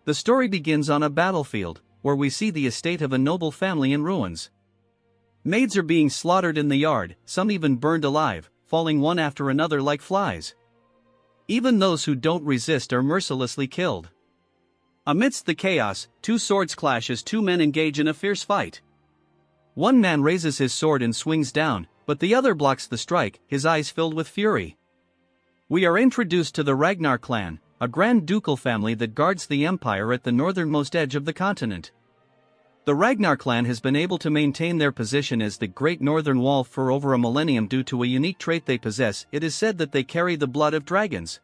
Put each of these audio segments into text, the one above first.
The story begins on a battlefield, where we see the estate of a noble family in ruins. Maids are being slaughtered in the yard, some even burned alive, falling one after another like flies. Even those who don't resist are mercilessly killed. Amidst the chaos, two swords clash as two men engage in a fierce fight. One man raises his sword and swings down, but the other blocks the strike, his eyes filled with fury. We are introduced to the Ragnar clan, a grand ducal family that guards the empire at the northernmost edge of the continent. The Ragnar clan has been able to maintain their position as the Great Northern Wall for over a millennium due to a unique trait they possess. It is said that they carry the blood of dragons.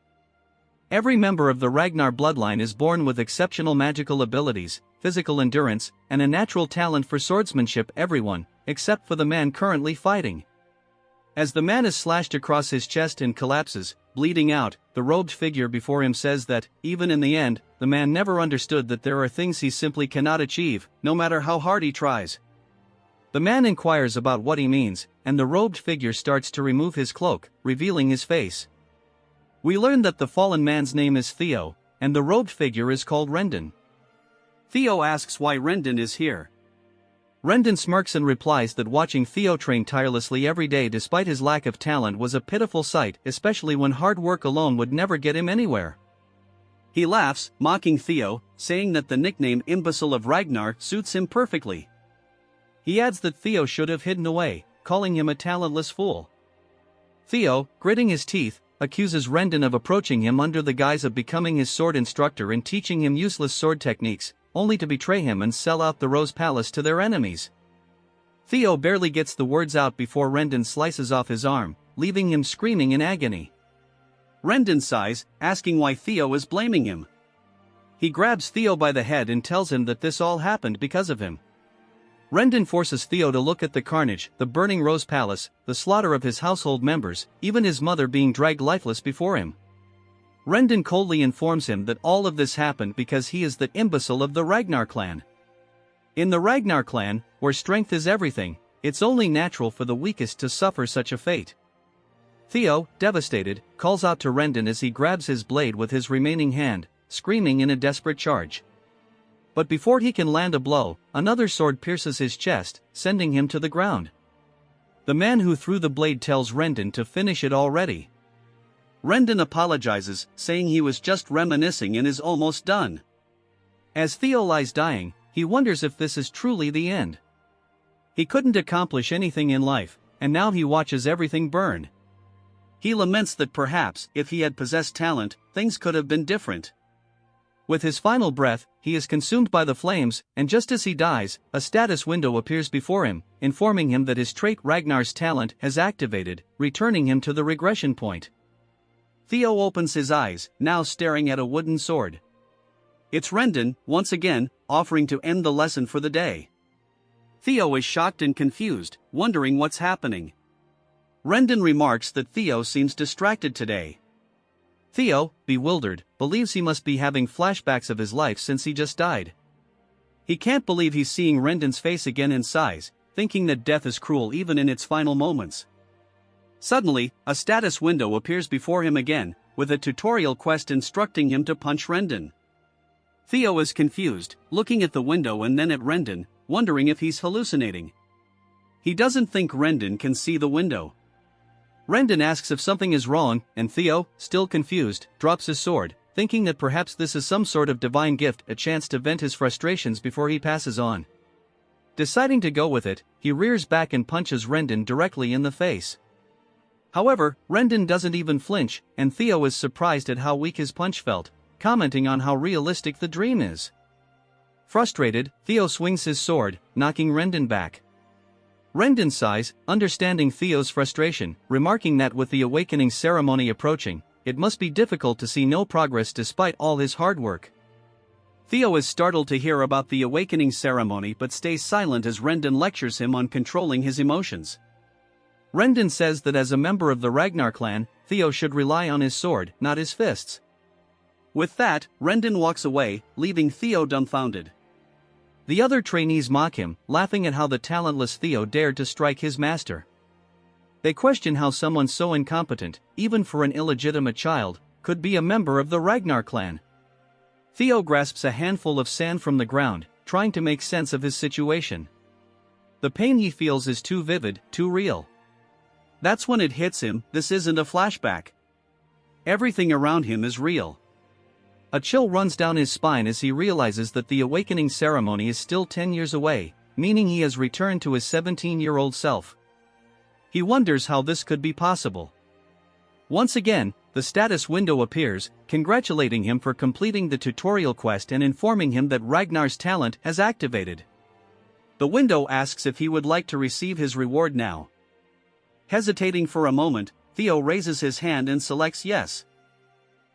Every member of the Ragnar bloodline is born with exceptional magical abilities, physical endurance, and a natural talent for swordsmanship. Everyone, except for the man currently fighting. As the man is slashed across his chest and collapses, bleeding out, the robed figure before him says that, even in the end, the man never understood that there are things he simply cannot achieve, no matter how hard he tries. The man inquires about what he means, and the robed figure starts to remove his cloak, revealing his face. We learn that the fallen man's name is Theo, and the robed figure is called Rendon. Theo asks why Rendon is here. Rendon smirks and replies that watching Theo train tirelessly every day despite his lack of talent was a pitiful sight, especially when hard work alone would never get him anywhere. He laughs, mocking Theo, saying that the nickname Imbecile of Ragnar suits him perfectly. He adds that Theo should have hidden away, calling him a talentless fool. Theo, gritting his teeth, accuses Rendon of approaching him under the guise of becoming his sword instructor and teaching him useless sword techniques, only to betray him and sell out the Rose Palace to their enemies. Theo barely gets the words out before Rendon slices off his arm, leaving him screaming in agony. Rendon sighs, asking why Theo is blaming him. He grabs Theo by the head and tells him that this all happened because of him. Rendon forces Theo to look at the carnage, the burning Rose Palace, the slaughter of his household members, even his mother being dragged lifeless before him. Rendon coldly informs him that all of this happened because he is the imbecile of the Ragnar clan. In the Ragnar clan, where strength is everything, it's only natural for the weakest to suffer such a fate. Theo, devastated, calls out to Rendon as he grabs his blade with his remaining hand, screaming in a desperate charge. But before he can land a blow, another sword pierces his chest, sending him to the ground. The man who threw the blade tells Rendon to finish it already. Rendon apologizes, saying he was just reminiscing and is almost done. As Theo lies dying, he wonders if this is truly the end. He couldn't accomplish anything in life, and now he watches everything burn. He laments that perhaps, if he had possessed talent, things could have been different. With his final breath, he is consumed by the flames, and just as he dies, a status window appears before him, informing him that his trait Ragnar's talent has activated, returning him to the regression point. Theo opens his eyes, now staring at a wooden sword. It's Rendon, once again, offering to end the lesson for the day. Theo is shocked and confused, wondering what's happening. Rendon remarks that Theo seems distracted today. Theo, bewildered, believes he must be having flashbacks of his life since he just died. He can't believe he's seeing Rendon's face again in size, thinking that death is cruel even in its final moments. Suddenly, a status window appears before him again, with a tutorial quest instructing him to punch Rendon. Theo is confused, looking at the window and then at Rendon, wondering if he's hallucinating. He doesn't think Rendon can see the window. Rendon asks if something is wrong, and Theo, still confused, drops his sword, thinking that perhaps this is some sort of divine gift, a chance to vent his frustrations before he passes on. Deciding to go with it, he rears back and punches Rendon directly in the face. However, Rendon doesn't even flinch, and Theo is surprised at how weak his punch felt, commenting on how realistic the dream is. Frustrated, Theo swings his sword, knocking Rendon back. Rendon sighs, understanding Theo's frustration, remarking that with the awakening ceremony approaching, it must be difficult to see no progress despite all his hard work. Theo is startled to hear about the awakening ceremony but stays silent as Rendon lectures him on controlling his emotions. Rendon says that as a member of the Ragnar clan, Theo should rely on his sword, not his fists. With that, Rendon walks away, leaving Theo dumbfounded. The other trainees mock him, laughing at how the talentless Theo dared to strike his master. They question how someone so incompetent, even for an illegitimate child, could be a member of the Ragnar clan. Theo grasps a handful of sand from the ground, trying to make sense of his situation. The pain he feels is too vivid, too real. That's when it hits him, this isn't a flashback. Everything around him is real. A chill runs down his spine as he realizes that the awakening ceremony is still 10 years away, meaning he has returned to his 17-year-old self. He wonders how this could be possible. Once again, the status window appears, congratulating him for completing the tutorial quest and informing him that Ragnar's talent has activated. The window asks if he would like to receive his reward now. Hesitating for a moment, Theo raises his hand and selects yes.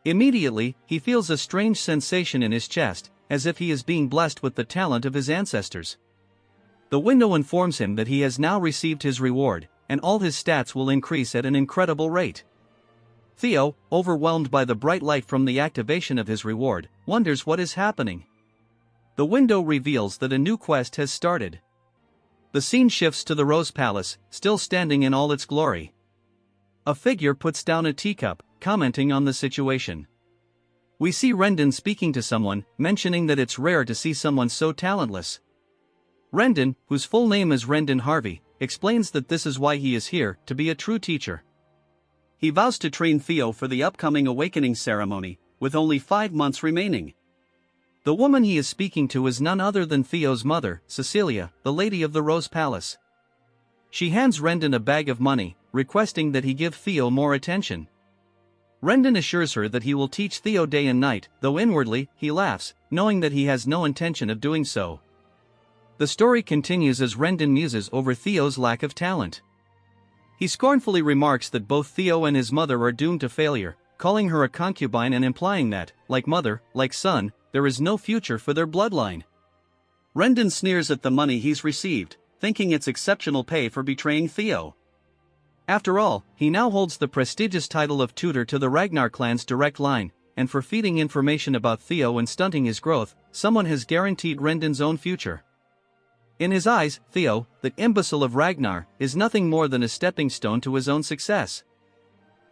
Immediately, he feels a strange sensation in his chest, as if he is being blessed with the talent of his ancestors. The window informs him that he has now received his reward, and all his stats will increase at an incredible rate. Theo, overwhelmed by the bright light from the activation of his reward, wonders what is happening. The window reveals that a new quest has started. The scene shifts to the Rose Palace, still standing in all its glory. A figure puts down a teacup, commenting on the situation. We see Rendon speaking to someone, mentioning that it's rare to see someone so talentless. Rendon, whose full name is Rendon Harvey, explains that this is why he is here, to be a true teacher. He vows to train Theo for the upcoming awakening ceremony, with only 5 months remaining. The woman he is speaking to is none other than Theo's mother, Cecilia, the lady of the Rose Palace. She hands Rendon a bag of money, requesting that he give Theo more attention. Rendon assures her that he will teach Theo day and night, though inwardly, he laughs, knowing that he has no intention of doing so. The story continues as Rendon muses over Theo's lack of talent. He scornfully remarks that both Theo and his mother are doomed to failure, calling her a concubine and implying that, like mother, like son, there is no future for their bloodline. Rendon sneers at the money he's received, thinking it's exceptional pay for betraying Theo. After all, he now holds the prestigious title of tutor to the Ragnar clan's direct line, and for feeding information about Theo and stunting his growth, someone has guaranteed Rendon's own future. In his eyes, Theo, the imbecile of Ragnar, is nothing more than a stepping stone to his own success.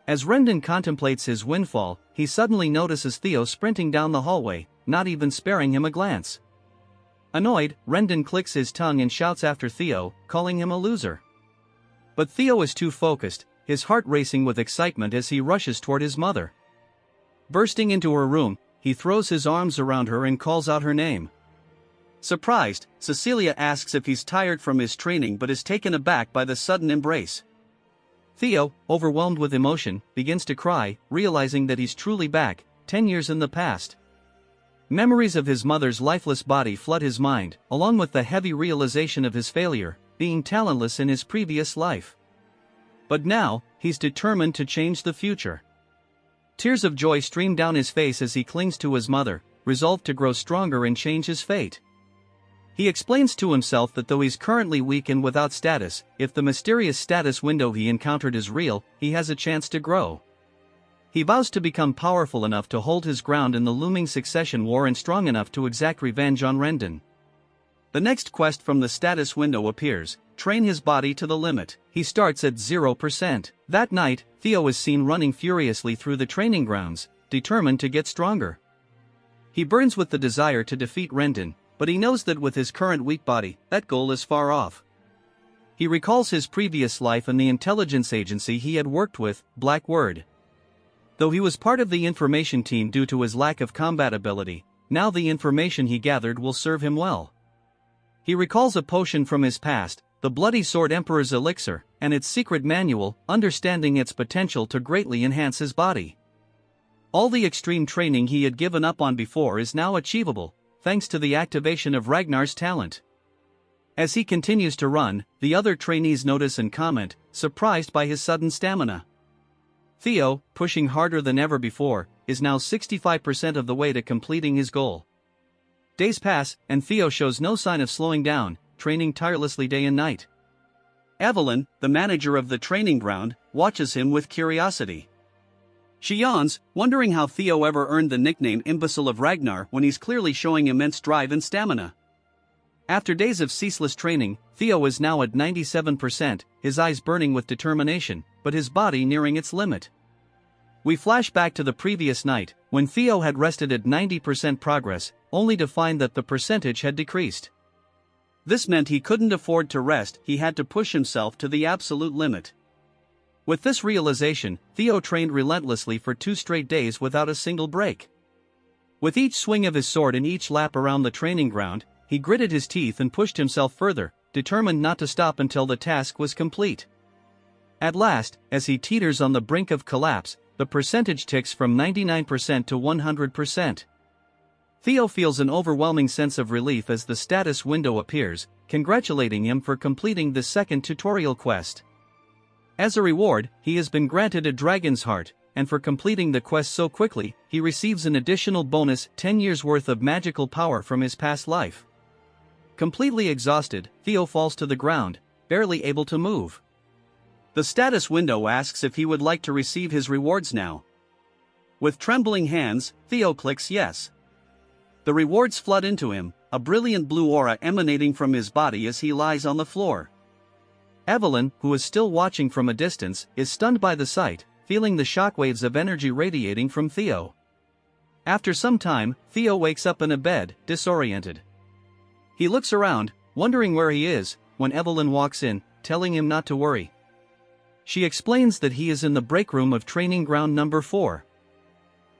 As Rendon contemplates his windfall, he suddenly notices Theo sprinting down the hallway, not even sparing him a glance. Annoyed, Rendon clicks his tongue and shouts after Theo, calling him a loser. But Theo is too focused, his heart racing with excitement as he rushes toward his mother. Bursting into her room, he throws his arms around her and calls out her name. Surprised, Cecilia asks if he's tired from his training but is taken aback by the sudden embrace. Theo, overwhelmed with emotion, begins to cry, realizing that he's truly back, 10 years in the past. Memories of his mother's lifeless body flood his mind, along with the heavy realization of his failure, being talentless in his previous life. But now, he's determined to change the future. Tears of joy stream down his face as he clings to his mother, resolved to grow stronger and change his fate. He explains to himself that though he's currently weak and without status, if the mysterious status window he encountered is real, he has a chance to grow. He vows to become powerful enough to hold his ground in the looming succession war and strong enough to exact revenge on Rendon. The next quest from the status window appears: train his body to the limit. He starts at 0%. That night, Theo is seen running furiously through the training grounds, determined to get stronger. He burns with the desire to defeat Rendon, but he knows that with his current weak body, that goal is far off. He recalls his previous life and the intelligence agency he had worked with, Blackwood. Though he was part of the information team due to his lack of combat ability, now the information he gathered will serve him well. He recalls a potion from his past, the Bloody Sword Emperor's Elixir, and its secret manual, understanding its potential to greatly enhance his body. All the extreme training he had given up on before is now achievable, thanks to the activation of Ragnar's talent. As he continues to run, the other trainees notice and comment, surprised by his sudden stamina. Theo, pushing harder than ever before, is now 65% of the way to completing his goal. Days pass, and Theo shows no sign of slowing down, training tirelessly day and night. Evelyn, the manager of the training ground, watches him with curiosity. She yawns, wondering how Theo ever earned the nickname Imbecile of Ragnar when he's clearly showing immense drive and stamina. After days of ceaseless training, Theo is now at 97%, his eyes burning with determination, but his body nearing its limit. We flash back to the previous night, when Theo had rested at 90% progress, only to find that the percentage had decreased. This meant he couldn't afford to rest, he had to push himself to the absolute limit. With this realization, Theo trained relentlessly for 2 straight days without a single break. With each swing of his sword and each lap around the training ground, he gritted his teeth and pushed himself further, determined not to stop until the task was complete. At last, as he teeters on the brink of collapse, the percentage ticks from 99% to 100%. Theo feels an overwhelming sense of relief as the status window appears, congratulating him for completing the second tutorial quest. As a reward, he has been granted a dragon's heart, and for completing the quest so quickly, he receives an additional bonus 10 years worth of magical power from his past life. Completely exhausted, Theo falls to the ground, barely able to move. The status window asks if he would like to receive his rewards now. With trembling hands, Theo clicks yes. The rewards flood into him, a brilliant blue aura emanating from his body as he lies on the floor. Evelyn, who is still watching from a distance, is stunned by the sight, feeling the shockwaves of energy radiating from Theo. After some time, Theo wakes up in a bed, disoriented. He looks around, wondering where he is, when Evelyn walks in, telling him not to worry. She explains that he is in the break room of training ground number 4.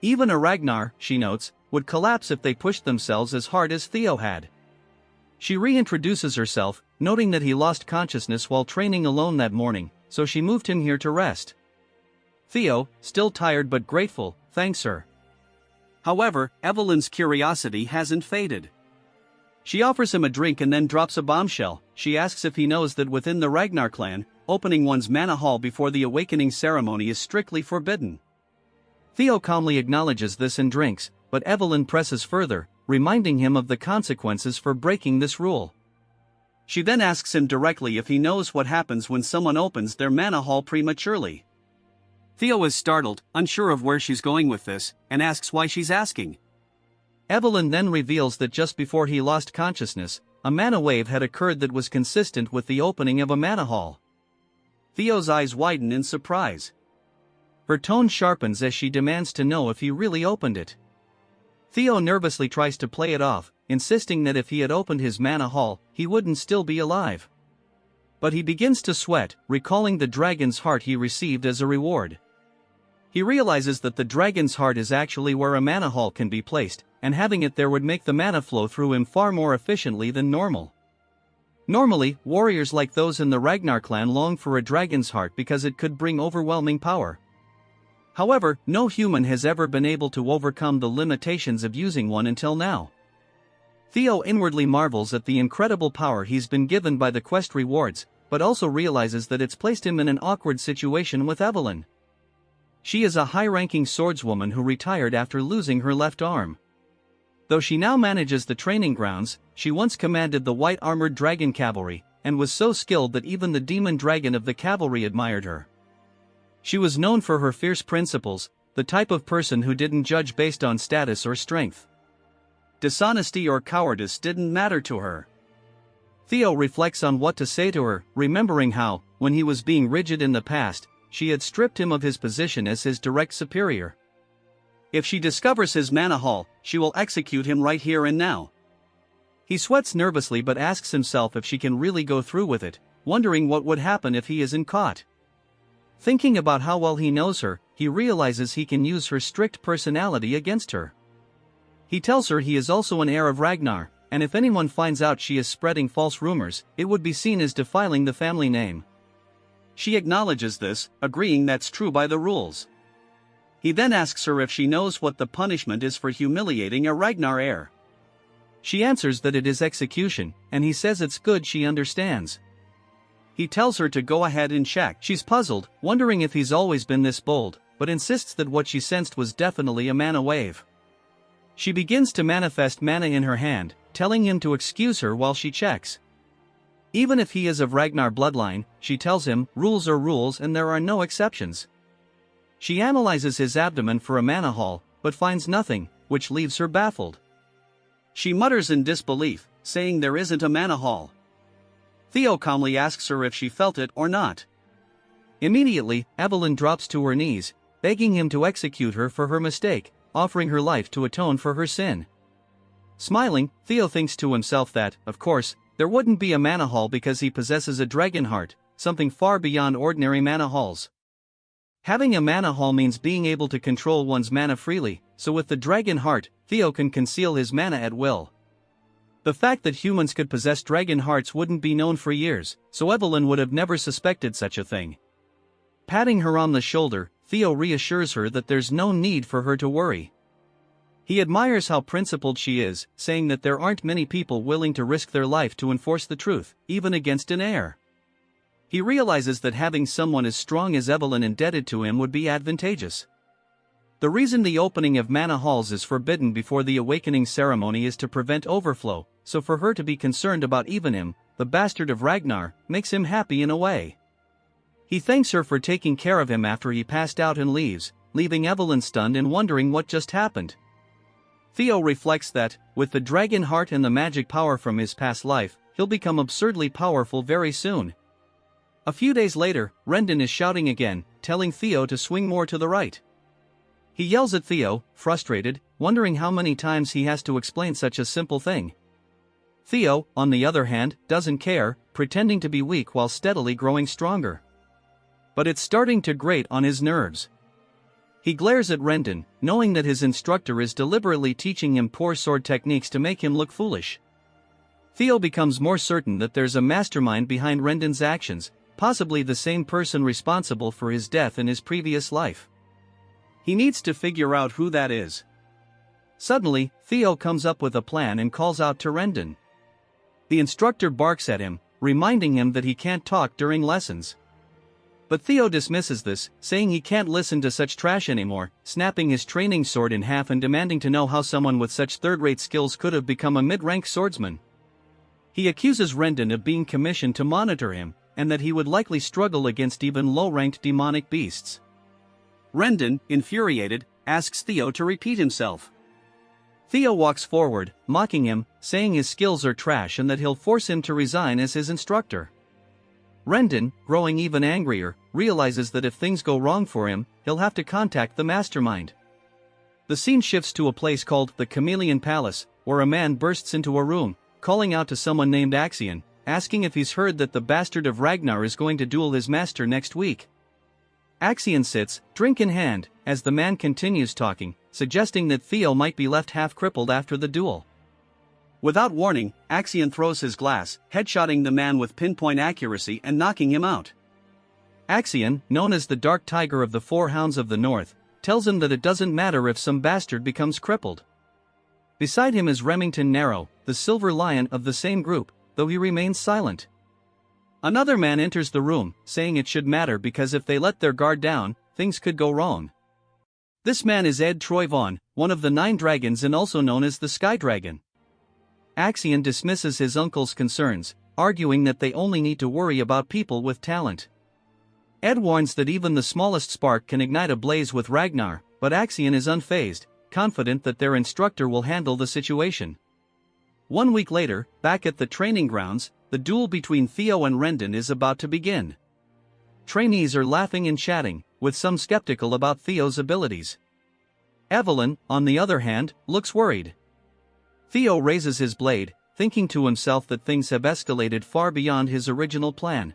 Even a Ragnar, she notes, would collapse if they pushed themselves as hard as Theo had. She reintroduces herself, noting that he lost consciousness while training alone that morning, so she moved him here to rest. Theo, still tired but grateful, thanks her. However, Evelyn's curiosity hasn't faded. She offers him a drink and then drops a bombshell. She asks if he knows that within the Ragnar clan, opening one's mana hall before the awakening ceremony is strictly forbidden. Theo calmly acknowledges this and drinks, but Evelyn presses further, reminding him of the consequences for breaking this rule. She then asks him directly if he knows what happens when someone opens their mana hall prematurely. Theo is startled, unsure of where she's going with this, and asks why she's asking. Evelyn then reveals that just before he lost consciousness, a mana wave had occurred that was consistent with the opening of a mana hall. Theo's eyes widen in surprise. Her tone sharpens as she demands to know if he really opened it. Theo nervously tries to play it off, insisting that if he had opened his mana hall, he wouldn't still be alive. But he begins to sweat, recalling the dragon's heart he received as a reward. He realizes that the dragon's heart is actually where a mana hall can be placed, and having it there would make the mana flow through him far more efficiently than normal. Normally, warriors like those in the Ragnar clan long for a dragon's heart because it could bring overwhelming power. However, no human has ever been able to overcome the limitations of using one until now. Theo inwardly marvels at the incredible power he's been given by the quest rewards, but also realizes that it's placed him in an awkward situation with Evelyn. She is a high-ranking swordswoman who retired after losing her left arm. Though she now manages the training grounds, she once commanded the white-armored dragon cavalry, and was so skilled that even the demon dragon of the cavalry admired her. She was known for her fierce principles, the type of person who didn't judge based on status or strength. Dishonesty or cowardice didn't matter to her. Theo reflects on what to say to her, remembering how, when he was being rigid in the past, she had stripped him of his position as his direct superior. If she discovers his mana hall, she will execute him right here and now. He sweats nervously but asks himself if she can really go through with it, wondering what would happen if he isn't caught. Thinking about how well he knows her, he realizes he can use her strict personality against her. He tells her he is also an heir of Ragnar, and if anyone finds out she is spreading false rumors, it would be seen as defiling the family name. She acknowledges this, agreeing that's true by the rules. He then asks her if she knows what the punishment is for humiliating a Ragnar heir. She answers that it is execution, and he says it's good she understands. He tells her to go ahead and check. She's puzzled, wondering if he's always been this bold, but insists that what she sensed was definitely a mana wave. She begins to manifest mana in her hand, telling him to excuse her while she checks. Even if he is of Ragnar bloodline, she tells him, rules are rules and there are no exceptions. She analyzes his abdomen for a mana hall, but finds nothing, which leaves her baffled. She mutters in disbelief, saying there isn't a mana hall. Theo calmly asks her if she felt it or not. Immediately, Evelyn drops to her knees, begging him to execute her for her mistake, offering her life to atone for her sin. Smiling, Theo thinks to himself that, of course, there wouldn't be a mana hall because he possesses a dragon heart, something far beyond ordinary mana halls. Having a mana hall means being able to control one's mana freely, so with the dragon heart, Theo can conceal his mana at will. The fact that humans could possess dragon hearts wouldn't be known for years, so Evelyn would have never suspected such a thing. Patting her on the shoulder, Theo reassures her that there's no need for her to worry. He admires how principled she is, saying that there aren't many people willing to risk their life to enforce the truth, even against an heir. He realizes that having someone as strong as Evelyn indebted to him would be advantageous. The reason the opening of mana halls is forbidden before the awakening ceremony is to prevent overflow, so for her to be concerned about even him, the bastard of Ragnar, makes him happy in a way. He thanks her for taking care of him after he passed out and leaves, leaving Evelyn stunned and wondering what just happened. Theo reflects that, with the dragon heart and the magic power from his past life, he'll become absurdly powerful very soon. A few days later, Rendon is shouting again, telling Theo to swing more to the right. He yells at Theo, frustrated, wondering how many times he has to explain such a simple thing. Theo, on the other hand, doesn't care, pretending to be weak while steadily growing stronger. But it's starting to grate on his nerves. He glares at Rendon, knowing that his instructor is deliberately teaching him poor sword techniques to make him look foolish. Theo becomes more certain that there's a mastermind behind Rendon's actions, possibly the same person responsible for his death in his previous life. He needs to figure out who that is. Suddenly, Theo comes up with a plan and calls out to Rendon. The instructor barks at him, reminding him that he can't talk during lessons. But Theo dismisses this, saying he can't listen to such trash anymore, snapping his training sword in half and demanding to know how someone with such third-rate skills could have become a mid-rank swordsman. He accuses Rendon of being commissioned to monitor him, and that he would likely struggle against even low-ranked demonic beasts. Rendon, infuriated, asks Theo to repeat himself. Theo walks forward, mocking him, saying his skills are trash and that he'll force him to resign as his instructor. Rendon, growing even angrier, realizes that if things go wrong for him, he'll have to contact the mastermind. The scene shifts to a place called the Chameleon Palace, where a man bursts into a room, calling out to someone named Axion, asking if he's heard that the bastard of Ragnar is going to duel his master next week. Axion sits, drink in hand, as the man continues talking, suggesting that Theo might be left half-crippled after the duel. Without warning, Axion throws his glass, headshotting the man with pinpoint accuracy and knocking him out. Axion, known as the Dark Tiger of the Four Hounds of the North, tells him that it doesn't matter if some bastard becomes crippled. Beside him is Remington Narrow, the Silver Lion of the same group, though he remains silent. Another man enters the room, saying it should matter because if they let their guard down, things could go wrong. This man is Ed Troyvon, one of the 9 dragons and also known as the Sky Dragon. Axion dismisses his uncle's concerns, arguing that they only need to worry about people with talent. Ed warns that even the smallest spark can ignite a blaze with Ragnar, but Axion is unfazed, confident that their instructor will handle the situation. 1 week later, back at the training grounds, the duel between Theo and Rendon is about to begin. Trainees are laughing and chatting, with some skeptical about Theo's abilities. Evelyn, on the other hand, looks worried. Theo raises his blade, thinking to himself that things have escalated far beyond his original plan.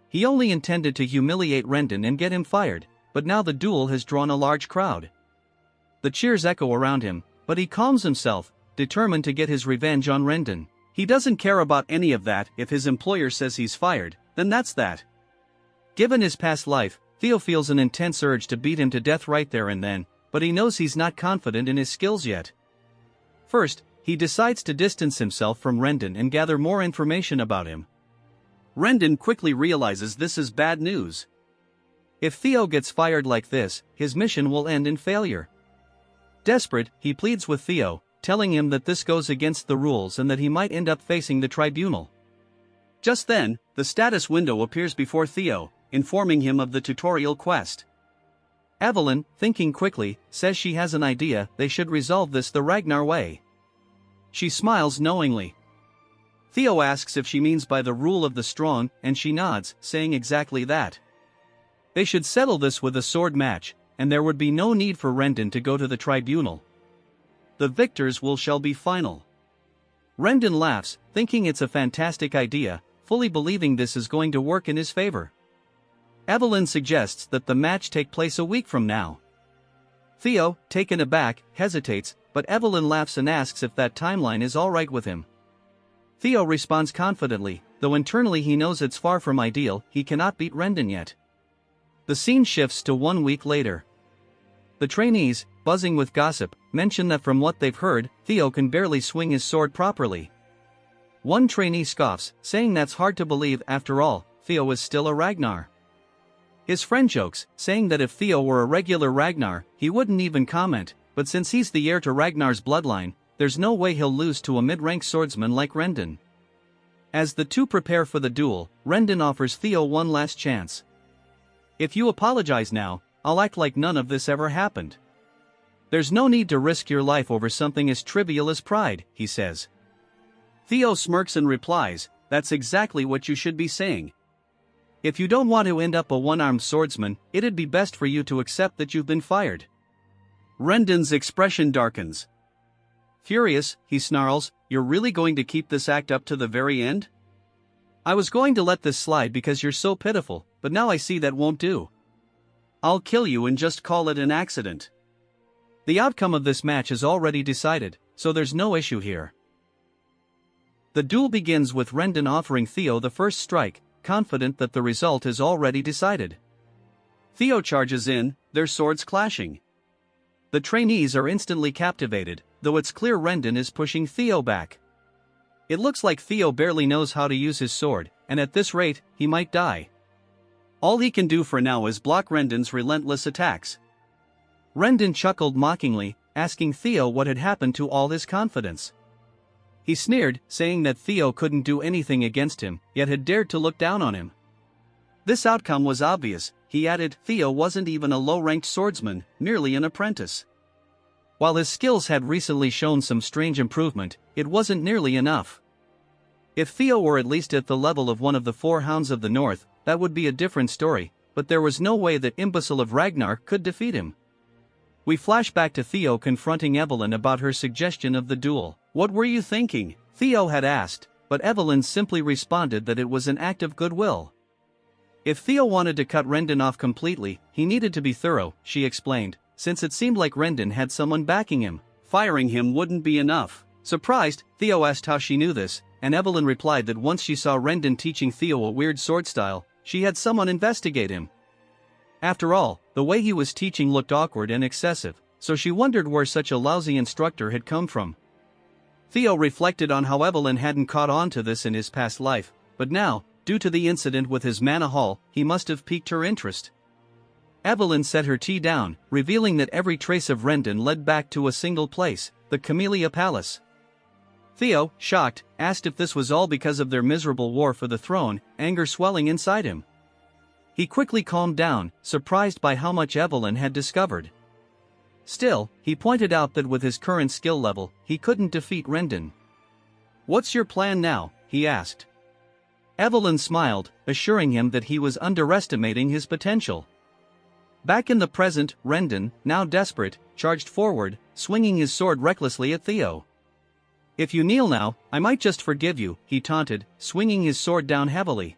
He only intended to humiliate Rendon and get him fired, but now the duel has drawn a large crowd. The cheers echo around him, but he calms himself, determined to get his revenge on Rendon. He doesn't care about any of that. If his employer says he's fired, then that's that. Given his past life, Theo feels an intense urge to beat him to death right there and then, but he knows he's not confident in his skills yet. First, he decides to distance himself from Rendon and gather more information about him. Rendon quickly realizes this is bad news. If Theo gets fired like this, his mission will end in failure. Desperate, he pleads with Theo, telling him that this goes against the rules and that he might end up facing the tribunal. Just then, the status window appears before Theo, informing him of the tutorial quest. Evelyn, thinking quickly, says she has an idea. They should resolve this the Ragnar way. She smiles knowingly. Theo asks if she means by the rule of the strong, and she nods, saying exactly that. They should settle this with a sword match, and there would be no need for Rendon to go to the tribunal. The victors shall be final. Rendon laughs, thinking it's a fantastic idea, fully believing this is going to work in his favor. Evelyn suggests that the match take place a week from now. Theo, taken aback, hesitates, but Evelyn laughs and asks if that timeline is alright with him. Theo responds confidently, though internally he knows it's far from ideal, he cannot beat Rendon yet. The scene shifts to 1 week later. The trainees, buzzing with gossip, mention that from what they've heard, Theo can barely swing his sword properly. One trainee scoffs, saying that's hard to believe. After all, Theo is still a Ragnar. His friend jokes, saying that if Theo were a regular Ragnar, he wouldn't even comment, but since he's the heir to Ragnar's bloodline, there's no way he'll lose to a mid-rank swordsman like Rendon. As the two prepare for the duel, Rendon offers Theo one last chance. If you apologize now, I'll act like none of this ever happened. There's no need to risk your life over something as trivial as pride, he says. Theo smirks and replies, that's exactly what you should be saying. If you don't want to end up a one-armed swordsman, it'd be best for you to accept that you've been fired. Rendon's expression darkens. Furious, he snarls, you're really going to keep this act up to the very end? I was going to let this slide because you're so pitiful, but now I see that won't do. I'll kill you and just call it an accident. The outcome of this match is already decided, so there's no issue here. The duel begins with Rendon offering Theo the first strike, confident that the result is already decided. Theo charges in, their swords clashing. The trainees are instantly captivated, though it's clear Rendon is pushing Theo back. It looks like Theo barely knows how to use his sword, and at this rate, he might die. All he can do for now is block Rendon's relentless attacks. Rendon chuckled mockingly, asking Theo what had happened to all his confidence. He sneered, saying that Theo couldn't do anything against him, yet had dared to look down on him. This outcome was obvious, he added. Theo wasn't even a low-ranked swordsman, merely an apprentice. While his skills had recently shown some strange improvement, it wasn't nearly enough. If Theo were at least at the level of one of the four hounds of the north, that would be a different story, but there was no way that imbecile of Ragnar could defeat him. We flash back to Theo confronting Evelyn about her suggestion of the duel. What were you thinking? Theo had asked, but Evelyn simply responded that it was an act of goodwill. If Theo wanted to cut Rendon off completely, he needed to be thorough, she explained, since it seemed like Rendon had someone backing him. Firing him wouldn't be enough. Surprised, Theo asked how she knew this, and Evelyn replied that once she saw Rendon teaching Theo a weird sword style, she had someone investigate him. After all, the way he was teaching looked awkward and excessive, so she wondered where such a lousy instructor had come from. Theo reflected on how Evelyn hadn't caught on to this in his past life, but now, due to the incident with his mana haul, he must have piqued her interest. Evelyn set her tea down, revealing that every trace of Rendon led back to a single place, the Camellia Palace. Theo, shocked, asked if this was all because of their miserable war for the throne, anger swelling inside him. He quickly calmed down, surprised by how much Evelyn had discovered. Still, he pointed out that with his current skill level, he couldn't defeat Rendon. What's your plan now? He asked. Evelyn smiled, assuring him that he was underestimating his potential. Back in the present, Rendon, now desperate, charged forward, swinging his sword recklessly at Theo. If you kneel now, I might just forgive you, he taunted, swinging his sword down heavily.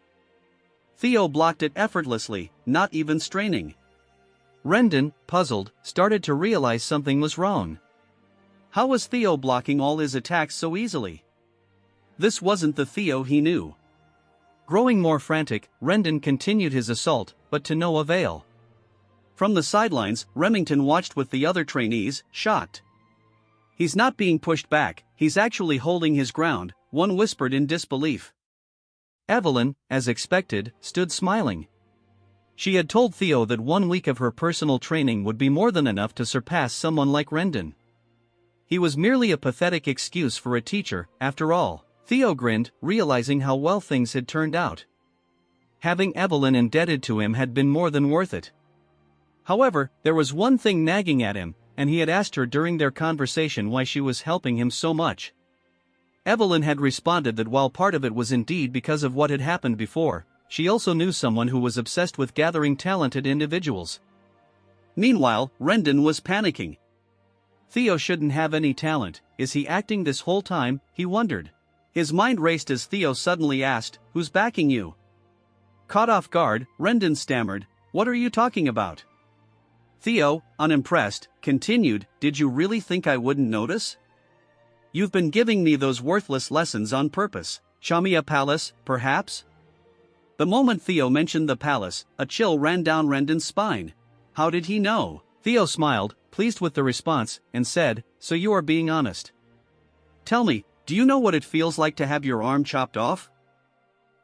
Theo blocked it effortlessly, not even straining. Rendon, puzzled, started to realize something was wrong. How was Theo blocking all his attacks so easily? This wasn't the Theo he knew. Growing more frantic, Rendon continued his assault, but to no avail. From the sidelines, Remington watched with the other trainees, shocked. He's not being pushed back, he's actually holding his ground, one whispered in disbelief. Evelyn, as expected, stood smiling. She had told Theo that 1 week of her personal training would be more than enough to surpass someone like Rendon. He was merely a pathetic excuse for a teacher, after all. Theo grinned, realizing how well things had turned out. Having Evelyn indebted to him had been more than worth it. However, there was one thing nagging at him, and he had asked her during their conversation why she was helping him so much. Evelyn had responded that while part of it was indeed because of what had happened before, she also knew someone who was obsessed with gathering talented individuals. Meanwhile, Rendon was panicking. Theo shouldn't have any talent, is he acting this whole time, he wondered. His mind raced as Theo suddenly asked, who's backing you? Caught off guard, Rendon stammered, what are you talking about? Theo, unimpressed, continued, did you really think I wouldn't notice? You've been giving me those worthless lessons on purpose. Show me a palace, perhaps? The moment Theo mentioned the palace, a chill ran down Rendon's spine. How did he know? Theo smiled, pleased with the response, and said, so you are being honest. Tell me, do you know what it feels like to have your arm chopped off?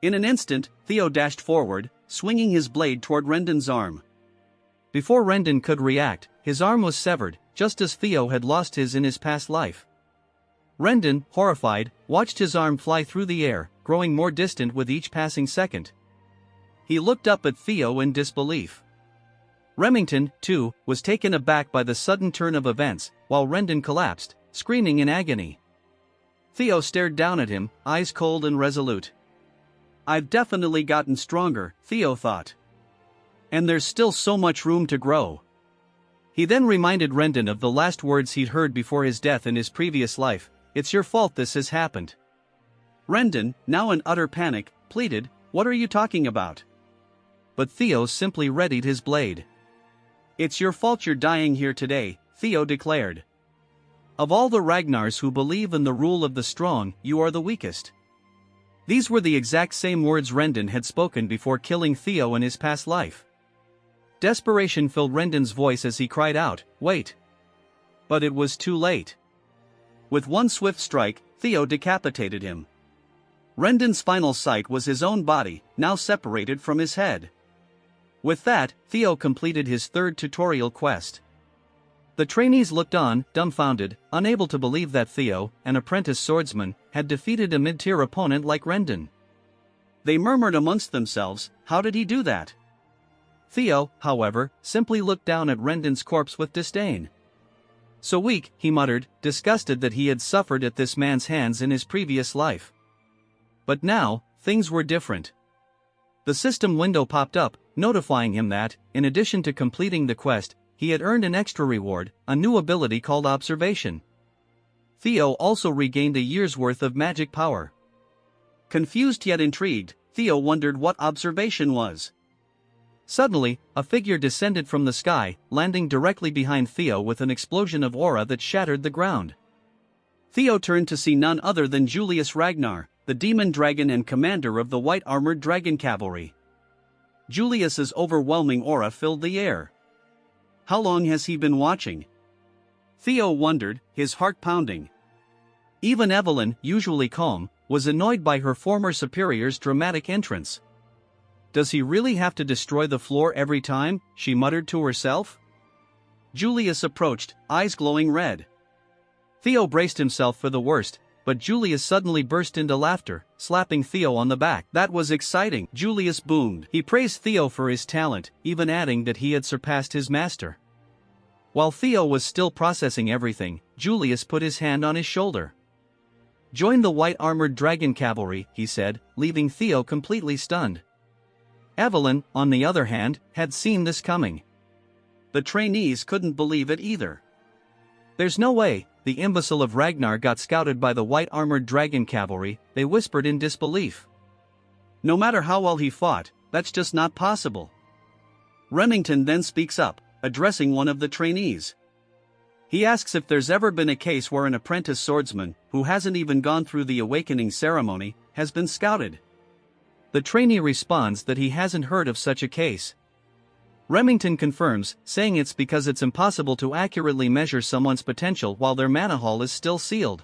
In an instant, Theo dashed forward, swinging his blade toward Rendon's arm. Before Rendon could react, his arm was severed, just as Theo had lost his in his past life. Rendon, horrified, watched his arm fly through the air, growing more distant with each passing second. He looked up at Theo in disbelief. Remington, too, was taken aback by the sudden turn of events, while Rendon collapsed, screaming in agony. Theo stared down at him, eyes cold and resolute. I've definitely gotten stronger, Theo thought. And there's still so much room to grow. He then reminded Rendon of the last words he'd heard before his death in his previous life, it's your fault this has happened. Rendon, now in utter panic, pleaded, what are you talking about? But Theo simply readied his blade. It's your fault you're dying here today, Theo declared. Of all the Ragnars who believe in the rule of the strong, you are the weakest. These were the exact same words Rendon had spoken before killing Theo in his past life. Desperation filled Rendon's voice as he cried out, wait. But it was too late. With one swift strike, Theo decapitated him. Rendon's final sight was his own body, now separated from his head. With that, Theo completed his third tutorial quest. The trainees looked on, dumbfounded, unable to believe that Theo, an apprentice swordsman, had defeated a mid-tier opponent like Rendon. They murmured amongst themselves, how did he do that? Theo, however, simply looked down at Rendon's corpse with disdain. So weak, he muttered, disgusted that he had suffered at this man's hands in his previous life. But now, things were different. The system window popped up, notifying him that, in addition to completing the quest, he had earned an extra reward, a new ability called Observation. Theo also regained a year's worth of magic power. Confused yet intrigued, Theo wondered what Observation was. Suddenly, a figure descended from the sky, landing directly behind Theo with an explosion of aura that shattered the ground. Theo turned to see none other than Julius Ragnar, the demon dragon and commander of the white-armored dragon cavalry. Julius's overwhelming aura filled the air. How long has he been watching? Theo wondered, his heart pounding. Even Evelyn, usually calm, was annoyed by her former superior's dramatic entrance. Does he really have to destroy the floor every time? She muttered to herself. Julius approached, eyes glowing red. Theo braced himself for the worst, but Julius suddenly burst into laughter, slapping Theo on the back. That was exciting, Julius boomed. He praised Theo for his talent, even adding that he had surpassed his master. While Theo was still processing everything, Julius put his hand on his shoulder. Join the white-armored dragon cavalry, he said, leaving Theo completely stunned. Evelyn, on the other hand, had seen this coming. The trainees couldn't believe it either. There's no way, the imbecile of Ragnar got scouted by the white-armored dragon cavalry, they whispered in disbelief. No matter how well he fought, that's just not possible. Remington then speaks up, addressing one of the trainees. He asks if there's ever been a case where an apprentice swordsman, who hasn't even gone through the awakening ceremony, has been scouted. The trainee responds that he hasn't heard of such a case. Remington confirms, saying it's because it's impossible to accurately measure someone's potential while their mana hall is still sealed.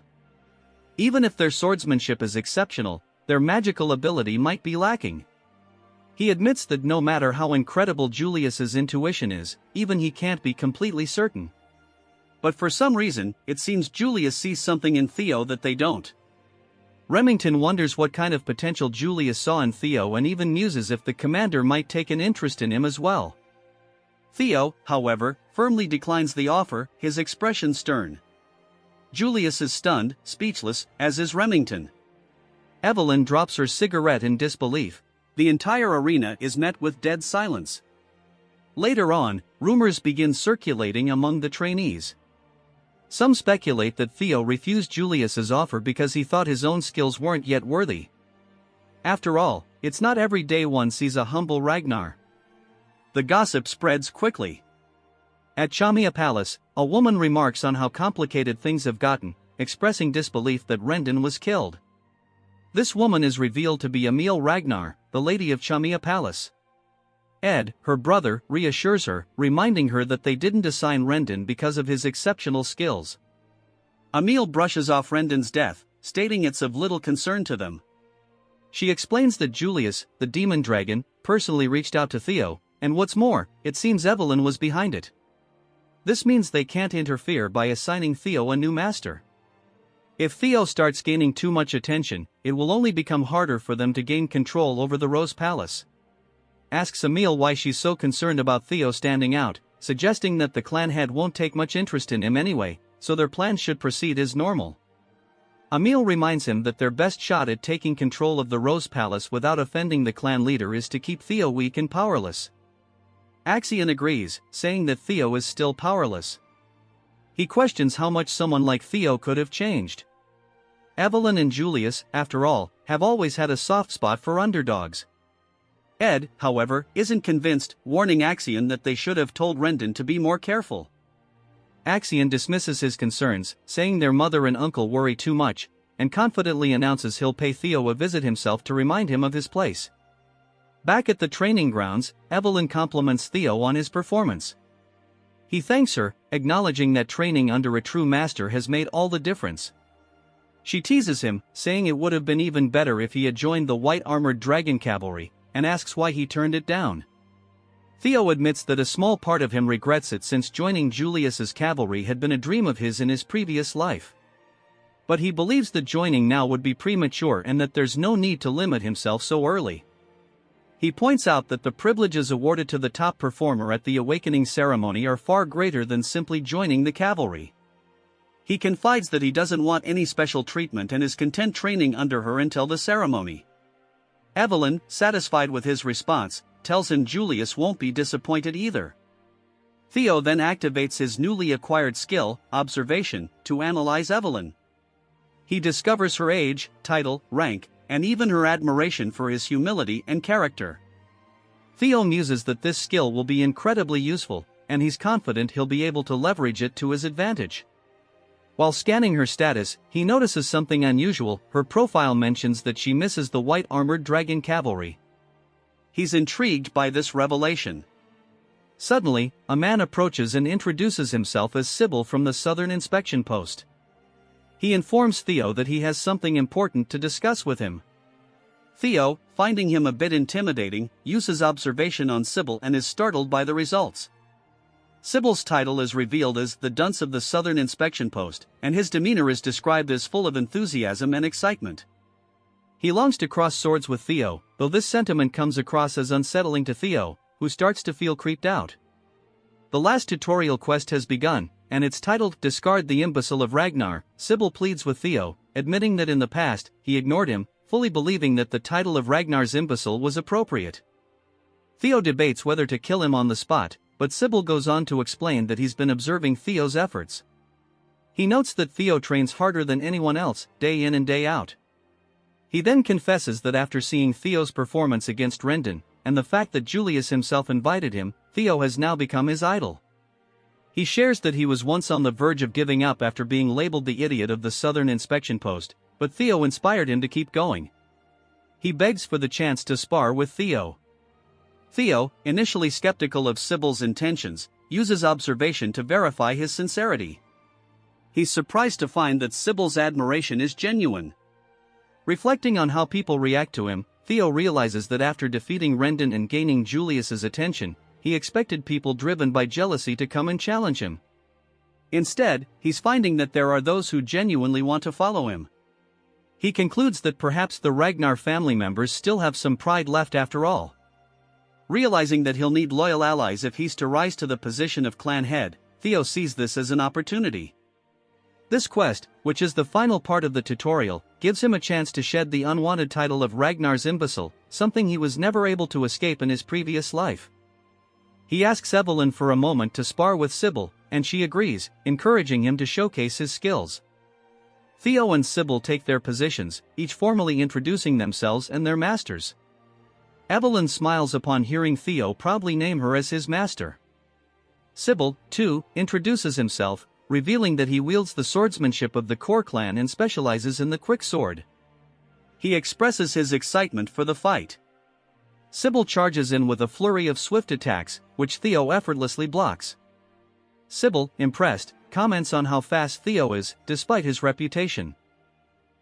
Even if their swordsmanship is exceptional, their magical ability might be lacking. He admits that no matter how incredible Julius's intuition is, even he can't be completely certain. But for some reason, it seems Julius sees something in Theo that they don't. Remington wonders what kind of potential Julius saw in Theo and even muses if the commander might take an interest in him as well. Theo, however, firmly declines the offer, his expression stern. Julius is stunned, speechless, as is Remington. Evelyn drops her cigarette in disbelief. The entire arena is met with dead silence. Later on, rumors begin circulating among the trainees. Some speculate that Theo refused Julius's offer because he thought his own skills weren't yet worthy. After all, it's not every day one sees a humble Ragnar. The gossip spreads quickly. At Chamia Palace, a woman remarks on how complicated things have gotten, expressing disbelief that Rendon was killed. This woman is revealed to be Emil Ragnar, the lady of Chamia Palace. Ed, her brother, reassures her, reminding her that they didn't assign Rendon because of his exceptional skills. Emil brushes off Rendon's death, stating it's of little concern to them. She explains that Julius, the demon dragon, personally reached out to Theo, and what's more, it seems Evelyn was behind it. This means they can't interfere by assigning Theo a new master. If Theo starts gaining too much attention, it will only become harder for them to gain control over the Rose Palace. Asks Emil why she's so concerned about Theo standing out, suggesting that the clan head won't take much interest in him anyway, so their plans should proceed as normal. Emil reminds him that their best shot at taking control of the Rose Palace without offending the clan leader is to keep Theo weak and powerless. Axion agrees, saying that Theo is still powerless. He questions how much someone like Theo could have changed. Evelyn and Julius, after all, have always had a soft spot for underdogs. Ed, however, isn't convinced, warning Axion that they should have told Rendon to be more careful. Axion dismisses his concerns, saying their mother and uncle worry too much, and confidently announces he'll pay Theo a visit himself to remind him of his place. Back at the training grounds, Evelyn compliments Theo on his performance. He thanks her, acknowledging that training under a true master has made all the difference. She teases him, saying it would have been even better if he had joined the white-armored dragon cavalry, and asks why he turned it down. Theo admits that a small part of him regrets it since joining Julius's cavalry had been a dream of his in his previous life. But he believes that joining now would be premature and that there's no need to limit himself so early. He points out that the privileges awarded to the top performer at the awakening ceremony are far greater than simply joining the cavalry. He confides that he doesn't want any special treatment and is content training under her until the ceremony. Evelyn, satisfied with his response, tells him Julius won't be disappointed either. Theo then activates his newly acquired skill, observation, to analyze Evelyn. He discovers her age, title, rank, and even her admiration for his humility and character. Theo muses that this skill will be incredibly useful, and he's confident he'll be able to leverage it to his advantage. While scanning her status, he notices something unusual. Her profile mentions that she misses the white-armored dragon cavalry. He's intrigued by this revelation. Suddenly, a man approaches and introduces himself as Sybil from the Southern Inspection Post. He informs Theo that he has something important to discuss with him. Theo, finding him a bit intimidating, uses observation on Sybil and is startled by the results. Sybil's title is revealed as the Dunce of the Southern Inspection Post, and his demeanor is described as full of enthusiasm and excitement. He longs to cross swords with Theo, though this sentiment comes across as unsettling to Theo, who starts to feel creeped out. The last tutorial quest has begun, and it's titled Discard the Imbecile of Ragnar. Sybil pleads with Theo, admitting that in the past, he ignored him, fully believing that the title of Ragnar's imbecile was appropriate. Theo debates whether to kill him on the spot, but Sybil goes on to explain that he's been observing Theo's efforts. He notes that Theo trains harder than anyone else, day in and day out. He then confesses that after seeing Theo's performance against Rendon, and the fact that Julius himself invited him, Theo has now become his idol. He shares that he was once on the verge of giving up after being labeled the idiot of the Southern Inspection Post, but Theo inspired him to keep going. He begs for the chance to spar with Theo. Theo, initially skeptical of Sybil's intentions, uses observation to verify his sincerity. He's surprised to find that Sybil's admiration is genuine. Reflecting on how people react to him, Theo realizes that after defeating Rendon and gaining Julius's attention, he expected people driven by jealousy to come and challenge him. Instead, he's finding that there are those who genuinely want to follow him. He concludes that perhaps the Ragnar family members still have some pride left after all. Realizing that he'll need loyal allies if he's to rise to the position of clan head, Theo sees this as an opportunity. This quest, which is the final part of the tutorial, gives him a chance to shed the unwanted title of Ragnar's imbecile, something he was never able to escape in his previous life. He asks Evelyn for a moment to spar with Sybil, and she agrees, encouraging him to showcase his skills. Theo and Sybil take their positions, each formally introducing themselves and their masters. Evelyn smiles upon hearing Theo proudly name her as his master. Sybil, too, introduces himself, revealing that he wields the swordsmanship of the core clan and specializes in the quick sword. He expresses his excitement for the fight. Sybil charges in with a flurry of swift attacks, which Theo effortlessly blocks. Sybil, impressed, comments on how fast Theo is, despite his reputation.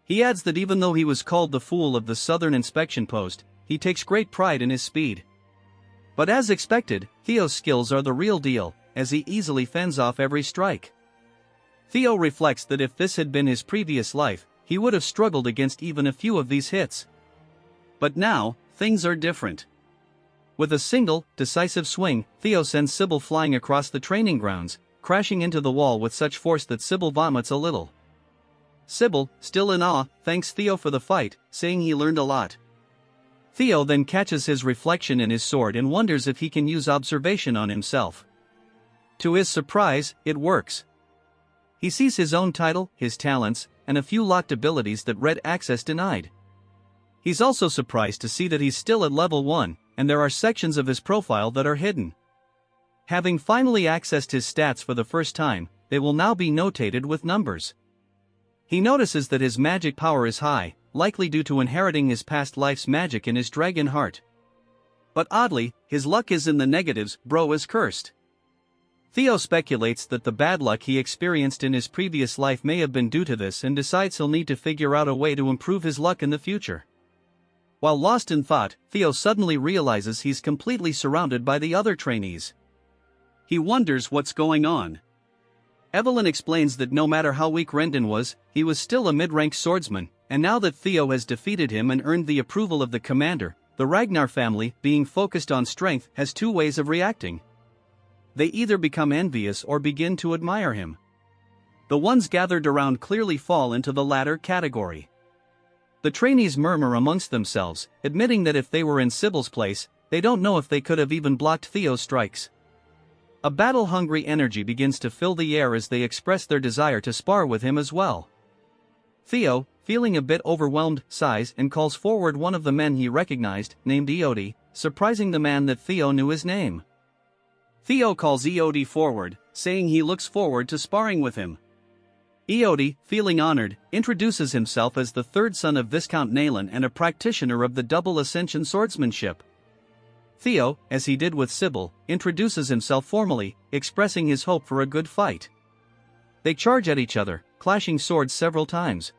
He adds that even though he was called the fool of the Southern Inspection Post, he takes great pride in his speed. But as expected, Theo's skills are the real deal, as he easily fends off every strike. Theo reflects that if this had been his previous life, he would have struggled against even a few of these hits. But now, things are different. With a single, decisive swing, Theo sends Sybil flying across the training grounds, crashing into the wall with such force that Sybil vomits a little. Sybil, still in awe, thanks Theo for the fight, saying he learned a lot. Theo then catches his reflection in his sword and wonders if he can use observation on himself. To his surprise, it works. He sees his own title, his talents, and a few locked abilities that Red Access denied. He's also surprised to see that he's still at level 1, and there are sections of his profile that are hidden. Having finally accessed his stats for the first time, they will now be notated with numbers. He notices that his magic power is high, likely due to inheriting his past life's magic in his dragon heart. But oddly, his luck is in the negatives, bro is cursed. Theo speculates that the bad luck he experienced in his previous life may have been due to this and decides he'll need to figure out a way to improve his luck in the future. While lost in thought, Theo suddenly realizes he's completely surrounded by the other trainees. He wonders what's going on. Evelyn explains that no matter how weak Rendon was, he was still a mid-rank swordsman, and now that Theo has defeated him and earned the approval of the commander, the Ragnar family, being focused on strength, has two ways of reacting. They either become envious or begin to admire him. The ones gathered around clearly fall into the latter category. The trainees murmur amongst themselves, admitting that if they were in Sybil's place, they don't know if they could have even blocked Theo's strikes. A battle-hungry energy begins to fill the air as they express their desire to spar with him as well. Theo, feeling a bit overwhelmed, sighs and calls forward one of the men he recognized, named Eody, surprising the man that Theo knew his name. Theo calls Eody forward, saying he looks forward to sparring with him. Eody, feeling honored, introduces himself as the third son of Viscount Naylan and a practitioner of the double ascension swordsmanship. Theo, as he did with Sybil, introduces himself formally, expressing his hope for a good fight. They charge at each other, clashing swords several times.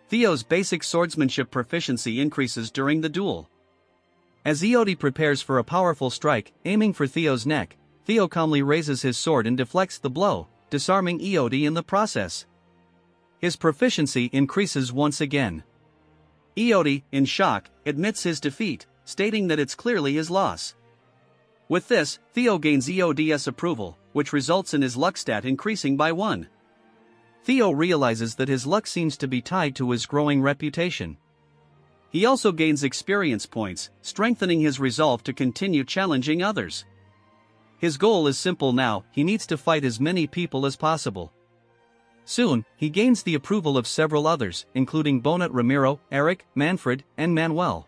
Theo's basic swordsmanship proficiency increases during the duel. As Eody prepares for a powerful strike, aiming for Theo's neck, Theo calmly raises his sword and deflects the blow, disarming Eody in the process. His proficiency increases once again. Eody, in shock, admits his defeat, stating that it's clearly his loss. With this, Theo gains Eody's approval, which results in his luck stat increasing by 1. Theo realizes that his luck seems to be tied to his growing reputation. He also gains experience points, strengthening his resolve to continue challenging others. His goal is simple now, he needs to fight as many people as possible. Soon, he gains the approval of several others, including Bonnet Ramiro, Eric, Manfred, and Manuel.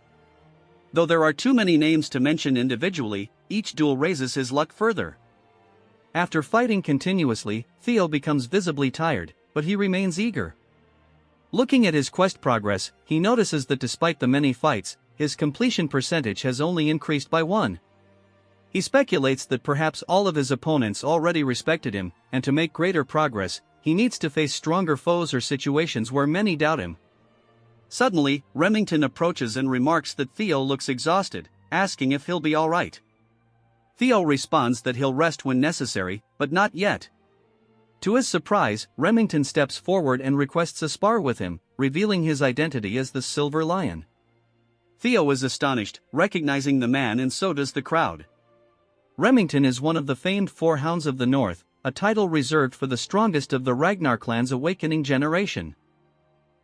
Though there are too many names to mention individually, each duel raises his luck further. After fighting continuously, Theo becomes visibly tired, but he remains eager. Looking at his quest progress, he notices that despite the many fights, his completion percentage has only increased by 1. He speculates that perhaps all of his opponents already respected him, and to make greater progress, he needs to face stronger foes or situations where many doubt him. Suddenly, Remington approaches and remarks that Theo looks exhausted, asking if he'll be alright. Theo responds that he'll rest when necessary, but not yet. To his surprise, Remington steps forward and requests a spar with him, revealing his identity as the Silver Lion. Theo is astonished, recognizing the man, and so does the crowd. Remington is one of the famed Four Hounds of the North, a title reserved for the strongest of the Ragnar clan's awakening generation.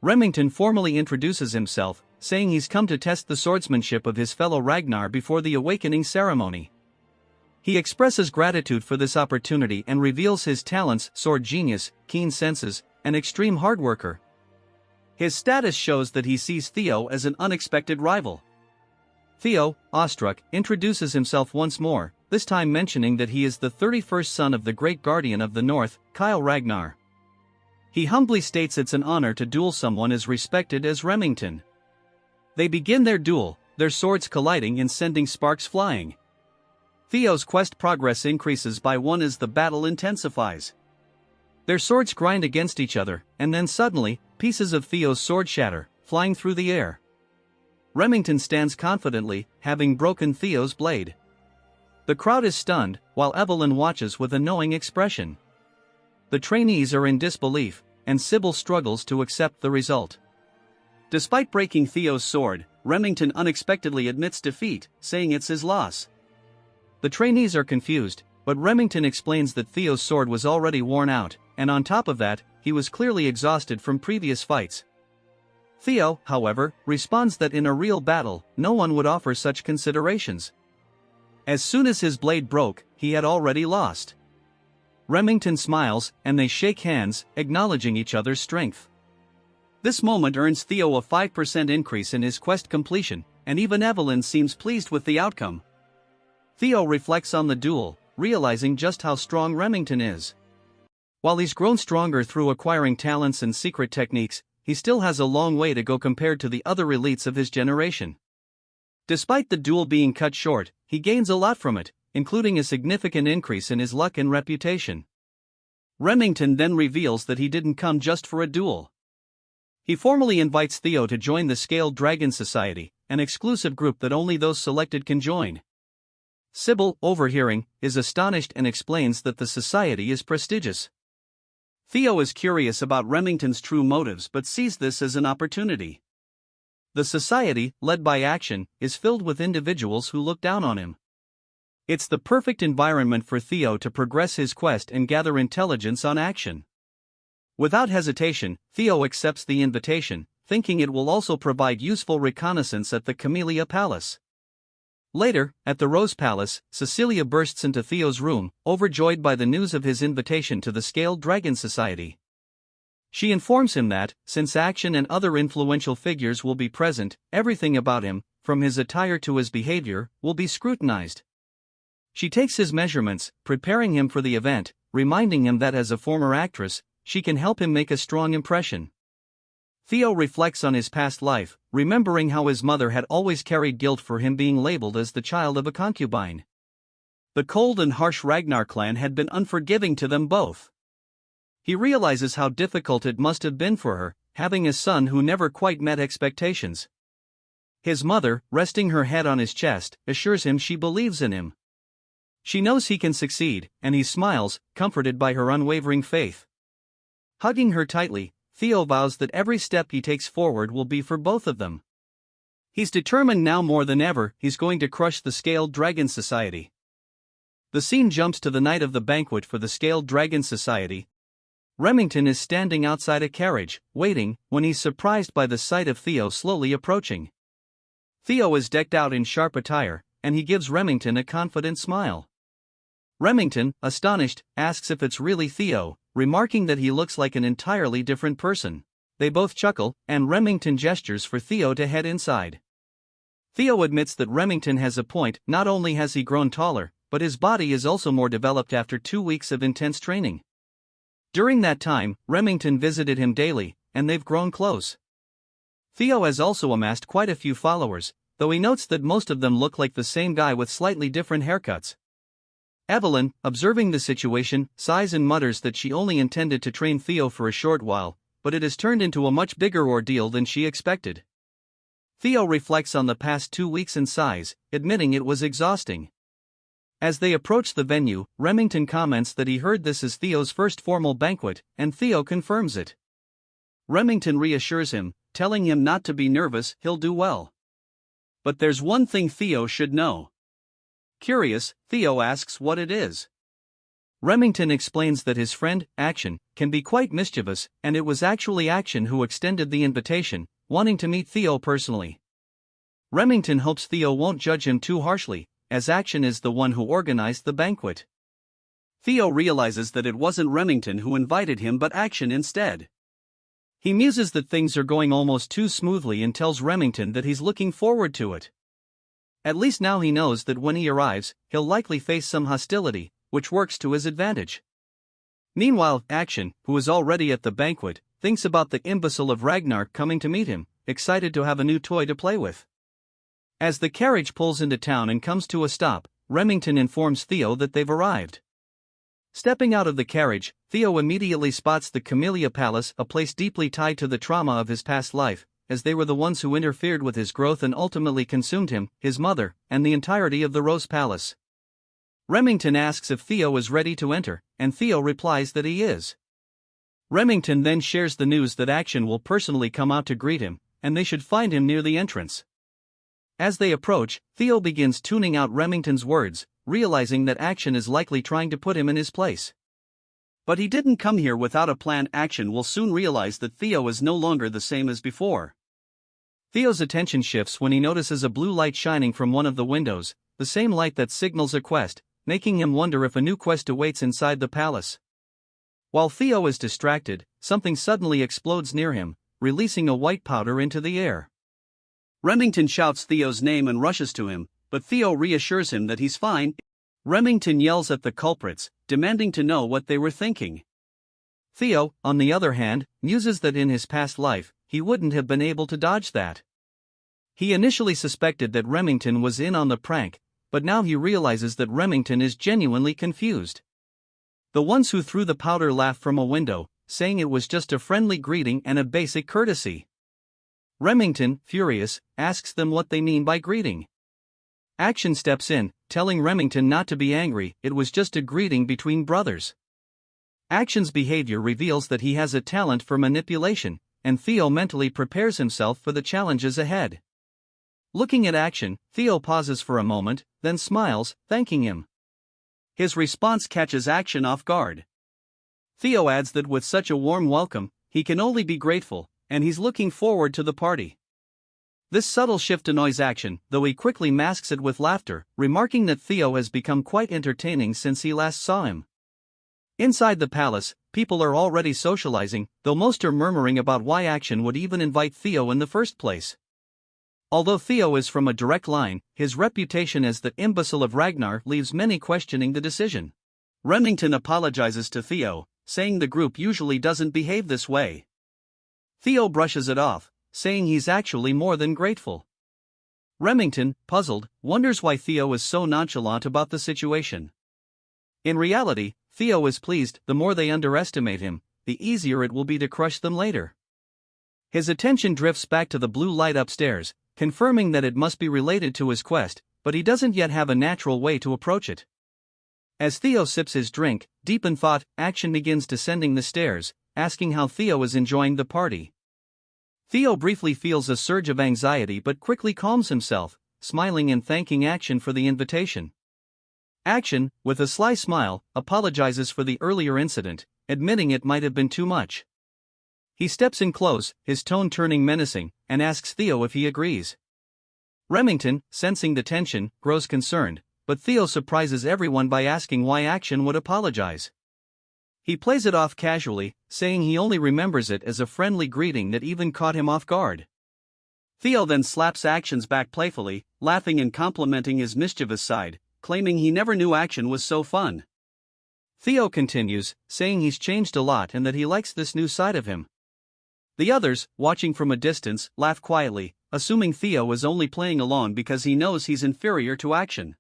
Remington formally introduces himself, saying he's come to test the swordsmanship of his fellow Ragnar before the awakening ceremony. He expresses gratitude for this opportunity and reveals his talents: sword genius, keen senses, and extreme hard worker. His status shows that he sees Theo as an unexpected rival. Theo, awestruck, introduces himself once more, this time mentioning that he is the 31st son of the great guardian of the North, Ragnar. He humbly states it's an honor to duel someone as respected as Remington. They begin their duel, their swords colliding and sending sparks flying. Theo's quest progress increases by 1 as the battle intensifies. Their swords grind against each other, and then suddenly, pieces of Theo's sword shatter, flying through the air. Remington stands confidently, having broken Theo's blade. The crowd is stunned, while Evelyn watches with a knowing expression. The trainees are in disbelief, and Sybil struggles to accept the result. Despite breaking Theo's sword, Remington unexpectedly admits defeat, saying it's his loss. The trainees are confused, but Remington explains that Theo's sword was already worn out, and on top of that, he was clearly exhausted from previous fights. Theo, however, responds that in a real battle, no one would offer such considerations. As soon as his blade broke, he had already lost. Remington smiles, and they shake hands, acknowledging each other's strength. This moment earns Theo a 5% increase in his quest completion, and even Evelyn seems pleased with the outcome. Theo reflects on the duel, realizing just how strong Remington is. While he's grown stronger through acquiring talents and secret techniques, he still has a long way to go compared to the other elites of his generation. Despite the duel being cut short, he gains a lot from it, including a significant increase in his luck and reputation. Remington then reveals that he didn't come just for a duel. He formally invites Theo to join the Scaled Dragon Society, an exclusive group that only those selected can join. Sybil, overhearing, is astonished and explains that the society is prestigious. Theo is curious about Remington's true motives but sees this as an opportunity. The society, led by Action, is filled with individuals who look down on him. It's the perfect environment for Theo to progress his quest and gather intelligence on Action. Without hesitation, Theo accepts the invitation, thinking it will also provide useful reconnaissance at the Camellia Palace. Later, at the Rose Palace, Cecilia bursts into Theo's room, overjoyed by the news of his invitation to the Scaled Dragon Society. She informs him that, since Action and other influential figures will be present, everything about him, from his attire to his behavior, will be scrutinized. She takes his measurements, preparing him for the event, reminding him that as a former actress, she can help him make a strong impression. Theo reflects on his past life, remembering how his mother had always carried guilt for him being labeled as the child of a concubine. The cold and harsh Ragnar clan had been unforgiving to them both. He realizes how difficult it must have been for her, having a son who never quite met expectations. His mother, resting her head on his chest, assures him she believes in him. She knows he can succeed, and he smiles, comforted by her unwavering faith. Hugging her tightly, Theo vows that every step he takes forward will be for both of them. He's determined now more than ever he's going to crush the Scaled Dragon Society. The scene jumps to the night of the banquet for the Scaled Dragon Society. Remington is standing outside a carriage, waiting, when he's surprised by the sight of Theo slowly approaching. Theo is decked out in sharp attire, and he gives Remington a confident smile. Remington, astonished, asks if it's really Theo, remarking that he looks like an entirely different person. They both chuckle, and Remington gestures for Theo to head inside. Theo admits that Remington has a point. Not only has he grown taller, but his body is also more developed after 2 weeks of intense training. During that time, Remington visited him daily, and they've grown close. Theo has also amassed quite a few followers, though he notes that most of them look like the same guy with slightly different haircuts. Evelyn, observing the situation, sighs and mutters that she only intended to train Theo for a short while, but it has turned into a much bigger ordeal than she expected. Theo reflects on the past 2 weeks and sighs, admitting it was exhausting. As they approach the venue, Remington comments that he heard this is Theo's first formal banquet, and Theo confirms it. Remington reassures him, telling him not to be nervous, he'll do well. But there's one thing Theo should know. Curious, Theo asks what it is. Remington explains that his friend, Action, can be quite mischievous, and it was actually Action who extended the invitation, wanting to meet Theo personally. Remington hopes Theo won't judge him too harshly, as Action is the one who organized the banquet. Theo realizes that it wasn't Remington who invited him but Action instead. He muses that things are going almost too smoothly and tells Remington that he's looking forward to it. At least now he knows that when he arrives, he'll likely face some hostility, which works to his advantage. Meanwhile, Action, who is already at the banquet, thinks about the imbecile of Ragnar coming to meet him, excited to have a new toy to play with. As the carriage pulls into town and comes to a stop, Remington informs Theo that they've arrived. Stepping out of the carriage, Theo immediately spots the Camellia Palace, a place deeply tied to the trauma of his past life, as they were the ones who interfered with his growth and ultimately consumed him, his mother, and the entirety of the Rose Palace. Remington asks if Theo is ready to enter, and Theo replies that he is. Remington then shares the news that Action will personally come out to greet him, and they should find him near the entrance. As they approach, Theo begins tuning out Remington's words, realizing that Action is likely trying to put him in his place. But he didn't come here without a plan. Action will soon realize that Theo is no longer the same as before. Theo's attention shifts when he notices a blue light shining from one of the windows, the same light that signals a quest, making him wonder if a new quest awaits inside the palace. While Theo is distracted, something suddenly explodes near him, releasing a white powder into the air. Remington shouts Theo's name and rushes to him, but Theo reassures him that he's fine. Remington yells at the culprits, demanding to know what they were thinking. Theo, on the other hand, muses that in his past life, he wouldn't have been able to dodge that. He initially suspected that Remington was in on the prank, but now he realizes that Remington is genuinely confused. The ones who threw the powder laugh from a window, saying it was just a friendly greeting and a basic courtesy. Remington, furious, asks them what they mean by greeting. Action steps in, telling Remington not to be angry, it was just a greeting between brothers. Action's behavior reveals that he has a talent for manipulation, and Theo mentally prepares himself for the challenges ahead. Looking at Action, Theo pauses for a moment, then smiles, thanking him. His response catches Action off guard. Theo adds that with such a warm welcome, he can only be grateful, and he's looking forward to the party. This subtle shift annoys Action, though he quickly masks it with laughter, remarking that Theo has become quite entertaining since he last saw him. Inside the palace, people are already socializing, though most are murmuring about why Action would even invite Theo in the first place. Although Theo is from a direct line, his reputation as the imbecile of Ragnar leaves many questioning the decision. Remington apologizes to Theo, saying the group usually doesn't behave this way. Theo brushes it off, saying he's actually more than grateful. Remington, puzzled, wonders why Theo is so nonchalant about the situation. In reality, Theo is pleased. The more they underestimate him, the easier it will be to crush them later. His attention drifts back to the blue light upstairs, confirming that it must be related to his quest, but he doesn't yet have a natural way to approach it. As Theo sips his drink, deep in thought, Action begins descending the stairs, asking how Theo is enjoying the party. Theo briefly feels a surge of anxiety but quickly calms himself, smiling and thanking Action for the invitation. Action, with a sly smile, apologizes for the earlier incident, admitting it might have been too much. He steps in close, his tone turning menacing, and asks Theo if he agrees. Remington, sensing the tension, grows concerned, but Theo surprises everyone by asking why Action would apologize. He plays it off casually, saying he only remembers it as a friendly greeting that even caught him off guard. Theo then slaps Action's back playfully, laughing and complimenting his mischievous side, claiming he never knew Action was so fun. Theo continues, saying he's changed a lot and that he likes this new side of him. The others, watching from a distance, laugh quietly, assuming Theo is only playing along because he knows he's inferior to Action.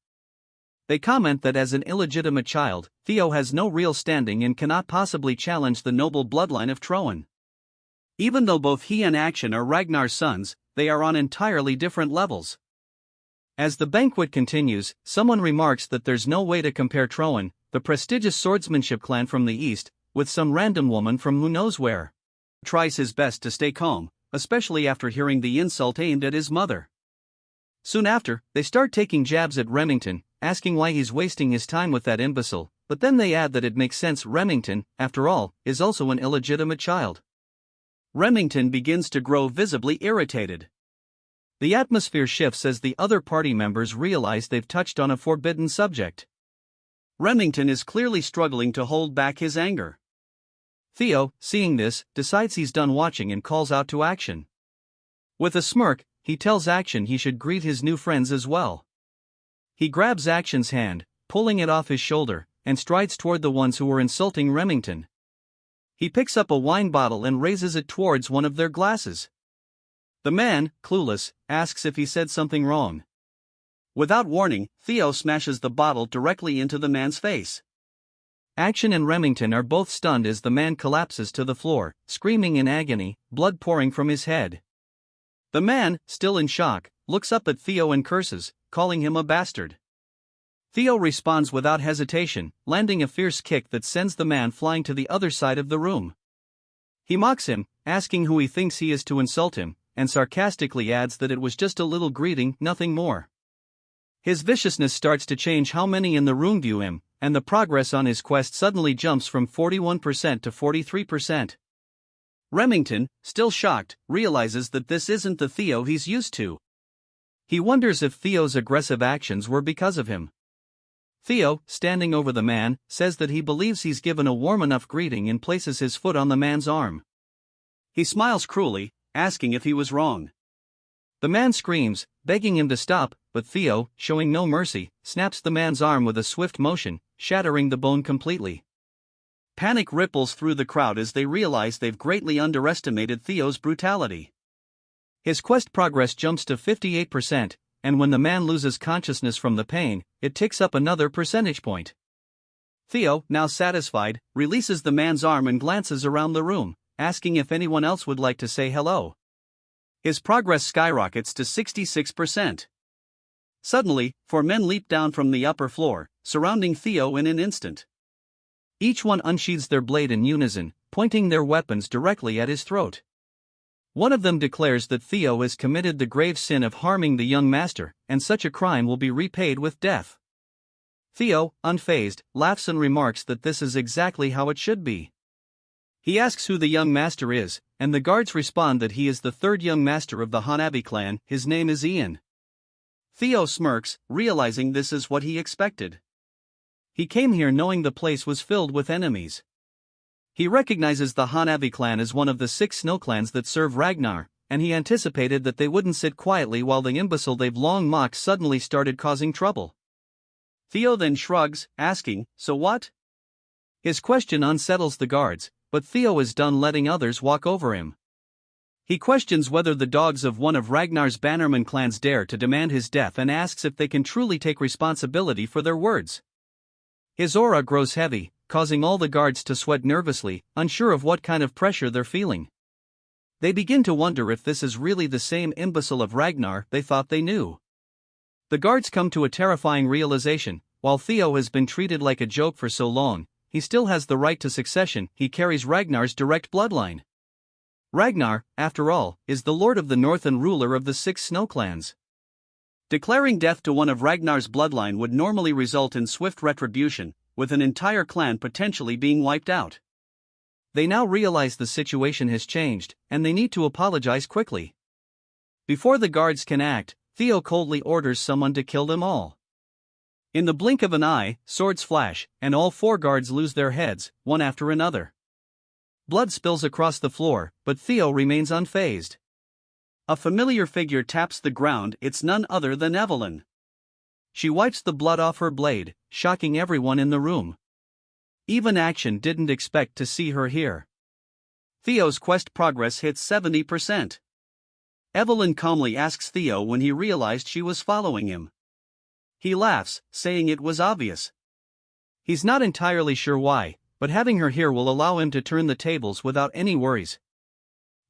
They comment that as an illegitimate child, Theo has no real standing and cannot possibly challenge the noble bloodline of thron. Even though both he and Action are Ragnar's sons, they are on entirely different levels. As the banquet continues, someone remarks that there's no way to compare thron, the prestigious swordsmanship clan from the east, with some random woman from who knows where. Tries his best to stay calm, especially after hearing the insult aimed at his mother. Soon after, they start taking jabs at Remington, asking why he's wasting his time with that imbecile, but then they add that it makes sense Remington, after all, is also an illegitimate child. Remington begins to grow visibly irritated. The atmosphere shifts as the other party members realize they've touched on a forbidden subject. Remington is clearly struggling to hold back his anger. Theo, seeing this, decides he's done watching and calls out to Action. With a smirk, he tells Action he should greet his new friends as well. He grabs Action's hand, pulling it off his shoulder, and strides toward the ones who were insulting Remington. He picks up a wine bottle and raises it towards one of their glasses. The man, clueless, asks if he said something wrong. Without warning, Theo smashes the bottle directly into the man's face. Action and Remington are both stunned as the man collapses to the floor, screaming in agony, blood pouring from his head. The man, still in shock, looks up at Theo and curses, calling him a bastard. Theo responds without hesitation, landing a fierce kick that sends the man flying to the other side of the room. He mocks him, asking who he thinks he is to insult him, and sarcastically adds that it was just a little greeting, nothing more. His viciousness starts to change how many in the room view him, and the progress on his quest suddenly jumps from 41% to 43%. Remington, still shocked, realizes that this isn't the Theo he's used to. He wonders if Theo's aggressive actions were because of him. Theo, standing over the man, says that he believes he's given a warm enough greeting and places his foot on the man's arm. He smiles cruelly, asking if he was wrong. The man screams, begging him to stop, but Theo, showing no mercy, snaps the man's arm with a swift motion, shattering the bone completely. Panic ripples through the crowd as they realize they've greatly underestimated Theo's brutality. His quest progress jumps to 58%, and when the man loses consciousness from the pain, it ticks up another percentage point. Theo, now satisfied, releases the man's arm and glances around the room, asking if anyone else would like to say hello. His progress skyrockets to 66%. Suddenly, 4 men leap down from the upper floor, surrounding Theo in an instant. Each one unsheathes their blade in unison, pointing their weapons directly at his throat. One of them declares that Theo has committed the grave sin of harming the young master, and such a crime will be repaid with death. Theo, unfazed, laughs and remarks that this is exactly how it should be. He asks who the young master is, and the guards respond that he is the third young master of the Hanabi clan. His name is Ian. Theo smirks, realizing this is what he expected. He came here knowing the place was filled with enemies. He recognizes the Hanabi clan as one of the 6 snow clans that serve Ragnar, and he anticipated that they wouldn't sit quietly while the imbecile they've long mocked suddenly started causing trouble. Theo then shrugs, asking, "So what?" His question unsettles the guards, but Theo is done letting others walk over him. He questions whether the dogs of one of Ragnar's bannerman clans dare to demand his death and asks if they can truly take responsibility for their words. His aura grows heavy, causing all the guards to sweat nervously, unsure of what kind of pressure they're feeling. They begin to wonder if this is really the same imbecile of Ragnar they thought they knew. The guards come to a terrifying realization: while Theo has been treated like a joke for so long, he still has the right to succession. He carries Ragnar's direct bloodline. Ragnar, after all, is the lord of the north and ruler of the 6 snow clans. Declaring death to one of Ragnar's bloodline would normally result in swift retribution, with an entire clan potentially being wiped out. They now realize the situation has changed, and they need to apologize quickly. Before the guards can act, Theo coldly orders someone to kill them all. In the blink of an eye, swords flash, and all 4 guards lose their heads, one after another. Blood spills across the floor, but Theo remains unfazed. A familiar figure taps the ground. It's none other than Evelyn. She wipes the blood off her blade, shocking everyone in the room. Even Action didn't expect to see her here. Theo's quest progress hits 70%. Evelyn calmly asks Theo when he realized she was following him. He laughs, saying it was obvious. He's not entirely sure why, but having her here will allow him to turn the tables without any worries.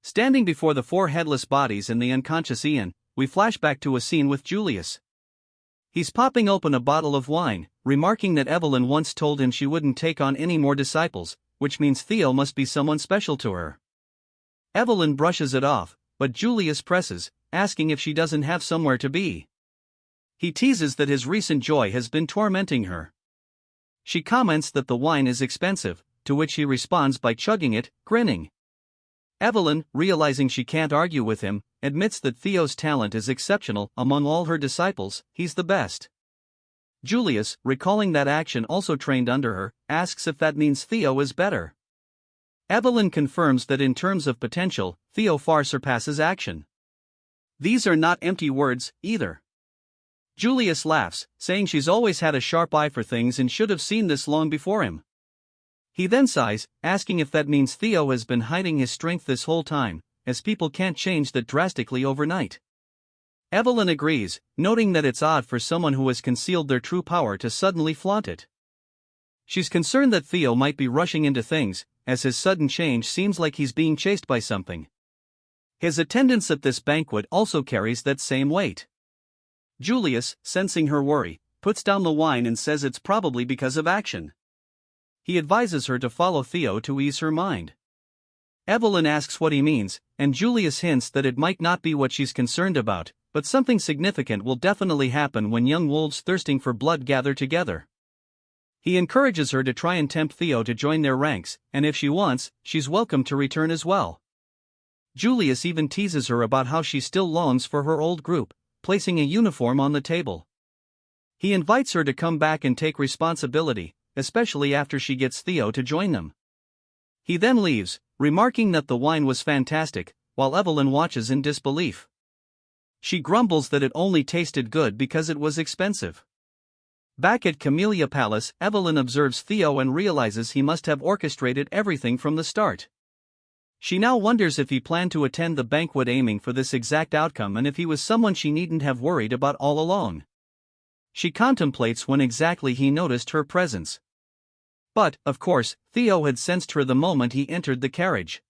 Standing before the 4 headless bodies and the unconscious Ian, we flash back to a scene with Julius. He's popping open a bottle of wine, remarking that Evelyn once told him she wouldn't take on any more disciples, which means Theo must be someone special to her. Evelyn brushes it off, but Julius presses, asking if she doesn't have somewhere to be. He teases that his recent joy has been tormenting her. She comments that the wine is expensive, to which he responds by chugging it, grinning. Evelyn, realizing she can't argue with him, admits that Theo's talent is exceptional. Among all her disciples, he's the best. Julius, recalling that Action also trained under her, asks if that means Theo is better. Evelyn confirms that in terms of potential, Theo far surpasses Action. These are not empty words, either. Julius laughs, saying she's always had a sharp eye for things and should have seen this long before him. He then sighs, asking if that means Theo has been hiding his strength this whole time, as people can't change that drastically overnight. Evelyn agrees, noting that it's odd for someone who has concealed their true power to suddenly flaunt it. She's concerned that Theo might be rushing into things, as his sudden change seems like he's being chased by something. His attendance at this banquet also carries that same weight. Julius, sensing her worry, puts down the wine and says it's probably because of Action. He advises her to follow Theo to ease her mind. Evelyn asks what he means, and Julius hints that it might not be what she's concerned about, but something significant will definitely happen when young wolves thirsting for blood gather together. He encourages her to try and tempt Theo to join their ranks, and if she wants, she's welcome to return as well. Julius even teases her about how she still longs for her old group, placing a uniform on the table. He invites her to come back and take responsibility, especially after she gets Theo to join them. He then leaves, remarking that the wine was fantastic, while Evelyn watches in disbelief. She grumbles that it only tasted good because it was expensive. Back at Camellia Palace, Evelyn observes Theo and realizes he must have orchestrated everything from the start. She now wonders if he planned to attend the banquet aiming for this exact outcome and if he was someone she needn't have worried about all along. She contemplates when exactly he noticed her presence. But, of course, Theo had sensed her the moment he entered the carriage.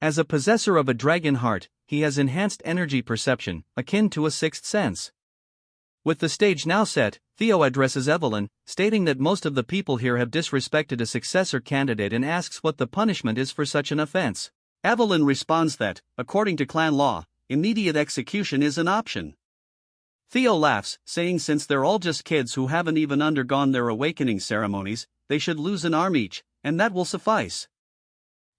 As a possessor of a dragon heart, he has enhanced energy perception, akin to a sixth sense. With the stage now set, Theo addresses Evelyn, stating that most of the people here have disrespected a successor candidate and asks what the punishment is for such an offense. Evelyn responds that, according to clan law, immediate execution is an option. Theo laughs, saying since they're all just kids who haven't even undergone their awakening ceremonies, they should lose an arm each, and that will suffice.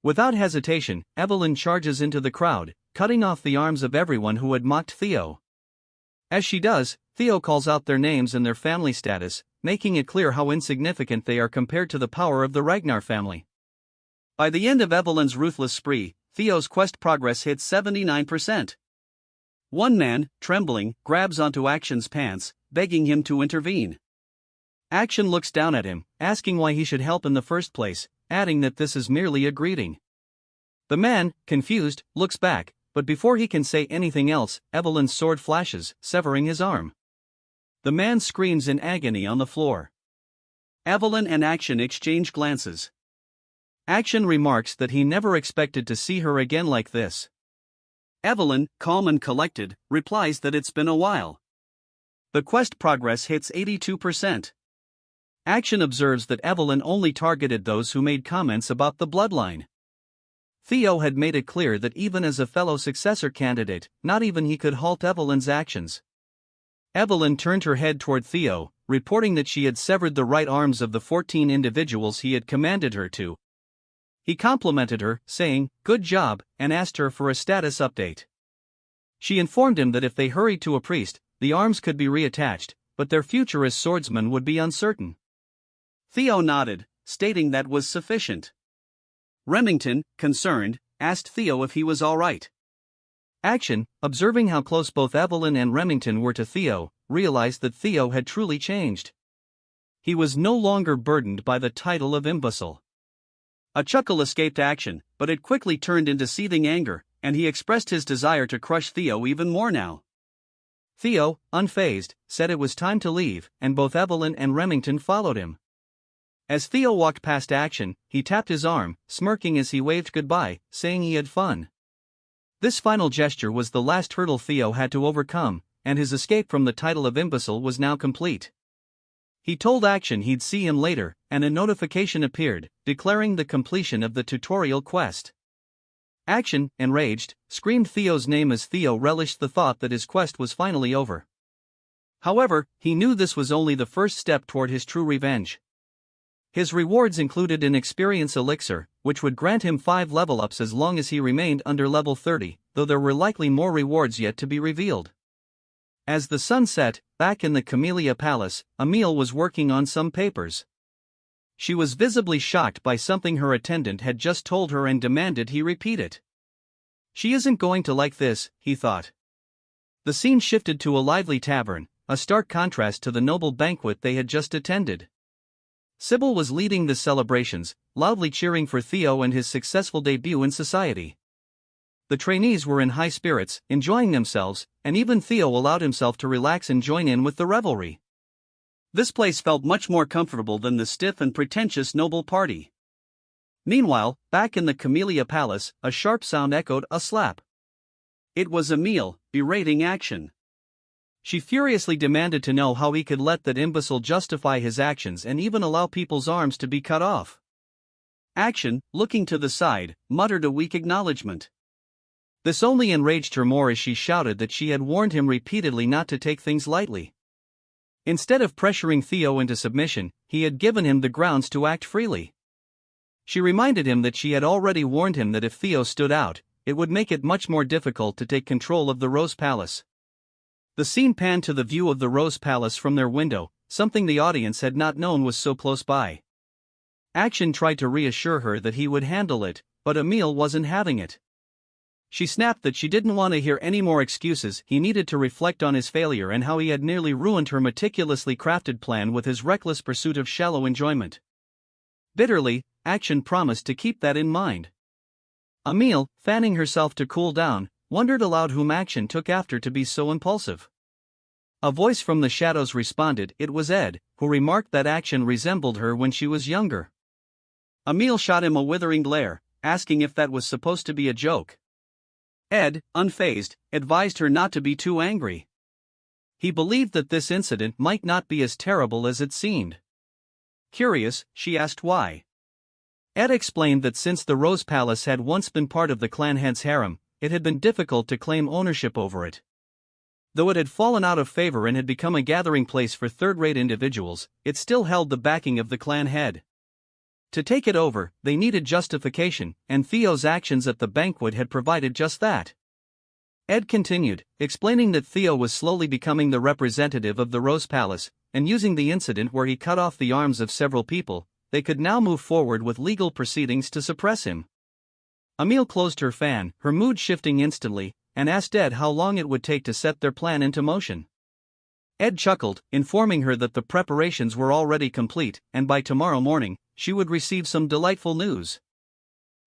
Without hesitation, Evelyn charges into the crowd, cutting off the arms of everyone who had mocked Theo. As she does, Theo calls out their names and their family status, making it clear how insignificant they are compared to the power of the Ragnar family. By the end of Evelyn's ruthless spree, Theo's quest progress hits 79%. One man, trembling, grabs onto Action's pants, begging him to intervene. Action looks down at him, asking why he should help in the first place, adding that this is merely a greeting. The man, confused, looks back, but before he can say anything else, Evelyn's sword flashes, severing his arm. The man screams in agony on the floor. Evelyn and Action exchange glances. Action remarks that he never expected to see her again like this. Evelyn, calm and collected, replies that it's been a while. The quest progress hits 82%. Action observes that Evelyn only targeted those who made comments about the bloodline. Theo had made it clear that even as a fellow successor candidate, not even he could halt Evelyn's actions. Evelyn turned her head toward Theo, reporting that she had severed the right arms of the 14 individuals he had commanded her to. He complimented her, saying, "Good job," and asked her for a status update. She informed him that if they hurried to a priest, the arms could be reattached, but their future as swordsmen would be uncertain. Theo nodded, stating that was sufficient. Remington, concerned, asked Theo if he was all right. Action, observing how close both Evelyn and Remington were to Theo, realized that Theo had truly changed. He was no longer burdened by the title of imbecile. A chuckle escaped Action, but it quickly turned into seething anger, and he expressed his desire to crush Theo even more now. Theo, unfazed, said it was time to leave, and both Evelyn and Remington followed him. As Theo walked past Action, he tapped his arm, smirking as he waved goodbye, saying he had fun. This final gesture was the last hurdle Theo had to overcome, and his escape from the title of imbecile was now complete. He told Action he'd see him later, and a notification appeared, declaring the completion of the tutorial quest. Action, enraged, screamed Theo's name as Theo relished the thought that his quest was finally over. However, he knew this was only the first step toward his true revenge. His rewards included an experience elixir, which would grant him 5 level ups as long as he remained under level 30, though there were likely more rewards yet to be revealed. As the sun set, back in the Camellia Palace, Emile was working on some papers. She was visibly shocked by something her attendant had just told her and demanded he repeat it. She isn't going to like this, he thought. The scene shifted to a lively tavern, a stark contrast to the noble banquet they had just attended. Sybil was leading the celebrations, loudly cheering for Theo and his successful debut in society. The trainees were in high spirits, enjoying themselves, and even Theo allowed himself to relax and join in with the revelry. This place felt much more comfortable than the stiff and pretentious noble party. Meanwhile, back in the Camellia Palace, a sharp sound echoed a slap. It was Emile, berating Action. She furiously demanded to know how he could let that imbecile justify his actions and even allow people's arms to be cut off. Action, looking to the side, muttered a weak acknowledgement. This only enraged her more as she shouted that she had warned him repeatedly not to take things lightly. Instead of pressuring Theo into submission, he had given him the grounds to act freely. She reminded him that she had already warned him that if Theo stood out, it would make it much more difficult to take control of the Rose Palace. The scene panned to the view of the Rose Palace from their window, something the audience had not known was so close by. Action tried to reassure her that he would handle it, but Emile wasn't having it. She snapped that she didn't want to hear any more excuses. He needed to reflect on his failure and how he had nearly ruined her meticulously crafted plan with his reckless pursuit of shallow enjoyment. Bitterly, Action promised to keep that in mind. Emile, fanning herself to cool down, wondered aloud whom Action took after to be so impulsive. A voice from the shadows responded. It was Ed, who remarked that Action resembled her when she was younger. Emile shot him a withering glare, asking if that was supposed to be a joke. Ed, unfazed, advised her not to be too angry. He believed that this incident might not be as terrible as it seemed. Curious, she asked why. Ed explained that since the Rose Palace had once been part of the clan head's harem, it had been difficult to claim ownership over it. Though it had fallen out of favor and had become a gathering place for third-rate individuals, it still held the backing of the clan head. To take it over, they needed justification, and Theo's actions at the banquet had provided just that. Ed continued, explaining that Theo was slowly becoming the representative of the Rose Palace, and using the incident where he cut off the arms of several people, they could now move forward with legal proceedings to suppress him. Emile closed her fan, her mood shifting instantly, and asked Ed how long it would take to set their plan into motion. Ed chuckled, informing her that the preparations were already complete, and by tomorrow morning, she would receive some delightful news.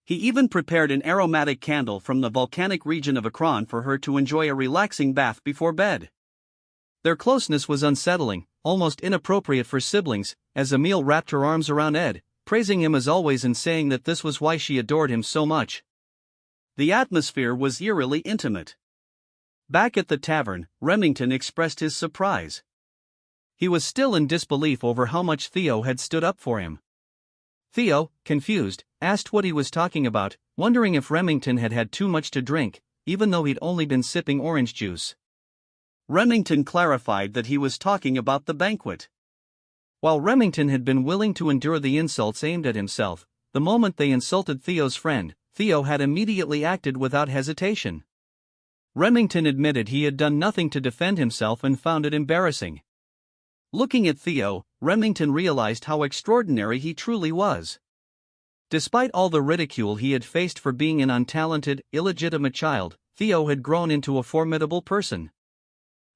He even prepared an aromatic candle from the volcanic region of Akron for her to enjoy a relaxing bath before bed. Their closeness was unsettling, almost inappropriate for siblings, as Emile wrapped her arms around Ed, praising him as always and saying that this was why she adored him so much. The atmosphere was eerily intimate. Back at the tavern, Remington expressed his surprise. He was still in disbelief over how much Theo had stood up for him. Theo, confused, asked what he was talking about, wondering if Remington had had too much to drink, even though he'd only been sipping orange juice. Remington clarified that he was talking about the banquet. While Remington had been willing to endure the insults aimed at himself, the moment they insulted Theo's friend, Theo had immediately acted without hesitation. Remington admitted he had done nothing to defend himself and found it embarrassing. Looking at Theo, Remington realized how extraordinary he truly was. Despite all the ridicule he had faced for being an untalented, illegitimate child, Theo had grown into a formidable person.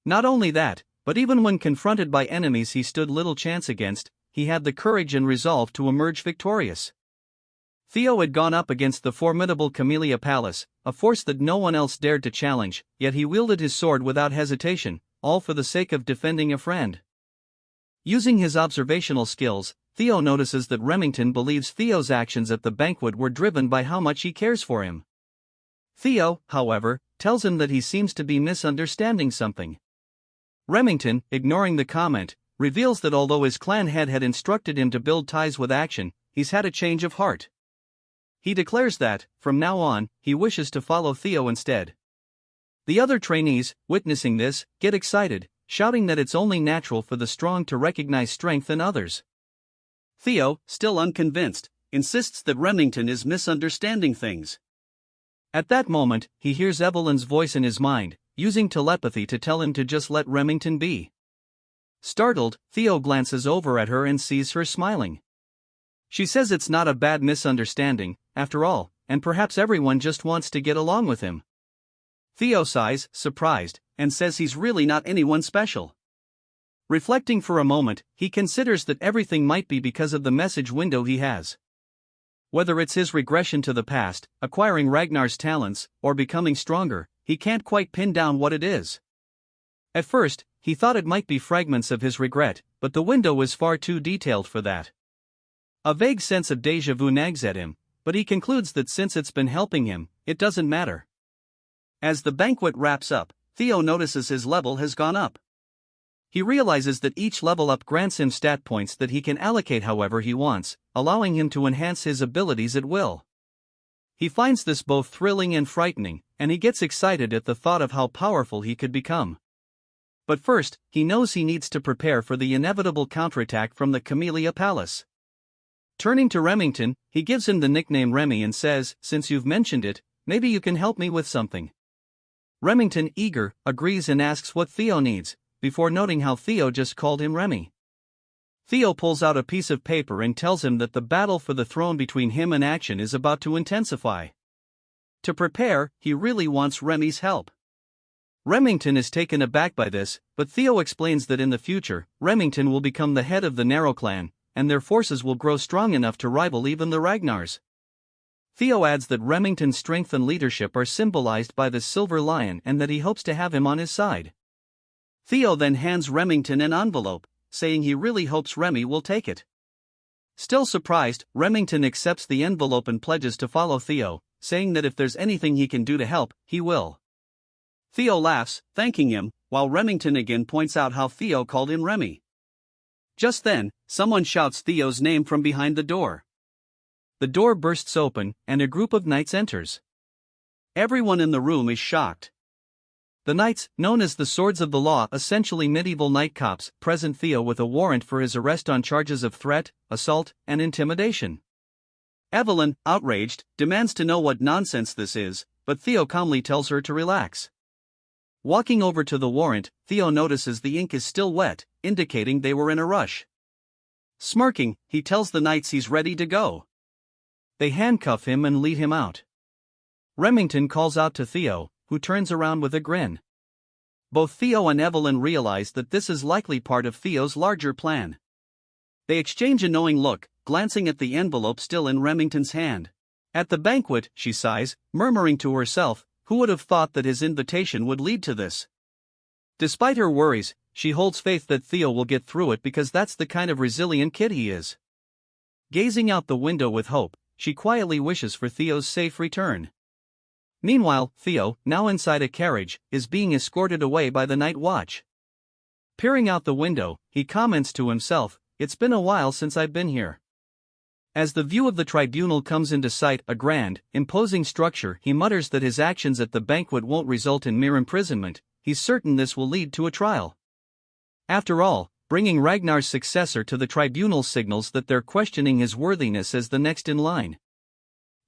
Not only that, but even when confronted by enemies he stood little chance against, he had the courage and resolve to emerge victorious. Theo had gone up against the formidable Camellia Palace, a force that no one else dared to challenge, yet he wielded his sword without hesitation, all for the sake of defending a friend. Using his observational skills, Theo notices that Remington believes Theo's actions at the banquet were driven by how much he cares for him. Theo, however, tells him that he seems to be misunderstanding something. Remington, ignoring the comment, reveals that although his clan head had instructed him to build ties with Action, he's had a change of heart. He declares that, from now on, he wishes to follow Theo instead. The other trainees, witnessing this, get excited, shouting that it's only natural for the strong to recognize strength in others. Theo, still unconvinced, insists that Remington is misunderstanding things. At that moment, he hears Evelyn's voice in his mind, using telepathy to tell him to just let Remington be. Startled, Theo glances over at her and sees her smiling. She says it's not a bad misunderstanding, after all, and perhaps everyone just wants to get along with him. Theo sighs, surprised, and says he's really not anyone special. Reflecting for a moment, he considers that everything might be because of the message window he has. Whether it's his regression to the past, acquiring Ragnar's talents, or becoming stronger, he can't quite pin down what it is. At first, he thought it might be fragments of his regret, but the window is far too detailed for that. A vague sense of déjà vu nags at him, but he concludes that since it's been helping him, it doesn't matter. As the banquet wraps up, Theo notices his level has gone up. He realizes that each level up grants him stat points that he can allocate however he wants, allowing him to enhance his abilities at will. He finds this both thrilling and frightening, and he gets excited at the thought of how powerful he could become. But first, he knows he needs to prepare for the inevitable counterattack from the Camellia Palace. Turning to Remington, he gives him the nickname Remy and says, "Since you've mentioned it, maybe you can help me with something." Remington, eager, agrees and asks what Theo needs, before noting how Theo just called him Remy. Theo pulls out a piece of paper and tells him that the battle for the throne between him and Action is about to intensify. To prepare, he really wants Remy's help. Remington is taken aback by this, but Theo explains that in the future, Remington will become the head of the Narrow Clan, and their forces will grow strong enough to rival even the Ragnars. Theo adds that Remington's strength and leadership are symbolized by the silver lion and that he hopes to have him on his side. Theo then hands Remington an envelope, saying he really hopes Remy will take it. Still surprised, Remington accepts the envelope and pledges to follow Theo, saying that if there's anything he can do to help, he will. Theo laughs, thanking him, while Remington again points out how Theo called him Remy. Just then, someone shouts Theo's name from behind the door. The door bursts open, and a group of knights enters. Everyone in the room is shocked. The knights, known as the Swords of the Law, essentially medieval night cops, present Theo with a warrant for his arrest on charges of threat, assault, and intimidation. Evelyn, outraged, demands to know what nonsense this is, but Theo calmly tells her to relax. Walking over to the warrant, Theo notices the ink is still wet, indicating they were in a rush. Smirking, he tells the knights he's ready to go. They handcuff him and lead him out. Remington calls out to Theo, who turns around with a grin. Both Theo and Evelyn realize that this is likely part of Theo's larger plan. They exchange a knowing look, glancing at the envelope still in Remington's hand. At the banquet, she sighs, murmuring to herself, who would have thought that his invitation would lead to this? Despite her worries, she holds faith that Theo will get through it because that's the kind of resilient kid he is. Gazing out the window with hope, she quietly wishes for Theo's safe return. Meanwhile, Theo, now inside a carriage, is being escorted away by the night watch. Peering out the window, he comments to himself, "It's been a while since I've been here." As the view of the tribunal comes into sight, a grand, imposing structure, he mutters that his actions at the banquet won't result in mere imprisonment. He's certain this will lead to a trial. After all, bringing Ragnar's successor to the tribunal signals that they're questioning his worthiness as the next in line.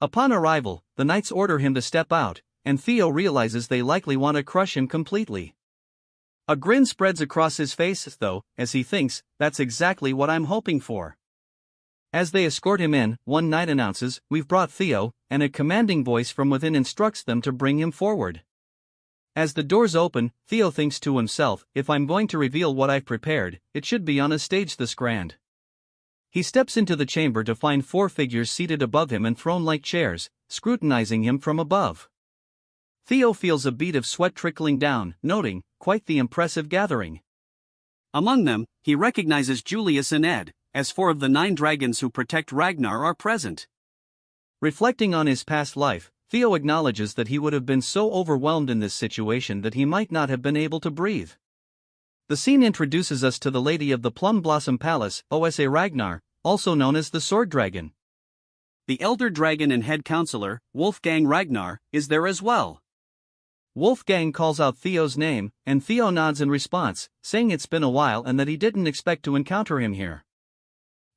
Upon arrival, the knights order him to step out, and Theo realizes they likely want to crush him completely. A grin spreads across his face, though, as he thinks, "That's exactly what I'm hoping for." As they escort him in, one knight announces, "We've brought Theo," and a commanding voice from within instructs them to bring him forward. As the doors open, Theo thinks to himself, "If I'm going to reveal what I've prepared, it should be on a stage this grand." He steps into the chamber to find 4 figures seated above him in throne-like chairs, scrutinizing him from above. Theo feels a bead of sweat trickling down, noting, quite the impressive gathering. Among them, he recognizes Julius and Ed, as 4 of the 9 dragons who protect Ragnar are present. Reflecting on his past life, Theo acknowledges that he would have been so overwhelmed in this situation that he might not have been able to breathe. The scene introduces us to the Lady of the Plum Blossom Palace, Osa Ragnar, also known as the Sword Dragon. The elder dragon and head counselor, Wolfgang Ragnar, is there as well. Wolfgang calls out Theo's name, and Theo nods in response, saying it's been a while and that he didn't expect to encounter him here.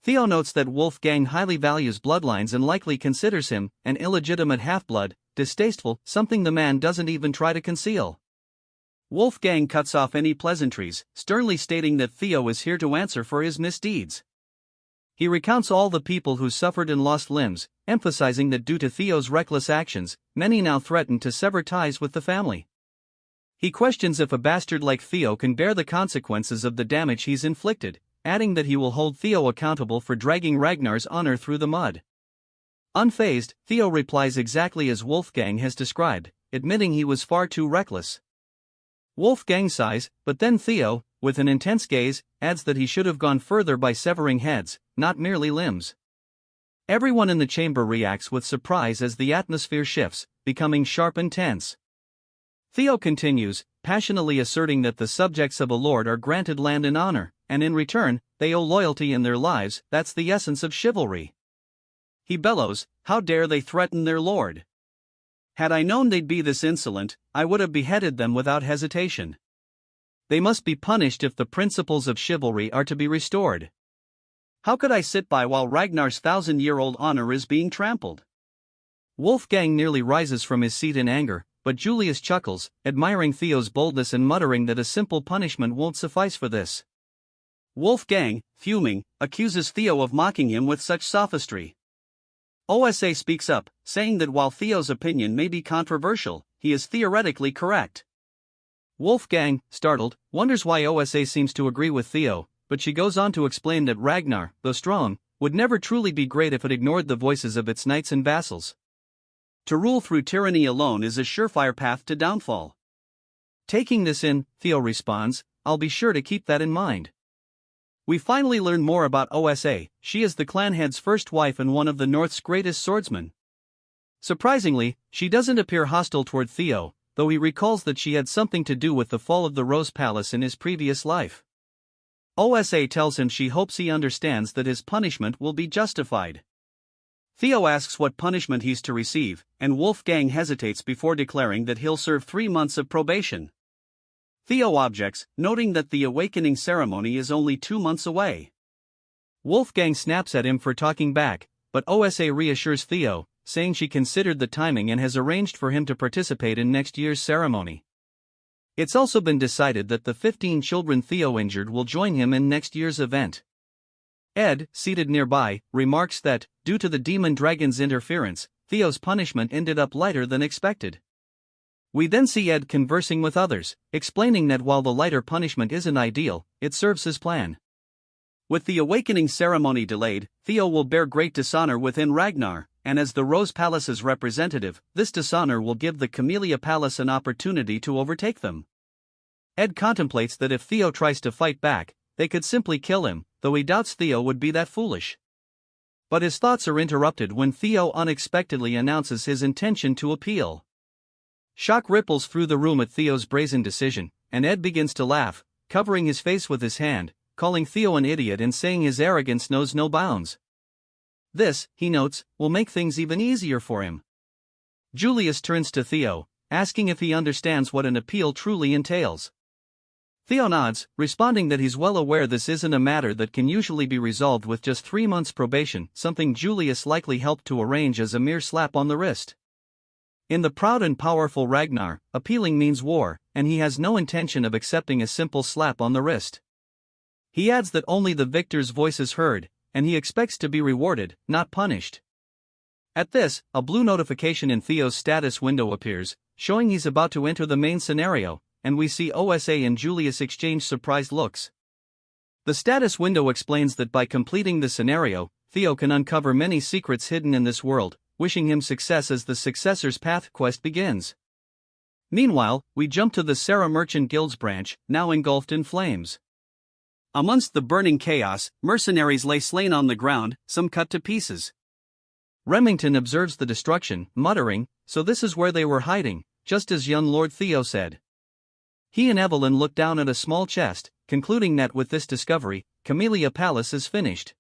Theo notes that Wolfgang highly values bloodlines and likely considers him an illegitimate half-blood, distasteful, something the man doesn't even try to conceal. Wolfgang cuts off any pleasantries, sternly stating that Theo is here to answer for his misdeeds. He recounts all the people who suffered and lost limbs, emphasizing that due to Theo's reckless actions, many now threaten to sever ties with the family. He questions if a bastard like Theo can bear the consequences of the damage he's inflicted, adding that he will hold Theo accountable for dragging Ragnar's honor through the mud. Unfazed, Theo replies exactly as Wolfgang has described, admitting he was far too reckless. Wolfgang sighs, but then Theo, with an intense gaze, adds that he should have gone further by severing heads, not merely limbs. Everyone in the chamber reacts with surprise as the atmosphere shifts, becoming sharp and tense. Theo continues, passionately asserting that the subjects of a lord are granted land and honor, and in return, they owe loyalty in their lives. That's the essence of chivalry. He bellows, "How dare they threaten their lord? Had I known they'd be this insolent, I would have beheaded them without hesitation. They must be punished if the principles of chivalry are to be restored. How could I sit by while Ragnar's 1,000-year-old honor is being trampled?" Wolfgang nearly rises from his seat in anger, but Julius chuckles, admiring Theo's boldness and muttering that a simple punishment won't suffice for this. Wolfgang, fuming, accuses Theo of mocking him with such sophistry. OSA speaks up, saying that while Theo's opinion may be controversial, he is theoretically correct. Wolfgang, startled, wonders why OSA seems to agree with Theo, but she goes on to explain that Ragnar, though strong, would never truly be great if it ignored the voices of its knights and vassals. To rule through tyranny alone is a surefire path to downfall. Taking this in, Theo responds, "I'll be sure to keep that in mind." We finally learn more about OSA. She is the clan head's first wife and one of the North's greatest swordsmen. Surprisingly, she doesn't appear hostile toward Theo, though he recalls that she had something to do with the fall of the Rose Palace in his previous life. OSA tells him she hopes he understands that his punishment will be justified. Theo asks what punishment he's to receive, and Wolfgang hesitates before declaring that he'll serve 3 months of probation. Theo objects, noting that the awakening ceremony is only 2 months away. Wolfgang snaps at him for talking back, but OSA reassures Theo, saying she considered the timing and has arranged for him to participate in next year's ceremony. It's also been decided that the 15 children Theo injured will join him in next year's event. Ed, seated nearby, remarks that, due to the demon dragon's interference, Theo's punishment ended up lighter than expected. We then see Ed conversing with others, explaining that while the lighter punishment isn't ideal, it serves his plan. With the awakening ceremony delayed, Theo will bear great dishonor within Ragnar, and as the Rose Palace's representative, this dishonor will give the Camellia Palace an opportunity to overtake them. Ed contemplates that if Theo tries to fight back, they could simply kill him, though he doubts Theo would be that foolish. But his thoughts are interrupted when Theo unexpectedly announces his intention to appeal. Shock ripples through the room at Theo's brazen decision, and Ed begins to laugh, covering his face with his hand, calling Theo an idiot and saying his arrogance knows no bounds. This, he notes, will make things even easier for him. Julius turns to Theo, asking if he understands what an appeal truly entails. Theo nods, responding that he's well aware this isn't a matter that can usually be resolved with just 3 months probation, something Julius likely helped to arrange as a mere slap on the wrist. In the proud and powerful Ragnar, appealing means war, and he has no intention of accepting a simple slap on the wrist. He adds that only the victor's voice is heard, and he expects to be rewarded, not punished. At this, a blue notification in Theo's status window appears, showing he's about to enter the main scenario, and we see OSA and Julius exchange surprised looks. The status window explains that by completing the scenario, Theo can uncover many secrets hidden in this world, wishing him success as the Successor's Path quest begins. Meanwhile, we jump to the Sarah Merchant Guild's branch, now engulfed in flames. Amongst the burning chaos, mercenaries lay slain on the ground, some cut to pieces. Remington observes the destruction, muttering, "So this is where they were hiding," just as young Lord Theo said. He and Evelyn look down at a small chest, concluding that with this discovery, Camellia Palace is finished.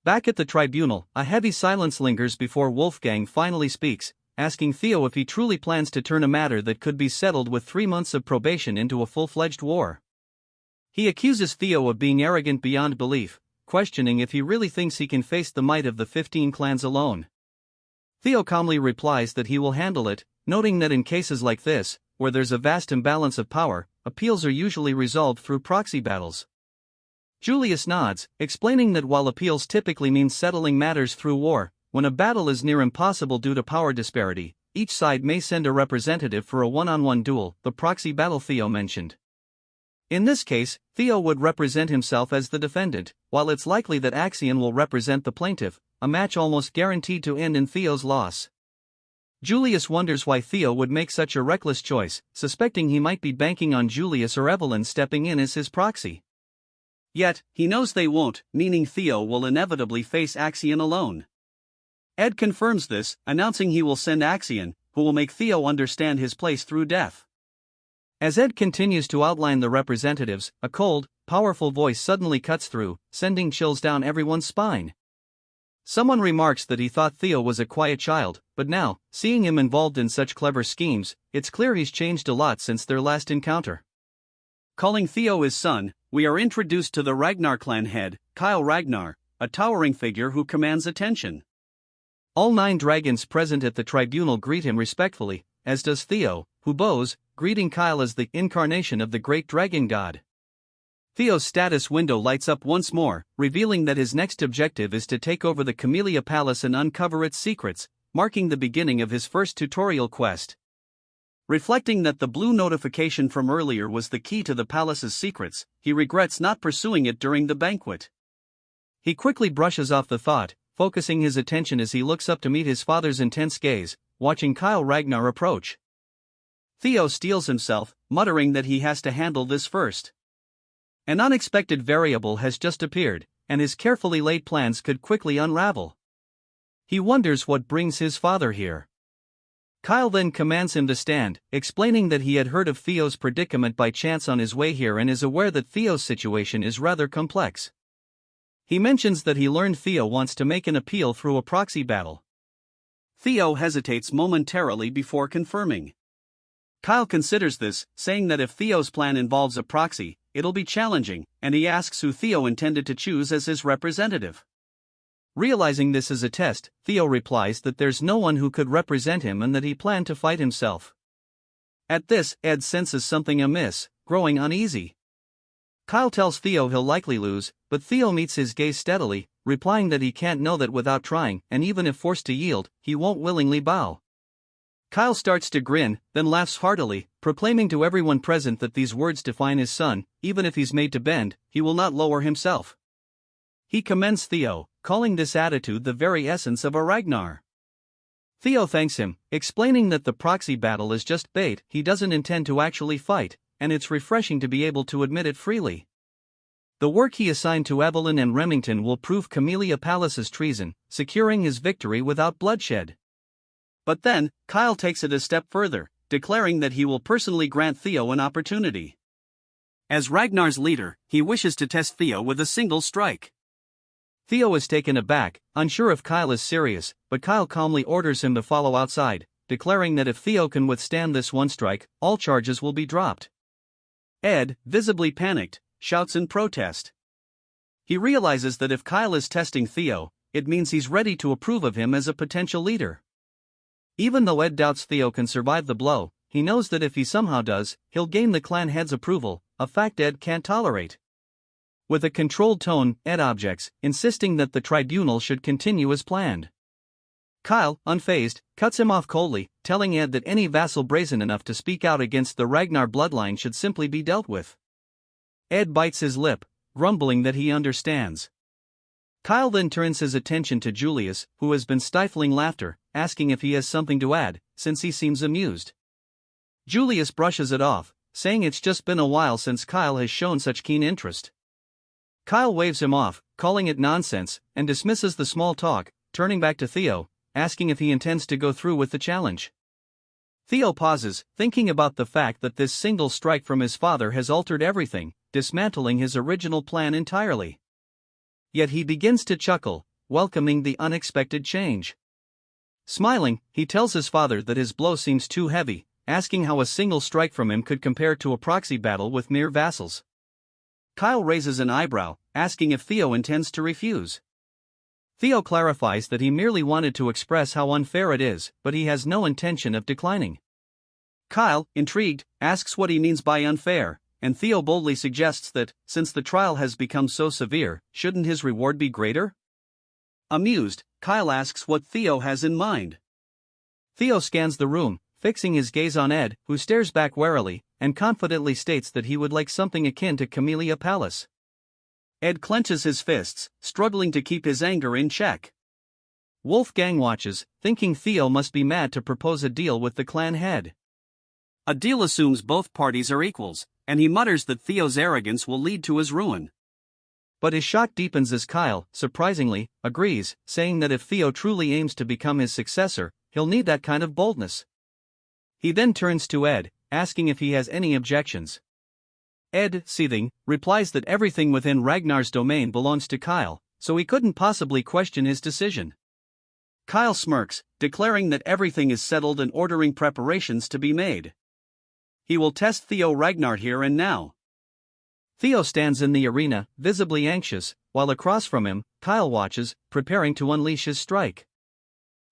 Back at the tribunal, a heavy silence lingers before Wolfgang finally speaks, asking Theo if he truly plans to turn a matter that could be settled with 3 months of probation into a full-fledged war. He accuses Theo of being arrogant beyond belief, questioning if he really thinks he can face the might of the 15 clans alone. Theo calmly replies that he will handle it, noting that in cases like this, where there's a vast imbalance of power, appeals are usually resolved through proxy battles. Julius nods, explaining that while appeals typically mean settling matters through war, when a battle is near impossible due to power disparity, each side may send a representative for a one-on-one duel, the proxy battle Theo mentioned. In this case, Theo would represent himself as the defendant, while it's likely that Axion will represent the plaintiff, a match almost guaranteed to end in Theo's loss. Julius wonders why Theo would make such a reckless choice, suspecting he might be banking on Julius or Evelyn stepping in as his proxy. Yet, he knows they won't, meaning Theo will inevitably face Axion alone. Ed confirms this, announcing he will send Axion, who will make Theo understand his place through death. As Ed continues to outline the representatives, a cold, powerful voice suddenly cuts through, sending chills down everyone's spine. Someone remarks that he thought Theo was a quiet child, but now, seeing him involved in such clever schemes, it's clear he's changed a lot since their last encounter. Calling Theo his son, we are introduced to the Ragnar clan head, Kyle Ragnar, a towering figure who commands attention. All 9 dragons present at the tribunal greet him respectfully, as does Theo, who bows, greeting Kyle as the incarnation of the great dragon god. Theo's status window lights up once more, revealing that his next objective is to take over the Camellia Palace and uncover its secrets, marking the beginning of his first tutorial quest. Reflecting that the blue notification from earlier was the key to the palace's secrets, he regrets not pursuing it during the banquet. He quickly brushes off the thought, focusing his attention as he looks up to meet his father's intense gaze, watching Kyle Ragnar approach. Theo steels himself, muttering that he has to handle this first. An unexpected variable has just appeared, and his carefully laid plans could quickly unravel. He wonders what brings his father here. Kyle then commands him to stand, explaining that he had heard of Theo's predicament by chance on his way here and is aware that Theo's situation is rather complex. He mentions that he learned Theo wants to make an appeal through a proxy battle. Theo hesitates momentarily before confirming. Kyle considers this, saying that if Theo's plan involves a proxy, it'll be challenging, and he asks who Theo intended to choose as his representative. Realizing this is a test, Theo replies that there's no one who could represent him and that he planned to fight himself. At this, Ed senses something amiss, growing uneasy. Kyle tells Theo he'll likely lose, but Theo meets his gaze steadily, replying that he can't know that without trying, and even if forced to yield, he won't willingly bow. Kyle starts to grin, then laughs heartily, proclaiming to everyone present that these words define his son. Even if he's made to bend, he will not lower himself. He commends Theo, calling this attitude the very essence of a Ragnar. Theo thanks him, explaining that the proxy battle is just bait, he doesn't intend to actually fight, and it's refreshing to be able to admit it freely. The work he assigned to Evelyn and Remington will prove Camellia Palace's treason, securing his victory without bloodshed. But then, Kyle takes it a step further, declaring that he will personally grant Theo an opportunity. As Ragnar's leader, he wishes to test Theo with a single strike. Theo is taken aback, unsure if Kyle is serious, but Kyle calmly orders him to follow outside, declaring that if Theo can withstand this one strike, all charges will be dropped. Ed, visibly panicked, shouts in protest. He realizes that if Kyle is testing Theo, it means he's ready to approve of him as a potential leader. Even though Ed doubts Theo can survive the blow, he knows that if he somehow does, he'll gain the clan head's approval, a fact Ed can't tolerate. With a controlled tone, Ed objects, insisting that the tribunal should continue as planned. Kyle, unfazed, cuts him off coldly, telling Ed that any vassal brazen enough to speak out against the Ragnar bloodline should simply be dealt with. Ed bites his lip, grumbling that he understands. Kyle then turns his attention to Julius, who has been stifling laughter, asking if he has something to add, since he seems amused. Julius brushes it off, saying it's just been a while since Kyle has shown such keen interest. Kyle waves him off, calling it nonsense, and dismisses the small talk, turning back to Theo, asking if he intends to go through with the challenge. Theo pauses, thinking about the fact that this single strike from his father has altered everything, dismantling his original plan entirely. Yet he begins to chuckle, welcoming the unexpected change. Smiling, he tells his father that his blow seems too heavy, asking how a single strike from him could compare to a proxy battle with mere vassals. Kyle raises an eyebrow, asking if Theo intends to refuse. Theo clarifies that he merely wanted to express how unfair it is, but he has no intention of declining. Kyle, intrigued, asks what he means by unfair, and Theo boldly suggests that, since the trial has become so severe, shouldn't his reward be greater? Amused, Kyle asks what Theo has in mind. Theo scans the room, fixing his gaze on Ed, who stares back warily, and confidently states that he would like something akin to Camellia Palace. Ed clenches his fists, struggling to keep his anger in check. Wolfgang watches, thinking Theo must be mad to propose a deal with the clan head. A deal assumes both parties are equals, and he mutters that Theo's arrogance will lead to his ruin. But his shock deepens as Kyle, surprisingly, agrees, saying that if Theo truly aims to become his successor, he'll need that kind of boldness. He then turns to Ed, asking if he has any objections. Ed, seething, replies that everything within Ragnar's domain belongs to Kyle, so he couldn't possibly question his decision. Kyle smirks, declaring that everything is settled and ordering preparations to be made. He will test Theo Ragnar here and now. Theo stands in the arena, visibly anxious, while across from him, Kyle watches, preparing to unleash his strike.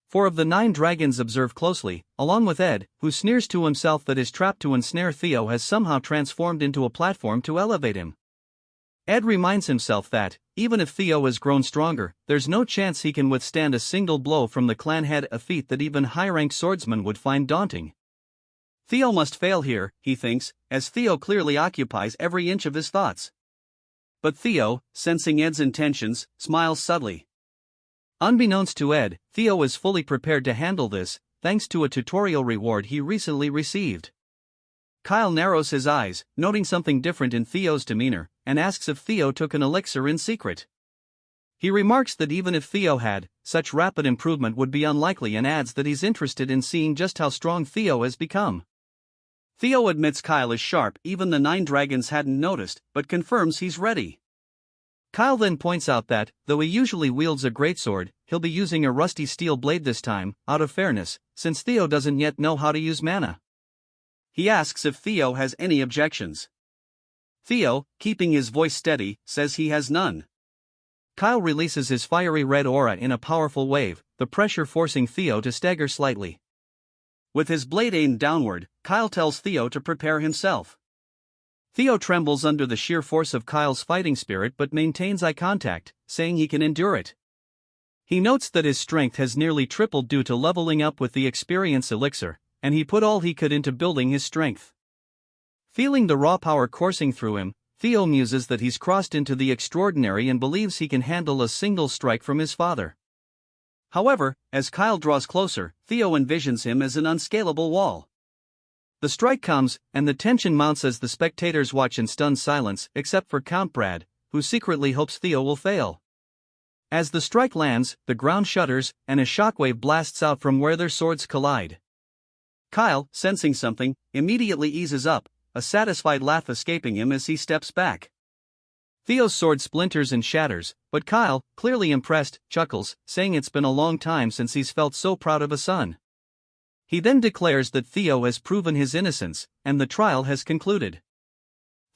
4 of the 9 dragons observe closely, along with Ed, who sneers to himself that his trap to ensnare Theo has somehow transformed into a platform to elevate him. Ed reminds himself that, even if Theo has grown stronger, there's no chance he can withstand a single blow from the clan head, a feat that even high-ranked swordsmen would find daunting. Theo must fail here, he thinks, as Theo clearly occupies every inch of his thoughts. But Theo, sensing Ed's intentions, smiles subtly. Unbeknownst to Ed, Theo is fully prepared to handle this, thanks to a tutorial reward he recently received. Kyle narrows his eyes, noting something different in Theo's demeanor, and asks if Theo took an elixir in secret. He remarks that even if Theo had, such rapid improvement would be unlikely, and adds that he's interested in seeing just how strong Theo has become. Theo admits Kyle is sharp, even the 9 dragons hadn't noticed, but confirms he's ready. Kyle then points out that, though he usually wields a greatsword, he'll be using a rusty steel blade this time, out of fairness, since Theo doesn't yet know how to use mana. He asks if Theo has any objections. Theo, keeping his voice steady, says he has none. Kyle releases his fiery red aura in a powerful wave, the pressure forcing Theo to stagger slightly. With his blade aimed downward, Kyle tells Theo to prepare himself. Theo trembles under the sheer force of Kyle's fighting spirit but maintains eye contact, saying he can endure it. He notes that his strength has nearly tripled due to leveling up with the experience elixir, and he put all he could into building his strength. Feeling the raw power coursing through him, Theo muses that he's crossed into the extraordinary and believes he can handle a single strike from his father. However, as Kyle draws closer, Theo envisions him as an unscalable wall. The strike comes, and the tension mounts as the spectators watch in stunned silence, except for Count Brad, who secretly hopes Theo will fail. As the strike lands, the ground shudders, and a shockwave blasts out from where their swords collide. Kyle, sensing something, immediately eases up, a satisfied laugh escaping him as he steps back. Theo's sword splinters and shatters, but Kyle, clearly impressed, chuckles, saying it's been a long time since he's felt so proud of a son. He then declares that Theo has proven his innocence, and the trial has concluded.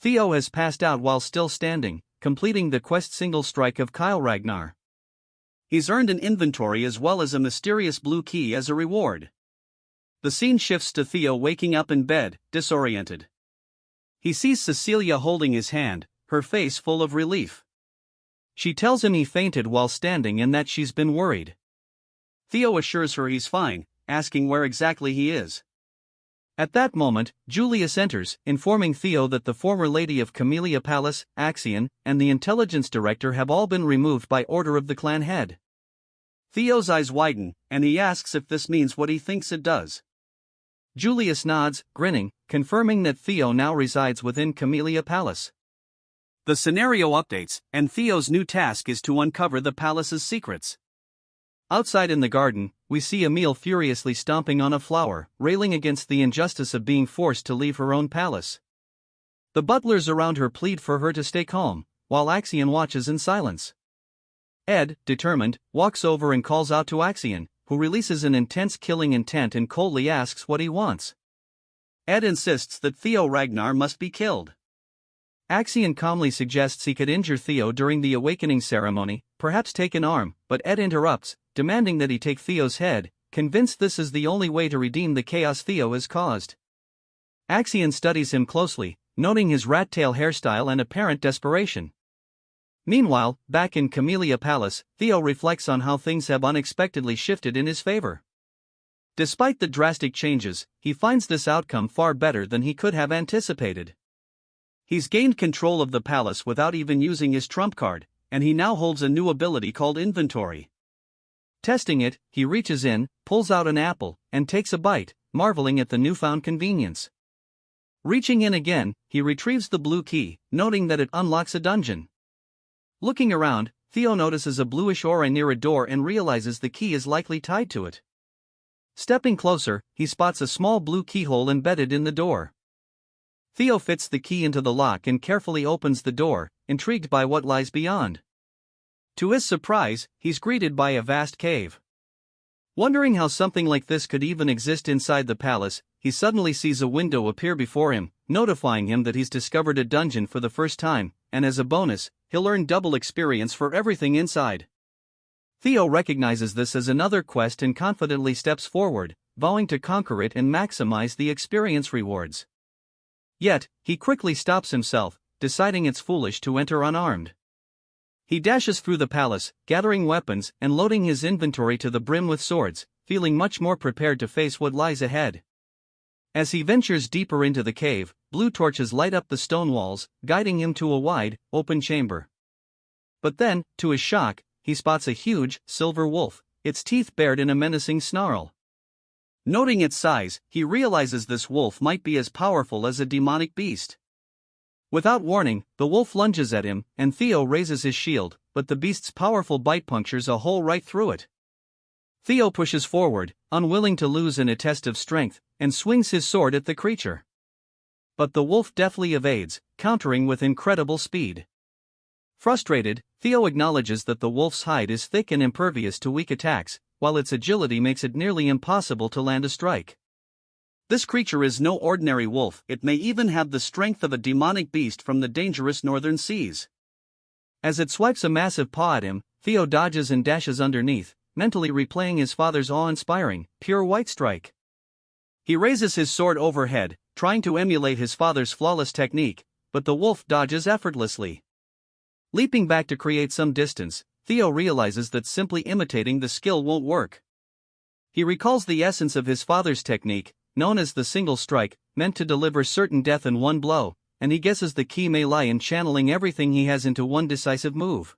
Theo has passed out while still standing, completing the quest single strike of Kyle Ragnar. He's earned an inventory as well as a mysterious blue key as a reward. The scene shifts to Theo waking up in bed, disoriented. He sees Cecilia holding his hand, her face full of relief. She tells him he fainted while standing and that she's been worried. Theo assures her he's fine, asking where exactly he is. At that moment, Julius enters, informing Theo that the former lady of Camellia Palace, Axion, and the intelligence director have all been removed by order of the clan head. Theo's eyes widen, and he asks if this means what he thinks it does. Julius nods, grinning, confirming that Theo now resides within Camellia Palace. The scenario updates, and Theo's new task is to uncover the palace's secrets. Outside in the garden, we see Emile furiously stomping on a flower, railing against the injustice of being forced to leave her own palace. The butlers around her plead for her to stay calm, while Axion watches in silence. Ed, determined, walks over and calls out to Axion, who releases an intense killing intent and coldly asks what he wants. Ed insists that Theo Ragnar must be killed. Axion calmly suggests he could injure Theo during the awakening ceremony, perhaps take an arm, but Ed interrupts, demanding that he take Theo's head, convinced this is the only way to redeem the chaos Theo has caused. Axion studies him closely, noting his rat-tail hairstyle and apparent desperation. Meanwhile, back in Camellia Palace, Theo reflects on how things have unexpectedly shifted in his favor. Despite the drastic changes, he finds this outcome far better than he could have anticipated. He's gained control of the palace without even using his trump card, and he now holds a new ability called Inventory. Testing it, he reaches in, pulls out an apple, and takes a bite, marveling at the newfound convenience. Reaching in again, he retrieves the blue key, noting that it unlocks a dungeon. Looking around, Theo notices a bluish aura near a door and realizes the key is likely tied to it. Stepping closer, he spots a small blue keyhole embedded in the door. Theo fits the key into the lock and carefully opens the door, intrigued by what lies beyond. To his surprise, he's greeted by a vast cave. Wondering how something like this could even exist inside the palace, he suddenly sees a window appear before him, notifying him that he's discovered a dungeon for the first time, and as a bonus, he'll earn double experience for everything inside. Theo recognizes this as another quest and confidently steps forward, vowing to conquer it and maximize the experience rewards. Yet, he quickly stops himself, deciding it's foolish to enter unarmed. He dashes through the palace, gathering weapons and loading his inventory to the brim with swords, feeling much more prepared to face what lies ahead. As he ventures deeper into the cave, blue torches light up the stone walls, guiding him to a wide, open chamber. But then, to his shock, he spots a huge, silver wolf, its teeth bared in a menacing snarl. Noting its size, he realizes this wolf might be as powerful as a demonic beast. Without warning, the wolf lunges at him, and Theo raises his shield, but the beast's powerful bite punctures a hole right through it. Theo pushes forward, unwilling to lose in a test of strength, and swings his sword at the creature. But the wolf deftly evades, countering with incredible speed. Frustrated, Theo acknowledges that the wolf's hide is thick and impervious to weak attacks, while its agility makes it nearly impossible to land a strike. This creature is no ordinary wolf, it may even have the strength of a demonic beast from the dangerous northern seas. As it swipes a massive paw at him, Theo dodges and dashes underneath, mentally replaying his father's awe-inspiring, pure white strike. He raises his sword overhead, trying to emulate his father's flawless technique, but the wolf dodges effortlessly. Leaping back to create some distance, Theo realizes that simply imitating the skill won't work. He recalls the essence of his father's technique, known as the single strike, meant to deliver certain death in one blow, and he guesses the key may lie in channeling everything he has into one decisive move.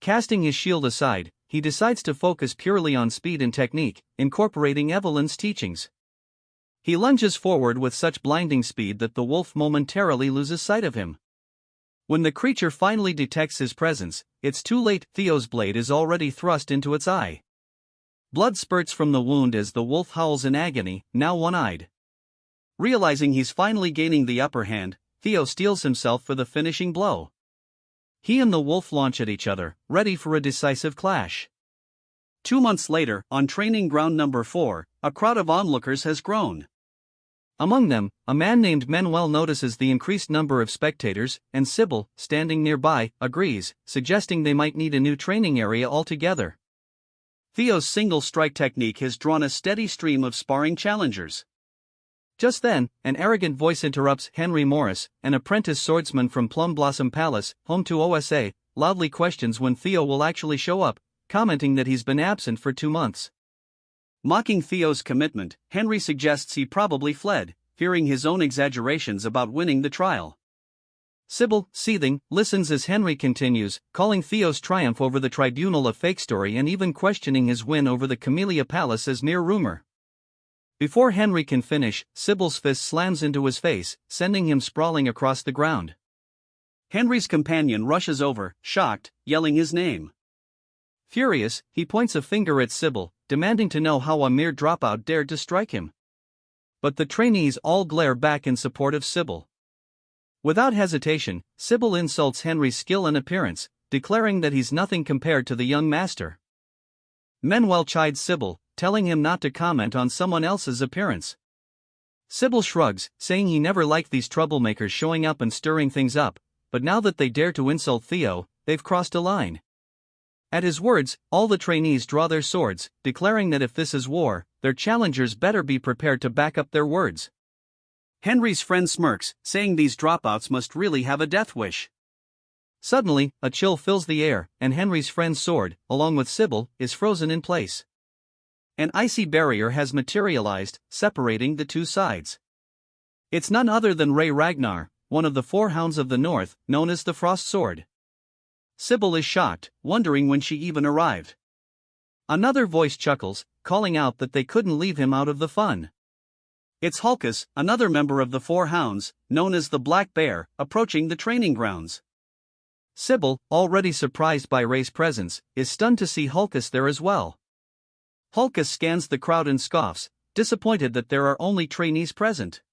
Casting his shield aside, he decides to focus purely on speed and technique, incorporating Evelyn's teachings. He lunges forward with such blinding speed that the wolf momentarily loses sight of him. When the creature finally detects his presence, it's too late. Theo's blade is already thrust into its eye. Blood spurts from the wound as the wolf howls in agony, now one-eyed. Realizing he's finally gaining the upper hand, Theo steels himself for the finishing blow. He and the wolf launch at each other, ready for a decisive clash. 2 months later, on training ground number 4, a crowd of onlookers has grown. Among them, a man named Manuel notices the increased number of spectators, and Sybil, standing nearby, agrees, suggesting they might need a new training area altogether. Theo's single strike technique has drawn a steady stream of sparring challengers. Just then, an arrogant voice interrupts. Henry Morris, an apprentice swordsman from Plum Blossom Palace, home to OSA, loudly questions when Theo will actually show up, commenting that he's been absent for 2 months. Mocking Theo's commitment, Henry suggests he probably fled, fearing his own exaggerations about winning the trial. Sybil, seething, listens as Henry continues, calling Theo's triumph over the tribunal a fake story and even questioning his win over the Camellia Palace as mere rumor. Before Henry can finish, Sybil's fist slams into his face, sending him sprawling across the ground. Henry's companion rushes over, shocked, yelling his name. Furious, he points a finger at Sybil, demanding to know how a mere dropout dared to strike him. But the trainees all glare back in support of Sybil. Without hesitation, Sybil insults Henry's skill and appearance, declaring that he's nothing compared to the young master. Manuel chides Sybil, telling him not to comment on someone else's appearance. Sybil shrugs, saying he never liked these troublemakers showing up and stirring things up, but now that they dare to insult Theo, they've crossed a line. At his words, all the trainees draw their swords, declaring that if this is war, their challengers better be prepared to back up their words. Henry's friend smirks, saying these dropouts must really have a death wish. Suddenly, a chill fills the air, and Henry's friend's sword, along with Sybil, is frozen in place. An icy barrier has materialized, separating the two sides. It's none other than Ragnar, one of the four hounds of the north, known as the Frost Sword. Sybil is shocked, wondering when she even arrived. Another voice chuckles, calling out that they couldn't leave him out of the fun. It's Hulkus, another member of the Four Hounds, known as the Black Bear, approaching the training grounds. Sybil, already surprised by Ray's presence, is stunned to see Hulkus there as well. Hulkus scans the crowd and scoffs, disappointed that there are only trainees present.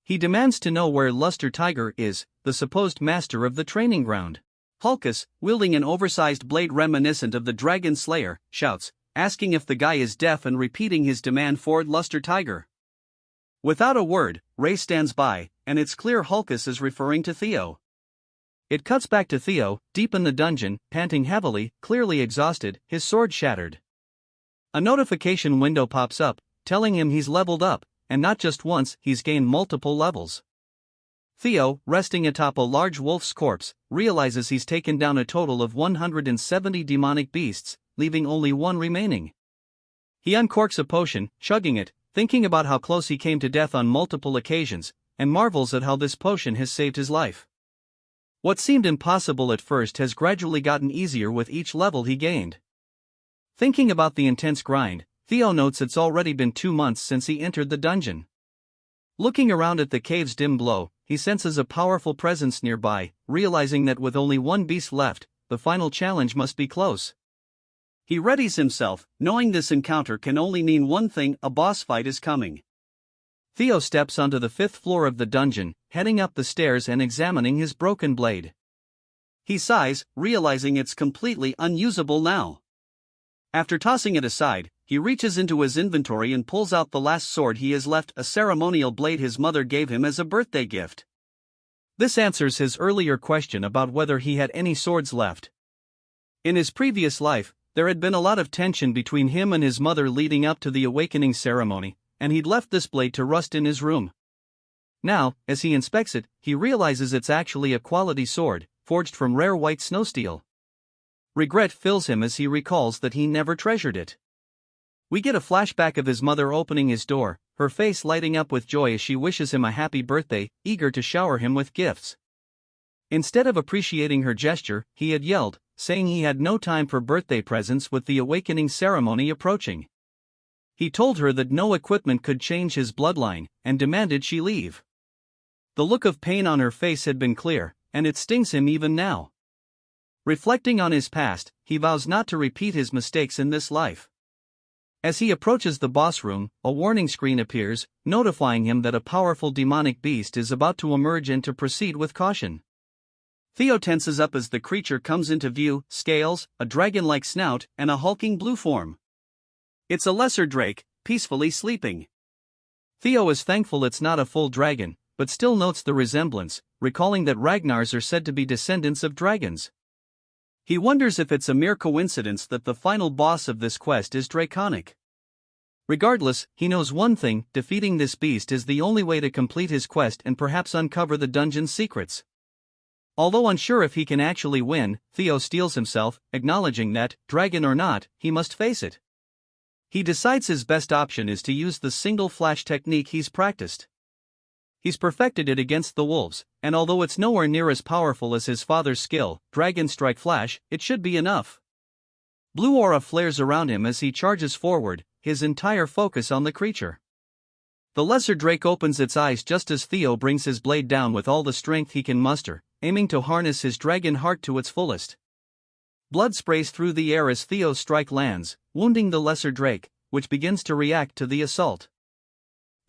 He demands to know where Luster Tiger is, the supposed master of the training ground. Hulkus, wielding an oversized blade reminiscent of the Dragon Slayer, shouts, asking if the guy is deaf and repeating his demand for Luster Tiger. Without a word, Ray stands by, and it's clear Hulkus is referring to Theo. It cuts back to Theo, deep in the dungeon, panting heavily, clearly exhausted, his sword shattered. A notification window pops up, telling him he's leveled up, and not just once, he's gained multiple levels. Theo, resting atop a large wolf's corpse, realizes he's taken down a total of 170 demonic beasts, leaving only one remaining. He uncorks a potion, chugging it, thinking about how close he came to death on multiple occasions, and marvels at how this potion has saved his life. What seemed impossible at first has gradually gotten easier with each level he gained. Thinking about the intense grind, Theo notes it's already been 2 months since he entered the dungeon. Looking around at the cave's dim glow, he senses a powerful presence nearby, realizing that with only one beast left, the final challenge must be close. He readies himself, knowing this encounter can only mean one thing: a boss fight is coming. Theo steps onto the 5th floor of the dungeon, heading up the stairs and examining his broken blade. He sighs, realizing it's completely unusable now. After tossing it aside, he reaches into his inventory and pulls out the last sword he has left, a ceremonial blade his mother gave him as a birthday gift. This answers his earlier question about whether he had any swords left. In his previous life, there had been a lot of tension between him and his mother leading up to the awakening ceremony, and he'd left this blade to rust in his room. Now, as he inspects it, he realizes it's actually a quality sword, forged from rare white snow steel. Regret fills him as he recalls that he never treasured it. We get a flashback of his mother opening his door, her face lighting up with joy as she wishes him a happy birthday, eager to shower him with gifts. Instead of appreciating her gesture, he had yelled, saying he had no time for birthday presents with the awakening ceremony approaching. He told her that no equipment could change his bloodline, and demanded she leave. The look of pain on her face had been clear, and it stings him even now. Reflecting on his past, he vows not to repeat his mistakes in this life. As he approaches the boss room, a warning screen appears, notifying him that a powerful demonic beast is about to emerge and to proceed with caution. Theo tenses up as the creature comes into view: scales, a dragon-like snout, and a hulking blue form. It's a lesser drake, peacefully sleeping. Theo is thankful it's not a full dragon, but still notes the resemblance, recalling that Ragnars are said to be descendants of dragons. He wonders if it's a mere coincidence that the final boss of this quest is draconic. Regardless, he knows one thing: defeating this beast is the only way to complete his quest and perhaps uncover the dungeon's secrets. Although unsure if he can actually win, Theo steels himself, acknowledging that, dragon or not, he must face it. He decides his best option is to use the single flash technique he's practiced. He's perfected it against the wolves, and although it's nowhere near as powerful as his father's skill, Dragon Strike Flash, it should be enough. Blue aura flares around him as he charges forward, his entire focus on the creature. The lesser drake opens its eyes just as Theo brings his blade down with all the strength he can muster, aiming to harness his dragon heart to its fullest. Blood sprays through the air as Theo's strike lands, wounding the lesser drake, which begins to react to the assault.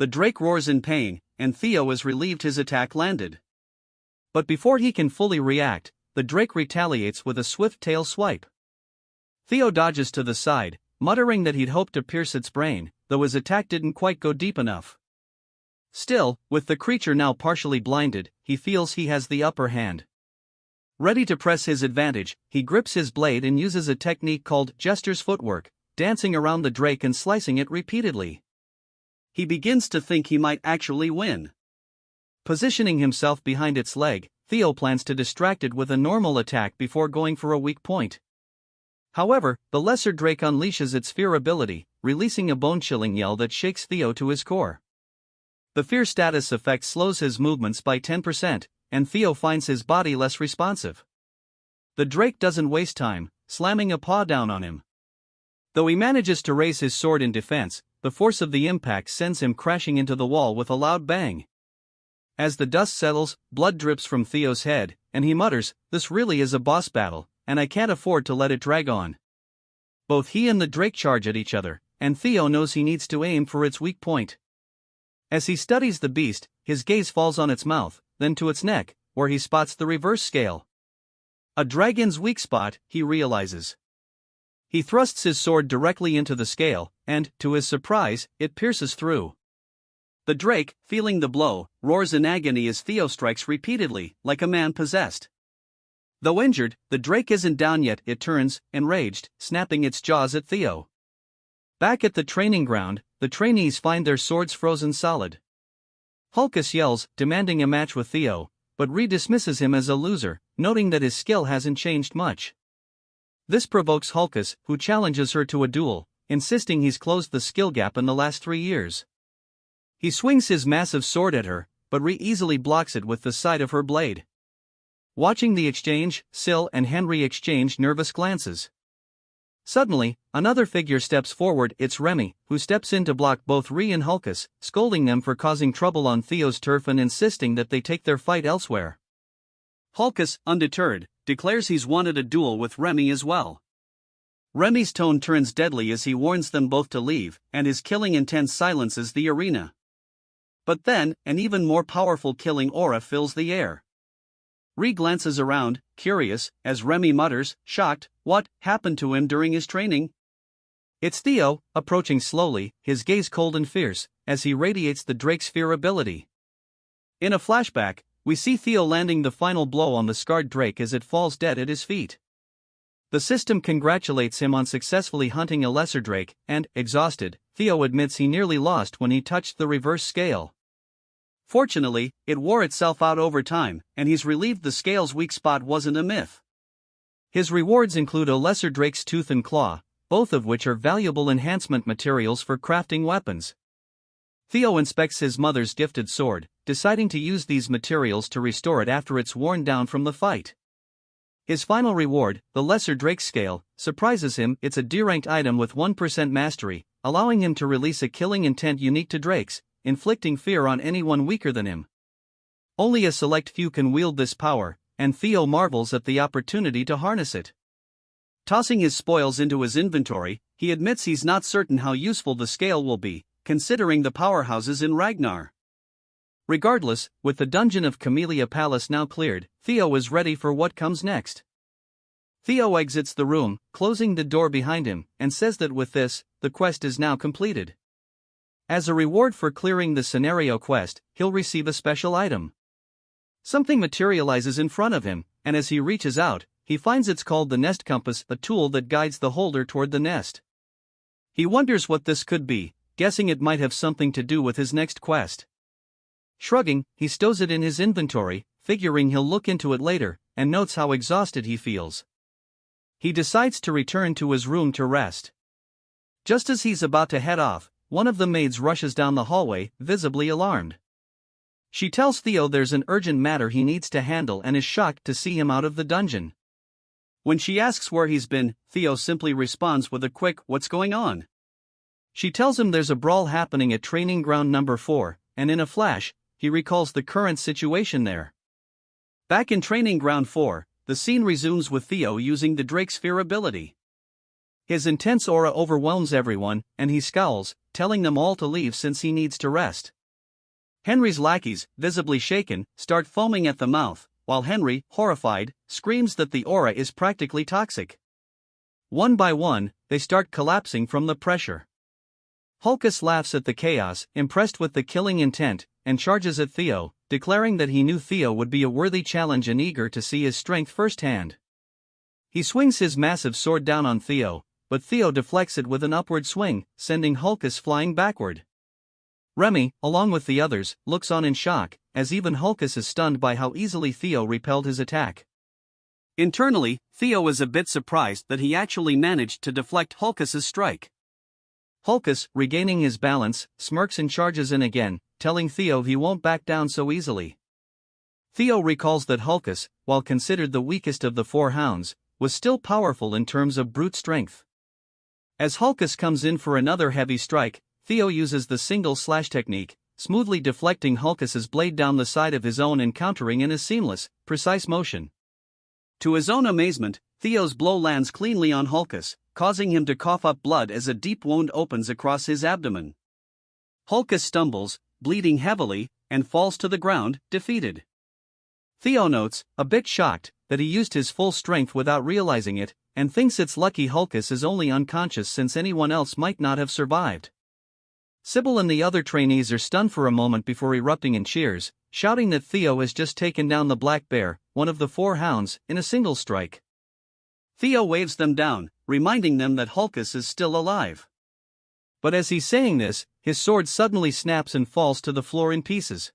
The drake roars in pain, and Theo is relieved his attack landed. But before he can fully react, the drake retaliates with a swift tail swipe. Theo dodges to the side, muttering that he'd hoped to pierce its brain, though his attack didn't quite go deep enough. Still, with the creature now partially blinded, he feels he has the upper hand. Ready to press his advantage, he grips his blade and uses a technique called Jester's footwork, dancing around the drake and slicing it repeatedly. He begins to think he might actually win. Positioning himself behind its leg, Theo plans to distract it with a normal attack before going for a weak point. However, the lesser drake unleashes its fear ability, releasing a bone-chilling yell that shakes Theo to his core. The fear status effect slows his movements by 10%, and Theo finds his body less responsive. The drake doesn't waste time, slamming a paw down on him. Though he manages to raise his sword in defense, the force of the impact sends him crashing into the wall with a loud bang. As the dust settles, blood drips from Theo's head, and he mutters, "This really is a boss battle, and I can't afford to let it drag on." Both he and the drake charge at each other, and Theo knows he needs to aim for its weak point. As he studies the beast, his gaze falls on its mouth, then to its neck, where he spots the reverse scale. A dragon's weak spot, he realizes. He thrusts his sword directly into the scale, and, to his surprise, it pierces through. The drake, feeling the blow, roars in agony as Theo strikes repeatedly, like a man possessed. Though injured, the drake isn't down yet. It turns, enraged, snapping its jaws at Theo. Back at the training ground, the trainees find their swords frozen solid. Hulkus yells, demanding a match with Theo, but dismisses him as a loser, noting that his skill hasn't changed much. This provokes Hulkus, who challenges her to a duel, insisting he's closed the skill gap in the last 3 years. He swings his massive sword at her, but easily blocks it with the side of her blade. Watching the exchange, Syl and Henry exchange nervous glances. Suddenly, another figure steps forward. It's Remy, who steps in to block both Ree and Hulkus, scolding them for causing trouble on Theo's turf and insisting that they take their fight elsewhere. Hulkus, undeterred, declares he's wanted a duel with Remy as well. Remy's tone turns deadly as he warns them both to leave, and his killing intent silences the arena. But then, an even more powerful killing aura fills the air. Ree glances around, curious, as Remy mutters, shocked, what happened to him during his training? It's Theo, approaching slowly, his gaze cold and fierce, as he radiates the drake's fear ability. In a flashback, we see Theo landing the final blow on the scarred drake as it falls dead at his feet. The system congratulates him on successfully hunting a lesser drake, and, exhausted, Theo admits he nearly lost when he touched the reverse scale. Fortunately, it wore itself out over time, and he's relieved the scale's weak spot wasn't a myth. His rewards include a lesser drake's tooth and claw, both of which are valuable enhancement materials for crafting weapons. Theo inspects his mother's gifted sword, deciding to use these materials to restore it after it's worn down from the fight. His final reward, the lesser drake scale, surprises him. It's a D-ranked item with 1% mastery, allowing him to release a killing intent unique to drakes, inflicting fear on anyone weaker than him. Only a select few can wield this power, and Theo marvels at the opportunity to harness it. Tossing his spoils into his inventory, he admits he's not certain how useful the scale will be, considering the powerhouses in Ragnar. Regardless, with the dungeon of Camellia Palace now cleared, Theo is ready for what comes next. Theo exits the room, closing the door behind him, and says that with this, the quest is now completed. As a reward for clearing the scenario quest, he'll receive a special item. Something materializes in front of him, and as he reaches out, he finds it's called the Nest Compass, a tool that guides the holder toward the nest. He wonders what this could be, guessing it might have something to do with his next quest. Shrugging, he stows it in his inventory, figuring he'll look into it later, and notes how exhausted he feels. He decides to return to his room to rest. Just as he's about to head off, one of the maids rushes down the hallway, visibly alarmed. She tells Theo there's an urgent matter he needs to handle and is shocked to see him out of the dungeon. When she asks where he's been, Theo simply responds with a quick, "What's going on?" She tells him there's a brawl happening at training ground number 4, and in a flash, he recalls the current situation there. Back in training ground 4, the scene resumes with Theo using the Drake's Fear ability. His intense aura overwhelms everyone, and he scowls, telling them all to leave since he needs to rest. Henry's lackeys, visibly shaken, start foaming at the mouth, while Henry, horrified, screams that the aura is practically toxic. One by one, they start collapsing from the pressure. Hulkus laughs at the chaos, impressed with the killing intent, and charges at Theo, declaring that he knew Theo would be a worthy challenge and eager to see his strength firsthand. He swings his massive sword down on Theo, but Theo deflects it with an upward swing, sending Hulkus flying backward. Remy, along with the others, looks on in shock, as even Hulkus is stunned by how easily Theo repelled his attack. Internally, Theo is a bit surprised that he actually managed to deflect Hulkus's strike. Hulkus, regaining his balance, smirks and charges in again, telling Theo he won't back down so easily. Theo recalls that Hulkus, while considered the weakest of the four hounds, was still powerful in terms of brute strength. As Hulkus comes in for another heavy strike, Theo uses the single slash technique, smoothly deflecting Hulkus's blade down the side of his own and countering in a seamless, precise motion. To his own amazement, Theo's blow lands cleanly on Hulkus, causing him to cough up blood as a deep wound opens across his abdomen. Hulkus stumbles, bleeding heavily, and falls to the ground, defeated. Theo notes, a bit shocked, that he used his full strength without realizing it, and thinks it's lucky Hulkus is only unconscious since anyone else might not have survived. Sybil and the other trainees are stunned for a moment before erupting in cheers, shouting that Theo has just taken down the Black Bear, one of the four hounds, in a single strike. Theo waves them down, reminding them that Hulkus is still alive. But as he's saying this, his sword suddenly snaps and falls to the floor in pieces.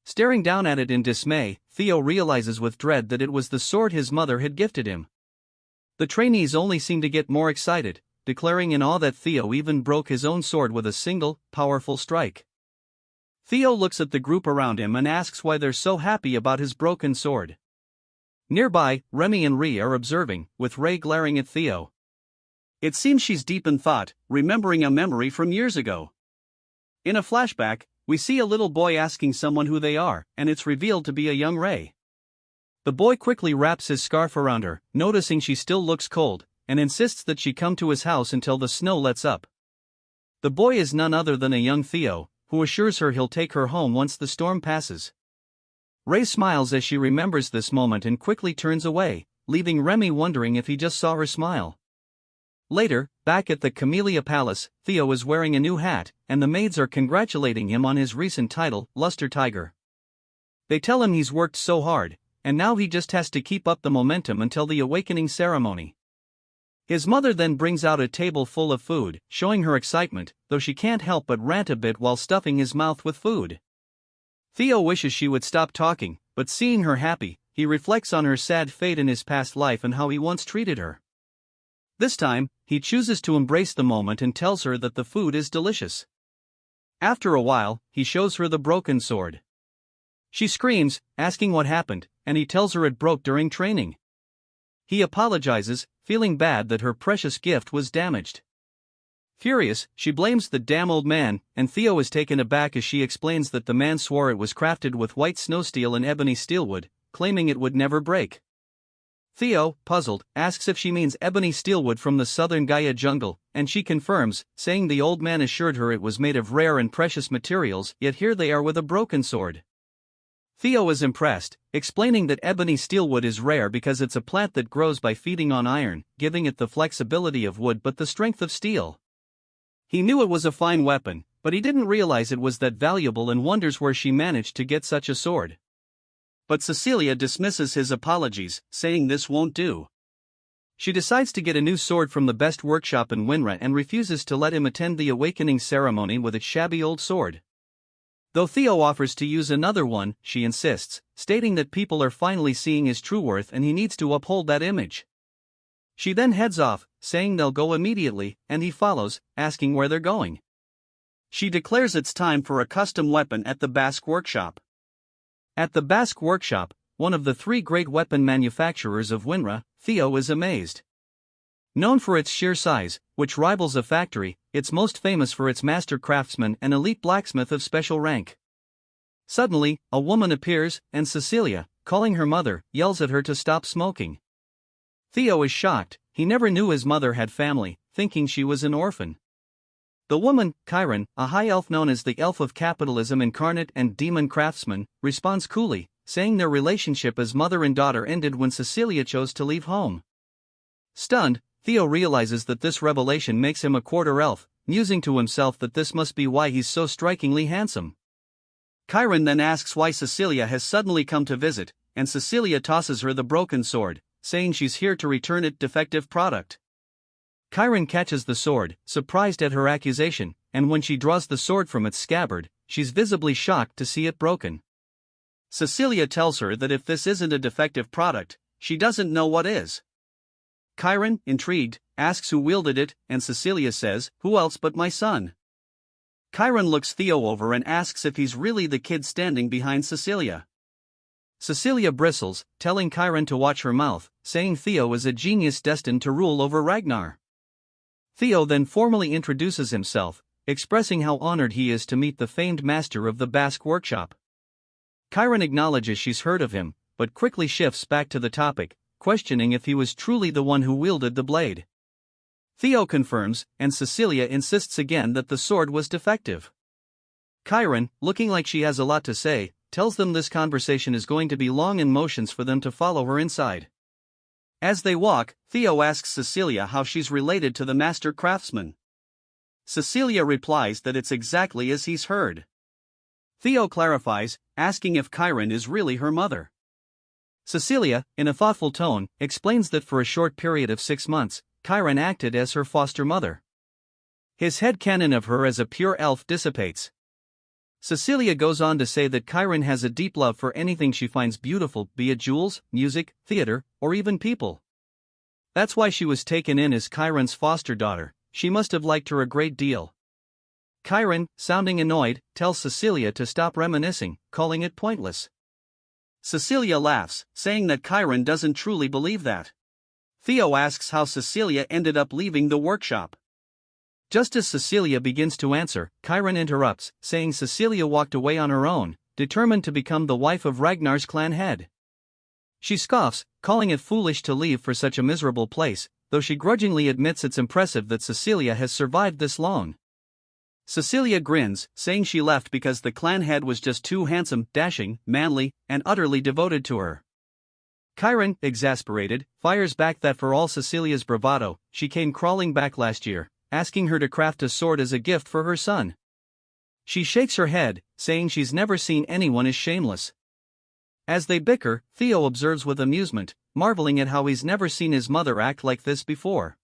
Staring down at it in dismay, Theo realizes with dread that it was the sword his mother had gifted him. The trainees only seem to get more excited, declaring in awe that Theo even broke his own sword with a single, powerful strike. Theo looks at the group around him and asks why they're so happy about his broken sword. Nearby, Remy and Ree are observing, with Ray glaring at Theo. It seems she's deep in thought, remembering a memory from years ago. In a flashback, we see a little boy asking someone who they are, and it's revealed to be a young Ray. The boy quickly wraps his scarf around her, noticing she still looks cold, and insists that she come to his house until the snow lets up. The boy is none other than a young Theo, who assures her he'll take her home once the storm passes. Ray smiles as she remembers this moment and quickly turns away, leaving Remy wondering if he just saw her smile. Later, back at the Camellia Palace, Theo is wearing a new hat, and the maids are congratulating him on his recent title, Luster Tiger. They tell him he's worked so hard, and now he just has to keep up the momentum until the awakening ceremony. His mother then brings out a table full of food, showing her excitement, though she can't help but rant a bit while stuffing his mouth with food. Theo wishes she would stop talking, but seeing her happy, he reflects on her sad fate in his past life and how he once treated her. This time, he chooses to embrace the moment and tells her that the food is delicious. After a while, he shows her the broken sword. She screams, asking what happened, and he tells her it broke during training. He apologizes, feeling bad that her precious gift was damaged. Furious, she blames the damn old man, and Theo is taken aback as she explains that the man swore it was crafted with white snow steel and ebony steelwood, claiming it would never break. Theo, puzzled, asks if she means ebony steelwood from the southern Gaia jungle, and she confirms, saying the old man assured her it was made of rare and precious materials, yet here they are with a broken sword. Theo is impressed, explaining that ebony steelwood is rare because it's a plant that grows by feeding on iron, giving it the flexibility of wood but the strength of steel. He knew it was a fine weapon, but he didn't realize it was that valuable and wonders where she managed to get such a sword. But Cecilia dismisses his apologies, saying this won't do. She decides to get a new sword from the best workshop in Winra and refuses to let him attend the awakening ceremony with its shabby old sword. Though Theo offers to use another one, she insists, stating that people are finally seeing his true worth and he needs to uphold that image. She then heads off, saying they'll go immediately, and he follows, asking where they're going. She declares it's time for a custom weapon at the Basque workshop. At the Basque workshop, one of the three great weapon manufacturers of Winra, Theo is amazed. Known for its sheer size, which rivals a factory, it's most famous for its master craftsman and elite blacksmith of special rank. Suddenly, a woman appears, and Cecilia, calling her mother, yells at her to stop smoking. Theo is shocked, he never knew his mother had family, thinking she was an orphan. The woman, Chiron, a high elf known as the Elf of Capitalism incarnate and demon craftsman, responds coolly, saying their relationship as mother and daughter ended when Cecilia chose to leave home. Stunned, Theo realizes that this revelation makes him a quarter elf, musing to himself that this must be why he's so strikingly handsome. Chiron then asks why Cecilia has suddenly come to visit, and Cecilia tosses her the broken sword, saying she's here to return it defective product. Chiron catches the sword, surprised at her accusation, and when she draws the sword from its scabbard, she's visibly shocked to see it broken. Cecilia tells her that if this isn't a defective product, she doesn't know what is. Chiron, intrigued, asks who wielded it, and Cecilia says, "Who else but my son?" Chiron looks Theo over and asks if he's really the kid standing behind Cecilia. Cecilia bristles, telling Chiron to watch her mouth, saying Theo is a genius destined to rule over Ragnar. Theo then formally introduces himself, expressing how honored he is to meet the famed master of the Basque workshop. Chiron acknowledges she's heard of him, but quickly shifts back to the topic, questioning if he was truly the one who wielded the blade. Theo confirms, and Cecilia insists again that the sword was defective. Chiron, looking like she has a lot to say, tells them this conversation is going to be long and motions for them to follow her inside. As they walk, Theo asks Cecilia how she's related to the master craftsman. Cecilia replies that it's exactly as he's heard. Theo clarifies, asking if Chiron is really her mother. Cecilia, in a thoughtful tone, explains that for a short period of 6 months, Chiron acted as her foster mother. His headcanon of her as a pure elf dissipates. Cecilia goes on to say that Chiron has a deep love for anything she finds beautiful, be it jewels, music, theater, or even people. That's why she was taken in as Chiron's foster daughter. She must have liked her a great deal. Chiron, sounding annoyed, tells Cecilia to stop reminiscing, calling it pointless. Cecilia laughs, saying that Chiron doesn't truly believe that. Theo asks how Cecilia ended up leaving the workshop. Just as Cecilia begins to answer, Chiron interrupts, saying Cecilia walked away on her own, determined to become the wife of Ragnar's clan head. She scoffs, calling it foolish to leave for such a miserable place, though she grudgingly admits it's impressive that Cecilia has survived this long. Cecilia grins, saying she left because the clan head was just too handsome, dashing, manly, and utterly devoted to her. Chiron, exasperated, fires back that for all Cecilia's bravado, she came crawling back last year, asking her to craft a sword as a gift for her son. She shakes her head, saying she's never seen anyone as shameless. As they bicker, Theo observes with amusement, marveling at how he's never seen his mother act like this before.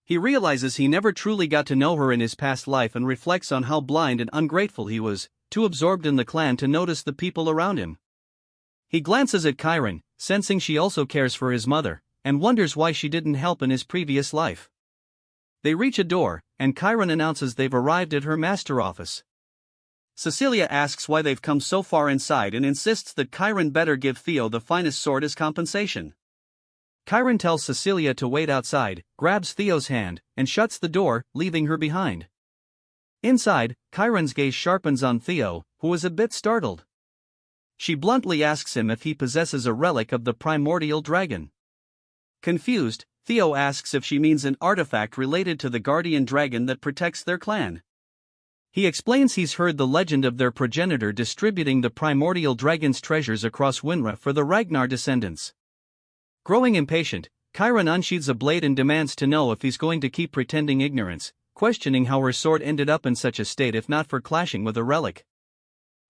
He realizes he never truly got to know her in his past life and reflects on how blind and ungrateful he was, too absorbed in the clan to notice the people around him. He glances at Chiron, sensing she also cares for his mother, and wonders why she didn't help in his previous life. They reach a door, and Chiron announces they've arrived at her master office. Cecilia asks why they've come so far inside and insists that Chiron better give Theo the finest sword as compensation. Chiron tells Cecilia to wait outside, grabs Theo's hand, and shuts the door, leaving her behind. Inside, Chiron's gaze sharpens on Theo, who is a bit startled. She bluntly asks him if he possesses a relic of the primordial dragon. Confused, Theo asks if she means an artifact related to the guardian dragon that protects their clan. He explains he's heard the legend of their progenitor distributing the primordial dragon's treasures across Winra for the Ragnar descendants. Growing impatient, Chiron unsheathes a blade and demands to know if he's going to keep pretending ignorance, questioning how her sword ended up in such a state if not for clashing with a relic.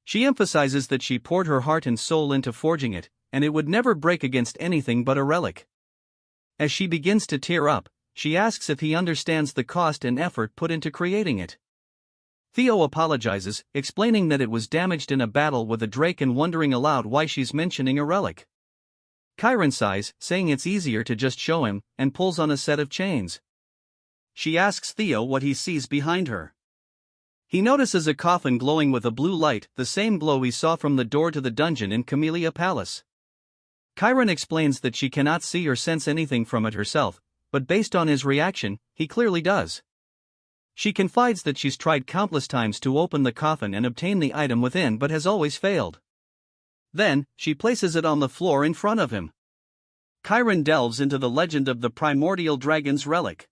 She emphasizes that she poured her heart and soul into forging it, and it would never break against anything but a relic. As she begins to tear up, she asks if he understands the cost and effort put into creating it. Theo apologizes, explaining that it was damaged in a battle with a drake and wondering aloud why she's mentioning a relic. Chiron sighs, saying it's easier to just show him, and pulls on a set of chains. She asks Theo what he sees behind her. He notices a coffin glowing with a blue light, the same glow he saw from the door to the dungeon in Camellia Palace. Chiron explains that she cannot see or sense anything from it herself, but based on his reaction, he clearly does. She confides that she's tried countless times to open the coffin and obtain the item within but has always failed. Then, she places it on the floor in front of him. Chiron delves into the legend of the primordial dragon's relic.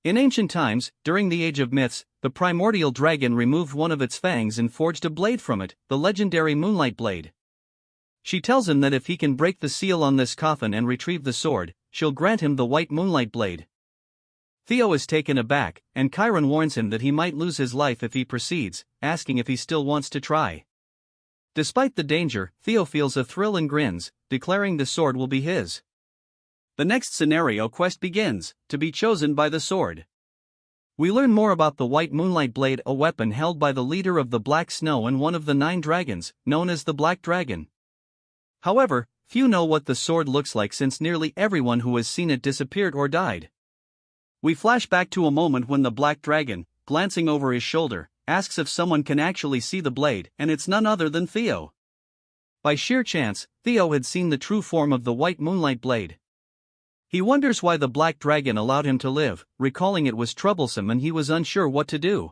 In ancient times, during the Age of Myths, the primordial dragon removed one of its fangs and forged a blade from it, the legendary Moonlight Blade. She tells him that if he can break the seal on this coffin and retrieve the sword, she'll grant him the white moonlight blade. Theo is taken aback, and Chiron warns him that he might lose his life if he proceeds, asking if he still wants to try. Despite the danger, Theo feels a thrill and grins, declaring the sword will be his. The next scenario quest begins, to be chosen by the sword. We learn more about the white moonlight blade, a weapon held by the leader of the Black Snow and one of the 9 dragons, known as the Black Dragon. However, few know what the sword looks like since nearly everyone who has seen it disappeared or died. We flash back to a moment when the Black Dragon, glancing over his shoulder, asks if someone can actually see the blade, and it's none other than Theo. By sheer chance, Theo had seen the true form of the white moonlight blade. He wonders why the Black Dragon allowed him to live, recalling it was troublesome and he was unsure what to do.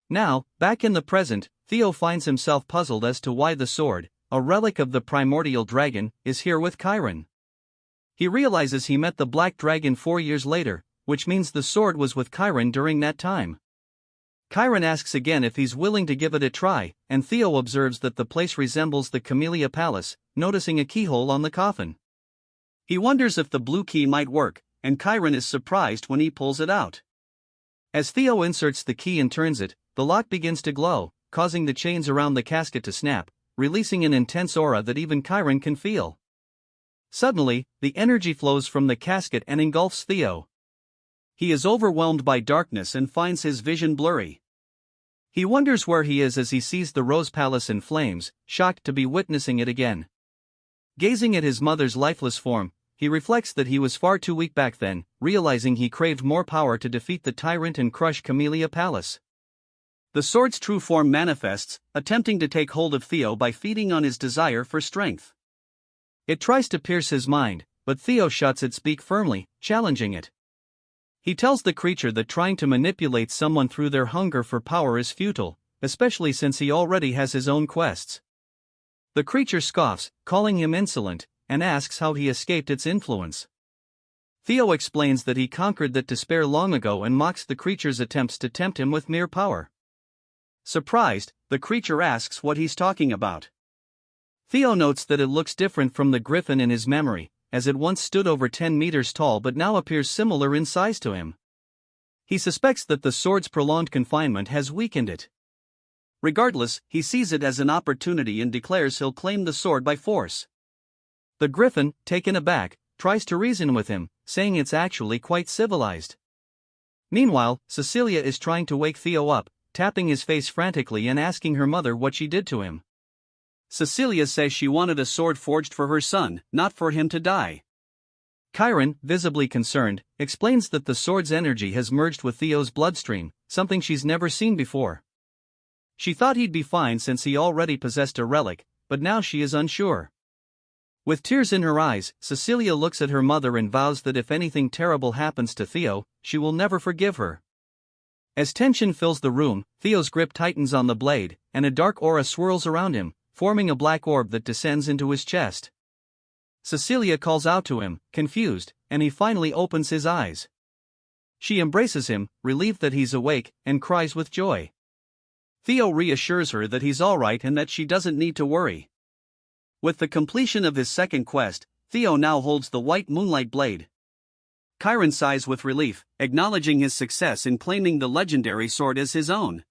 Now, back in the present, Theo finds himself puzzled as to why the sword, a relic of the primordial dragon, is here with Chiron. He realizes he met the Black Dragon 4 years later, which means the sword was with Chiron during that time. Chiron asks again if he's willing to give it a try, and Theo observes that the place resembles the Camellia Palace, noticing a keyhole on the coffin. He wonders if the blue key might work, and Chiron is surprised when he pulls it out. As Theo inserts the key and turns it, the lock begins to glow, causing the chains around the casket to snap, releasing an intense aura that even Chiron can feel. Suddenly, the energy flows from the casket and engulfs Theo. He is overwhelmed by darkness and finds his vision blurry. He wonders where he is as he sees the Rose Palace in flames, shocked to be witnessing it again. Gazing at his mother's lifeless form, he reflects that he was far too weak back then, realizing he craved more power to defeat the tyrant and crush Camellia Palace. The sword's true form manifests, attempting to take hold of Theo by feeding on his desire for strength. It tries to pierce his mind, but Theo shuts its beak firmly, challenging it. He tells the creature that trying to manipulate someone through their hunger for power is futile, especially since he already has his own quests. The creature scoffs, calling him insolent, and asks how he escaped its influence. Theo explains that he conquered that despair long ago and mocks the creature's attempts to tempt him with mere power. Surprised, the creature asks what he's talking about. Theo notes that it looks different from the griffin in his memory, as it once stood over 10 meters tall but now appears similar in size to him. He suspects that the sword's prolonged confinement has weakened it. Regardless, he sees it as an opportunity and declares he'll claim the sword by force. The griffin, taken aback, tries to reason with him, saying it's actually quite civilized. Meanwhile, Cecilia is trying to wake Theo up, tapping his face frantically and asking her mother what she did to him. Cecilia says she wanted a sword forged for her son, not for him to die. Chiron, visibly concerned, explains that the sword's energy has merged with Theo's bloodstream, something she's never seen before. She thought he'd be fine since he already possessed a relic, but now she is unsure. With tears in her eyes, Cecilia looks at her mother and vows that if anything terrible happens to Theo, she will never forgive her. As tension fills the room, Theo's grip tightens on the blade, and a dark aura swirls around him, forming a black orb that descends into his chest. Cecilia calls out to him, confused, and he finally opens his eyes. She embraces him, relieved that he's awake, and cries with joy. Theo reassures her that he's alright and that she doesn't need to worry. With the completion of his second quest, Theo now holds the white moonlight blade. Chiron sighs with relief, acknowledging his success in claiming the legendary sword as his own.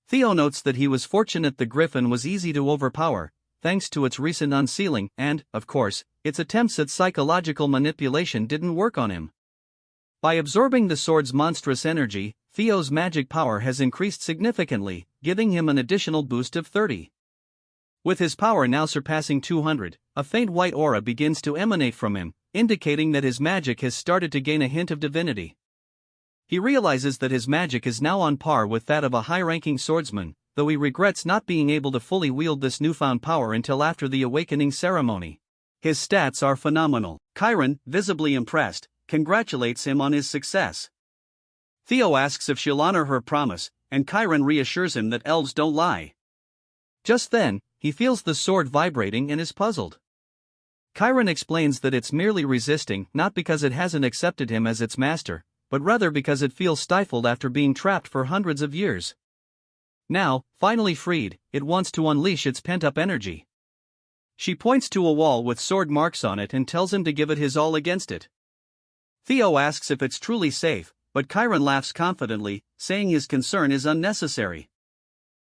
Theo notes that he was fortunate the griffin was easy to overpower, thanks to its recent unsealing, and, of course, its attempts at psychological manipulation didn't work on him. By absorbing the sword's monstrous energy, Theo's magic power has increased significantly, giving him an additional boost of 30. With his power now surpassing 200, a faint white aura begins to emanate from him, indicating that his magic has started to gain a hint of divinity. He realizes that his magic is now on par with that of a high-ranking swordsman, though he regrets not being able to fully wield this newfound power until after the awakening ceremony. His stats are phenomenal. Chiron, visibly impressed, congratulates him on his success. Theo asks if she'll honor her promise, and Chiron reassures him that elves don't lie. Just then, he feels the sword vibrating and is puzzled. Chiron explains that it's merely resisting, not because it hasn't accepted him as its master, but rather because it feels stifled after being trapped for hundreds of years. Now, finally freed, it wants to unleash its pent-up energy. She points to a wall with sword marks on it and tells him to give it his all against it. Theo asks if it's truly safe, but Chiron laughs confidently, saying his concern is unnecessary.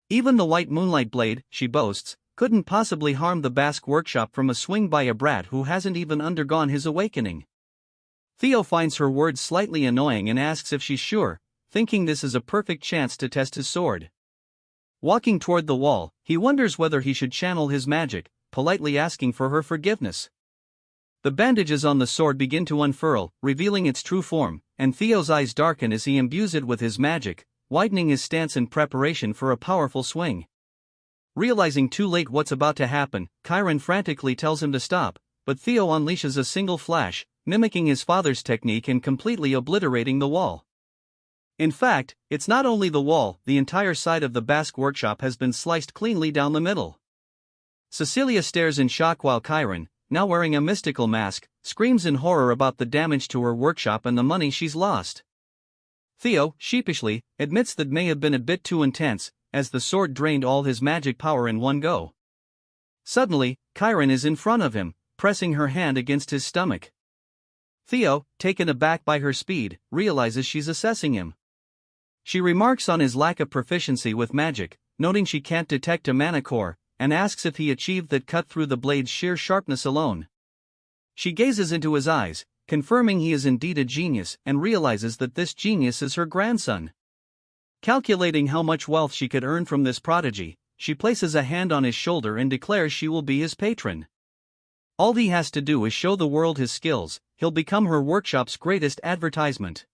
Even the white moonlight blade, she boasts, couldn't possibly harm the Basque workshop from a swing by a brat who hasn't even undergone his awakening. Theo finds her words slightly annoying and asks if she's sure, thinking this is a perfect chance to test his sword. Walking toward the wall, he wonders whether he should channel his magic, politely asking for her forgiveness. The bandages on the sword begin to unfurl, revealing its true form, and Theo's eyes darken as he imbues it with his magic, widening his stance in preparation for a powerful swing. Realizing too late what's about to happen, Chiron frantically tells him to stop, but Theo unleashes a single flash, mimicking his father's technique and completely obliterating the wall. In fact, it's not only the wall, the entire side of the Basque workshop has been sliced cleanly down the middle. Cecilia stares in shock while Chiron, now wearing a mystical mask, screams in horror about the damage to her workshop and the money she's lost. Theo, sheepishly, admits that may have been a bit too intense, as the sword drained all his magic power in one go. Suddenly, Chiron is in front of him, pressing her hand against his stomach. Theo, taken aback by her speed, realizes she's assessing him. She remarks on his lack of proficiency with magic, noting she can't detect a mana core, and asks if he achieved that cut through the blade's sheer sharpness alone. She gazes into his eyes, confirming he is indeed a genius, and realizes that this genius is her grandson. Calculating how much wealth she could earn from this prodigy, she places a hand on his shoulder and declares she will be his patron. All he has to do is show the world his skills, he'll become her workshop's greatest advertisement.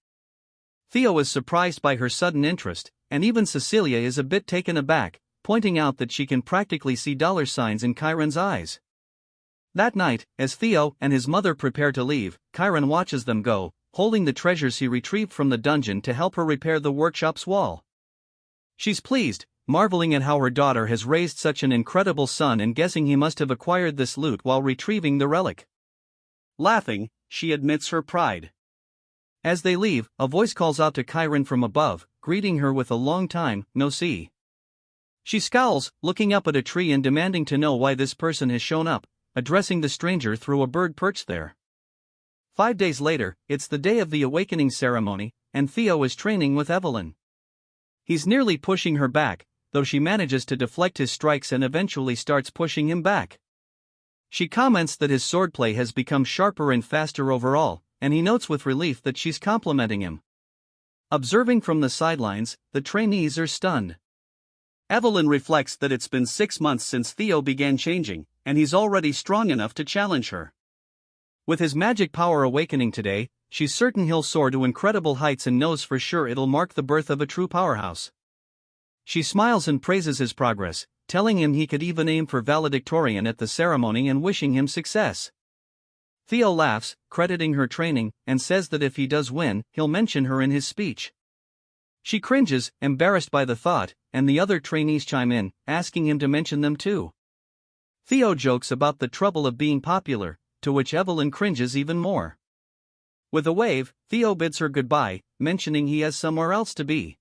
Theo is surprised by her sudden interest, and even Cecilia is a bit taken aback, pointing out that she can practically see dollar signs in Chiron's eyes. That night, as Theo and his mother prepare to leave, Chiron watches them go, holding the treasures he retrieved from the dungeon to help her repair the workshop's wall. She's pleased, marveling at how her daughter has raised such an incredible son and guessing he must have acquired this loot while retrieving the relic. Laughing, she admits her pride. As they leave, a voice calls out to Chiron from above, greeting her with a long time, no see. She scowls, looking up at a tree and demanding to know why this person has shown up, addressing the stranger through a bird perched there. 5 days later, it's the day of the awakening ceremony, and Theo is training with Evelyn. He's nearly pushing her back, though she manages to deflect his strikes and eventually starts pushing him back. She comments that his swordplay has become sharper and faster overall, and he notes with relief that she's complimenting him. Observing from the sidelines, the trainees are stunned. Evelyn reflects that it's been 6 months since Theo began changing, and he's already strong enough to challenge her. With his magic power awakening today, she's certain he'll soar to incredible heights and knows for sure it'll mark the birth of a true powerhouse. She smiles and praises his progress, telling him he could even aim for valedictorian at the ceremony and wishing him success. Theo laughs, crediting her training, and says that if he does win, he'll mention her in his speech. She cringes, embarrassed by the thought, and the other trainees chime in, asking him to mention them too. Theo jokes about the trouble of being popular, to which Evelyn cringes even more. With a wave, Theo bids her goodbye, mentioning he has somewhere else to be.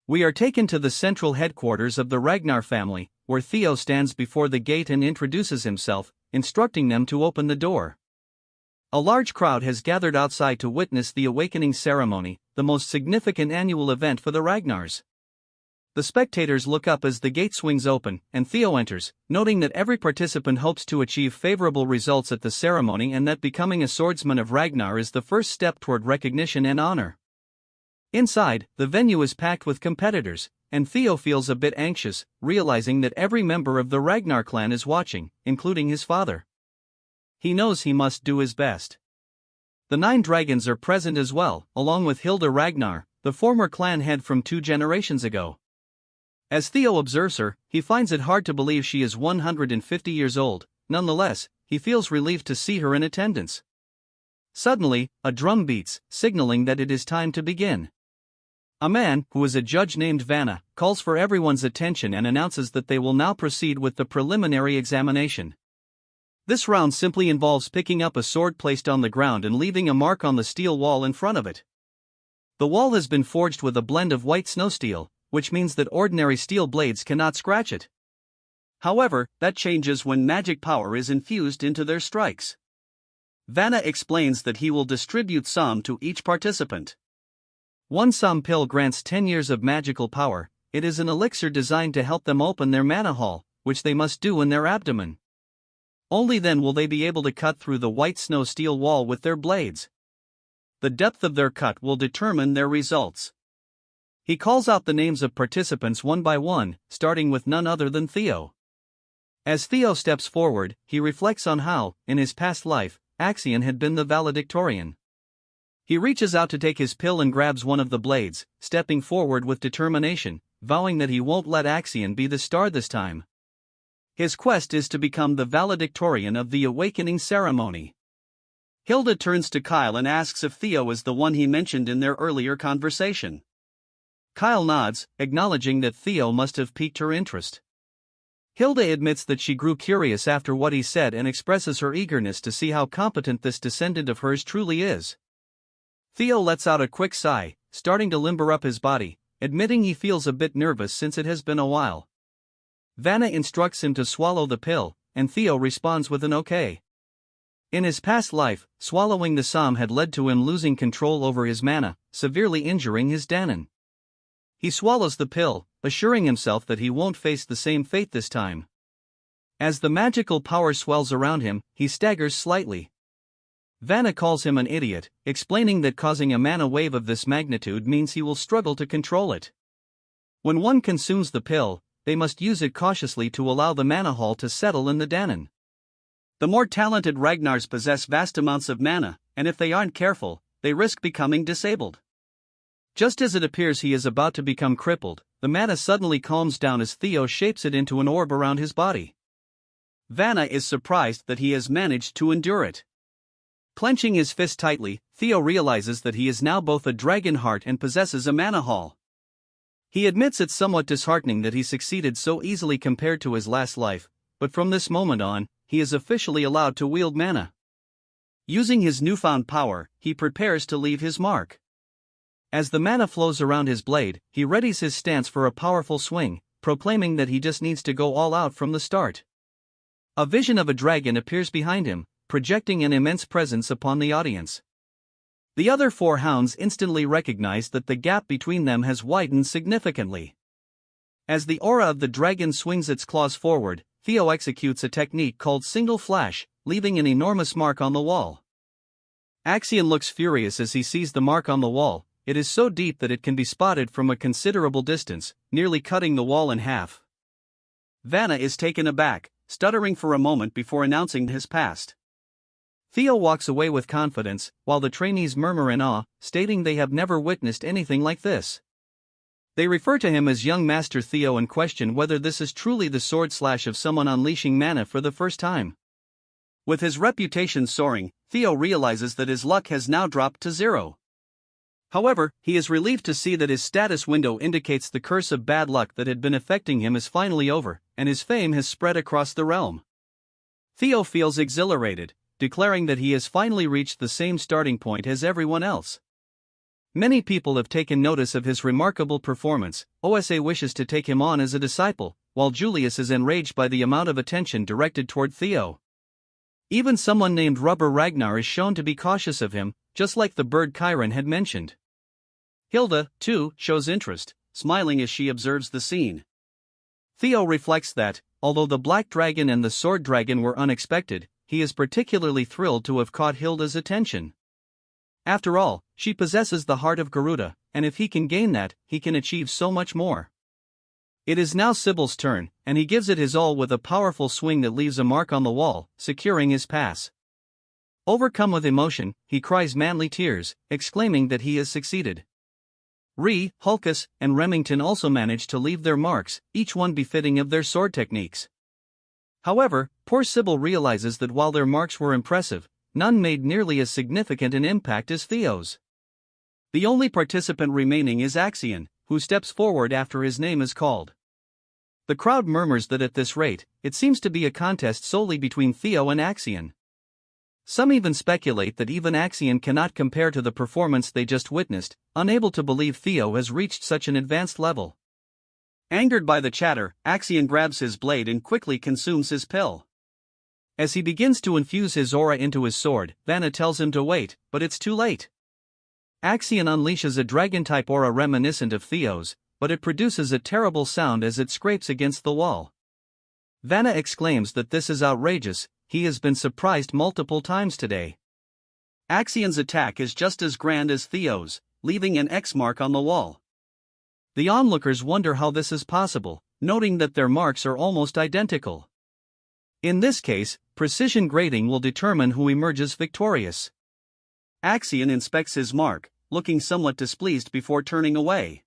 We are taken to the central headquarters of the Ragnar family, where Theo stands before the gate and introduces himself, instructing them to open the door. A large crowd has gathered outside to witness the awakening ceremony, the most significant annual event for the Ragnars. The spectators look up as the gate swings open, and Theo enters, noting that every participant hopes to achieve favorable results at the ceremony and that becoming a swordsman of Ragnar is the first step toward recognition and honor. Inside, the venue is packed with competitors, and Theo feels a bit anxious, realizing that every member of the Ragnar clan is watching, including his father. He knows he must do his best. The 9 dragons are present as well, along with Hilda Ragnar, the former clan head from 2 generations ago. As Theo observes her, he finds it hard to believe she is 150 years old. Nonetheless, he feels relieved to see her in attendance. Suddenly, a drum beats, signaling that it is time to begin. A man, who is a judge named Vanna, calls for everyone's attention and announces that they will now proceed with the preliminary examination. This round simply involves picking up a sword placed on the ground and leaving a mark on the steel wall in front of it. The wall has been forged with a blend of white snow steel, which means that ordinary steel blades cannot scratch it. However, that changes when magic power is infused into their strikes. Vanna explains that he will distribute some to each participant. One some pill grants 10 years of magical power. It is an elixir designed to help them open their mana hall, which they must do in their abdomen. Only then will they be able to cut through the white snow steel wall with their blades. The depth of their cut will determine their results. He calls out the names of participants one by one, starting with none other than Theo. As Theo steps forward, he reflects on how, in his past life, Axion had been the valedictorian. He reaches out to take his pill and grabs one of the blades, stepping forward with determination, vowing that he won't let Axion be the star this time. His quest is to become the valedictorian of the awakening ceremony. Hilda turns to Kyle and asks if Theo is the one he mentioned in their earlier conversation. Kyle nods, acknowledging that Theo must have piqued her interest. Hilda admits that she grew curious after what he said and expresses her eagerness to see how competent this descendant of hers truly is. Theo lets out a quick sigh, starting to limber up his body, admitting he feels a bit nervous since it has been a while. Vanna instructs him to swallow the pill, and Theo responds with an okay. In his past life, swallowing the psalm had led to him losing control over his mana, severely injuring his Danon. He swallows the pill, assuring himself that he won't face the same fate this time. As the magical power swells around him, he staggers slightly. Vanna calls him an idiot, explaining that causing a mana wave of this magnitude means he will struggle to control it. When one consumes the pill, they must use it cautiously to allow the mana hall to settle in the Danon. The more talented Ragnars possess vast amounts of mana, and if they aren't careful, they risk becoming disabled. Just as it appears he is about to become crippled, the mana suddenly calms down as Theo shapes it into an orb around his body. Vanna is surprised that he has managed to endure it. Clenching his fist tightly, Theo realizes that he is now both a dragon heart and possesses a mana hall. He admits it's somewhat disheartening that he succeeded so easily compared to his last life, but from this moment on, he is officially allowed to wield mana. Using his newfound power, he prepares to leave his mark. As the mana flows around his blade, he readies his stance for a powerful swing, proclaiming that he just needs to go all out from the start. A vision of a dragon appears behind him, projecting an immense presence upon the audience. The other four hounds instantly recognize that the gap between them has widened significantly. As the aura of the dragon swings its claws forward, Theo executes a technique called single flash, leaving an enormous mark on the wall. Axion looks furious as he sees the mark on the wall. It is so deep that it can be spotted from a considerable distance, nearly cutting the wall in half. Vanna is taken aback, stuttering for a moment before announcing his past. Theo walks away with confidence, while the trainees murmur in awe, stating they have never witnessed anything like this. They refer to him as young Master Theo and question whether this is truly the sword slash of someone unleashing mana for the first time. With his reputation soaring, Theo realizes that his luck has now dropped to 0. However, he is relieved to see that his status window indicates the curse of bad luck that had been affecting him is finally over, and his fame has spread across the realm. Theo feels exhilarated, declaring that he has finally reached the same starting point as everyone else. Many people have taken notice of his remarkable performance. OSA wishes to take him on as a disciple, while Julius is enraged by the amount of attention directed toward Theo. Even someone named Rubber Ragnar is shown to be cautious of him, just like the bird Chiron had mentioned. Hilda, too, shows interest, smiling as she observes the scene. Theo reflects that, although the Black Dragon and the Sword Dragon were unexpected, he is particularly thrilled to have caught Hilda's attention. After all, she possesses the heart of Garuda, and if he can gain that, he can achieve so much more. It is now Sybil's turn, and he gives it his all with a powerful swing that leaves a mark on the wall, securing his pass. Overcome with emotion, he cries manly tears, exclaiming that he has succeeded. Hulkus, and Remington also manage to leave their marks, each one befitting of their sword techniques. However, poor Sybil realizes that while their marks were impressive, none made nearly as significant an impact as Theo's. The only participant remaining is Axion, who steps forward after his name is called. The crowd murmurs that at this rate, it seems to be a contest solely between Theo and Axion. Some even speculate that even Axion cannot compare to the performance they just witnessed, unable to believe Theo has reached such an advanced level. Angered by the chatter, Axion grabs his blade and quickly consumes his pill. As he begins to infuse his aura into his sword, Vanna tells him to wait, but it's too late. Axion unleashes a dragon-type aura reminiscent of Theo's, but it produces a terrible sound as it scrapes against the wall. Vanna exclaims that this is outrageous, he has been surprised multiple times today. Axion's attack is just as grand as Theo's, leaving an X mark on the wall. The onlookers wonder how this is possible, noting that their marks are almost identical. In this case, precision grading will determine who emerges victorious. Axion inspects his mark, looking somewhat displeased before turning away.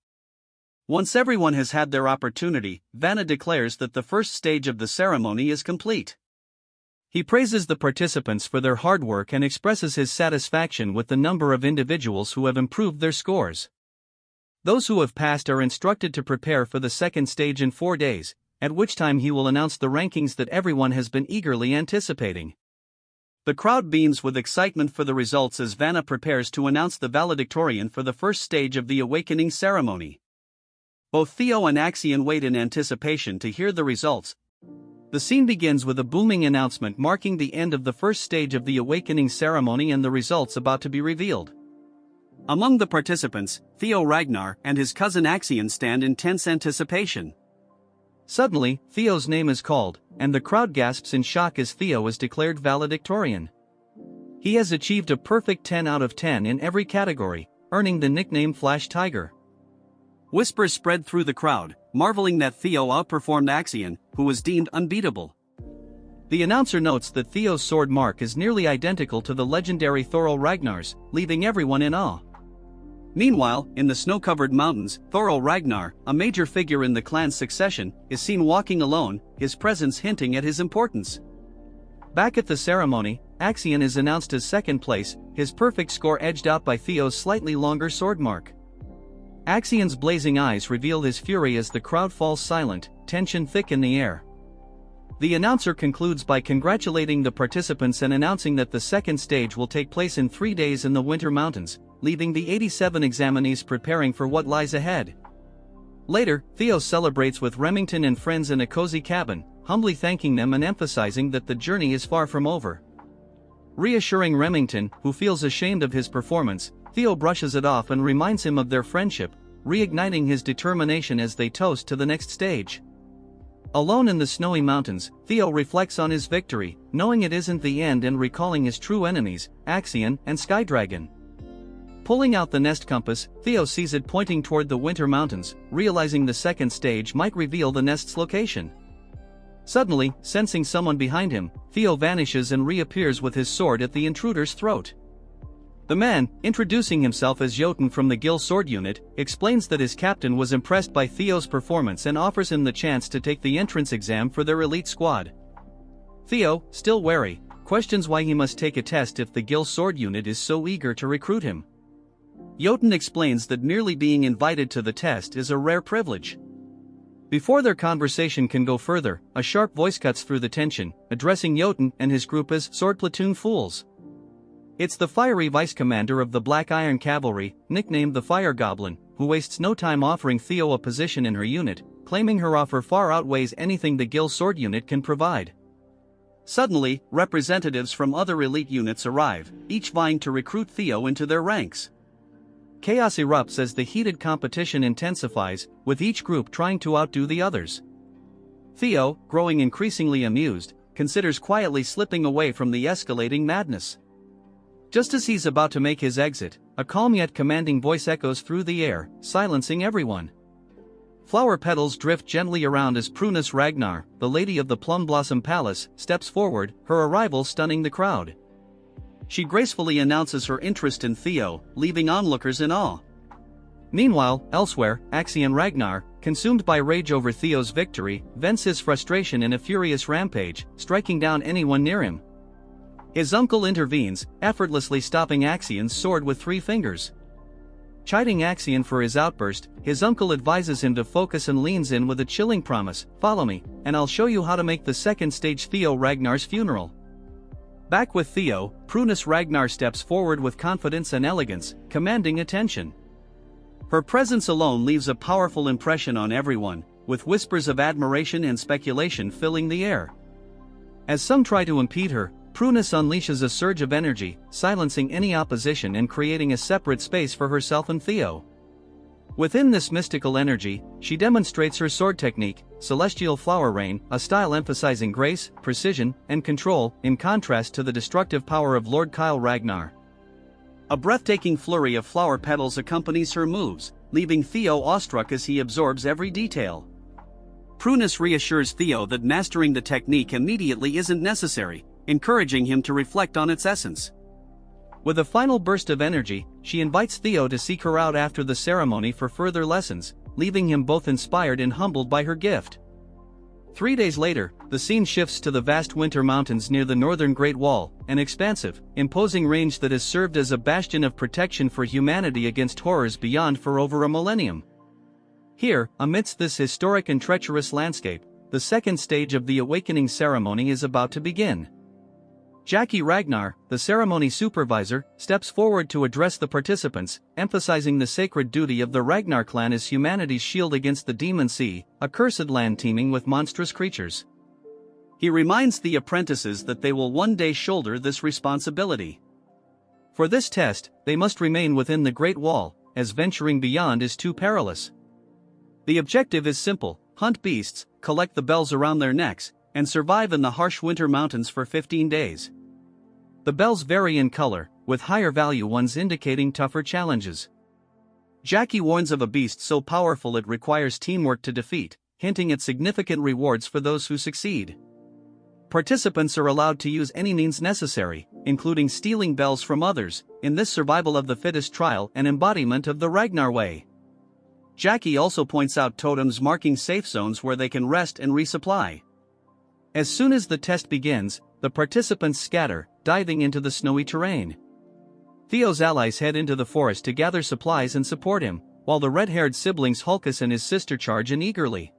Once everyone has had their opportunity, Vanna declares that the first stage of the ceremony is complete. He praises the participants for their hard work and expresses his satisfaction with the number of individuals who have improved their scores. Those who have passed are instructed to prepare for the second stage in 4 days, at which time he will announce the rankings that everyone has been eagerly anticipating. The crowd beams with excitement for the results as Vanna prepares to announce the valedictorian for the first stage of the awakening ceremony. Both Theo and Axion wait in anticipation to hear the results. The scene begins with a booming announcement marking the end of the first stage of the awakening ceremony and the results about to be revealed. Among the participants, Theo Ragnar and his cousin Axion stand in tense anticipation. Suddenly, Theo's name is called, and the crowd gasps in shock as Theo is declared valedictorian. He has achieved a perfect 10 out of 10 in every category, earning the nickname Flash Tiger. Whispers spread through the crowd, marveling that Theo outperformed Axion, who was deemed unbeatable. The announcer notes that Theo's sword mark is nearly identical to the legendary Thoro Ragnar's, leaving everyone in awe. Meanwhile, in the snow-covered mountains, Thoro Ragnar, a major figure in the clan's succession, is seen walking alone, his presence hinting at his importance. Back at the ceremony, Axion is announced as second place, his perfect score edged out by Theo's slightly longer sword mark. Axion's blazing eyes reveal his fury as the crowd falls silent, tension thick in the air. The announcer concludes by congratulating the participants and announcing that the second stage will take place in 3 days in the Winter Mountains, leaving the 87 examinees preparing for what lies ahead. Later, Theo celebrates with Remington and friends in a cozy cabin, humbly thanking them and emphasizing that the journey is far from over. Reassuring Remington, who feels ashamed of his performance, Theo brushes it off and reminds him of their friendship, reigniting his determination as they toast to the next stage. Alone in the snowy mountains, Theo reflects on his victory, knowing it isn't the end and recalling his true enemies, Axion and Skydragon. Pulling out the nest compass, Theo sees it pointing toward the Winter Mountains, realizing the second stage might reveal the nest's location. Suddenly, sensing someone behind him, Theo vanishes and reappears with his sword at the intruder's throat. The man, introducing himself as Jotun from the Gil Sword Unit, explains that his captain was impressed by Theo's performance and offers him the chance to take the entrance exam for their elite squad. Theo, still wary, questions why he must take a test if the Gil Sword Unit is so eager to recruit him. Jotun explains that merely being invited to the test is a rare privilege. Before their conversation can go further, a sharp voice cuts through the tension, addressing Jotun and his group as Sword Platoon Fools. It's the fiery vice commander of the Black Iron Cavalry, nicknamed the Fire Goblin, who wastes no time offering Theo a position in her unit, claiming her offer far outweighs anything the Gil Sword Unit can provide. Suddenly, representatives from other elite units arrive, each vying to recruit Theo into their ranks. Chaos erupts as the heated competition intensifies, with each group trying to outdo the others. Theo, growing increasingly amused, considers quietly slipping away from the escalating madness. Just as he's about to make his exit, a calm yet commanding voice echoes through the air, silencing everyone. Flower petals drift gently around as Prunus Ragnar, the lady of the Plum Blossom Palace, steps forward, her arrival stunning the crowd. She gracefully announces her interest in Theo, leaving onlookers in awe. Meanwhile, elsewhere, Axion Ragnar, consumed by rage over Theo's victory, vents his frustration in a furious rampage, striking down anyone near him. His uncle intervenes, effortlessly stopping Axion's sword with 3 fingers. Chiding Axion for his outburst, his uncle advises him to focus and leans in with a chilling promise, "Follow me, and I'll show you how to make the second stage Theo Ragnar's funeral." Back with Theo, Prunus Ragnar steps forward with confidence and elegance, commanding attention. Her presence alone leaves a powerful impression on everyone, with whispers of admiration and speculation filling the air. As some try to impede her, Prunus unleashes a surge of energy, silencing any opposition and creating a separate space for herself and Theo. Within this mystical energy, she demonstrates her sword technique, Celestial Flower Rain, a style emphasizing grace, precision, and control, in contrast to the destructive power of Lord Kyle Ragnar. A breathtaking flurry of flower petals accompanies her moves, leaving Theo awestruck as he absorbs every detail. Prunus reassures Theo that mastering the technique immediately isn't necessary, encouraging him to reflect on its essence. With a final burst of energy, she invites Theo to seek her out after the ceremony for further lessons, leaving him both inspired and humbled by her gift. 3 days later, the scene shifts to the vast winter mountains near the northern Great Wall, an expansive, imposing range that has served as a bastion of protection for humanity against horrors beyond for over a millennium. Here, amidst this historic and treacherous landscape, the second stage of the awakening ceremony is about to begin. Jackie Ragnar, the ceremony supervisor, steps forward to address the participants, emphasizing the sacred duty of the Ragnar clan as humanity's shield against the Demon Sea, a cursed land teeming with monstrous creatures. He reminds the apprentices that they will one day shoulder this responsibility. For this test, they must remain within the Great Wall, as venturing beyond is too perilous. The objective is simple: hunt beasts, collect the bells around their necks, and survive in the harsh winter mountains for 15 days. The bells vary in color, with higher value ones indicating tougher challenges. Jackie warns of a beast so powerful it requires teamwork to defeat, hinting at significant rewards for those who succeed. Participants are allowed to use any means necessary, including stealing bells from others, in this survival of the fittest trial and embodiment of the Ragnar way. Jackie also points out totems marking safe zones where they can rest and resupply. As soon as the test begins, the participants scatter, diving into the snowy terrain. Theo's allies head into the forest to gather supplies and support him, while the red-haired siblings Hulkus and his sister charge in eagerly.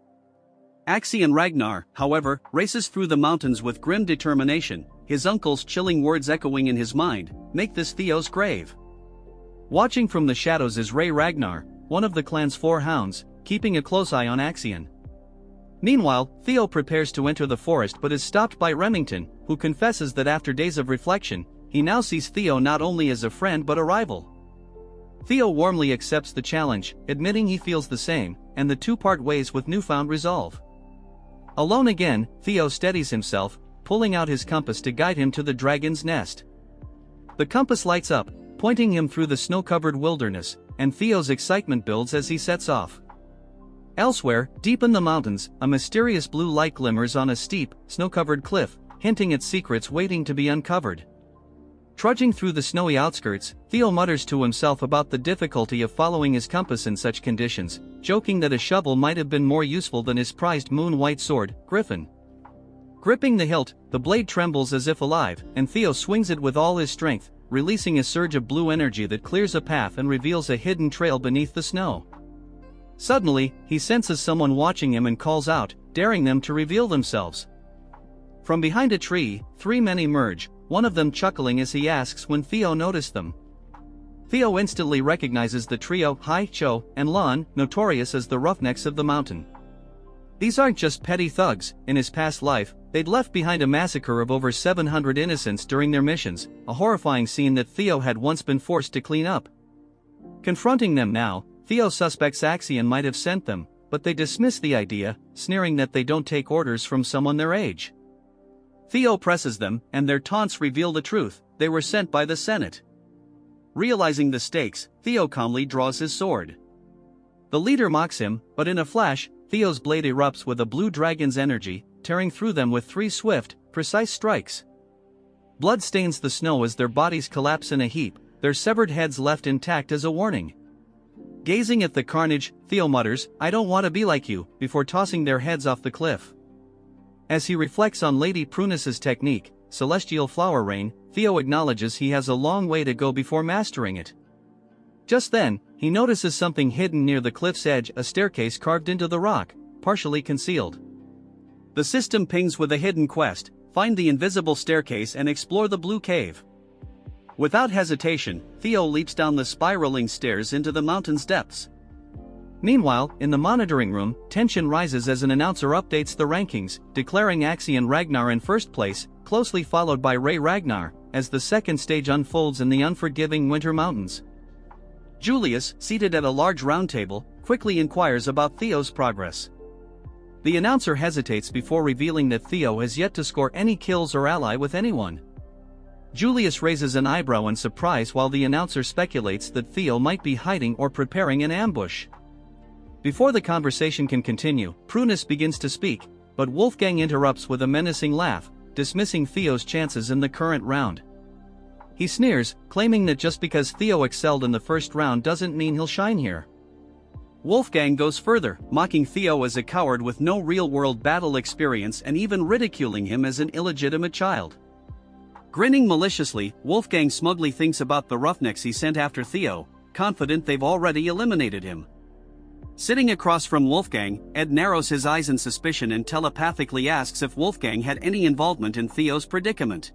Axion Ragnar, however, races through the mountains with grim determination, his uncle's chilling words echoing in his mind, "Make this Theo's grave." Watching from the shadows is Ray Ragnar, one of the clan's 4 hounds, keeping a close eye on Axion. Meanwhile, Theo prepares to enter the forest but is stopped by Remington, who confesses that after days of reflection, he now sees Theo not only as a friend but a rival. Theo warmly accepts the challenge, admitting he feels the same, and the two part ways with newfound resolve. Alone again, Theo steadies himself, pulling out his compass to guide him to the dragon's nest. The compass lights up, pointing him through the snow-covered wilderness, and Theo's excitement builds as he sets off. Elsewhere, deep in the mountains, a mysterious blue light glimmers on a steep, snow-covered cliff, hinting at secrets waiting to be uncovered. Trudging through the snowy outskirts, Theo mutters to himself about the difficulty of following his compass in such conditions, joking that a shovel might have been more useful than his prized moon-white sword, Griffin. Gripping the hilt, the blade trembles as if alive, and Theo swings it with all his strength, releasing a surge of blue energy that clears a path and reveals a hidden trail beneath the snow. Suddenly, he senses someone watching him and calls out, daring them to reveal themselves. From behind a tree, 3 men emerge, one of them chuckling as he asks when Theo noticed them. Theo instantly recognizes the trio, Hai, Cho, and Lon, notorious as the roughnecks of the mountain. These aren't just petty thugs. In his past life, they'd left behind a massacre of over 700 innocents during their missions, a horrifying scene that Theo had once been forced to clean up. Confronting them now, Theo suspects Axion might have sent them, but they dismiss the idea, sneering that they don't take orders from someone their age. Theo presses them, and their taunts reveal the truth: they were sent by the Senate. Realizing the stakes, Theo calmly draws his sword. The leader mocks him, but in a flash, Theo's blade erupts with a blue dragon's energy, tearing through them with 3 swift, precise strikes. Blood stains the snow as their bodies collapse in a heap, their severed heads left intact as a warning. Gazing at the carnage, Theo mutters, "I don't want to be like you," before tossing their heads off the cliff. As he reflects on Lady Prunus's technique, Celestial Flower Rain, Theo acknowledges he has a long way to go before mastering it. Just then, he notices something hidden near the cliff's edge, a staircase carved into the rock, partially concealed. The system pings with a hidden quest: find the invisible staircase and explore the blue cave. Without hesitation, Theo leaps down the spiraling stairs into the mountain's depths. Meanwhile, in the monitoring room, tension rises as an announcer updates the rankings, declaring Axie and Ragnar in first place, closely followed by Ragnar, as the second stage unfolds in the unforgiving Winter Mountains. Julius, seated at a large round table, quickly inquires about Theo's progress. The announcer hesitates before revealing that Theo has yet to score any kills or ally with anyone. Julius raises an eyebrow in surprise while the announcer speculates that Theo might be hiding or preparing an ambush. Before the conversation can continue, Prunus begins to speak, but Wolfgang interrupts with a menacing laugh, dismissing Theo's chances in the current round. He sneers, claiming that just because Theo excelled in the first round doesn't mean he'll shine here. Wolfgang goes further, mocking Theo as a coward with no real-world battle experience and even ridiculing him as an illegitimate child. Grinning maliciously, Wolfgang smugly thinks about the roughnecks he sent after Theo, confident they've already eliminated him. Sitting across from Wolfgang, Ed narrows his eyes in suspicion and telepathically asks if Wolfgang had any involvement in Theo's predicament.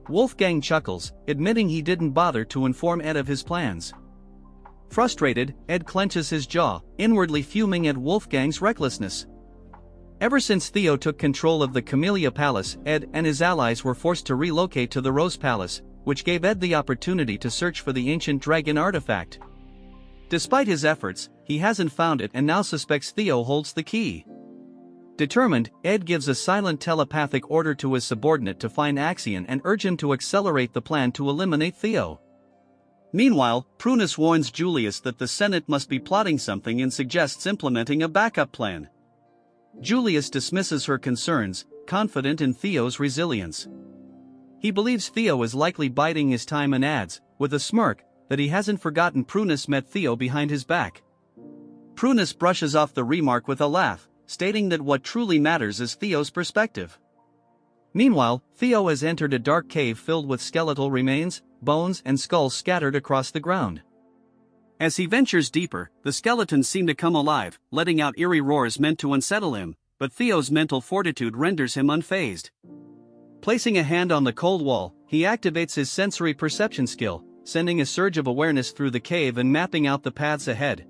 Wolfgang chuckles, admitting he didn't bother to inform Ed of his plans. Frustrated, Ed clenches his jaw, inwardly fuming at Wolfgang's recklessness. Ever since Theo took control of the Camellia Palace, Ed and his allies were forced to relocate to the Rose Palace, which gave Ed the opportunity to search for the ancient dragon artifact. Despite his efforts, he hasn't found it and now suspects Theo holds the key. Determined, Ed gives a silent telepathic order to his subordinate to find Axion and urge him to accelerate the plan to eliminate Theo. Meanwhile, Prunus warns Julius that the Senate must be plotting something and suggests implementing a backup plan. Julius dismisses her concerns, confident in Theo's resilience. He believes Theo is likely biding his time and adds, with a smirk, that he hasn't forgotten Prunus met Theo behind his back. Prunus brushes off the remark with a laugh, stating that what truly matters is Theo's perspective. Meanwhile, Theo has entered a dark cave filled with skeletal remains, bones and skulls scattered across the ground. As he ventures deeper, the skeletons seem to come alive, letting out eerie roars meant to unsettle him, but Theo's mental fortitude renders him unfazed. Placing a hand on the cold wall, he activates his sensory perception skill, sending a surge of awareness through the cave and mapping out the paths ahead.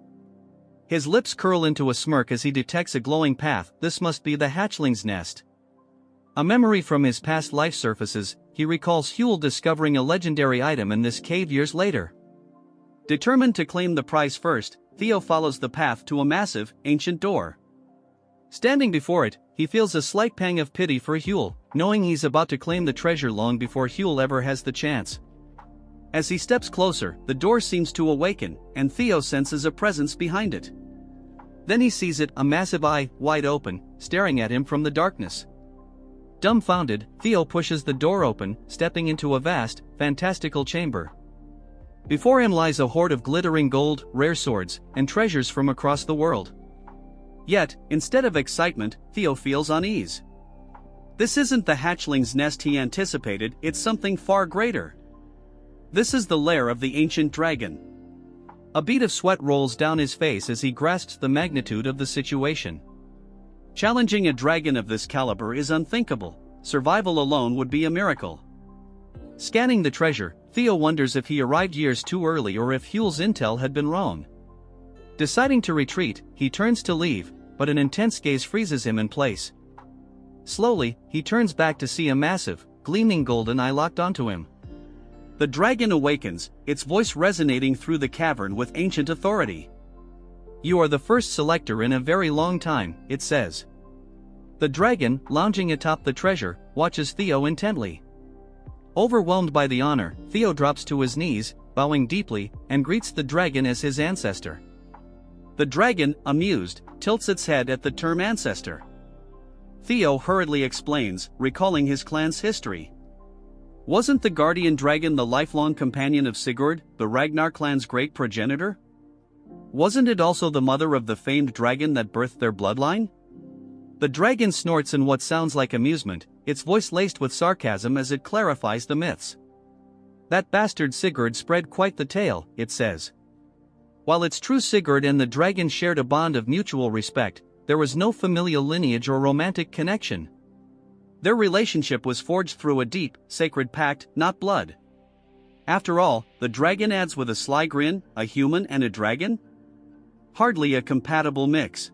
His lips curl into a smirk as he detects a glowing path. This must be the hatchling's nest. A memory from his past life surfaces, he recalls Huel discovering a legendary item in this cave years later. Determined to claim the prize first, Theo follows the path to a massive, ancient door. Standing before it, he feels a slight pang of pity for Huel, knowing he's about to claim the treasure long before Huel ever has the chance. As he steps closer, the door seems to awaken, and Theo senses a presence behind it. Then he sees it, a massive eye, wide open, staring at him from the darkness. Dumbfounded, Theo pushes the door open, stepping into a vast, fantastical chamber. Before him lies a hoard of glittering gold, rare swords, and treasures from across the world. Yet, instead of excitement, Theo feels unease. This isn't the hatchling's nest he anticipated, it's something far greater. This is the lair of the ancient dragon. A bead of sweat rolls down his face as he grasps the magnitude of the situation. Challenging a dragon of this caliber is unthinkable. Survival alone would be a miracle. Scanning the treasure, Theo wonders if he arrived years too early or if Huel's intel had been wrong. Deciding to retreat, he turns to leave, but an intense gaze freezes him in place. Slowly, he turns back to see a massive, gleaming golden eye locked onto him. The dragon awakens, its voice resonating through the cavern with ancient authority. "You are the first selector in a very long time," it says. The dragon, lounging atop the treasure, watches Theo intently. Overwhelmed by the honor, Theo drops to his knees, bowing deeply, and greets the dragon as his ancestor. The dragon, amused, tilts its head at the term ancestor. Theo hurriedly explains, recalling his clan's history. Wasn't the guardian dragon the lifelong companion of Sigurd, the Ragnar clan's great progenitor? Wasn't it also the mother of the famed dragon that birthed their bloodline? The dragon snorts in what sounds like amusement, its voice laced with sarcasm as it clarifies the myths. That bastard Sigurd spread quite the tale, it says. While it's true Sigurd and the dragon shared a bond of mutual respect, there was no familial lineage or romantic connection. Their relationship was forged through a deep, sacred pact, not blood. After all, the dragon adds with a sly grin, a human and a dragon? Hardly a compatible mix.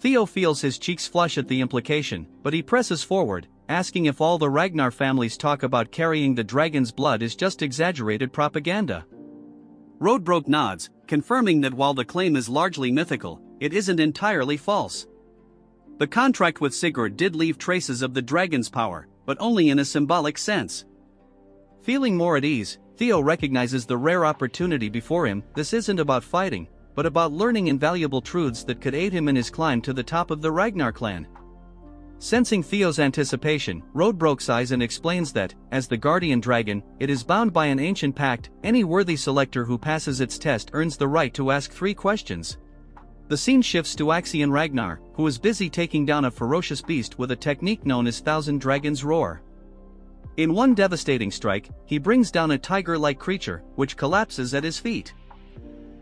Theo feels his cheeks flush at the implication, but he presses forward, asking if all the Ragnar family's talk about carrying the dragon's blood is just exaggerated propaganda. Roadbroke nods, confirming that while the claim is largely mythical, it isn't entirely false. The contract with Sigurd did leave traces of the dragon's power, but only in a symbolic sense. Feeling more at ease, Theo recognizes the rare opportunity before him. This isn't about fighting, but about learning invaluable truths that could aid him in his climb to the top of the Ragnar clan. Sensing Theo's anticipation, Roadbroke sighs and explains that, as the guardian dragon, it is bound by an ancient pact. Any worthy selector who passes its test earns the right to ask 3 questions. The scene shifts to Axion Ragnar, who is busy taking down a ferocious beast with a technique known as Thousand Dragons Roar. In one devastating strike, he brings down a tiger-like creature, which collapses at his feet.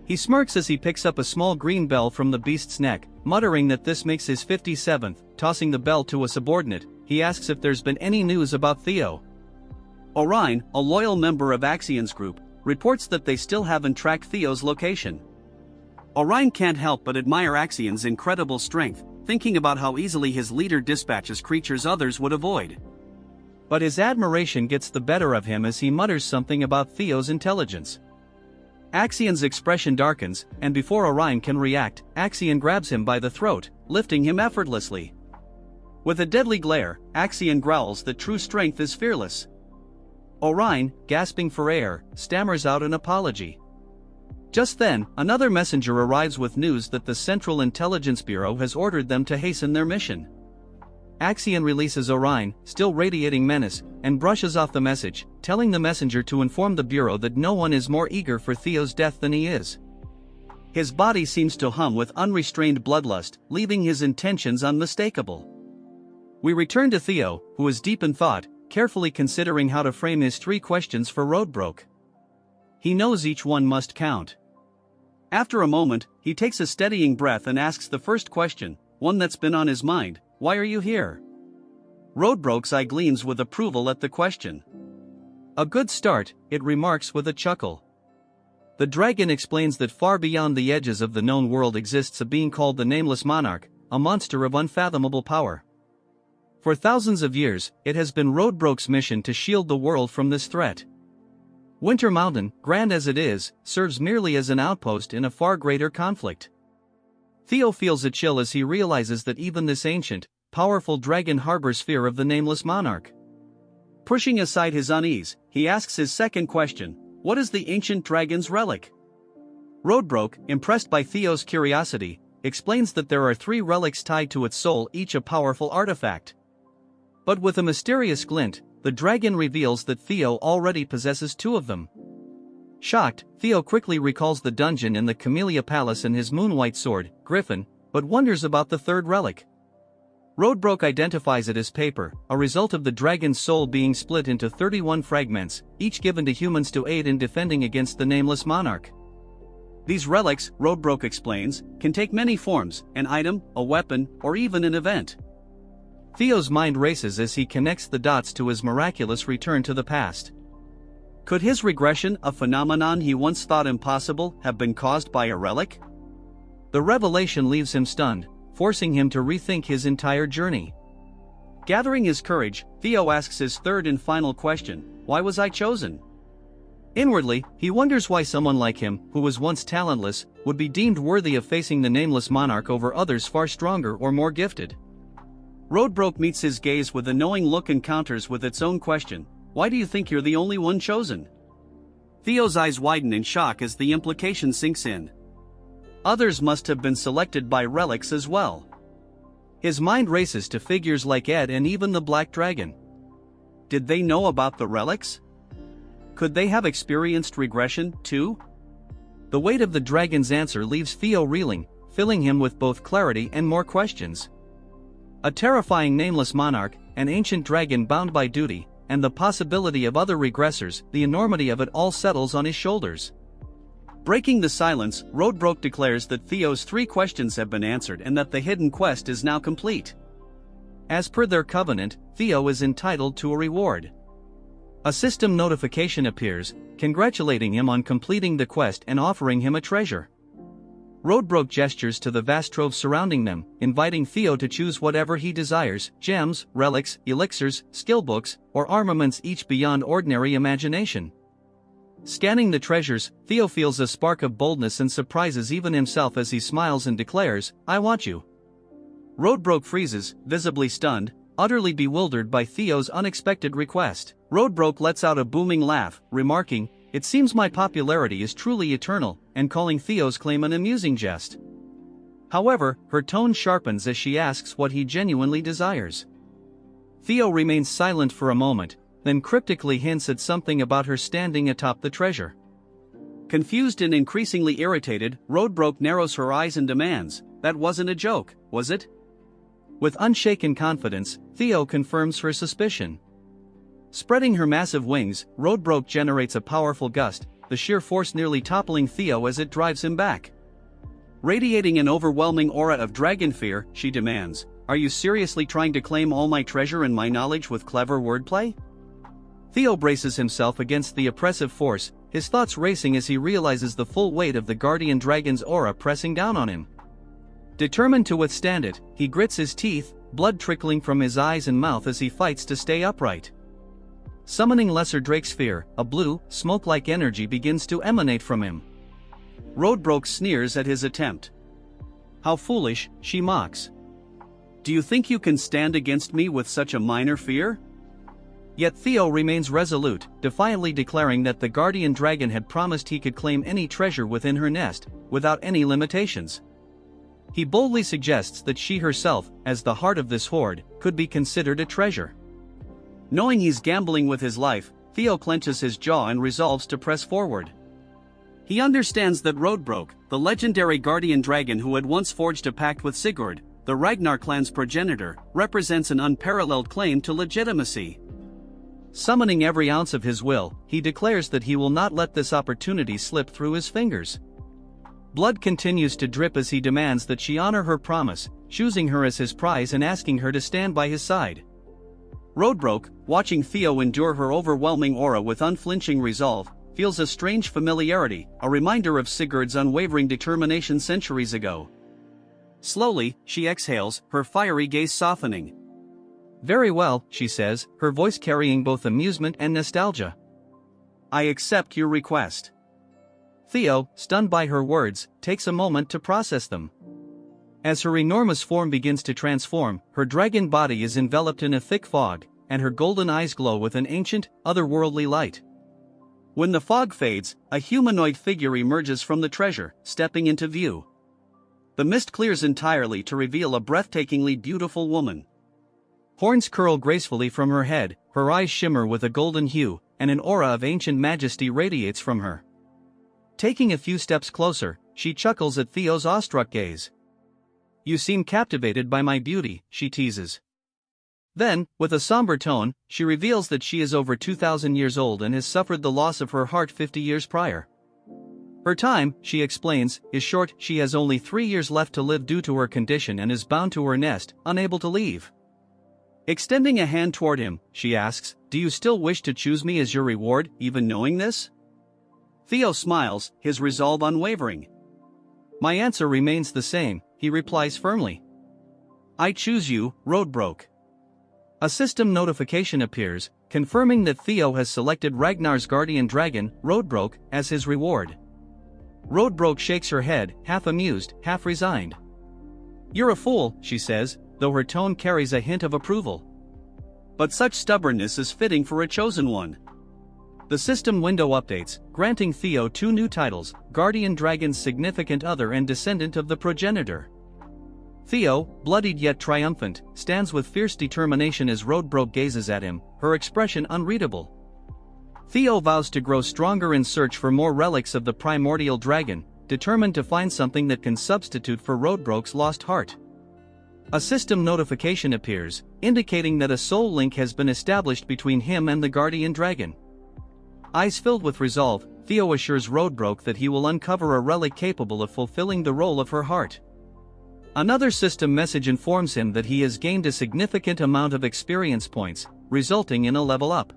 He smirks as he picks up a small green bell from the beast's neck, muttering that this makes his 57th. Tossing the bell to a subordinate, he asks if there's been any news about Theo. Orion, a loyal member of Axion's group, reports that they still haven't tracked Theo's location. Orion can't help but admire Axion's incredible strength, thinking about how easily his leader dispatches creatures others would avoid. But his admiration gets the better of him as he mutters something about Theo's intelligence. Axion's expression darkens, and before Orion can react, Axion grabs him by the throat, lifting him effortlessly. With a deadly glare, Axion growls that true strength is fearless. Orion, gasping for air, stammers out an apology. Just then, another messenger arrives with news that the Central Intelligence Bureau has ordered them to hasten their mission. Axion releases Orion, still radiating menace, and brushes off the message, telling the messenger to inform the Bureau that no one is more eager for Theo's death than he is. His body seems to hum with unrestrained bloodlust, leaving his intentions unmistakable. We return to Theo, who is deep in thought, carefully considering how to frame his 3 questions for Roadbroke. He knows each one must count. After a moment, he takes a steadying breath and asks the first question, one that's been on his mind: why are you here? Roadbroke's eye gleams with approval at the question. A good start, it remarks with a chuckle. The dragon explains that far beyond the edges of the known world exists a being called the Nameless Monarch, a monster of unfathomable power. For thousands of years, it has been Roadbroke's mission to shield the world from this threat. Winter Mountain, grand as it is, serves merely as an outpost in a far greater conflict. Theo feels a chill as he realizes that even this ancient, powerful dragon harbors fear of the Nameless Monarch. Pushing aside his unease, he asks his second question: what is the ancient dragon's relic? Roadbroke, impressed by Theo's curiosity, explains that there are 3 relics tied to its soul, each a powerful artifact. But with a mysterious glint, the dragon reveals that Theo already possesses 2 of them. Shocked, Theo quickly recalls the dungeon in the Camellia Palace and his moonwhite sword, Griffin, but wonders about the 3rd relic. Roadbroke identifies it as paper, a result of the dragon's soul being split into 31 fragments, each given to humans to aid in defending against the Nameless Monarch. These relics, Roadbroke explains, can take many forms: an item, a weapon, or even an event. Theo's mind races as he connects the dots to his miraculous return to the past. Could his regression, a phenomenon he once thought impossible, have been caused by a relic? The revelation leaves him stunned, forcing him to rethink his entire journey. Gathering his courage, Theo asks his 3rd and final question: why was I chosen? Inwardly, he wonders why someone like him, who was once talentless, would be deemed worthy of facing the Nameless Monarch over others far stronger or more gifted. Roadbroke meets his gaze with a knowing look and counters with its own question: why do you think you're the only one chosen? Theo's eyes widen in shock as the implication sinks in. Others must have been selected by relics as well. His mind races to figures like Ed and even the Black Dragon. Did they know about the relics? Could they have experienced regression, too? The weight of the dragon's answer leaves Theo reeling, filling him with both clarity and more questions. A terrifying Nameless Monarch, an ancient dragon bound by duty, and the possibility of other regressors, the enormity of it all settles on his shoulders. Breaking the silence, Roadbroke declares that Theo's 3 questions have been answered and that the hidden quest is now complete. As per their covenant, Theo is entitled to a reward. A system notification appears, congratulating him on completing the quest and offering him a treasure. Roadbrook gestures to the vast trove surrounding them, inviting Theo to choose whatever he desires: gems, relics, elixirs, skillbooks, or armaments, each beyond ordinary imagination. Scanning the treasures, Theo feels a spark of boldness and surprises even himself as he smiles and declares, "I want you." Roadbrook freezes, visibly stunned, utterly bewildered by Theo's unexpected request. Roadbrook lets out a booming laugh, remarking, "It seems my popularity is truly eternal," and calling Theo's claim an amusing jest. However, her tone sharpens as she asks what he genuinely desires. Theo remains silent for a moment, then cryptically hints at something about her standing atop the treasure. Confused and increasingly irritated, Roadbrook narrows her eyes and demands, "That wasn't a joke, was it?" With unshaken confidence, Theo confirms her suspicion. Spreading her massive wings, Roadbrook generates a powerful gust, the sheer force nearly toppling Theo as it drives him back. Radiating an overwhelming aura of dragon fear, she demands, "Are you seriously trying to claim all my treasure and my knowledge with clever wordplay?" Theo braces himself against the oppressive force, his thoughts racing as he realizes the full weight of the guardian dragon's aura pressing down on him. Determined to withstand it, he grits his teeth, blood trickling from his eyes and mouth as he fights to stay upright. Summoning Lesser Drake's fear, a blue, smoke-like energy begins to emanate from him. Roadbrook sneers at his attempt. "How foolish," she mocks. "Do you think you can stand against me with such a minor fear?" Yet Theo remains resolute, defiantly declaring that the guardian dragon had promised he could claim any treasure within her nest, without any limitations. He boldly suggests that she herself, as the heart of this hoard, could be considered a treasure. Knowing he's gambling with his life, Theo clenches his jaw and resolves to press forward. He understands that Roadbrook, the legendary guardian dragon who had once forged a pact with Sigurd, the Ragnar clan's progenitor, represents an unparalleled claim to legitimacy. Summoning every ounce of his will, he declares that he will not let this opportunity slip through his fingers. Blood continues to drip as he demands that she honor her promise, choosing her as his prize and asking her to stand by his side. Roadbrook, watching Theo endure her overwhelming aura with unflinching resolve, feels a strange familiarity, a reminder of Sigurd's unwavering determination centuries ago. Slowly, she exhales, her fiery gaze softening. "Very well," she says, her voice carrying both amusement and nostalgia. "I accept your request." Theo, stunned by her words, takes a moment to process them. As her enormous form begins to transform, her dragon body is enveloped in a thick fog, and her golden eyes glow with an ancient, otherworldly light. When the fog fades, a humanoid figure emerges from the treasure, stepping into view. The mist clears entirely to reveal a breathtakingly beautiful woman. Horns curl gracefully from her head, her eyes shimmer with a golden hue, and an aura of ancient majesty radiates from her. Taking a few steps closer, she chuckles at Theo's awestruck gaze. "You seem captivated by my beauty," she teases. Then, with a somber tone, she reveals that she is over 2,000 years old and has suffered the loss of her heart 50 years prior. Her time, she explains, is short. She has only 3 years left to live due to her condition and is bound to her nest, unable to leave. Extending a hand toward him, she asks, "Do you still wish to choose me as your reward, even knowing this?" Theo smiles, his resolve unwavering. "My answer remains the same," he replies firmly. "I choose you, Roadbrook." A system notification appears, confirming that Theo has selected Ragnar's guardian dragon, Roadbrook, as his reward. Roadbrook shakes her head, half amused, half resigned. "You're a fool," she says, though her tone carries a hint of approval. "But such stubbornness is fitting for a chosen one." The system window updates, granting Theo 2 new titles, Guardian Dragon's Significant Other and Descendant of the Progenitor. Theo, bloodied yet triumphant, stands with fierce determination as Roadbrook gazes at him, her expression unreadable. Theo vows to grow stronger in search for more relics of the primordial dragon, determined to find something that can substitute for Roadbrook's lost heart. A system notification appears, indicating that a soul link has been established between him and the guardian dragon. Eyes filled with resolve, Theo assures Roadbrook that he will uncover a relic capable of fulfilling the role of her heart. Another system message informs him that he has gained a significant amount of experience points, resulting in a level up.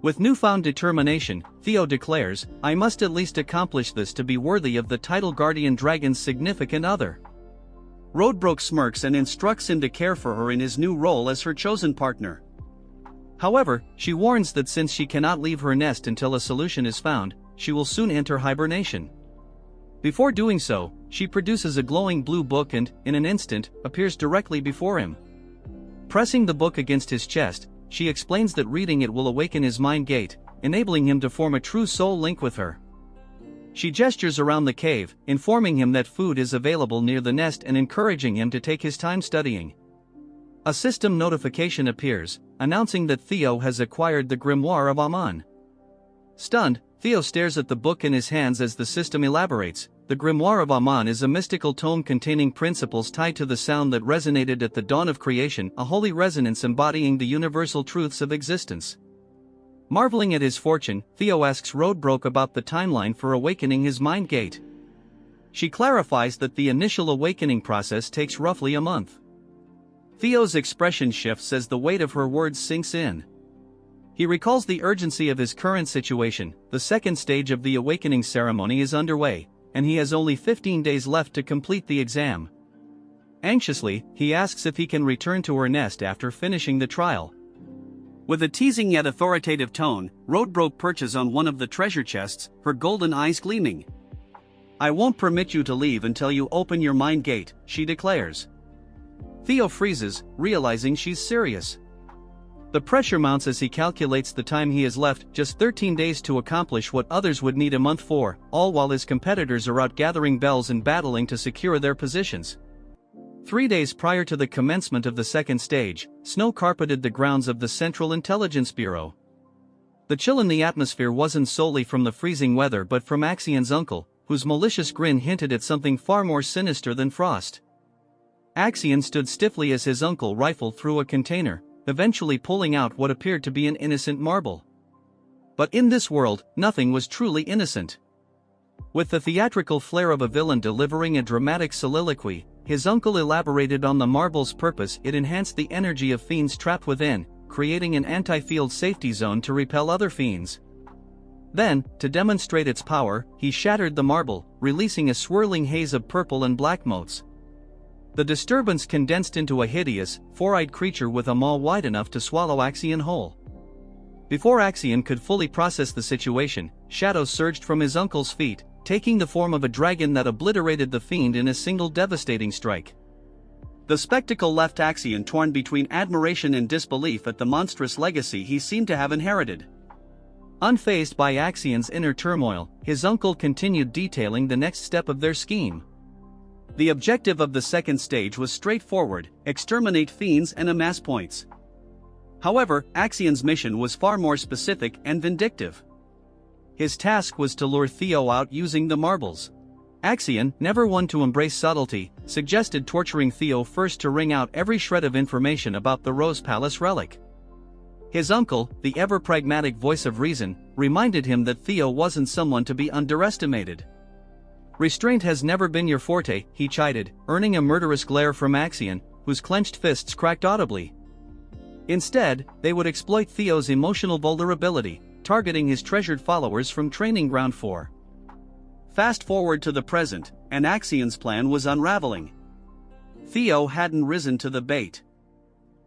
With newfound determination, Theo declares, "I must at least accomplish this to be worthy of the title Guardian Dragon's significant other." Roadbrook smirks and instructs him to care for her in his new role as her chosen partner. However, she warns that since she cannot leave her nest until a solution is found, she will soon enter hibernation. Before doing so, she produces a glowing blue book and, in an instant, appears directly before him. Pressing the book against his chest, she explains that reading it will awaken his mind gate, enabling him to form a true soul link with her. She gestures around the cave, informing him that food is available near the nest and encouraging him to take his time studying. A system notification appears, announcing that Theo has acquired the Grimoire of Aman. Stunned, Theo stares at the book in his hands as the system elaborates. The Grimoire of Aman is a mystical tome containing principles tied to the sound that resonated at the dawn of creation, a holy resonance embodying the universal truths of existence. Marveling at his fortune, Theo asks Roadbrook about the timeline for awakening his mind gate. She clarifies that the initial awakening process takes roughly a month. Theo's expression shifts as the weight of her words sinks in. He recalls the urgency of his current situation. The second stage of the awakening ceremony is underway, and he has only 15 days left to complete the exam. Anxiously, he asks if he can return to her nest after finishing the trial. With a teasing yet authoritative tone, Roadbrook perches on one of the treasure chests, her golden eyes gleaming. "I won't permit you to leave until you open your mind gate," she declares. Theo freezes, realizing she's serious. The pressure mounts as he calculates the time he has left, just 13 days to accomplish what others would need a month for, all while his competitors are out gathering bells and battling to secure their positions. 3 days prior to the commencement of the second stage, snow carpeted the grounds of the Central Intelligence Bureau. The chill in the atmosphere wasn't solely from the freezing weather but from Axion's uncle, whose malicious grin hinted at something far more sinister than frost. Axion stood stiffly as his uncle rifled through a container, eventually pulling out what appeared to be an innocent marble. But in this world, nothing was truly innocent. With the theatrical flair of a villain delivering a dramatic soliloquy, his uncle elaborated on the marble's purpose. It enhanced the energy of fiends trapped within, creating an anti-field safety zone to repel other fiends. Then, to demonstrate its power, he shattered the marble, releasing a swirling haze of purple and black motes. The disturbance condensed into a hideous, four-eyed creature with a maw wide enough to swallow Axion whole. Before Axion could fully process the situation, shadows surged from his uncle's feet, taking the form of a dragon that obliterated the fiend in a single devastating strike. The spectacle left Axion torn between admiration and disbelief at the monstrous legacy he seemed to have inherited. Unfazed by Axion's inner turmoil, his uncle continued detailing the next step of their scheme. The objective of the second stage was straightforward: exterminate fiends and amass points. However, Axion's mission was far more specific and vindictive. His task was to lure Theo out using the marbles. Axion, never one to embrace subtlety, suggested torturing Theo first to wring out every shred of information about the Rose Palace relic. His uncle, the ever-pragmatic voice of reason, reminded him that Theo wasn't someone to be underestimated. "Restraint has never been your forte," he chided, earning a murderous glare from Axion, whose clenched fists cracked audibly. Instead, they would exploit Theo's emotional vulnerability, targeting his treasured followers from Training Ground 4. Fast forward to the present, and Axion's plan was unraveling. Theo hadn't risen to the bait.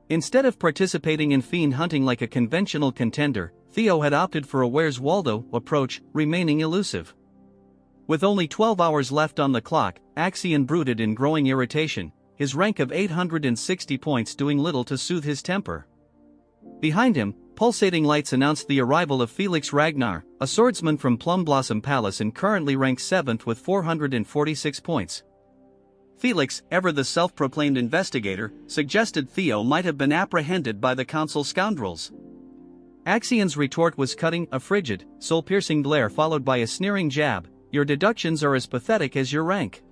Instead of participating in fiend hunting like a conventional contender, Theo had opted for a Where's Waldo approach, remaining elusive. With only 12 hours left on the clock, Axion brooded in growing irritation, his rank of 860 points doing little to soothe his temper. Behind him, pulsating lights announced the arrival of Felix Ragnar, a swordsman from Plum Blossom Palace and currently ranked 7th with 446 points. Felix, ever the self-proclaimed investigator, suggested Theo might have been apprehended by the council scoundrels. Axion's retort was cutting, a frigid, soul-piercing glare followed by a sneering jab: "Your deductions are as pathetic as your rank."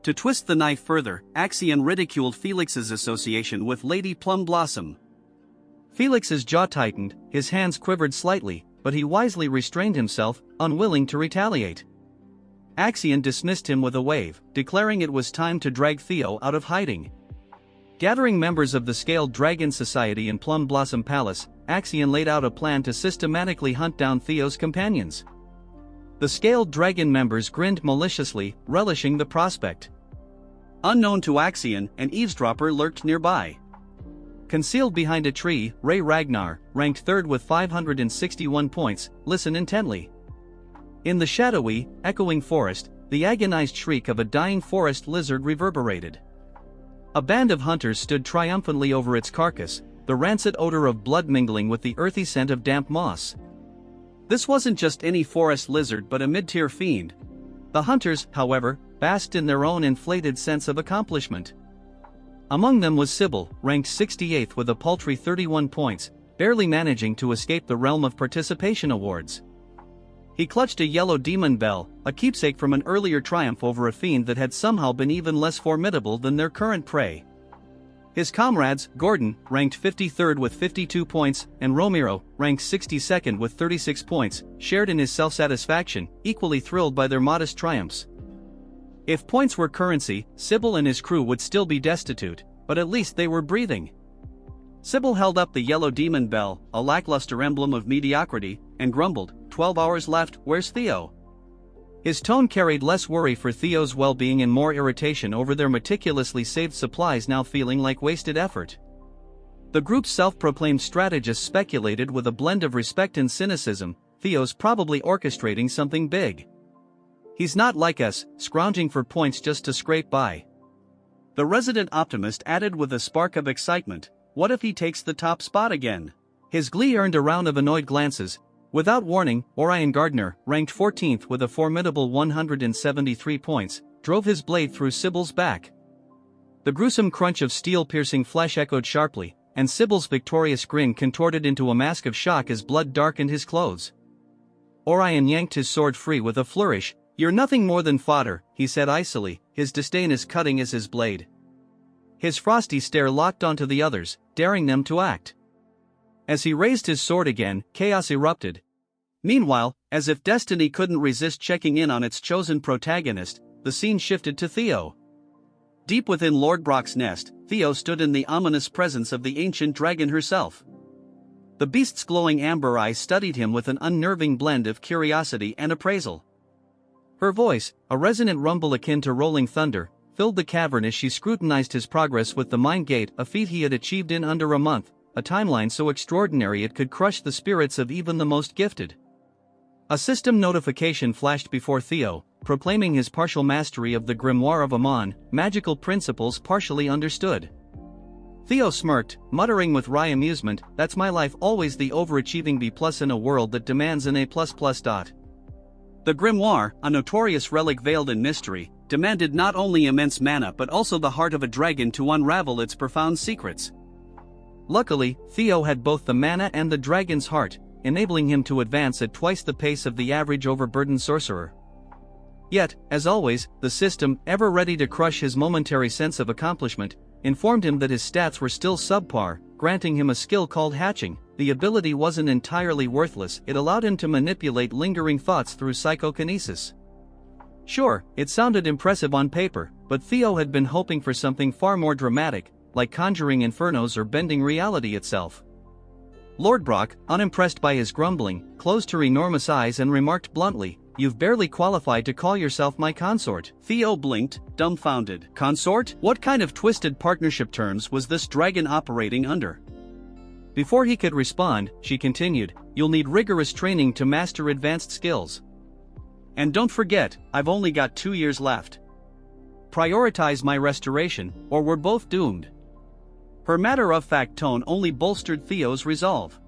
To twist the knife further, Axion ridiculed Felix's association with Lady Plum Blossom. Felix's jaw tightened, his hands quivered slightly, but he wisely restrained himself, unwilling to retaliate. Axion dismissed him with a wave, declaring it was time to drag Theo out of hiding. Gathering members of the Scaled Dragon Society in Plum Blossom Palace, Axion laid out a plan to systematically hunt down Theo's companions. The Scaled Dragon members grinned maliciously, relishing the prospect. Unknown to Axion, an eavesdropper lurked nearby. Concealed behind a tree, Ragnar, ranked third with 561 points, listened intently. In the shadowy, echoing forest, the agonized shriek of a dying forest lizard reverberated. A band of hunters stood triumphantly over its carcass, the rancid odor of blood mingling with the earthy scent of damp moss. This wasn't just any forest lizard but a mid-tier fiend. The hunters, however, basked in their own inflated sense of accomplishment. Among them was Sybil, ranked 68th with a paltry 31 points, barely managing to escape the realm of participation awards. He clutched a yellow demon bell, a keepsake from an earlier triumph over a fiend that had somehow been even less formidable than their current prey. His comrades, Gordon, ranked 53rd with 52 points, and Romero, ranked 62nd with 36 points, shared in his self-satisfaction, equally thrilled by their modest triumphs. If points were currency, Sybil and his crew would still be destitute, but at least they were breathing. Sybil held up the yellow demon bell, a lackluster emblem of mediocrity, and grumbled, 12 hours left, where's Theo? His tone carried less worry for Theo's well-being and more irritation over their meticulously saved supplies now feeling like wasted effort. The group's self-proclaimed strategist speculated with a blend of respect and cynicism, Theo's probably orchestrating something big. He's not like us, scrounging for points just to scrape by. The resident optimist added with a spark of excitement, what if he takes the top spot again? His glee earned a round of annoyed glances. Without warning, Orion Gardner, ranked 14th with a formidable 173 points, drove his blade through Sybil's back. The gruesome crunch of steel-piercing flesh echoed sharply, and Sybil's victorious grin contorted into a mask of shock as blood darkened his clothes. Orion yanked his sword free with a flourish. You're nothing more than fodder, he said icily, his disdain as cutting as his blade. His frosty stare locked onto the others, daring them to act. As he raised his sword again, chaos erupted. Meanwhile, as if destiny couldn't resist checking in on its chosen protagonist, the scene shifted to Theo. Deep within Lord Brock's nest, Theo stood in the ominous presence of the ancient dragon herself. The beast's glowing amber eyes studied him with an unnerving blend of curiosity and appraisal. Her voice, a resonant rumble akin to rolling thunder, filled the cavern as she scrutinized his progress with the mind gate, a feat he had achieved in under a month, a timeline so extraordinary it could crush the spirits of even the most gifted. A system notification flashed before Theo, proclaiming his partial mastery of the Grimoire of Amon, magical principles partially understood. Theo smirked, muttering with wry amusement, that's my life, always the overachieving B+ in a world that demands an A++. The Grimoire, a notorious relic veiled in mystery, demanded not only immense mana but also the heart of a dragon to unravel its profound secrets. Luckily, Theo had both the mana and the dragon's heart, enabling him to advance at twice the pace of the average overburdened sorcerer. Yet, as always, the system, ever ready to crush his momentary sense of accomplishment, informed him that his stats were still subpar, granting him a skill called hatching. The ability wasn't entirely worthless, it allowed him to manipulate lingering thoughts through psychokinesis. Sure, it sounded impressive on paper, but Theo had been hoping for something far more dramatic, like conjuring infernos or bending reality itself. Lord Brock, unimpressed by his grumbling, closed her enormous eyes and remarked bluntly, "You've barely qualified to call yourself my consort." Theo blinked, dumbfounded. Consort? What kind of twisted partnership terms was this dragon operating under? Before he could respond, she continued, "You'll need rigorous training to master advanced skills. And don't forget, I've only got 2 years left. Prioritize my restoration, or we're both doomed." Her matter-of-fact tone only bolstered Theo's resolve.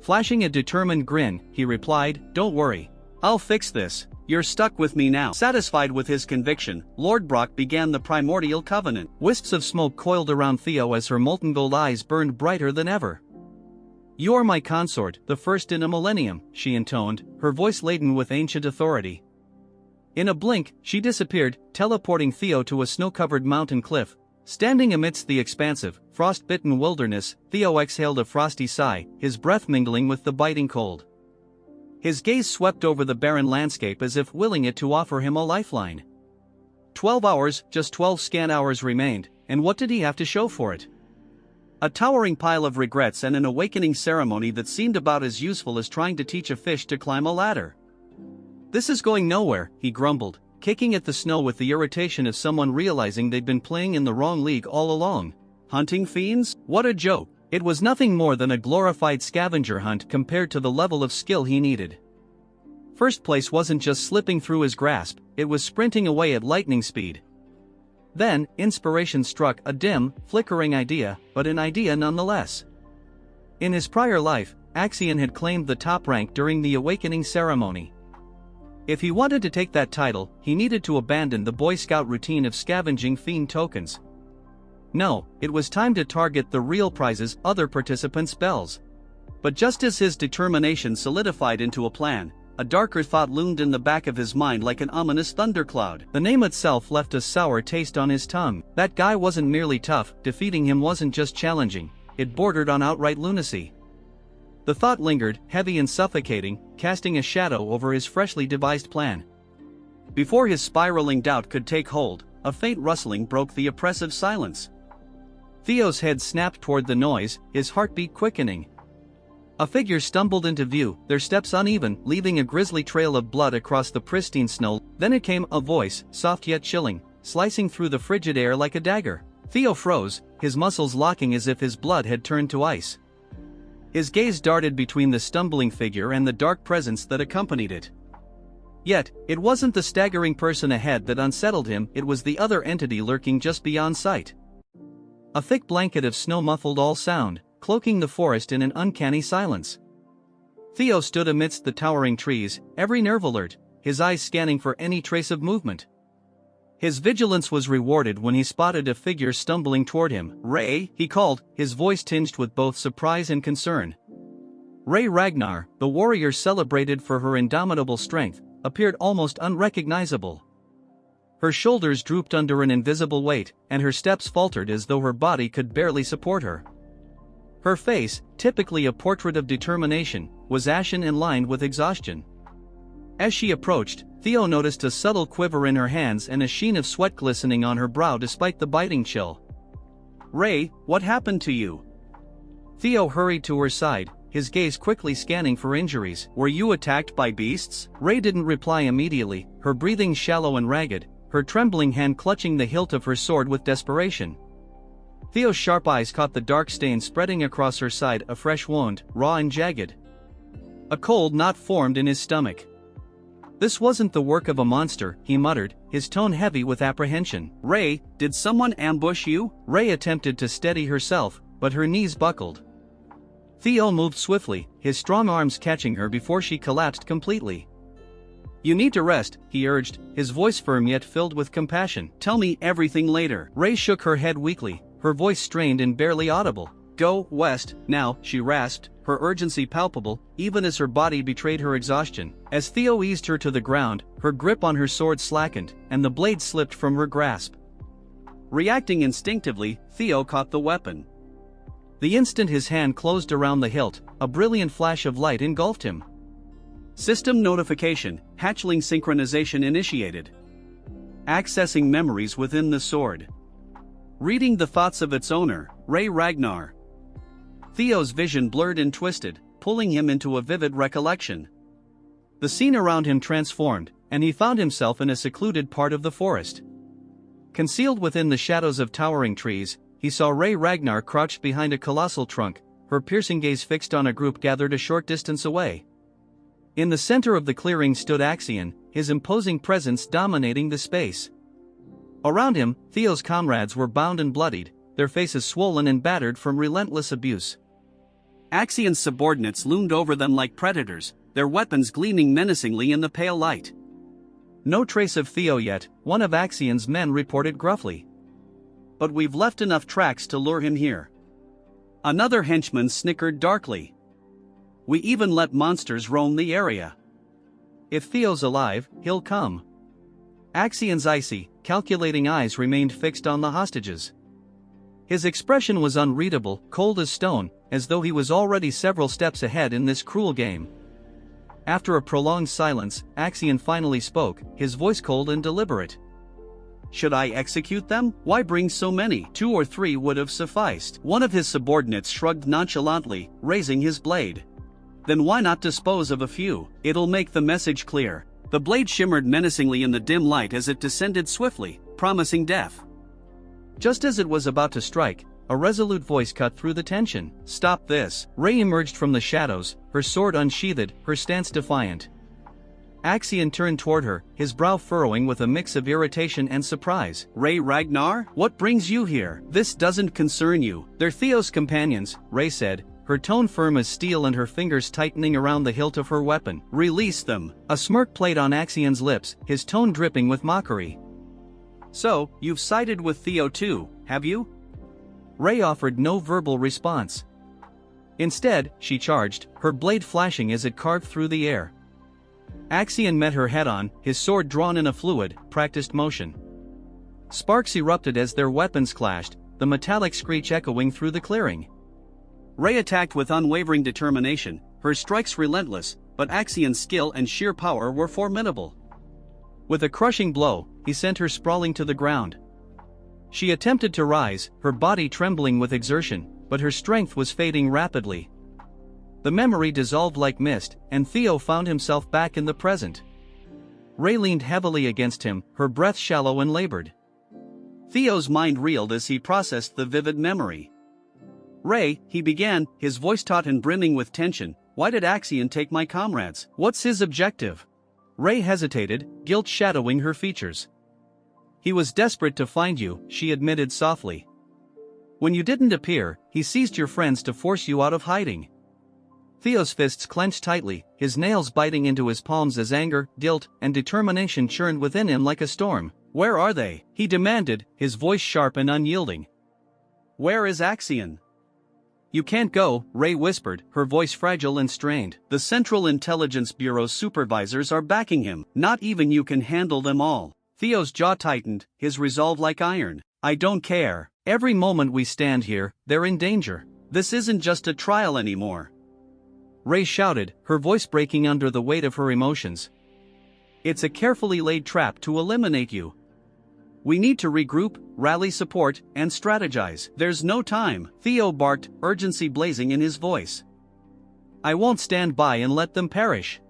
Flashing a determined grin, he replied, "Don't worry. I'll fix this. You're stuck with me now." Satisfied with his conviction, Lord Brock began the primordial covenant. Wisps of smoke coiled around Theo as her molten gold eyes burned brighter than ever. "You're my consort, the first in a millennium," she intoned, her voice laden with ancient authority. In a blink, she disappeared, teleporting Theo to a snow-covered mountain cliff. Standing amidst the expansive, frost-bitten wilderness, Theo exhaled a frosty sigh, his breath mingling with the biting cold. His gaze swept over the barren landscape as if willing it to offer him a lifeline. 12 hours, just 12 scant hours remained, and what did he have to show for it? A towering pile of regrets and an awakening ceremony that seemed about as useful as trying to teach a fish to climb a ladder. "This is going nowhere," he grumbled, kicking at the snow with the irritation of someone realizing they'd been playing in the wrong league all along. Hunting fiends? What a joke! It was nothing more than a glorified scavenger hunt compared to the level of skill he needed. First place wasn't just slipping through his grasp, it was sprinting away at lightning speed. Then, inspiration struck, a dim, flickering idea, but an idea nonetheless. In his prior life, Axion had claimed the top rank during the awakening ceremony. If he wanted to take that title, he needed to abandon the Boy Scout routine of scavenging fiend tokens. No, it was time to target the real prizes, other participants' bells. But just as his determination solidified into a plan, a darker thought loomed in the back of his mind like an ominous thundercloud. The name itself left a sour taste on his tongue. That guy wasn't merely tough, defeating him wasn't just challenging, it bordered on outright lunacy. The thought lingered, heavy and suffocating, casting a shadow over his freshly devised plan. Before his spiraling doubt could take hold, a faint rustling broke the oppressive silence. Theo's head snapped toward the noise, his heartbeat quickening. A figure stumbled into view, their steps uneven, leaving a grisly trail of blood across the pristine snow. Then it came, a voice, soft yet chilling, slicing through the frigid air like a dagger. Theo froze, his muscles locking as if his blood had turned to ice. His gaze darted between the stumbling figure and the dark presence that accompanied it. Yet, it wasn't the staggering person ahead that unsettled him, it was the other entity lurking just beyond sight. A thick blanket of snow muffled all sound, cloaking the forest in an uncanny silence. Theo stood amidst the towering trees, every nerve alert, his eyes scanning for any trace of movement. His vigilance was rewarded when he spotted a figure stumbling toward him. "Ray," he called, his voice tinged with both surprise and concern. Ray Ragnar, the warrior celebrated for her indomitable strength, appeared almost unrecognizable. Her shoulders drooped under an invisible weight, and her steps faltered as though her body could barely support her. Her face, typically a portrait of determination, was ashen and lined with exhaustion. As she approached, Theo noticed a subtle quiver in her hands and a sheen of sweat glistening on her brow despite the biting chill. "Ray, what happened to you?" Theo hurried to her side, his gaze quickly scanning for injuries. "Were you attacked by beasts?" Ray didn't reply immediately, her breathing shallow and ragged, her trembling hand clutching the hilt of her sword with desperation. Theo's sharp eyes caught the dark stain spreading across her side, a fresh wound, raw and jagged. A cold knot formed in his stomach. "This wasn't the work of a monster," he muttered, his tone heavy with apprehension. "Ray, did someone ambush you?" Ray attempted to steady herself, but her knees buckled. Theo moved swiftly, his strong arms catching her before she collapsed completely. "You need to rest," he urged, his voice firm yet filled with compassion. "Tell me everything later." Ray shook her head weakly, her voice strained and barely audible. "Go west, now," she rasped, her urgency palpable, even as her body betrayed her exhaustion. As Theo eased her to the ground, her grip on her sword slackened, and the blade slipped from her grasp. Reacting instinctively, Theo caught the weapon. The instant his hand closed around the hilt, a brilliant flash of light engulfed him. System notification, hatchling synchronization initiated. Accessing memories within the sword. Reading the thoughts of its owner, Ray Ragnar. Theo's vision blurred and twisted, pulling him into a vivid recollection. The scene around him transformed, and he found himself in a secluded part of the forest. Concealed within the shadows of towering trees, he saw Ray Ragnar crouched behind a colossal trunk, her piercing gaze fixed on a group gathered a short distance away. In the center of the clearing stood Axion, his imposing presence dominating the space. Around him, Theo's comrades were bound and bloodied, their faces swollen and battered from relentless abuse. Axion's subordinates loomed over them like predators, their weapons gleaming menacingly in the pale light. "No trace of Theo yet," one of Axion's men reported gruffly. "But we've left enough tracks to lure him here." Another henchman snickered darkly. "We even let monsters roam the area. If Theo's alive, he'll come." Axion's icy, calculating eyes remained fixed on the hostages. His expression was unreadable, cold as stone, as though he was already several steps ahead in this cruel game. After a prolonged silence, Axion finally spoke, his voice cold and deliberate. Should I execute them? Why bring so many? 2 or 3 would have sufficed. One of his subordinates shrugged nonchalantly, raising his blade. Then why not dispose of a few? It'll make the message clear. The blade shimmered menacingly in the dim light as it descended swiftly, promising death. Just as it was about to strike, a resolute voice cut through the tension. Stop this. Rei emerged from the shadows, her sword unsheathed, her stance defiant. Axion turned toward her, his brow furrowing with a mix of irritation and surprise. Ragnar? What brings you here? This doesn't concern you. They're Theo's companions, Rei said, her tone firm as steel and her fingers tightening around the hilt of her weapon. Release them. A smirk played on Axion's lips, his tone dripping with mockery. So, you've sided with Theo too, have you? Rei offered no verbal response. Instead, she charged, her blade flashing as it carved through the air. Axion met her head-on, his sword drawn in a fluid, practiced motion. Sparks erupted as their weapons clashed, the metallic screech echoing through the clearing. Rei attacked with unwavering determination, her strikes relentless, but Axion's skill and sheer power were formidable. With a crushing blow, he sent her sprawling to the ground. She attempted to rise, her body trembling with exertion, but her strength was fading rapidly. The memory dissolved like mist, and Theo found himself back in the present. Rei leaned heavily against him, her breath shallow and labored. Theo's mind reeled as he processed the vivid memory. Rei, he began, his voice taut and brimming with tension, why did Axion take my comrades? What's his objective? Rei hesitated, guilt shadowing her features. He was desperate to find you, she admitted softly. When you didn't appear, he seized your friends to force you out of hiding. Theo's fists clenched tightly, his nails biting into his palms as anger, guilt, and determination churned within him like a storm. Where are they? He demanded, his voice sharp and unyielding. Where is Axion? You can't go, Rei whispered, her voice fragile and strained. The Central Intelligence Bureau's supervisors are backing him. Not even you can handle them all. Theo's jaw tightened, his resolve like iron. I don't care. Every moment we stand here, they're in danger. This isn't just a trial anymore. Rei shouted, her voice breaking under the weight of her emotions. It's a carefully laid trap to eliminate you. We need to regroup, rally support, and strategize. There's no time, Theo barked, urgency blazing in his voice. I won't stand by and let them perish.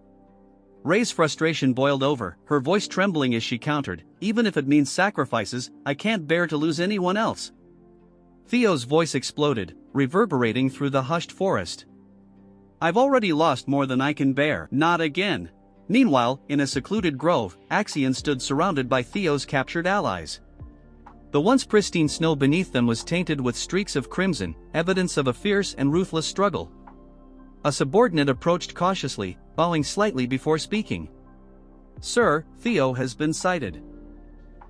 Rei's frustration boiled over, her voice trembling as she countered, even if it means sacrifices, I can't bear to lose anyone else. Theo's voice exploded, reverberating through the hushed forest. I've already lost more than I can bear. Not again. Meanwhile, in a secluded grove, Axion stood surrounded by Theo's captured allies. The once pristine snow beneath them was tainted with streaks of crimson, evidence of a fierce and ruthless struggle. A subordinate approached cautiously, bowing slightly before speaking. Sir, Theo has been sighted.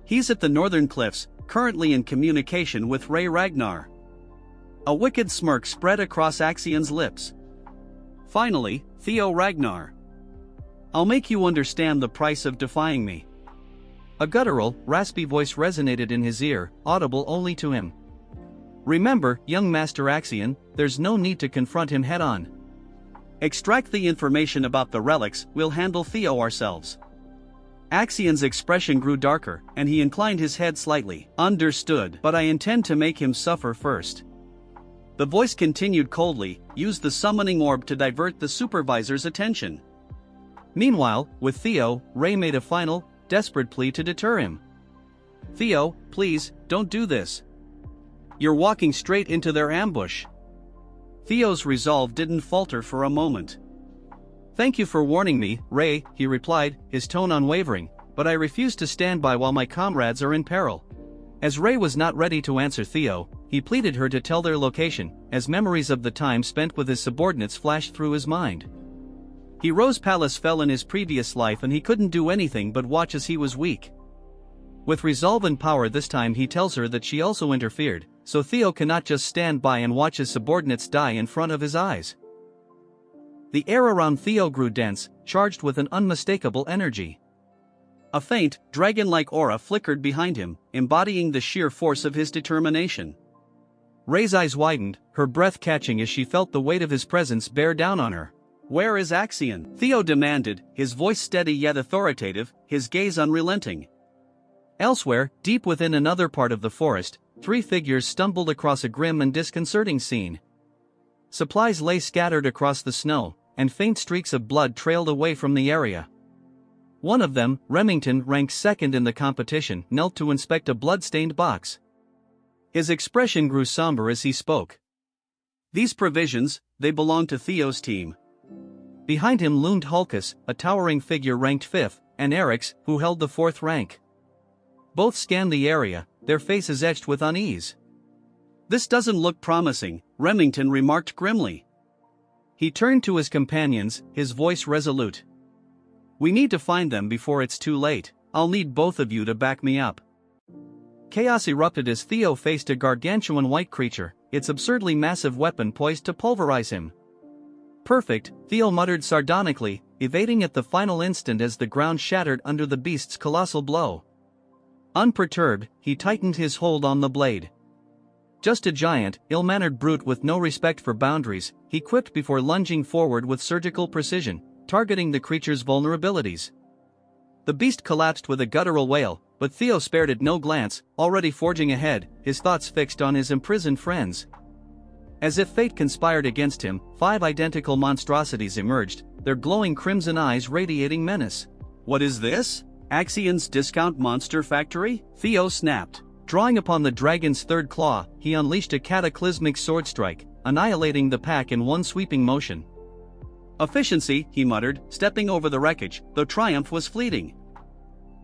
He's at the northern cliffs, currently in communication with Ragnar. A wicked smirk spread across Axion's lips. Finally, Theo Ragnar. I'll make you understand the price of defying me. A guttural, raspy voice resonated in his ear, audible only to him. Remember, young Master Axion, there's no need to confront him head-on. Extract the information about the relics, we'll handle Theo ourselves. Axion's expression grew darker, and he inclined his head slightly. Understood, but I intend to make him suffer first. The voice continued coldly, use the summoning orb to divert the supervisor's attention. Meanwhile, with Theo, Rei made a final, desperate plea to deter him. Theo, please, don't do this. You're walking straight into their ambush. Theo's resolve didn't falter for a moment. Thank you for warning me, Rei, he replied, his tone unwavering, but I refuse to stand by while my comrades are in peril. As Rei was not ready to answer Theo, he pleaded her to tell their location, as memories of the time spent with his subordinates flashed through his mind. Hero's palace fell in his previous life and he couldn't do anything but watch as he was weak. With resolve and power this time he tells her that she also interfered, so Theo cannot just stand by and watch his subordinates die in front of his eyes. The air around Theo grew dense, charged with an unmistakable energy. A faint, dragon-like aura flickered behind him, embodying the sheer force of his determination. Rei's eyes widened, her breath catching as she felt the weight of his presence bear down on her. Where is Axion? Theo demanded, his voice steady yet authoritative, his gaze unrelenting. Elsewhere, deep within another part of the forest, three figures stumbled across a grim and disconcerting scene. Supplies lay scattered across the snow, and faint streaks of blood trailed away from the area. One of them, Remington, ranked second in the competition, knelt to inspect a blood-stained box. His expression grew somber as he spoke. These provisions, they belong to Theo's team. Behind him loomed Hulkus, a towering figure ranked fifth, and Eric's, who held the fourth rank. Both scanned the area, their faces etched with unease. "This doesn't look promising," Remington remarked grimly. He turned to his companions, his voice resolute. "We need to find them before it's too late. I'll need both of you to back me up." Chaos erupted as Theo faced a gargantuan white creature, its absurdly massive weapon poised to pulverize him. "Perfect," Theo muttered sardonically, evading at the final instant as the ground shattered under the beast's colossal blow. Unperturbed, he tightened his hold on the blade. "Just a giant, ill-mannered brute with no respect for boundaries," he quipped before lunging forward with surgical precision, targeting the creature's vulnerabilities. The beast collapsed with a guttural wail, but Theo spared it no glance, already forging ahead, his thoughts fixed on his imprisoned friends. As if fate conspired against him, 5 identical monstrosities emerged, their glowing crimson eyes radiating menace. "What is this? Axion's discount monster factory?" Theo snapped. Drawing upon the dragon's third claw, he unleashed a cataclysmic sword strike, annihilating the pack in one sweeping motion. "Efficiency," he muttered, stepping over the wreckage, though triumph was fleeting.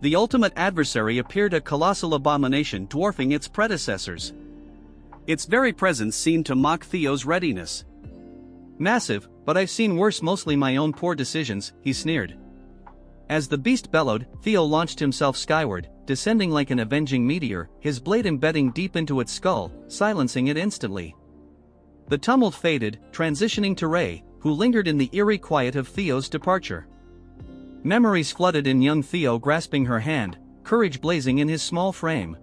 The ultimate adversary appeared a colossal abomination dwarfing its predecessors. Its very presence seemed to mock Theo's readiness. "Massive, but I've seen worse, mostly my own poor decisions," he sneered. As the beast bellowed, Theo launched himself skyward, descending like an avenging meteor, his blade embedding deep into its skull, silencing it instantly. The tumult faded, transitioning to Ray, who lingered in the eerie quiet of Theo's departure. Memories flooded in young Theo, grasping her hand, courage blazing in his small frame.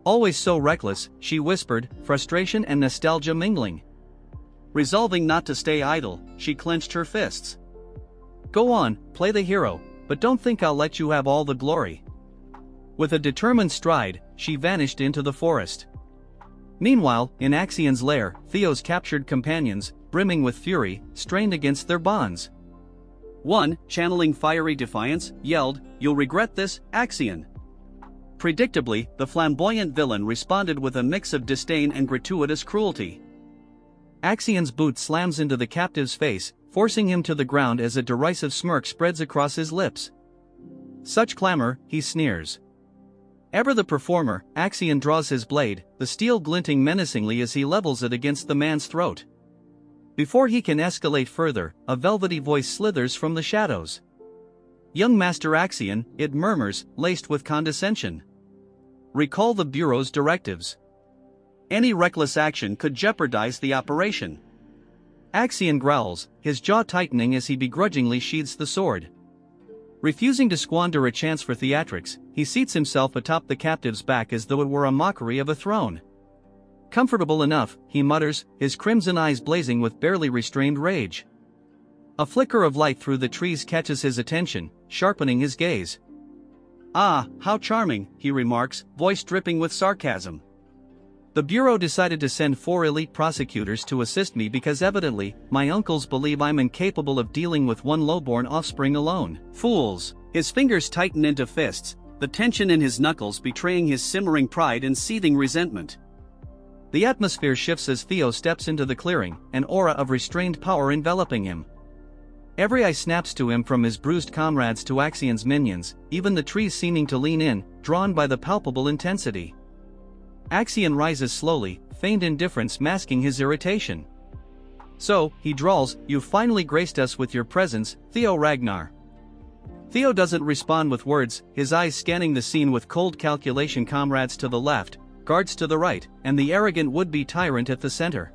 "Always so reckless," she whispered, frustration and nostalgia mingling. Resolving not to stay idle, she clenched her fists. "Go on, play the hero, but don't think I'll let you have all the glory." With a determined stride, she vanished into the forest. Meanwhile, in Axion's lair, Theo's captured companions, brimming with fury, strained against their bonds. One, channeling fiery defiance, yelled, "You'll regret this, Axion." Predictably, the flamboyant villain responded with a mix of disdain and gratuitous cruelty. Axion's boot slams into the captive's face, forcing him to the ground as a derisive smirk spreads across his lips. "Such clamor," he sneers. Ever the performer, Axion draws his blade, the steel glinting menacingly as he levels it against the man's throat. Before he can escalate further, a velvety voice slithers from the shadows. "Young Master Axion," it murmurs, laced with condescension. "Recall the Bureau's directives. Any reckless action could jeopardize the operation." Axion growls, his jaw tightening as he begrudgingly sheathes the sword. Refusing to squander a chance for theatrics, he seats himself atop the captive's back as though it were a mockery of a throne. "Comfortable enough," he mutters, his crimson eyes blazing with barely restrained rage. A flicker of light through the trees catches his attention, sharpening his gaze. "Ah, how charming," he remarks, voice dripping with sarcasm. "The Bureau decided to send 4 elite prosecutors to assist me because evidently, my uncles believe I'm incapable of dealing with one lowborn offspring alone. Fools!" His fingers tighten into fists, the tension in his knuckles betraying his simmering pride and seething resentment. The atmosphere shifts as Theo steps into the clearing, an aura of restrained power enveloping him. Every eye snaps to him, from his bruised comrades to Axion's minions, even the trees seeming to lean in, drawn by the palpable intensity. Axion rises slowly, feigned indifference masking his irritation. "So," he drawls, "you've finally graced us with your presence, Theo Ragnar." Theo doesn't respond with words, his eyes scanning the scene with cold calculation. Comrades to the left, guards to the right, and the arrogant would-be tyrant at the center.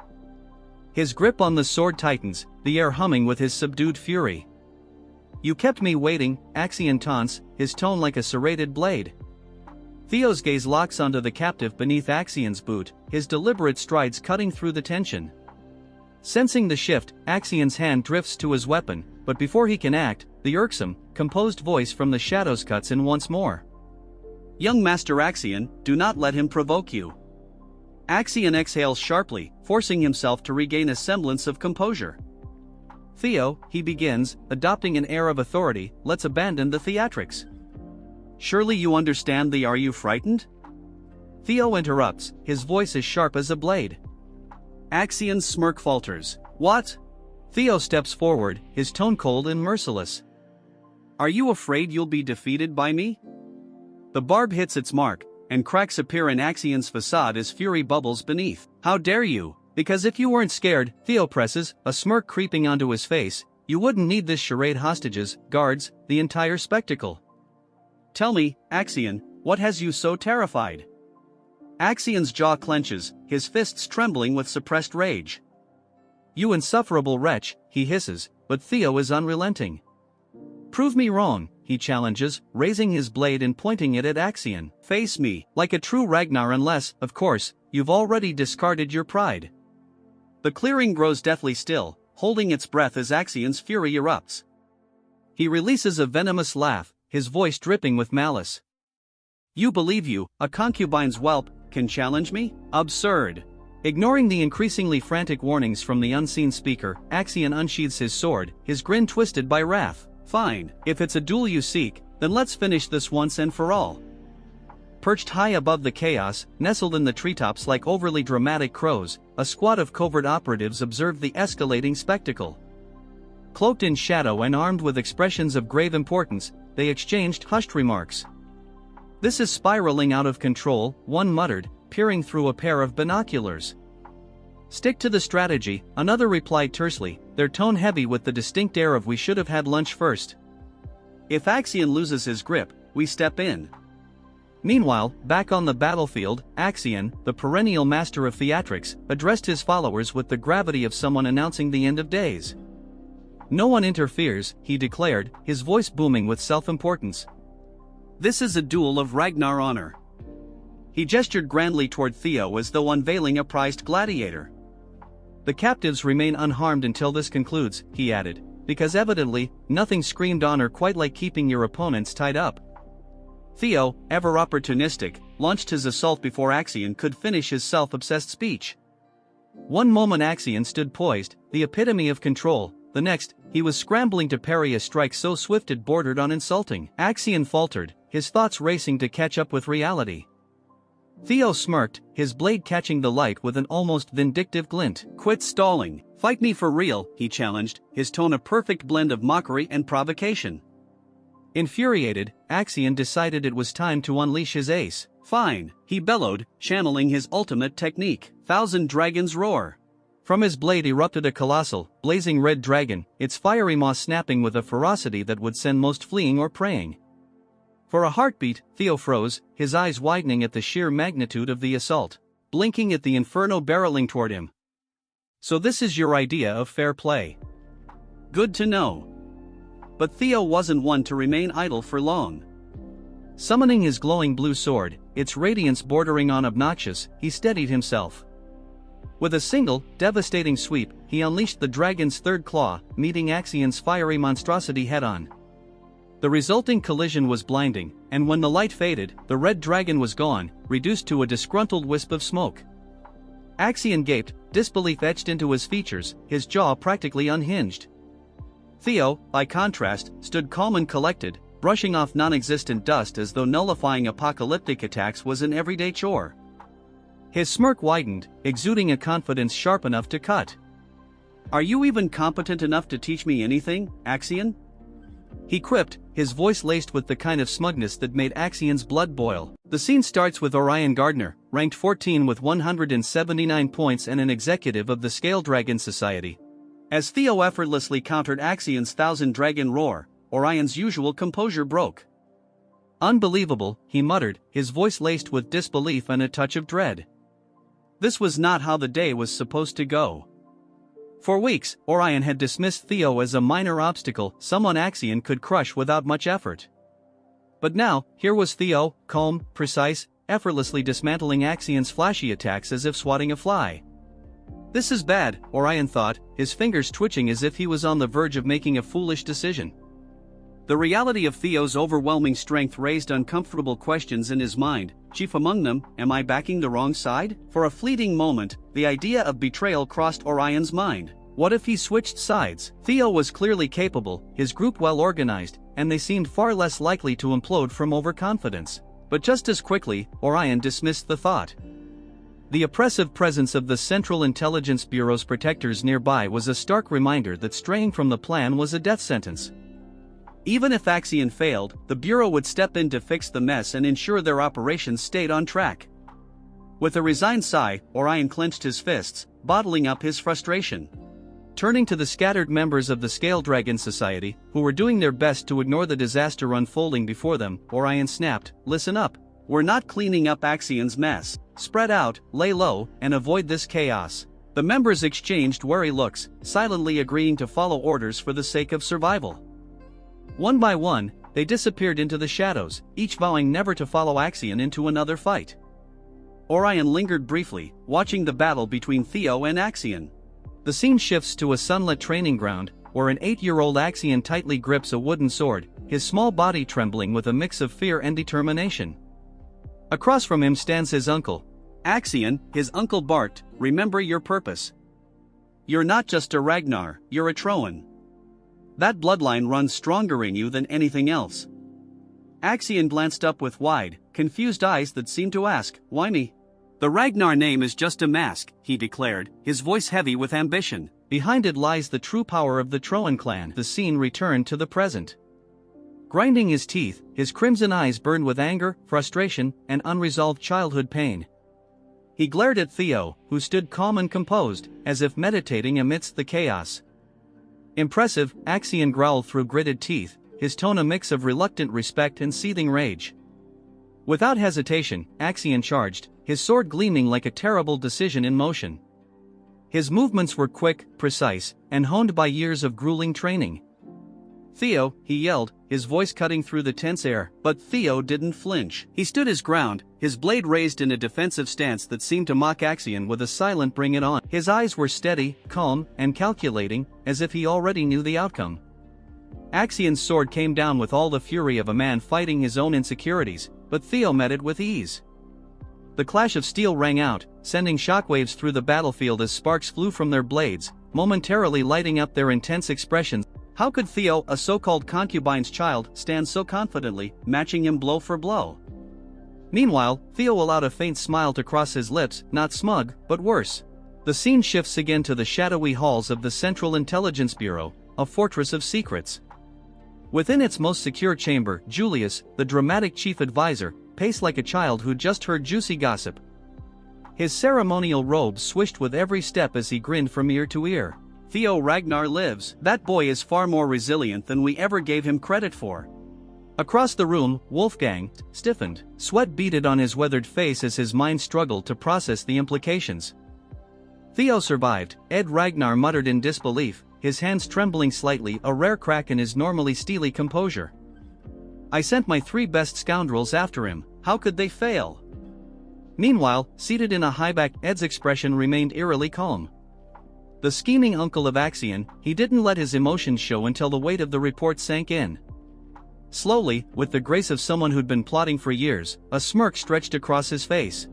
His grip on the sword tightens, the air humming with his subdued fury. "You kept me waiting," Axion taunts, his tone like a serrated blade. Theo's gaze locks onto the captive beneath Axion's boot, his deliberate strides cutting through the tension. Sensing the shift, Axion's hand drifts to his weapon, but before he can act, the irksome, composed voice from the shadows cuts in once more. Young Master Axion, do not let him provoke you. Axion exhales sharply, forcing himself to regain a semblance of composure. Theo, he begins, adopting an air of authority, let's abandon the theatrics. Surely you understand the "are you frightened?" Theo interrupts, his voice as sharp as a blade. Axion's smirk falters. What? Theo steps forward, his tone cold and merciless. Are you afraid you'll be defeated by me? The barb hits its mark, and cracks appear in Axion's facade as fury bubbles beneath. How dare you? Because if you weren't scared, Theo presses, a smirk creeping onto his face, you wouldn't need this charade, hostages, guards, the entire spectacle. Tell me, Axion, what has you so terrified? Axion's jaw clenches, his fists trembling with suppressed rage. You insufferable wretch, he hisses, but Theo is unrelenting. Prove me wrong, he challenges, raising his blade and pointing it at Axion. Face me, like a true Ragnar, unless, of course, you've already discarded your pride. The clearing grows deathly still, holding its breath as Axion's fury erupts. He releases a venomous laugh, his voice dripping with malice. You believe you, a concubine's whelp, can challenge me? Absurd. Ignoring the increasingly frantic warnings from the unseen speaker, Axion unsheathes his sword, his grin twisted by wrath. Fine, if it's a duel you seek, then let's finish this once and for all. Perched high above the chaos, nestled in the treetops like overly dramatic crows, a squad of covert operatives observed the escalating spectacle. Cloaked in shadow and armed with expressions of grave importance, they exchanged hushed remarks. This is spiraling out of control, one muttered, peering through a pair of binoculars. Stick to the strategy, another replied tersely, their tone heavy with the distinct air of we should have had lunch first. If Axion loses his grip, we step in. Meanwhile, back on the battlefield, Axion, the perennial master of theatrics, addressed his followers with the gravity of someone announcing the end of days. No one interferes, he declared, his voice booming with self-importance. This is a duel of Ragnar honor. He gestured grandly toward Theo as though unveiling a prized gladiator. The captives remain unharmed until this concludes, he added, because evidently, nothing screamed honor quite like keeping your opponents tied up. Theo, ever opportunistic, launched his assault before Axion could finish his self-obsessed speech. One moment Axion stood poised, the epitome of control, the next, he was scrambling to parry a strike so swift it bordered on insulting. Axion faltered, his thoughts racing to catch up with reality. Theo smirked, his blade catching the light with an almost vindictive glint. Quit stalling, fight me for real, he challenged, his tone a perfect blend of mockery and provocation. Infuriated, Axion decided it was time to unleash his ace. Fine, he bellowed, channeling his ultimate technique, Thousand Dragons Roar. From his blade erupted a colossal, blazing red dragon, its fiery maw snapping with a ferocity that would send most fleeing or praying. For a heartbeat, Theo froze, his eyes widening at the sheer magnitude of the assault, blinking at the inferno barreling toward him. So this is your idea of fair play. Good to know. But Theo wasn't one to remain idle for long. Summoning his glowing blue sword, its radiance bordering on obnoxious, he steadied himself. With a single, devastating sweep, he unleashed the dragon's third claw, meeting Axion's fiery monstrosity head-on. The resulting collision was blinding, and when the light faded, the red dragon was gone, reduced to a disgruntled wisp of smoke. Axion gaped, disbelief etched into his features, his jaw practically unhinged. Theo, by contrast, stood calm and collected, brushing off non-existent dust as though nullifying apocalyptic attacks was an everyday chore. His smirk widened, exuding a confidence sharp enough to cut. Are you even competent enough to teach me anything, Axion? He quipped, his voice laced with the kind of smugness that made Axion's blood boil. The scene starts with Orion Gardner, ranked 14 with 179 points and an executive of the Scale Dragon Society. As Theo effortlessly countered Axion's Thousand Dragon Roar, Orion's usual composure broke. Unbelievable, he muttered, his voice laced with disbelief and a touch of dread. This was not how the day was supposed to go. For weeks, Orion had dismissed Theo as a minor obstacle someone Axion could crush without much effort. But now, here was Theo, calm, precise, effortlessly dismantling Axion's flashy attacks as if swatting a fly. This is bad, Orion thought, his fingers twitching as if he was on the verge of making a foolish decision. The reality of Theo's overwhelming strength raised uncomfortable questions in his mind, chief among them, am I backing the wrong side? For a fleeting moment, the idea of betrayal crossed Orion's mind. What if he switched sides? Theo was clearly capable, his group well organized, and they seemed far less likely to implode from overconfidence. But just as quickly, Orion dismissed the thought. The oppressive presence of the Central Intelligence Bureau's protectors nearby was a stark reminder that straying from the plan was a death sentence. Even if Axion failed, the Bureau would step in to fix the mess and ensure their operations stayed on track. With a resigned sigh, Orion clenched his fists, bottling up his frustration. Turning to the scattered members of the Scale Dragon Society, who were doing their best to ignore the disaster unfolding before them, Orion snapped, listen up. We're not cleaning up Axion's mess. Spread out, lay low, and avoid this chaos. The members exchanged wary looks, silently agreeing to follow orders for the sake of survival. One by one, they disappeared into the shadows, each vowing never to follow Axion into another fight. Orion lingered briefly, watching the battle between Theo and Axion. The scene shifts to a sunlit training ground, where an 8-year-old Axion tightly grips a wooden sword, his small body trembling with a mix of fear and determination. Across from him stands his uncle. Axion, his uncle barked, remember your purpose. You're not just a Ragnar, you're a thron. That bloodline runs stronger in you than anything else. Axion glanced up with wide, confused eyes that seemed to ask, why me? The Ragnar name is just a mask, he declared, his voice heavy with ambition. Behind it lies the true power of the Thron clan. The scene returned to the present. Grinding his teeth, his crimson eyes burned with anger, frustration, and unresolved childhood pain. He glared at Theo, who stood calm and composed, as if meditating amidst the chaos. Impressive, Axion growled through gritted teeth, his tone a mix of reluctant respect and seething rage. Without hesitation, Axion charged, his sword gleaming like a terrible decision in motion. His movements were quick, precise, and honed by years of grueling training. Theo, he yelled, his voice cutting through the tense air, but Theo didn't flinch. He stood his ground, his blade raised in a defensive stance that seemed to mock Axion with a silent bring it on. His eyes were steady, calm, and calculating, as if he already knew the outcome. Axion's sword came down with all the fury of a man fighting his own insecurities, but Theo met it with ease. The clash of steel rang out, sending shockwaves through the battlefield as sparks flew from their blades, momentarily lighting up their intense expressions. How could Theo, a so-called concubine's child, stand so confidently, matching him blow for blow? Meanwhile, Theo allowed a faint smile to cross his lips, not smug, but worse. The scene shifts again to the shadowy halls of the Central Intelligence Bureau, a fortress of secrets. Within its most secure chamber, Julius, the dramatic chief advisor, paced like a child who just heard juicy gossip. His ceremonial robe swished with every step as he grinned from ear to ear. Theo Ragnar lives. That boy is far more resilient than we ever gave him credit for. Across the room, Wolfgang stiffened. Sweat beaded on his weathered face as his mind struggled to process the implications. Theo survived, Ed Ragnar muttered in disbelief, his hands trembling slightly, a rare crack in his normally steely composure. I sent my 3 best scoundrels after him, how could they fail? Meanwhile, seated in a highback, Ed's expression remained eerily calm. The scheming uncle of Axion, he didn't let his emotions show until the weight of the report sank in. Slowly, with the grace of someone who'd been plotting for years, a smirk stretched across his face.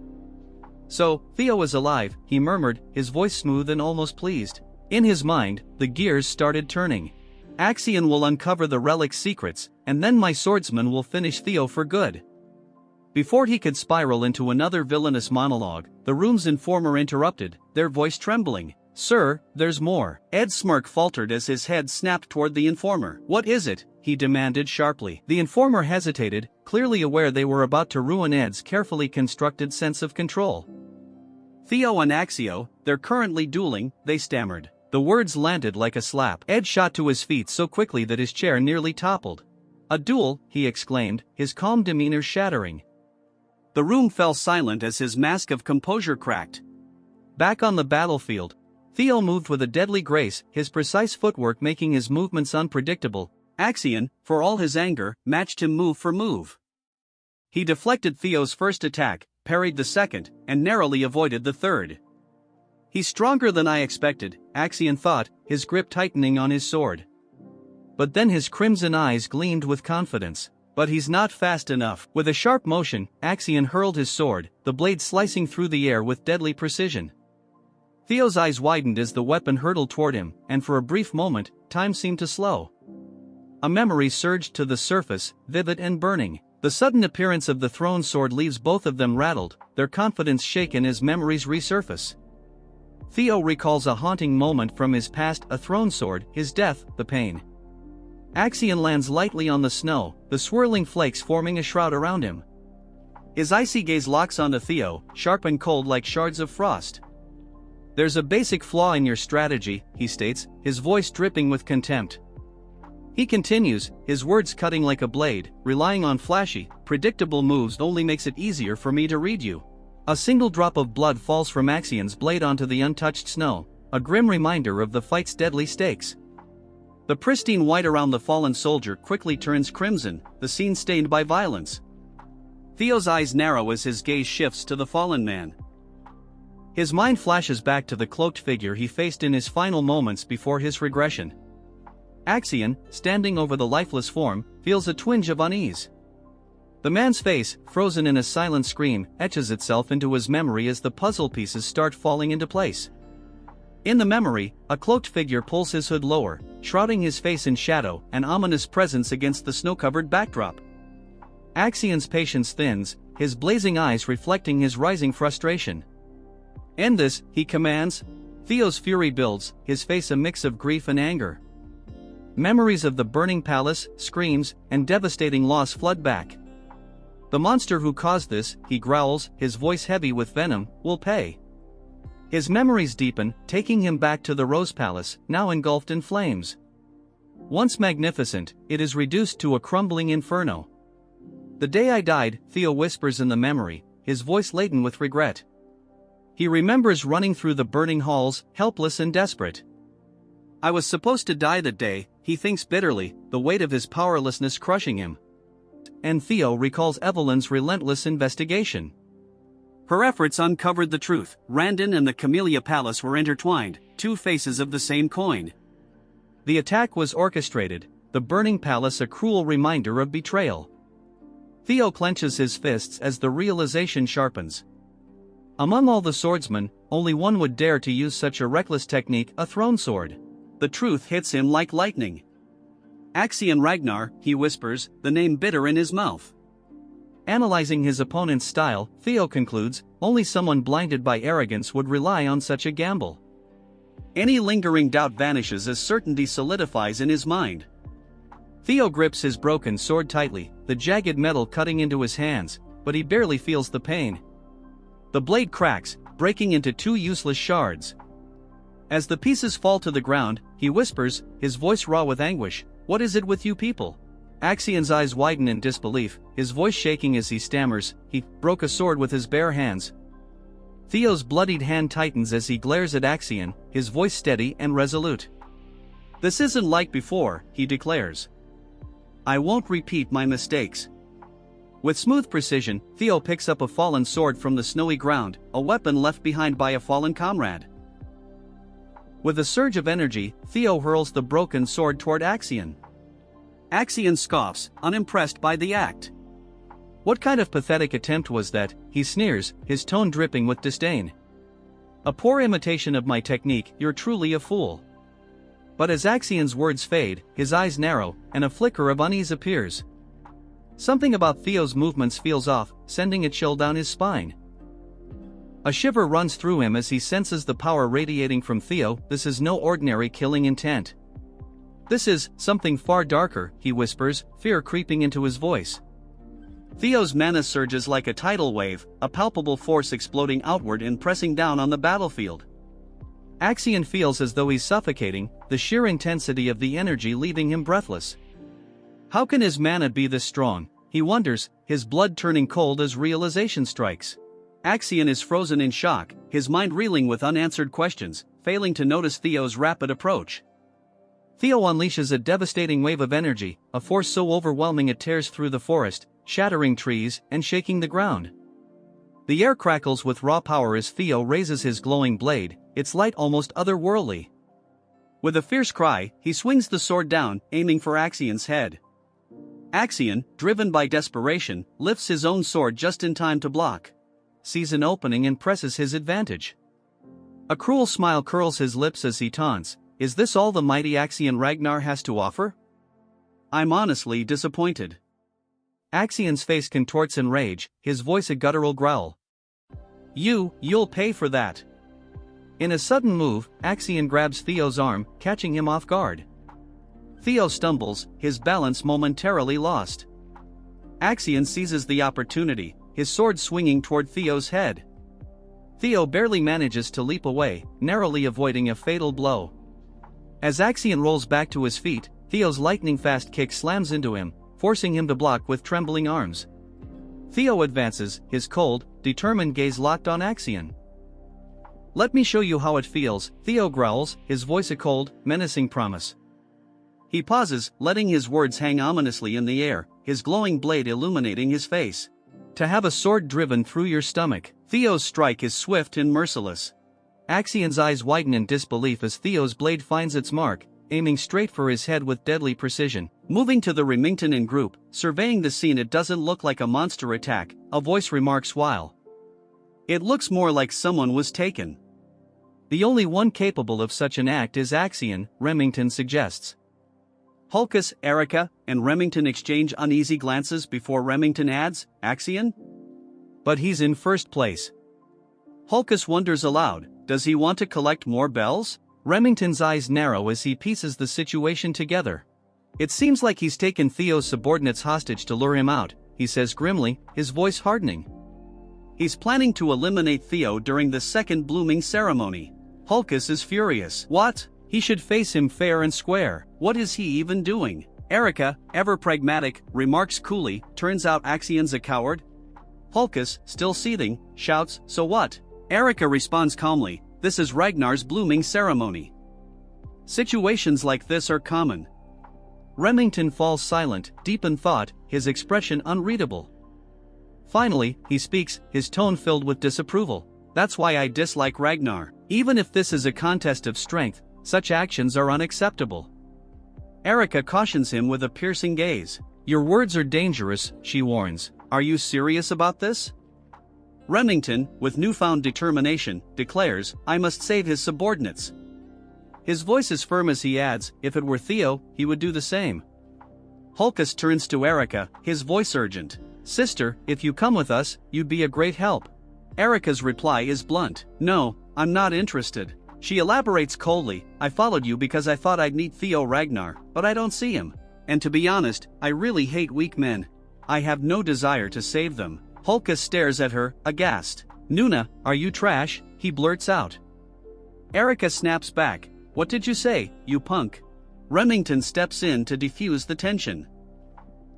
So, Theo is alive, he murmured, his voice smooth and almost pleased. In his mind, the gears started turning. Axion will uncover the relic's secrets, and then my swordsman will finish Theo for good. Before he could spiral into another villainous monologue, the room's informer interrupted, their voice trembling. Sir, there's more. Ed's smirk faltered as his head snapped toward the informer. What is it? He demanded sharply. The informer hesitated, clearly aware they were about to ruin Ed's carefully constructed sense of control. Theo and Axio, they're currently dueling, they stammered. The words landed like a slap. Ed shot to his feet so quickly that his chair nearly toppled. A duel, he exclaimed, his calm demeanor shattering. The room fell silent as his mask of composure cracked. Back on the battlefield, Theo moved with a deadly grace, his precise footwork making his movements unpredictable. Axion, for all his anger, matched him move for move. He deflected Theo's first attack, parried the second, and narrowly avoided the third. He's stronger than I expected, Axion thought, his grip tightening on his sword. But then his crimson eyes gleamed with confidence. But he's not fast enough. With a sharp motion, Axion hurled his sword, the blade slicing through the air with deadly precision. Theo's eyes widened as the weapon hurtled toward him, and for a brief moment, time seemed to slow. A memory surged to the surface, vivid and burning. The sudden appearance of the thron sword leaves both of them rattled, their confidence shaken as memories resurface. Theo recalls a haunting moment from his past, a thron sword, his death, the pain. Axion lands lightly on the snow, the swirling flakes forming a shroud around him. His icy gaze locks onto Theo, sharp and cold like shards of frost. "There's a basic flaw in your strategy," he states, his voice dripping with contempt. He continues, his words cutting like a blade, "Relying on flashy, predictable moves only makes it easier for me to read you." A single drop of blood falls from Axion's blade onto the untouched snow, a grim reminder of the fight's deadly stakes. The pristine white around the fallen soldier quickly turns crimson, the scene stained by violence. Theo's eyes narrow as his gaze shifts to the fallen man. His mind flashes back to the cloaked figure he faced in his final moments before his regression. Axion, standing over the lifeless form, feels a twinge of unease. The man's face, frozen in a silent scream, etches itself into his memory as the puzzle pieces start falling into place. In the memory, a cloaked figure pulls his hood lower, shrouding his face in shadow, an ominous presence against the snow-covered backdrop. Axion's patience thins, his blazing eyes reflecting his rising frustration. "End this," he commands. Theo's fury builds, his face a mix of grief and anger. Memories of the burning palace, screams, and devastating loss flood back. "The monster who caused this," he growls, his voice heavy with venom, "will pay." His memories deepen, taking him back to the Rose Palace, now engulfed in flames. Once magnificent, it is reduced to a crumbling inferno. "The day I died," Theo whispers in the memory, his voice laden with regret. He remembers running through the burning halls, helpless and desperate. "I was supposed to die that day," he thinks bitterly, the weight of his powerlessness crushing him. And Theo recalls Evelyn's relentless investigation. Her efforts uncovered the truth. Randon and the Camellia Palace were intertwined, two faces of the same coin. The attack was orchestrated, the burning palace a cruel reminder of betrayal. Theo clenches his fists as the realization sharpens. Among all the swordsmen, only one would dare to use such a reckless technique, a thron sword. The truth hits him like lightning. "Axion Ragnar," he whispers, the name bitter in his mouth. Analyzing his opponent's style, Theo concludes, only someone blinded by arrogance would rely on such a gamble. Any lingering doubt vanishes as certainty solidifies in his mind. Theo grips his broken sword tightly, the jagged metal cutting into his hands, but he barely feels the pain. The blade cracks, breaking into two useless shards. As the pieces fall to the ground, he whispers, his voice raw with anguish, "What is it with you people?" Axion's eyes widen in disbelief, his voice shaking as he stammers, "He broke a sword with his bare hands." Theo's bloodied hand tightens as he glares at Axion, his voice steady and resolute. "This isn't like before," he declares. "I won't repeat my mistakes." With smooth precision, Theo picks up a fallen sword from the snowy ground, a weapon left behind by a fallen comrade. With a surge of energy, Theo hurls the broken sword toward Axion. Axion scoffs, unimpressed by the act. "What kind of pathetic attempt was that?" he sneers, his tone dripping with disdain. "A poor imitation of my technique, you're truly a fool." But as Axion's words fade, his eyes narrow, and a flicker of unease appears. Something about Theo's movements feels off, sending a chill down his spine. A shiver runs through him as he senses the power radiating from Theo. This is no ordinary killing intent. "This is something far darker," he whispers, fear creeping into his voice. Theo's mana surges like a tidal wave, a palpable force exploding outward and pressing down on the battlefield. Axion feels as though he's suffocating, the sheer intensity of the energy leaving him breathless. How can his mana be this strong? He wonders, his blood turning cold as realization strikes. Axion is frozen in shock, his mind reeling with unanswered questions, failing to notice Theo's rapid approach. Theo unleashes a devastating wave of energy, a force so overwhelming it tears through the forest, shattering trees and shaking the ground. The air crackles with raw power as Theo raises his glowing blade, its light almost otherworldly. With a fierce cry, he swings the sword down, aiming for Axion's head. Axion, driven by desperation, lifts his own sword just in time to block. Sees an opening and presses his advantage. A cruel smile curls his lips as he taunts, "Is this all the mighty Axion Ragnar has to offer? I'm honestly disappointed." Axion's face contorts in rage, his voice a guttural growl. You'll pay for that." In a sudden move, Axion grabs Theo's arm, catching him off guard. Theo stumbles, his balance momentarily lost. Axion seizes the opportunity, his sword swinging toward Theo's head. Theo barely manages to leap away, narrowly avoiding a fatal blow. As Axion rolls back to his feet, Theo's lightning-fast kick slams into him, forcing him to block with trembling arms. Theo advances, his cold, determined gaze locked on Axion. "Let me show you how it feels," Theo growls, his voice a cold, menacing promise. He pauses, letting his words hang ominously in the air, his glowing blade illuminating his face. "To have a sword driven through your stomach." Theo's strike is swift and merciless. Axion's eyes widen in disbelief as Theo's blade finds its mark, aiming straight for his head with deadly precision. Moving to the Remington in group, surveying the scene, "It doesn't look like a monster attack," a voice remarks while. "It looks more like someone was taken." "The only one capable of such an act is Axion," Remington suggests. Hulkus, Erica, and Remington exchange uneasy glances before Remington adds, "Axion? But he's in first place." Hulkus wonders aloud, does he want to collect more bells? Remington's eyes narrow as he pieces the situation together. "It seems like he's taken Theo's subordinates hostage to lure him out," he says grimly, his voice hardening. "He's planning to eliminate Theo during the second blooming ceremony." Hulkus is furious. "What? He should face him fair and square. What is he even doing?" Erica, ever pragmatic, remarks coolly, "Turns out Axion's a coward." Hulkus, still seething, shouts, "So what?" Erica responds calmly, "This is Ragnar's blooming ceremony. Situations like this are common." Remington falls silent, deep in thought, his expression unreadable. Finally, he speaks, his tone filled with disapproval. "That's why I dislike Ragnar. Even if this is a contest of strength, such actions are unacceptable." Erica cautions him with a piercing gaze. "Your words are dangerous," she warns. "Are you serious about this?" Remington, with newfound determination, declares, "I must save his subordinates." His voice is firm as he adds, "If it were Theo, he would do the same." Hulkus turns to Erica, his voice urgent. "Sister, if you come with us, you'd be a great help." Erica's reply is blunt. "No, I'm not interested." She elaborates coldly, "I followed you because I thought I'd meet Theo Ragnar, but I don't see him. And to be honest, I really hate weak men. I have no desire to save them." Hulkus stares at her, aghast. "Nuna, are you trash?" he blurts out. Erica snaps back, "What did you say, you punk?" Remington steps in to defuse the tension.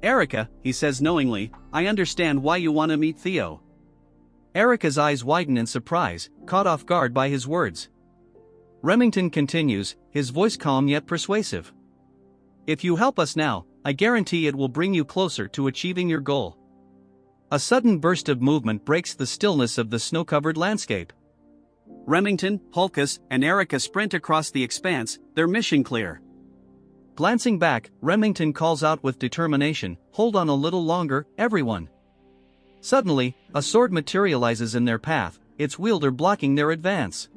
"Erica," he says knowingly, "I understand why you want to meet Theo." Erica's eyes widen in surprise, caught off guard by his words. Remington continues, his voice calm yet persuasive. "If you help us now, I guarantee it will bring you closer to achieving your goal." A sudden burst of movement breaks the stillness of the snow-covered landscape. Remington, Hulkus, and Erica sprint across the expanse, their mission clear. Glancing back, Remington calls out with determination, "Hold on a little longer, everyone." Suddenly, a sword materializes in their path, its wielder blocking their advance.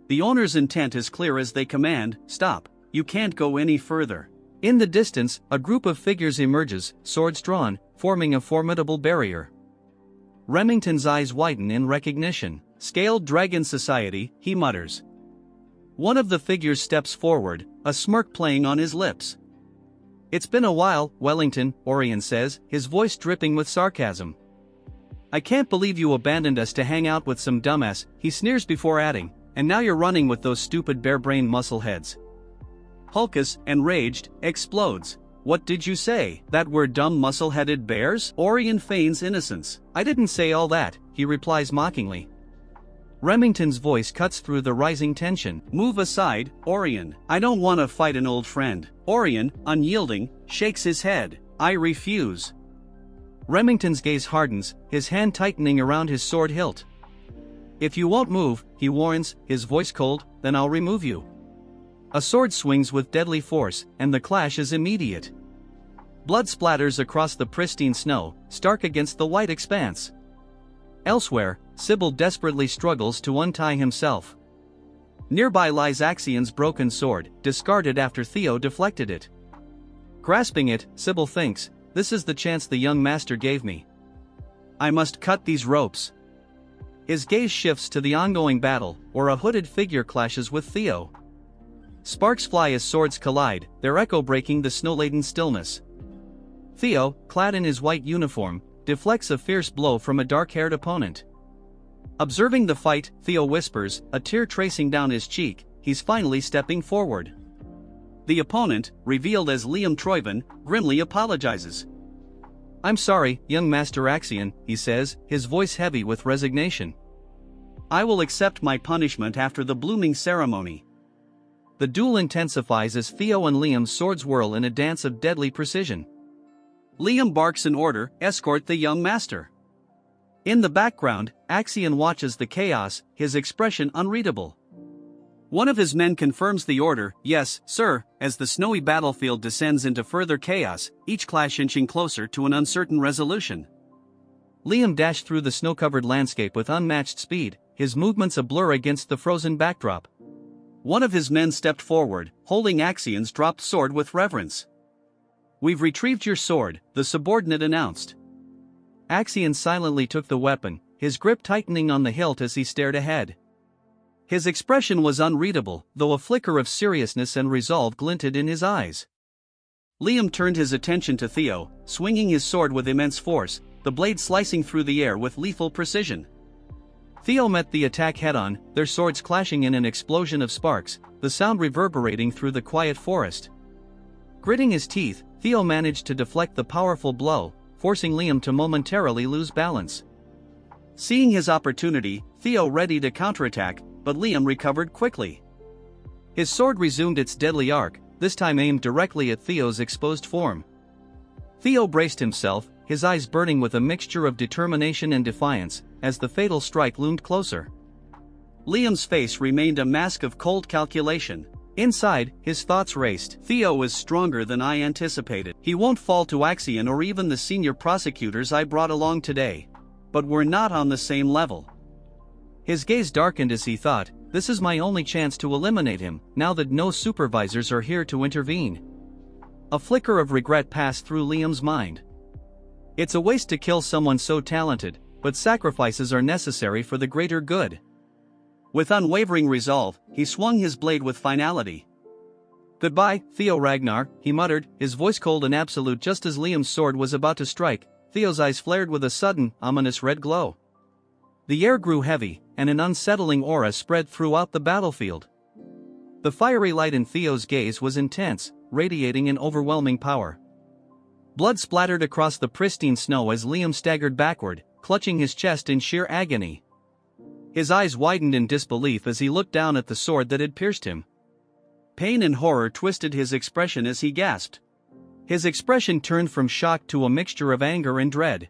The owner's intent is clear as they command, "Stop, you can't go any further." In the distance, a group of figures emerges, swords drawn, forming a formidable barrier. Remington's eyes widen in recognition. "Scaled Dragon Society," he mutters. One of the figures steps forward, a smirk playing on his lips. "It's been a while, Wellington," Orion says, his voice dripping with sarcasm. "I can't believe you abandoned us to hang out with some dumbass," he sneers before adding, "and now you're running with those stupid bare-brained muscleheads." Hulkus, enraged, explodes. "What did you say? That we're dumb muscle-headed bears?" Orion feigns innocence. "I didn't say all that," he replies mockingly. Remington's voice cuts through the rising tension. "Move aside, Orion. I don't want to fight an old friend." Orion, unyielding, shakes his head. "I refuse." Remington's gaze hardens, his hand tightening around his sword hilt. "If you won't move," he warns, his voice cold, "then I'll remove you." A sword swings with deadly force, and the clash is immediate. Blood splatters across the pristine snow, stark against the white expanse. Elsewhere, Sybil desperately struggles to untie himself. Nearby lies Axion's broken sword, discarded after Theo deflected it. Grasping it, Sybil thinks, "This is the chance the young master gave me. I must cut these ropes." His gaze shifts to the ongoing battle, where a hooded figure clashes with Theo. Sparks fly as swords collide, their echo breaking the snow-laden stillness. Theo, clad in his white uniform, deflects a fierce blow from a dark-haired opponent. Observing the fight, Theo whispers, a tear tracing down his cheek, he's finally stepping forward. The opponent, revealed as Liam Troyven, grimly apologizes. "I'm sorry, young Master Axion," he says, his voice heavy with resignation. "I will accept my punishment after the blooming ceremony." The duel intensifies as Theo and Liam's swords whirl in a dance of deadly precision. Liam barks an order, "Escort the young master." In the background, Axion watches the chaos, his expression unreadable. One of his men confirms the order, "Yes, sir," as the snowy battlefield descends into further chaos, each clash inching closer to an uncertain resolution. Liam dashed through the snow-covered landscape with unmatched speed, his movements a blur against the frozen backdrop. One of his men stepped forward, holding Axion's dropped sword with reverence. "We've retrieved your sword," the subordinate announced. Axion silently took the weapon, his grip tightening on the hilt as he stared ahead. His expression was unreadable, though a flicker of seriousness and resolve glinted in his eyes. Liam turned his attention to Theo, swinging his sword with immense force, the blade slicing through the air with lethal precision. Theo met the attack head-on, their swords clashing in an explosion of sparks, the sound reverberating through the quiet forest. Gritting his teeth, Theo managed to deflect the powerful blow, forcing Liam to momentarily lose balance. Seeing his opportunity, Theo readied a counterattack, but Liam recovered quickly. His sword resumed its deadly arc, this time aimed directly at Theo's exposed form. Theo braced himself, his eyes burning with a mixture of determination and defiance, as the fatal strike loomed closer. Liam's face remained a mask of cold calculation. Inside, his thoughts raced. "Theo is stronger than I anticipated. He won't fall to Axion or even the senior prosecutors I brought along today. But we're not on the same level." His gaze darkened as he thought, "This is my only chance to eliminate him, now that no supervisors are here to intervene." A flicker of regret passed through Liam's mind. It's a waste to kill someone so talented, but sacrifices are necessary for the greater good. With unwavering resolve, he swung his blade with finality. "Goodbye, Theo Ragnar," he muttered, his voice cold and absolute just as Liam's sword was about to strike. Theo's eyes flared with a sudden, ominous red glow. The air grew heavy, and an unsettling aura spread throughout the battlefield. The fiery light in Theo's gaze was intense, radiating an overwhelming power. Blood splattered across the pristine snow as Liam staggered backward, clutching his chest in sheer agony. His eyes widened in disbelief as he looked down at the sword that had pierced him. Pain and horror twisted his expression as he gasped. His expression turned from shock to a mixture of anger and dread.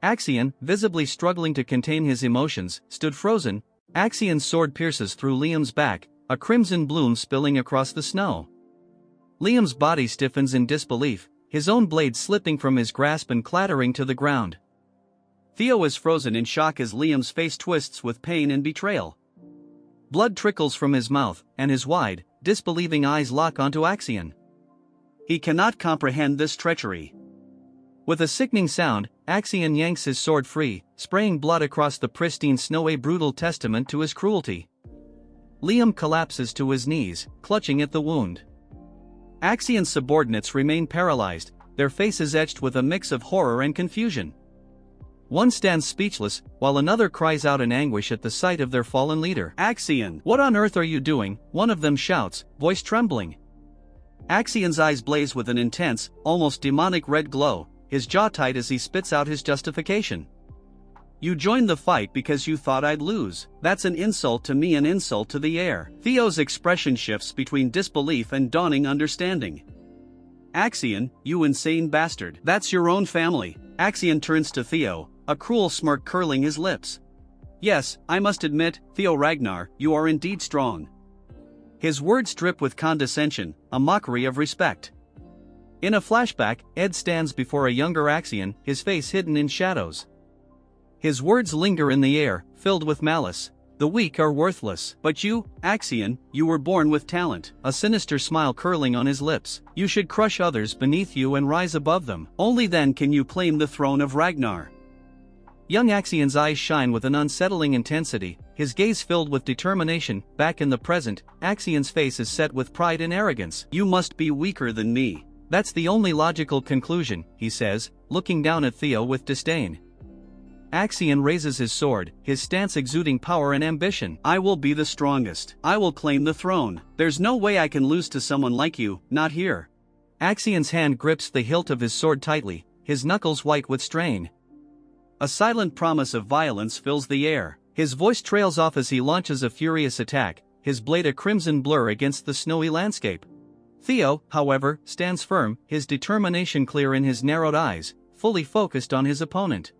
Axion, visibly struggling to contain his emotions, stood frozen. Axion's sword pierces through Liam's back, a crimson bloom spilling across the snow. Liam's body stiffens in disbelief, his own blade slipping from his grasp and clattering to the ground. Theo is frozen in shock as Liam's face twists with pain and betrayal. Blood trickles from his mouth, and his wide, disbelieving eyes lock onto Axion. He cannot comprehend this treachery. With a sickening sound, Axion yanks his sword free, spraying blood across the pristine snow, a brutal testament to his cruelty. Liam collapses to his knees, clutching at the wound. Axion's subordinates remain paralyzed, their faces etched with a mix of horror and confusion. One stands speechless, while another cries out in anguish at the sight of their fallen leader. "Axion, what on earth are you doing?" one of them shouts, voice trembling. Axion's eyes blaze with an intense, almost demonic red glow, his jaw tight as he spits out his justification. "You joined the fight because you thought I'd lose. That's an insult to me, an insult to the air." Theo's expression shifts between disbelief and dawning understanding. "Axion, you insane bastard. That's your own family." Axion turns to Theo, a cruel smirk curling his lips. "Yes, I must admit, Theo Ragnar, you are indeed strong. His words drip with condescension, a mockery of respect. In a flashback, Ed stands before a younger Axion, his face hidden in shadows. His words linger in the air, filled with malice. The weak are worthless. But you, Axion, you were born with talent. A sinister smile curling on his lips. You should crush others beneath you and rise above them. Only then can you claim the throne of Ragnar. Young Axion's eyes shine with an unsettling intensity, his gaze filled with determination. Back in the present, Axion's face is set with pride and arrogance. You must be weaker than me. That's the only logical conclusion, he says, looking down at Theo with disdain. Axion raises his sword, his stance exuding power and ambition. I will be the strongest. I will claim the throne. There's no way I can lose to someone like you, not here. Axion's hand grips the hilt of his sword tightly, his knuckles white with strain. A silent promise of violence fills the air. His voice trails off as he launches a furious attack, his blade a crimson blur against the snowy landscape. Theo, however, stands firm, his determination clear in his narrowed eyes, fully focused on his opponent.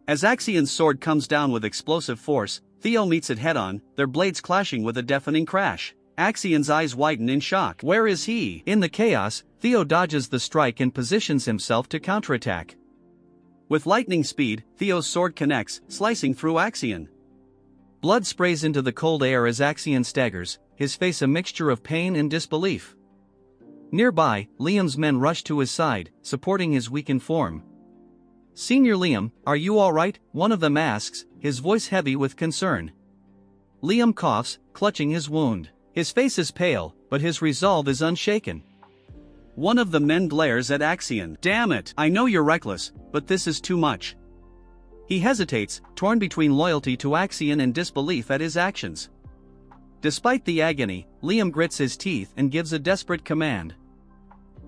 As Axion's sword comes down with explosive force, Theo meets it head-on, their blades clashing with a deafening crash. Axion's eyes widen in shock. Where is he? In the chaos, Theo dodges the strike and positions himself to counterattack. With lightning speed, Theo's sword connects, slicing through Axion. Blood sprays into the cold air as Axion staggers, his face a mixture of pain and disbelief. Nearby, Liam's men rush to his side, supporting his weakened form. Senior Liam, are you all right? One of them asks, his voice heavy with concern. Liam coughs, clutching his wound. His face is pale, but his resolve is unshaken. One of the men glares at Axion. Damn it, I know you're reckless, but this is too much. He hesitates, torn between loyalty to Axion and disbelief at his actions. Despite the agony, Liam grits his teeth and gives a desperate command.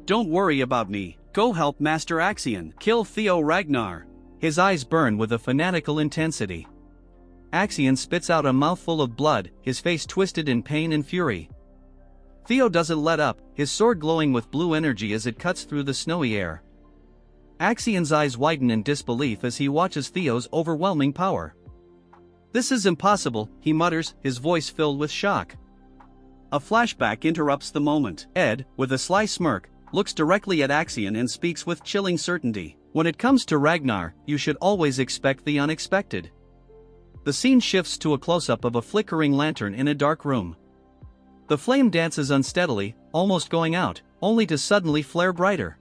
Don't worry about me. Go help Master Axion. Kill Theo Ragnar. His eyes burn with a fanatical intensity. Axion spits out a mouthful of blood, his face twisted in pain and fury. Theo doesn't let up, his sword glowing with blue energy as it cuts through the snowy air. Axion's eyes widen in disbelief as he watches Theo's overwhelming power. This is impossible, he mutters, his voice filled with shock. A flashback interrupts the moment. Ed, with a sly smirk, looks directly at Axion and speaks with chilling certainty. When it comes to Ragnar, you should always expect the unexpected. The scene shifts to a close-up of a flickering lantern in a dark room. The flame dances unsteadily, almost going out, only to suddenly flare brighter.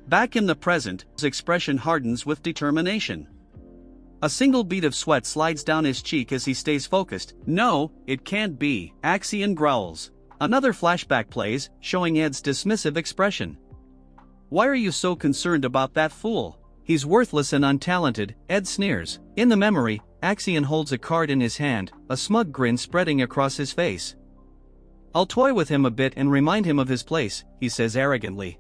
Back in the present, his expression hardens with determination. A single bead of sweat slides down his cheek as he stays focused. No, it can't be, Axion growls. Another flashback plays, showing Ed's dismissive expression. Why are you so concerned about that fool? He's worthless and untalented, Ed sneers. In the memory, Axion holds a card in his hand, a smug grin spreading across his face. I'll toy with him a bit and remind him of his place, he says arrogantly.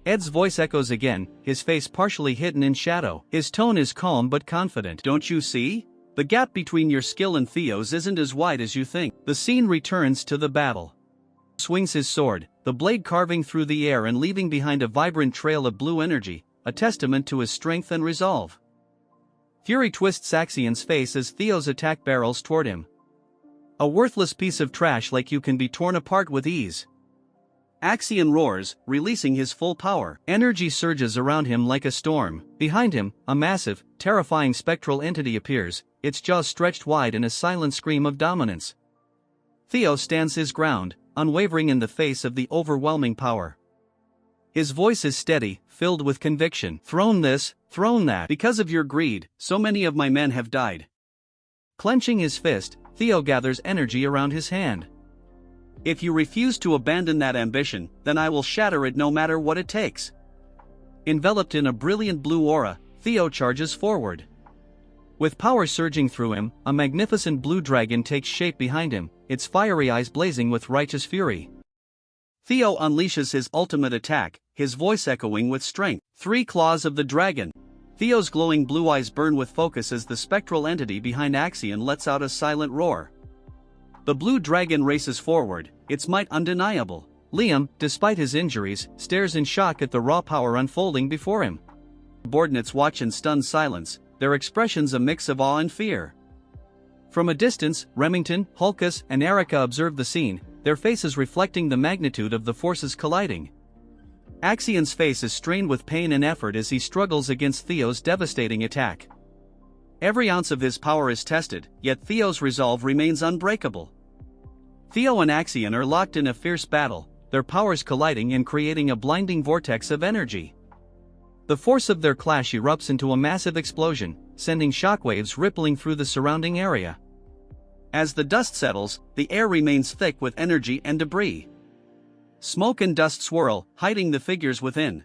Ed's voice echoes again, his face partially hidden in shadow. His tone is calm but confident. Don't you see? The gap between your skill and Theo's isn't as wide as you think. The scene returns to the battle. Swings his sword, the blade carving through the air and leaving behind a vibrant trail of blue energy, a testament to his strength and resolve. Fury twists Axion's face as Theo's attack barrels toward him. A worthless piece of trash like you can be torn apart with ease. Axion roars, releasing his full power. Energy surges around him like a storm. Behind him, a massive, terrifying spectral entity appears, its jaws stretched wide in a silent scream of dominance. Theo stands his ground, unwavering in the face of the overwhelming power. His voice is steady, filled with conviction. Throne this, throne that. Because of your greed, so many of my men have died. Clenching his fist, Theo gathers energy around his hand. If you refuse to abandon that ambition, then I will shatter it no matter what it takes. Enveloped in a brilliant blue aura, Theo charges forward. With power surging through him, a magnificent blue dragon takes shape behind him, its fiery eyes blazing with righteous fury. Theo unleashes his ultimate attack, his voice echoing with strength. 3 claws of the dragon. Theo's glowing blue eyes burn with focus as the spectral entity behind Axion lets out a silent roar. The blue dragon races forward, its might undeniable. Liam, despite his injuries, stares in shock at the raw power unfolding before him. Subordinates watch in stunned silence, their expressions a mix of awe and fear. From a distance, Remington, Hulkus, and Erica observe the scene, their faces reflecting the magnitude of the forces colliding. Axion's face is strained with pain and effort as he struggles against Theo's devastating attack. Every ounce of his power is tested, yet Theo's resolve remains unbreakable. Theo and Axion are locked in a fierce battle, their powers colliding and creating a blinding vortex of energy. The force of their clash erupts into a massive explosion, sending shockwaves rippling through the surrounding area. As the dust settles, the air remains thick with energy and debris. Smoke and dust swirl, hiding the figures within.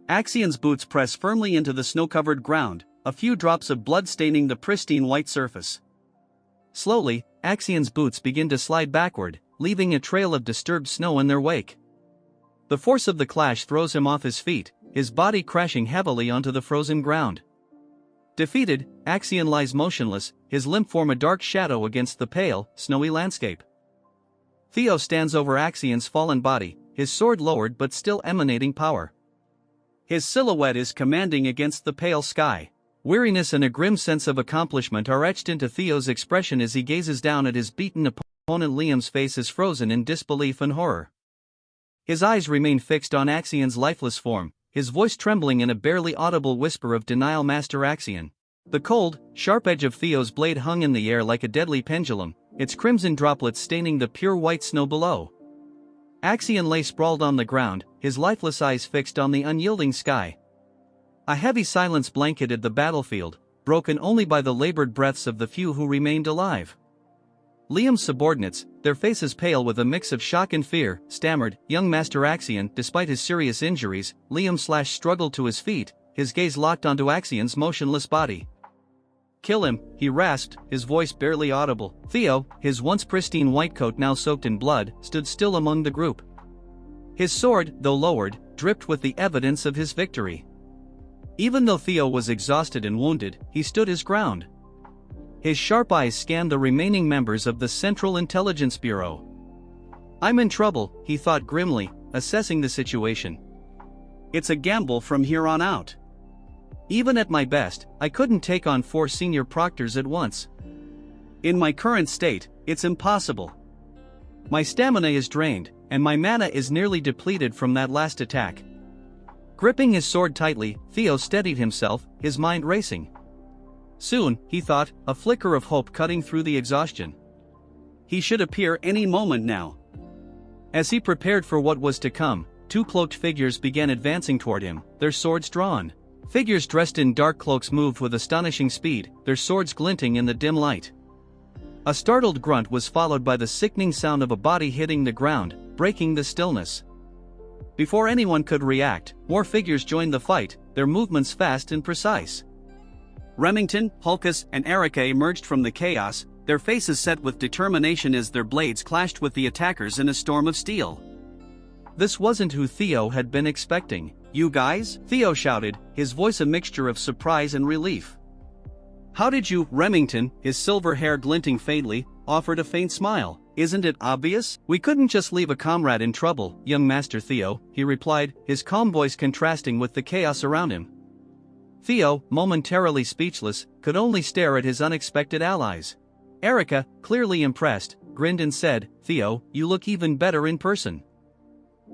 Axion's boots press firmly into the snow-covered ground, a few drops of blood staining the pristine white surface. Slowly, Axion's boots begin to slide backward, leaving a trail of disturbed snow in their wake. The force of the clash throws him off his feet, his body crashing heavily onto the frozen ground. Defeated, Axion lies motionless, his limbs form a dark shadow against the pale, snowy landscape. Theo stands over Axion's fallen body, his sword lowered but still emanating power. His silhouette is commanding against the pale sky. Weariness and a grim sense of accomplishment are etched into Theo's expression as he gazes down at his beaten opponent. Liam's face is frozen in disbelief and horror. His eyes remain fixed on Axion's lifeless form, his voice trembling in a barely audible whisper of denial. Master Axion. The cold, sharp edge of Theo's blade hung in the air like a deadly pendulum, its crimson droplets staining the pure white snow below. Axion lay sprawled on the ground, his lifeless eyes fixed on the unyielding sky. A heavy silence blanketed the battlefield, broken only by the labored breaths of the few who remained alive. Liam's subordinates, their faces pale with a mix of shock and fear, stammered, "Young Master Axion." Despite his serious injuries, Liam struggled to his feet, his gaze locked onto Axion's motionless body. "Kill him," he rasped, his voice barely audible. Theo, his once pristine white coat now soaked in blood, stood still among the group. His sword, though lowered, dripped with the evidence of his victory. Even though Theo was exhausted and wounded, he stood his ground. His sharp eyes scanned the remaining members of the Central Intelligence Bureau. "I'm in trouble," he thought grimly, assessing the situation. "It's a gamble from here on out. Even at my best, I couldn't take on 4 senior proctors at once. In my current state, it's impossible. My stamina is drained, and my mana is nearly depleted from that last attack." Gripping his sword tightly, Theo steadied himself, his mind racing. Soon, he thought, a flicker of hope cutting through the exhaustion. He should appear any moment now. As he prepared for what was to come, 2 cloaked figures began advancing toward him, their swords drawn. Figures dressed in dark cloaks moved with astonishing speed, their swords glinting in the dim light. A startled grunt was followed by the sickening sound of a body hitting the ground, breaking the stillness. Before anyone could react, more figures joined the fight, their movements fast and precise. Remington, Hulkus, and Erica emerged from the chaos, their faces set with determination as their blades clashed with the attackers in a storm of steel. This wasn't who Theo had been expecting. "You guys?" Theo shouted, his voice a mixture of surprise and relief. "How did you?" Remington, his silver hair glinting faintly, offered a faint smile. "Isn't it obvious? We couldn't just leave a comrade in trouble, young Master Theo," he replied, his calm voice contrasting with the chaos around him. Theo, momentarily speechless, could only stare at his unexpected allies. Erica, clearly impressed, grinned and said, "Theo, you look even better in person.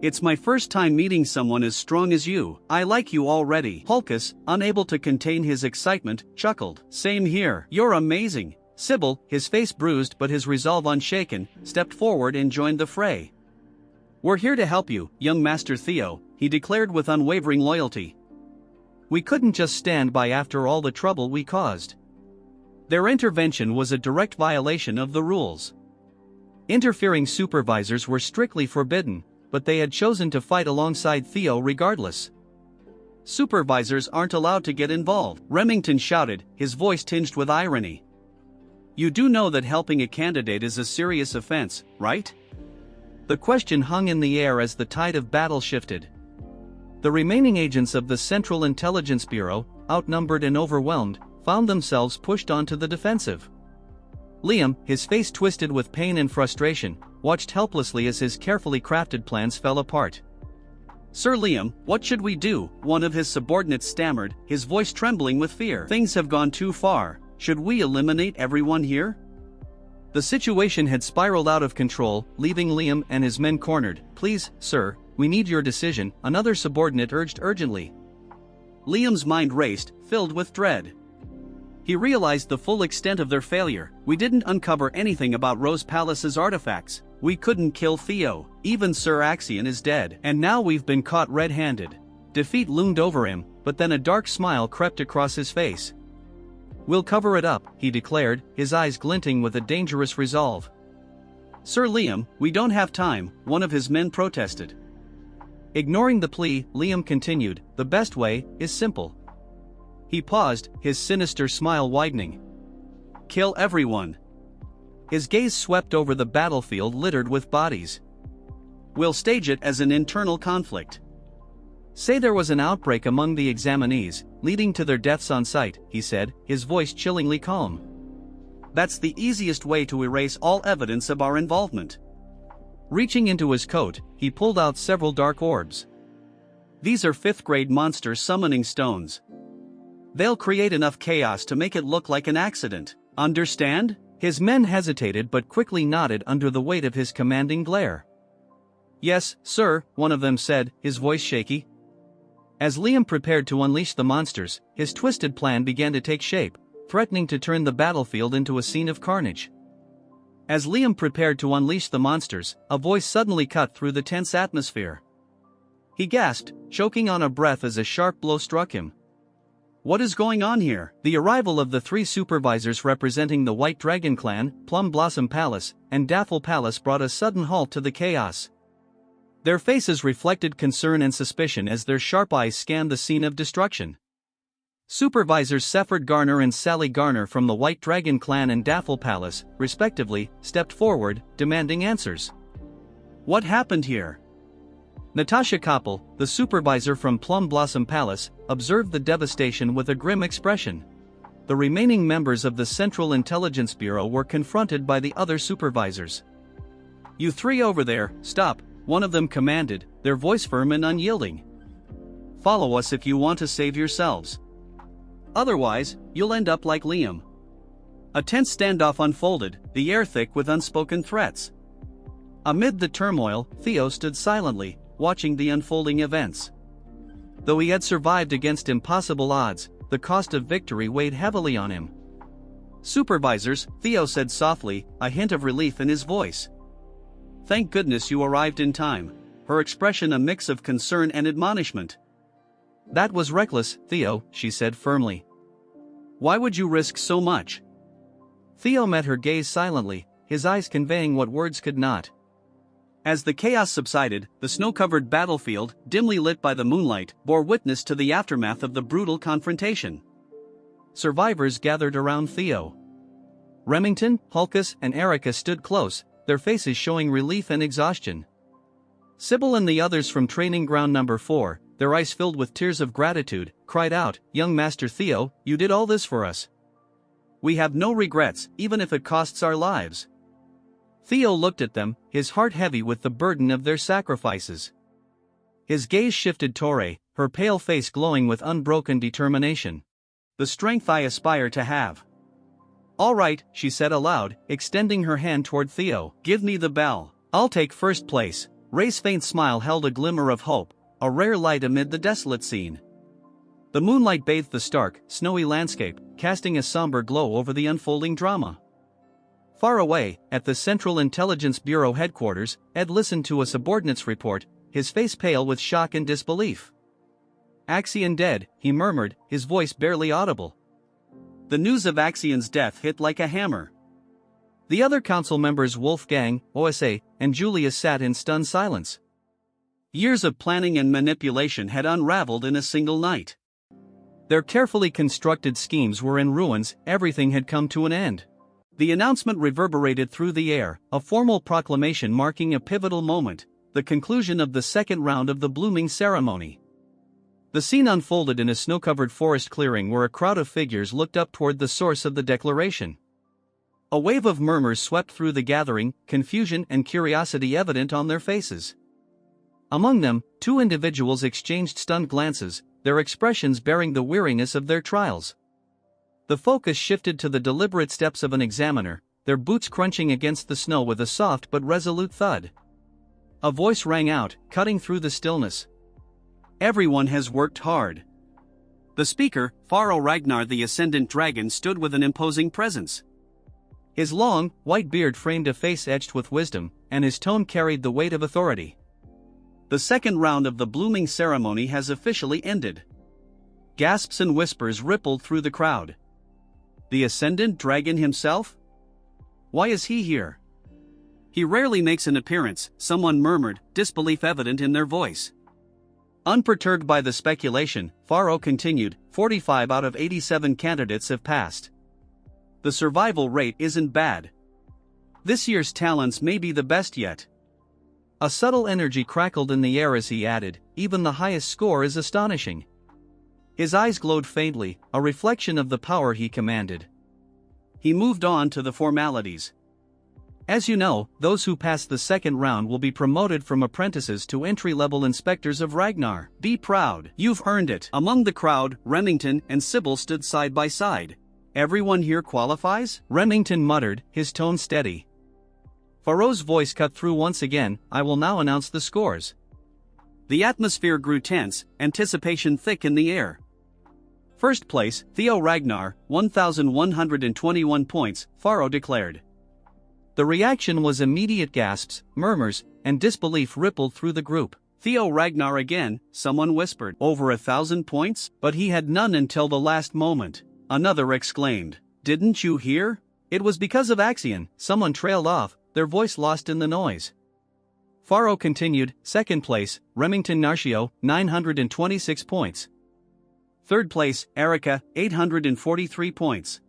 It's my first time meeting someone as strong as you. I like you already." Hulkus, unable to contain his excitement, chuckled. "Same here. You're amazing." Sybil, his face bruised but his resolve unshaken, stepped forward and joined the fray. "We're here to help you, young Master Theo," he declared with unwavering loyalty. "We couldn't just stand by after all the trouble we caused." Their intervention was a direct violation of the rules. Interfering supervisors were strictly forbidden, but they had chosen to fight alongside Theo regardless. "Supervisors aren't allowed to get involved," Remington shouted, his voice tinged with irony. "You do know that helping a candidate is a serious offense, right?" The question hung in the air as the tide of battle shifted. The remaining agents of the Central Intelligence Bureau, outnumbered and overwhelmed, found themselves pushed onto the defensive. Liam, his face twisted with pain and frustration, watched helplessly as his carefully crafted plans fell apart. "Sir Liam, what should we do?" one of his subordinates stammered, his voice trembling with fear. "Things have gone too far. Should we eliminate everyone here? The situation had spiraled out of control, leaving Liam and his men cornered. Please, sir, we need your decision, another subordinate urged urgently. Liam's mind raced, filled with dread. He realized the full extent of their failure. We didn't uncover anything about Rose Palace's artifacts. We couldn't kill Theo. Even Sir Axion is dead. And now we've been caught red-handed. Defeat loomed over him, but then a dark smile crept across his face. We'll cover it up, he declared, his eyes glinting with a dangerous resolve. Sir Liam, we don't have time, one of his men protested. Ignoring the plea, Liam continued, the best way is simple. He paused, his sinister smile widening. Kill everyone. His gaze swept over the battlefield littered with bodies. We'll stage it as an internal conflict. Say there was an outbreak among the examinees, leading to their deaths on sight, he said, his voice chillingly calm. That's the easiest way to erase all evidence of our involvement. Reaching into his coat, he pulled out several dark orbs. These are 5th-grade monster summoning stones. They'll create enough chaos to make it look like an accident. Understand? His men hesitated but quickly nodded under the weight of his commanding glare. Yes, sir, one of them said, his voice shaky. As Liam prepared to unleash the monsters, his twisted plan began to take shape, threatening to turn the battlefield into a scene of carnage. As Liam prepared to unleash the monsters, a voice suddenly cut through the tense atmosphere. He gasped, choking on a breath as a sharp blow struck him. What is going on here? The arrival of the 3 supervisors representing the White Dragon Clan, Plum Blossom Palace, and Daffel Palace brought a sudden halt to the chaos. Their faces reflected concern and suspicion as their sharp eyes scanned the scene of destruction. Supervisors Sefford Garner and Sally Garner from the White Dragon Clan and Daffel Palace, respectively, stepped forward, demanding answers. What happened here? Natasha Koppel, the supervisor from Plum Blossom Palace, observed the devastation with a grim expression. The remaining members of the Central Intelligence Bureau were confronted by the other supervisors. You 3 over there, stop, one of them commanded, their voice firm and unyielding. Follow us if you want to save yourselves. Otherwise, you'll end up like Liam. A tense standoff unfolded, the air thick with unspoken threats. Amid the turmoil, Theo stood silently, watching the unfolding events. Though he had survived against impossible odds, the cost of victory weighed heavily on him. Supervisors, Theo said softly, a hint of relief in his voice. Thank goodness you arrived in time, her expression a mix of concern and admonishment. That was reckless, Theo, she said firmly. Why would you risk so much? Theo met her gaze silently, his eyes conveying what words could not. As the chaos subsided, the snow-covered battlefield, dimly lit by the moonlight, bore witness to the aftermath of the brutal confrontation. Survivors gathered around Theo. Remington, Hulkus, and Erica stood close, their faces showing relief and exhaustion. Sybil and the others from Training Ground Number 4, their eyes filled with tears of gratitude, cried out, Young Master Theo, you did all this for us. We have no regrets, even if it costs our lives. Theo looked at them, his heart heavy with the burden of their sacrifices. His gaze shifted Torre, her pale face glowing with unbroken determination. The strength I aspire to have. All right, she said aloud, extending her hand toward Theo. Give me the bell. I'll take first place. Ray's faint smile held a glimmer of hope, a rare light amid the desolate scene. The moonlight bathed the stark, snowy landscape, casting a somber glow over the unfolding drama. Far away, at the Central Intelligence Bureau headquarters, Ed listened to a subordinate's report, his face pale with shock and disbelief. Axion dead, he murmured, his voice barely audible. The news of Axion's death hit like a hammer. The other council members Wolfgang, OSA, and Julius sat in stunned silence. Years of planning and manipulation had unraveled in a single night. Their carefully constructed schemes were in ruins, everything had come to an end. The announcement reverberated through the air, a formal proclamation marking a pivotal moment, the conclusion of the second round of the blooming ceremony. The scene unfolded in a snow-covered forest clearing where a crowd of figures looked up toward the source of the declaration. A wave of murmurs swept through the gathering, confusion and curiosity evident on their faces. Among them, 2 individuals exchanged stunned glances, their expressions bearing the weariness of their trials. The focus shifted to the deliberate steps of an examiner, their boots crunching against the snow with a soft but resolute thud. A voice rang out, cutting through the stillness. Everyone has worked hard. The speaker, Pharaoh Ragnar the Ascendant Dragon, stood with an imposing presence. His long, white beard framed a face etched with wisdom, and his tone carried the weight of authority. The second round of the blooming ceremony has officially ended. Gasps and whispers rippled through the crowd. The Ascendant Dragon himself? Why is he here? He rarely makes an appearance, someone murmured, disbelief evident in their voice. Unperturbed by the speculation, Pharaoh continued, 45 out of 87 candidates have passed. The survival rate isn't bad. This year's talents may be the best yet. A subtle energy crackled in the air as he added, even the highest score is astonishing. His eyes glowed faintly, a reflection of the power he commanded. He moved on to the formalities. As you know, those who pass the second round will be promoted from apprentices to entry-level inspectors of Ragnar. Be proud, you've earned it. Among the crowd, Remington and Sybil stood side by side. Everyone here qualifies? Remington muttered, his tone steady. Pharaoh's voice cut through once again, I will now announce the scores. The atmosphere grew tense, anticipation thick in the air. First place, Theo Ragnar, 1,121 points, Pharaoh declared. The reaction was immediate. Gasps, murmurs, and disbelief rippled through the group. Theo Ragnar again, someone whispered. Over 1,000 points? But he had none until the last moment. Another exclaimed. Didn't you hear? It was because of Axion, someone trailed off, their voice lost in the noise. Pharaoh continued, second place, Remington Narcio, 926 points. Third place, Erica, 843 points.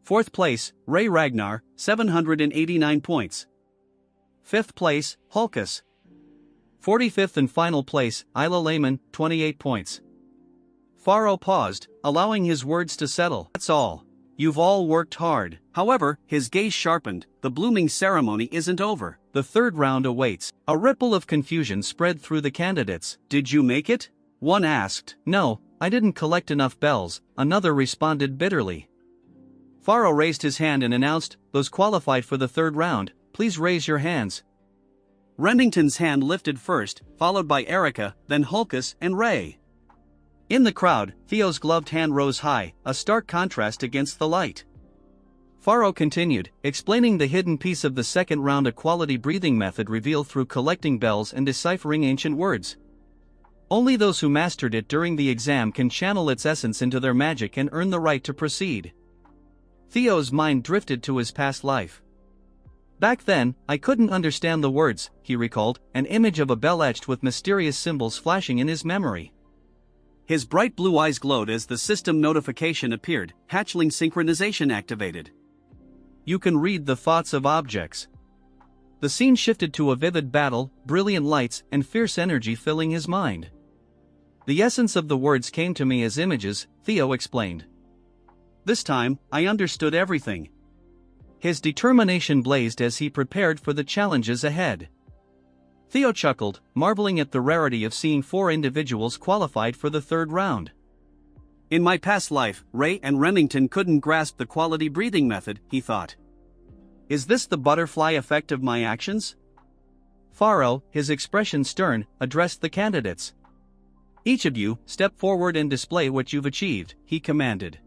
Fourth place, Ray Ragnar, 789 points. Fifth place, Hulkus. 45th and final place, Isla Lehman, 28 points. Pharaoh paused, allowing his words to settle. That's all. You've all worked hard. However, his gaze sharpened, the blooming ceremony isn't over. The third round awaits. A ripple of confusion spread through the candidates. Did you make it? One asked. No, I didn't collect enough bells, another responded bitterly. Pharaoh raised his hand and announced, those qualified for the third round, please raise your hands. Remington's hand lifted first, followed by Erica, then Hulkus and Ray. In the crowd, Theo's gloved hand rose high, a stark contrast against the light. Pharaoh continued, explaining the hidden piece of the second round, a quality breathing method revealed through collecting bells and deciphering ancient words. Only those who mastered it during the exam can channel its essence into their magic and earn the right to proceed. Theo's mind drifted to his past life. Back then, I couldn't understand the words, he recalled, an image of a bell etched with mysterious symbols flashing in his memory. His bright blue eyes glowed as the system notification appeared, hatchling synchronization activated. You can read the thoughts of objects. The scene shifted to a vivid battle, brilliant lights, and fierce energy filling his mind. The essence of the words came to me as images, Theo explained. This time, I understood everything. His determination blazed as he prepared for the challenges ahead. Theo chuckled, marveling at the rarity of seeing 4 individuals qualified for the third round. In my past life, Ray and Remington couldn't grasp the quality breathing method, he thought. Is this the butterfly effect of my actions? Pharaoh, his expression stern, addressed the candidates. Each of you, step forward and display what you've achieved, he commanded.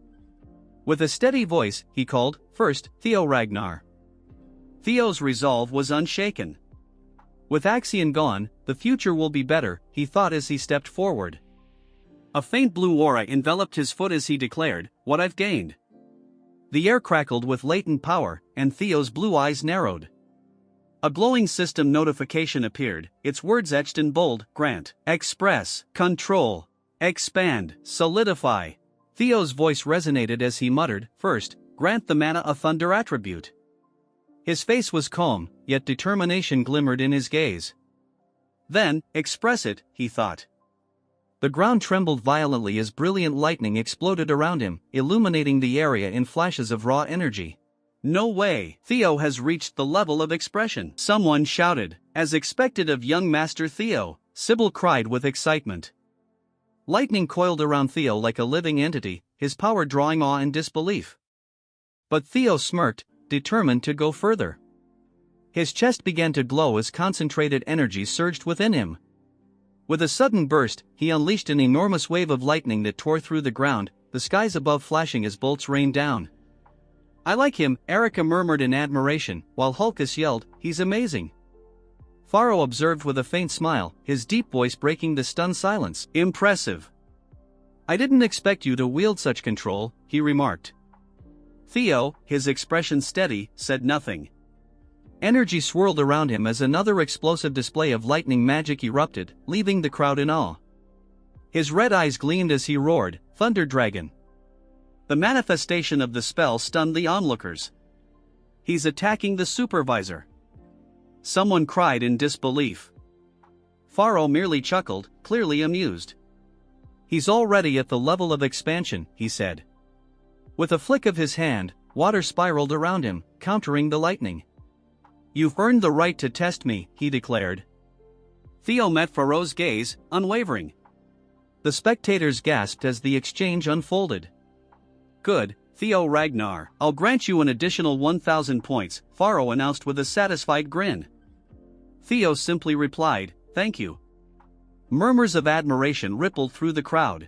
With a steady voice, he called, first, Theo Ragnar. Theo's resolve was unshaken. With Axion gone, the future will be better, he thought as he stepped forward. A faint blue aura enveloped his foot as he declared, what I've gained. The air crackled with latent power, and Theo's blue eyes narrowed. A glowing system notification appeared, its words etched in bold, grant, express, control, expand, solidify. Theo's voice resonated as he muttered, first, grant the mana a thunder attribute. His face was calm, yet determination glimmered in his gaze. Then, express it, he thought. The ground trembled violently as brilliant lightning exploded around him, illuminating the area in flashes of raw energy. No way, Theo has reached the level of expression, someone shouted. As expected of young Master Theo, Sybil cried with excitement. Lightning coiled around Theo like a living entity, his power drawing awe and disbelief. But Theo smirked, determined to go further. His chest began to glow as concentrated energy surged within him. With a sudden burst, he unleashed an enormous wave of lightning that tore through the ground, the skies above flashing as bolts rained down. "I like him," Erica murmured in admiration, while Hulkus yelled, "He's amazing." Pharaoh observed with a faint smile, his deep voice breaking the stunned silence. "Impressive. I didn't expect you to wield such control," he remarked. Theo, his expression steady, said nothing. Energy swirled around him as another explosive display of lightning magic erupted, leaving the crowd in awe. His red eyes gleamed as he roared, "Thunder Dragon!" The manifestation of the spell stunned the onlookers. "He's attacking the supervisor!" Someone cried in disbelief. Pharaoh merely chuckled, clearly amused. "He's already at the level of expansion," he said. With a flick of his hand, water spiraled around him, countering the lightning. "You've earned the right to test me," he declared. Theo met Pharaoh's gaze, unwavering. The spectators gasped as the exchange unfolded. "Good, Theo Ragnar, I'll grant you an additional 1,000 points, Pharaoh announced with a satisfied grin. Theo simply replied, "Thank you." Murmurs of admiration rippled through the crowd.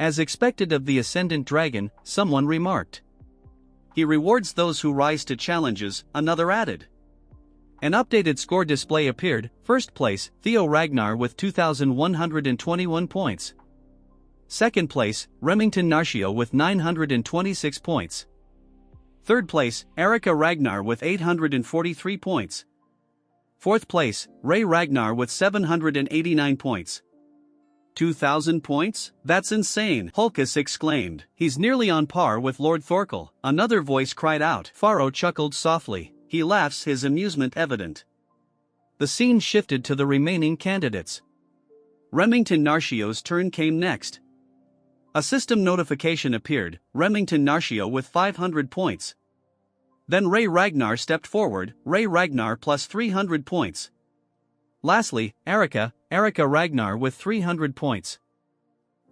As expected of the Ascendant Dragon, someone remarked. "He rewards those who rise to challenges," another added. An updated score display appeared. First place, Theo Ragnar with 2,121 points. Second place, Remington Narcio with 926 points. Third place, Erica Ragnar with 843 points. Fourth place, Ray Ragnar with 789 points. 2,000 points? That's insane, Hulkus exclaimed. "He's nearly on par with Lord Thorkel," another voice cried out. Pharaoh chuckled softly. He laughs, his amusement evident. The scene shifted to the remaining candidates. Remington Narcio's turn came next. A system notification appeared, Remington Narcio with 500 points. Then Ray Ragnar stepped forward, Ray Ragnar plus 300 points. Lastly, Erica Ragnar with 300 points.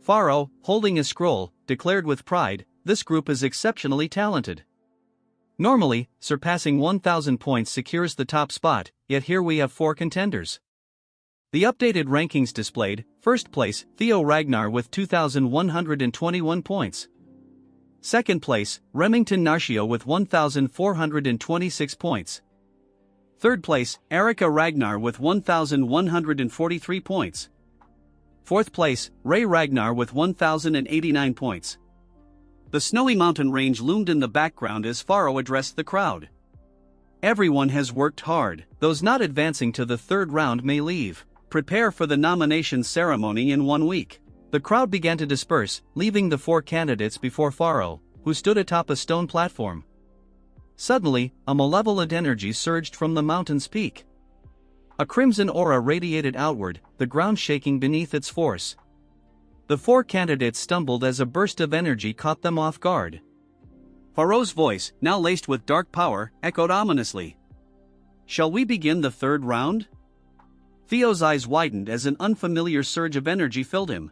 Pharaoh, holding a scroll, declared with pride, "This group is exceptionally talented." Normally, surpassing 1,000 points secures the top spot, yet here we have 4 contenders. The updated rankings displayed, first place, Theo Ragnar with 2,121 points. Second place, Remington Narcio with 1,426 points. Third place, Erica Ragnar with 1,143 points. Fourth place, Ray Ragnar with 1,089 points. The snowy mountain range loomed in the background as Pharaoh addressed the crowd. "Everyone has worked hard. Those not advancing to the third round may leave. Prepare for the nomination ceremony in 1 week." The crowd began to disperse, leaving the 4 candidates before Pharaoh, who stood atop a stone platform. Suddenly, a malevolent energy surged from the mountain's peak. A crimson aura radiated outward, the ground shaking beneath its force. The 4 candidates stumbled as a burst of energy caught them off guard. Pharaoh's voice, now laced with dark power, echoed ominously. "Shall we begin the third round?" Theo's eyes widened as an unfamiliar surge of energy filled him.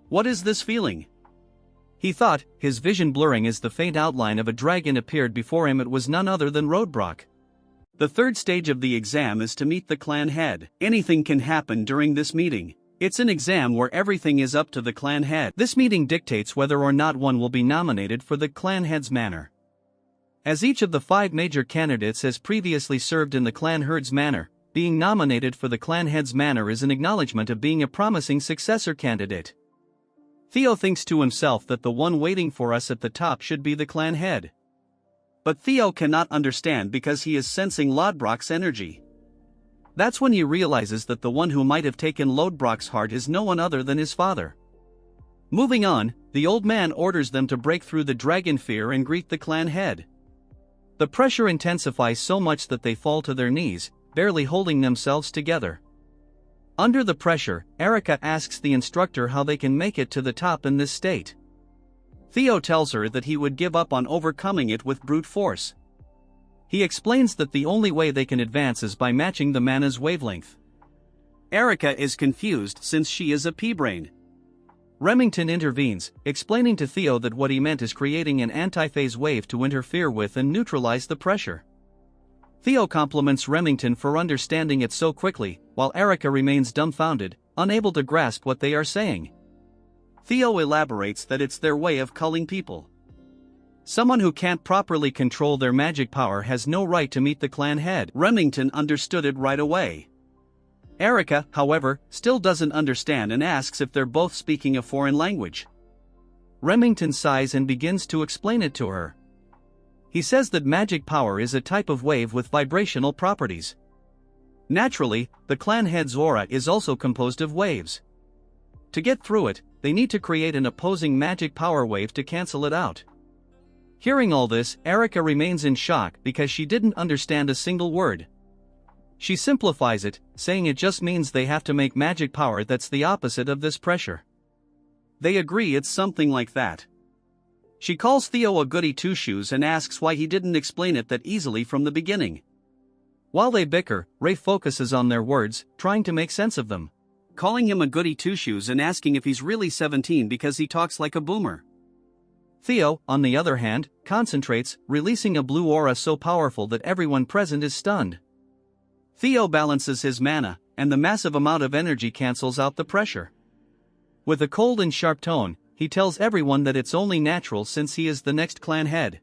"What is this feeling?" he thought, his vision blurring as the faint outline of a dragon appeared before him. It was none other than Rodbrock. The third stage of the exam is to meet the clan head. Anything can happen during this meeting. It's an exam where everything is up to the clan head. This meeting dictates whether or not one will be nominated for the clan head's manor. As each of the 5 major candidates has previously served in the clan herd's manor, being nominated for the clan head's manor is an acknowledgement of being a promising successor candidate. Theo thinks to himself that the one waiting for us at the top should be the clan head. But Theo cannot understand because he is sensing Lodbrok's energy. That's when he realizes that the one who might have taken Lodbrok's heart is no one other than his father. Moving on, the old man orders them to break through the dragon fear and greet the clan head. The pressure intensifies so much that they fall to their knees, barely holding themselves together. Under the pressure, Erica asks the instructor how they can make it to the top in this state. Theo tells her that he would give up on overcoming it with brute force. He explains that the only way they can advance is by matching the mana's wavelength. Erica is confused since she is a pea-brain. Remington intervenes, explaining to Theo that what he meant is creating an antiphase wave to interfere with and neutralize the pressure. Theo compliments Remington for understanding it so quickly, while Erica remains dumbfounded, unable to grasp what they are saying. Theo elaborates that it's their way of culling people. Someone who can't properly control their magic power has no right to meet the clan head. Remington understood it right away. Erica, however, still doesn't understand and asks if they're both speaking a foreign language. Remington sighs and begins to explain it to her. He says that magic power is a type of wave with vibrational properties. Naturally, the clan head's aura is also composed of waves. To get through it, they need to create an opposing magic power wave to cancel it out. Hearing all this, Erica remains in shock because she didn't understand a single word. She simplifies it, saying it just means they have to make magic power that's the opposite of this pressure. They agree it's something like that. She calls Theo a goody two-shoes and asks why he didn't explain it that easily from the beginning. While they bicker, Ray focuses on their words, trying to make sense of them. Calling him a goody two-shoes and asking if he's really 17 because he talks like a boomer. Theo, on the other hand, concentrates, releasing a blue aura so powerful that everyone present is stunned. Theo balances his mana, and the massive amount of energy cancels out the pressure. With a cold and sharp tone, he tells everyone that it's only natural since he is the next clan head.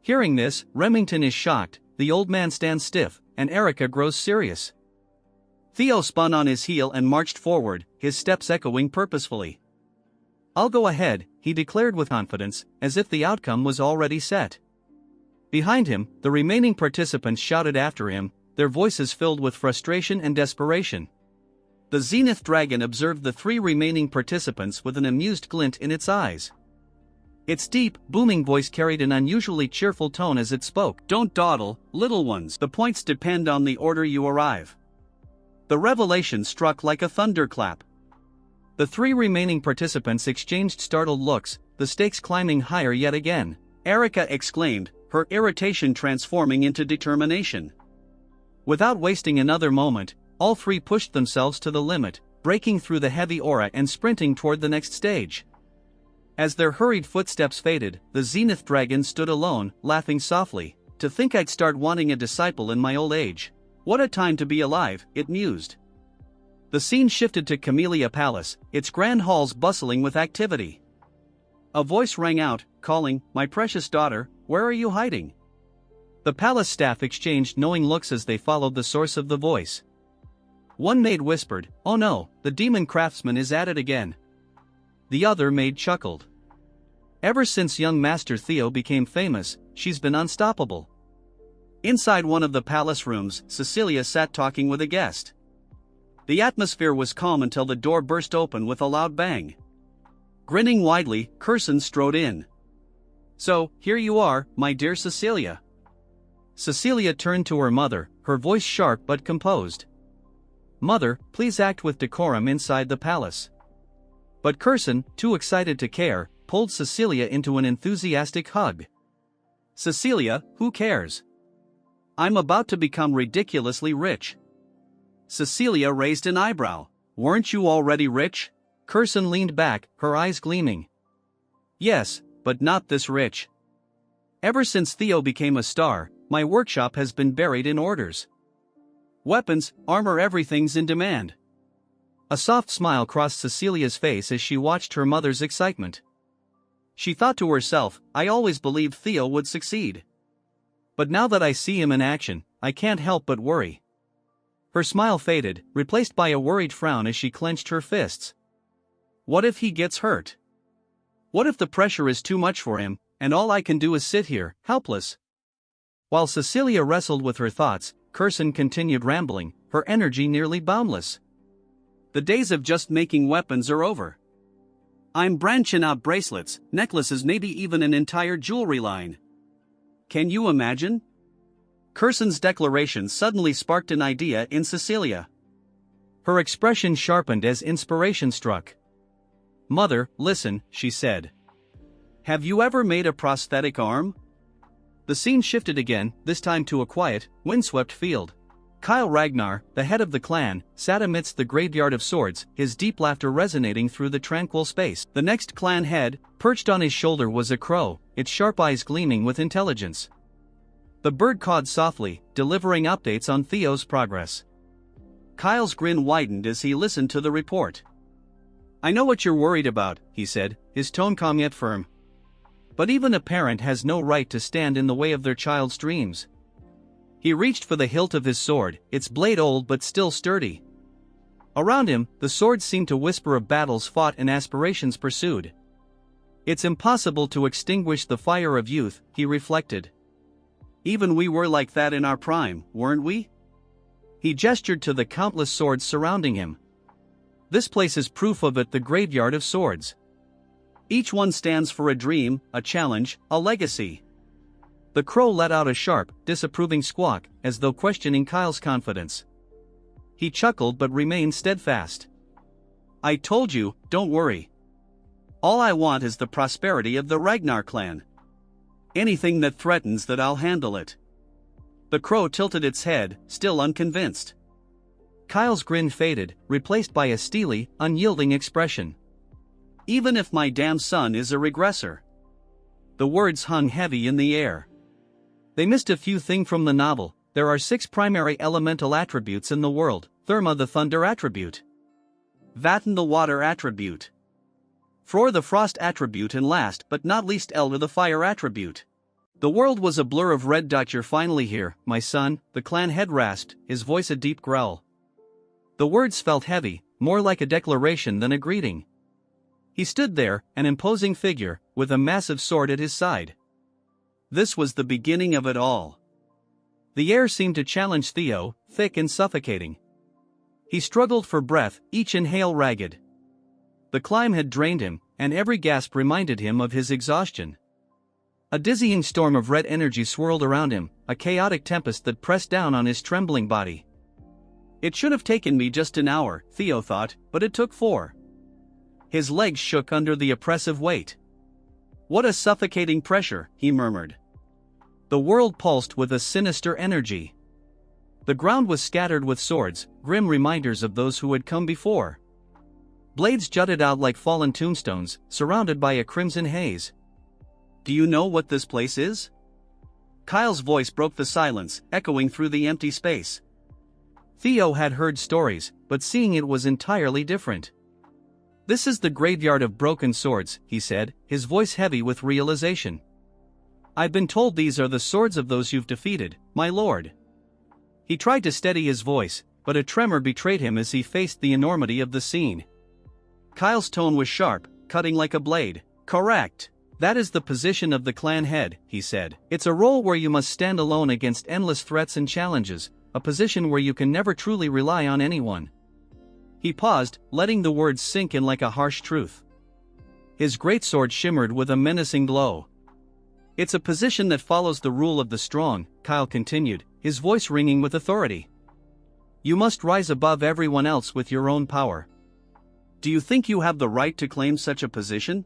Hearing this, Remington is shocked, the old man stands stiff, and Erica grows serious. Theo spun on his heel and marched forward, his steps echoing purposefully. "I'll go ahead," he declared with confidence, as if the outcome was already set. Behind him, the remaining participants shouted after him, their voices filled with frustration and desperation. The Zenith Dragon observed the three remaining participants with an amused glint in its eyes. Its deep, booming voice carried an unusually cheerful tone as it spoke. "Don't dawdle, little ones. The points depend on the order you arrive." The revelation struck like a thunderclap. The three remaining participants exchanged startled looks, the stakes climbing higher yet again. Erica exclaimed, her irritation transforming into determination. Without wasting another moment, all three pushed themselves to the limit, breaking through the heavy aura and sprinting toward the next stage. As their hurried footsteps faded, the Zenith Dragon stood alone, laughing softly. "To think I'd start wanting a disciple in my old age. What a time to be alive," it mused. The scene shifted to Camellia Palace, its grand halls bustling with activity. A voice rang out, calling, "My precious daughter, where are you hiding?" The palace staff exchanged knowing looks as they followed the source of the voice. One maid whispered, "Oh no, the demon craftsman is at it again." The other maid chuckled. "Ever since young Master Theo became famous, she's been unstoppable." Inside one of the palace rooms, Cecilia sat talking with a guest. The atmosphere was calm until the door burst open with a loud bang. Grinning widely, Curson strode in. "So, here you are, my dear Cecilia." Cecilia turned to her mother, her voice sharp but composed. "Mother, please act with decorum inside the palace." But Curson, too excited to care, pulled Cecilia into an enthusiastic hug. "Cecilia, who cares? I'm about to become ridiculously rich." Cecilia raised an eyebrow. "Weren't you already rich?" Curson leaned back, her eyes gleaming. "Yes, but not this rich. Ever since Theo became a star, my workshop has been buried in orders. Weapons, armor, everything's in demand." A soft smile crossed Cecilia's face as she watched her mother's excitement. She thought to herself, "I always believed Theo would succeed. But now that I see him in action, I can't help but worry." Her smile faded, replaced by a worried frown as she clenched her fists. What if he gets hurt? What if the pressure is too much for him, and all I can do is sit here, helpless? While Cecilia wrestled with her thoughts, Curson continued rambling, her energy nearly boundless. "The days of just making weapons are over. I'm branching out bracelets, necklaces, maybe even an entire jewelry line. Can you imagine?" Curson's declaration suddenly sparked an idea in Cecilia. Her expression sharpened as inspiration struck. "Mother, listen," she said. "Have you ever made a prosthetic arm?" The scene shifted again, this time to a quiet, windswept field. Kyle Ragnar, the head of the clan, sat amidst the graveyard of swords, his deep laughter resonating through the tranquil space. The next clan head, perched on his shoulder, was a crow, its sharp eyes gleaming with intelligence. The bird cawed softly, delivering updates on Theo's progress. Kyle's grin widened as he listened to the report. "I know what you're worried about," he said, his tone calm yet firm. "But even a parent has no right to stand in the way of their child's dreams." He reached for the hilt of his sword, its blade old but still sturdy. Around him, the swords seemed to whisper of battles fought and aspirations pursued. "It's impossible to extinguish the fire of youth," he reflected. "Even we were like that in our prime, weren't we?" He gestured to the countless swords surrounding him. "This place is proof of it, the graveyard of swords. Each one stands for a dream, a challenge, a legacy." The crow let out a sharp, disapproving squawk, as though questioning Kyle's confidence. He chuckled but remained steadfast. "I told you, don't worry. All I want is the prosperity of the Ragnar clan. Anything that threatens that, I'll handle it." The crow tilted its head, still unconvinced. Kyle's grin faded, replaced by a steely, unyielding expression. "Even if my damn son is a regressor." The words hung heavy in the air. They missed a few things from the novel. There are 6 primary elemental attributes in the world: Therma, the thunder attribute; Vatten, the water attribute; Fror, the frost attribute, and last but not least Elder, the fire attribute. The world was a blur of red dot. "You're finally here, my son," the clan head rasped, his voice a deep growl. The words felt heavy, more like a declaration than a greeting. He stood there, an imposing figure, with a massive sword at his side. This was the beginning of it all. The air seemed to challenge Theo, thick and suffocating. He struggled for breath, each inhale ragged. The climb had drained him, and every gasp reminded him of his exhaustion. A dizzying storm of red energy swirled around him, a chaotic tempest that pressed down on his trembling body. "It should have taken me just an hour," Theo thought, but it took 4. His legs shook under the oppressive weight. "What a suffocating pressure," he murmured. The world pulsed with a sinister energy. The ground was scattered with swords, grim reminders of those who had come before. Blades jutted out like fallen tombstones, surrounded by a crimson haze. "Do you know what this place is?" Kyle's voice broke the silence, echoing through the empty space. Theo had heard stories, but seeing it was entirely different. "This is the graveyard of broken swords," he said, his voice heavy with realization. "I've been told these are the swords of those you've defeated, my lord." He tried to steady his voice, but a tremor betrayed him as he faced the enormity of the scene. Kyle's tone was sharp, cutting like a blade. "Correct. That is the position of the clan head," he said. "It's a role where you must stand alone against endless threats and challenges, a position where you can never truly rely on anyone." He paused, letting the words sink in like a harsh truth. His greatsword shimmered with a menacing glow. "It's a position that follows the rule of the strong," Kyle continued, his voice ringing with authority. "You must rise above everyone else with your own power. Do you think you have the right to claim such a position?"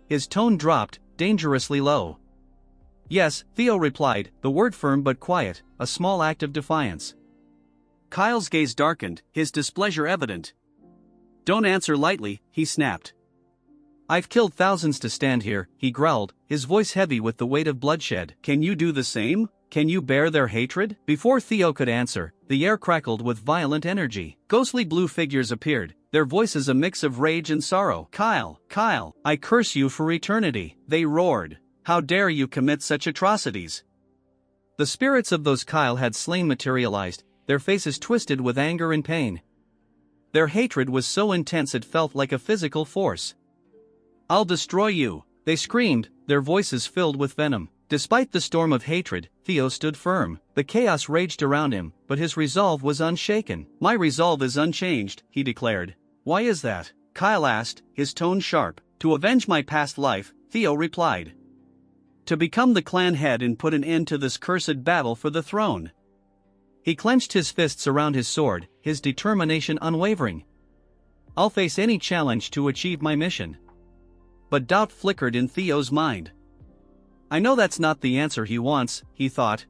His tone dropped, dangerously low. "Yes," Theo replied, the word firm but quiet, a small act of defiance. Kyle's gaze darkened, his displeasure evident. "Don't answer lightly," he snapped. "I've killed thousands to stand here," he growled, his voice heavy with the weight of bloodshed. "Can you do the same? Can you bear their hatred?" Before Theo could answer, the air crackled with violent energy. Ghostly blue figures appeared, their voices a mix of rage and sorrow. "Kyle, Kyle, I curse you for eternity," they roared. "How dare you commit such atrocities?" The spirits of those Kyle had slain materialized, their faces twisted with anger and pain. Their hatred was so intense it felt like a physical force. "I'll destroy you," they screamed, their voices filled with venom. Despite the storm of hatred, Theo stood firm. The chaos raged around him, but his resolve was unshaken. "My resolve is unchanged," he declared. "Why is that?" Kyle asked, his tone sharp. "To avenge my past life," Theo replied. "To become the clan head and put an end to this cursed battle for the throne." He clenched his fists around his sword, his determination unwavering. "I'll face any challenge to achieve my mission." But doubt flickered in Theo's mind. "I know that's not the answer he wants," he thought.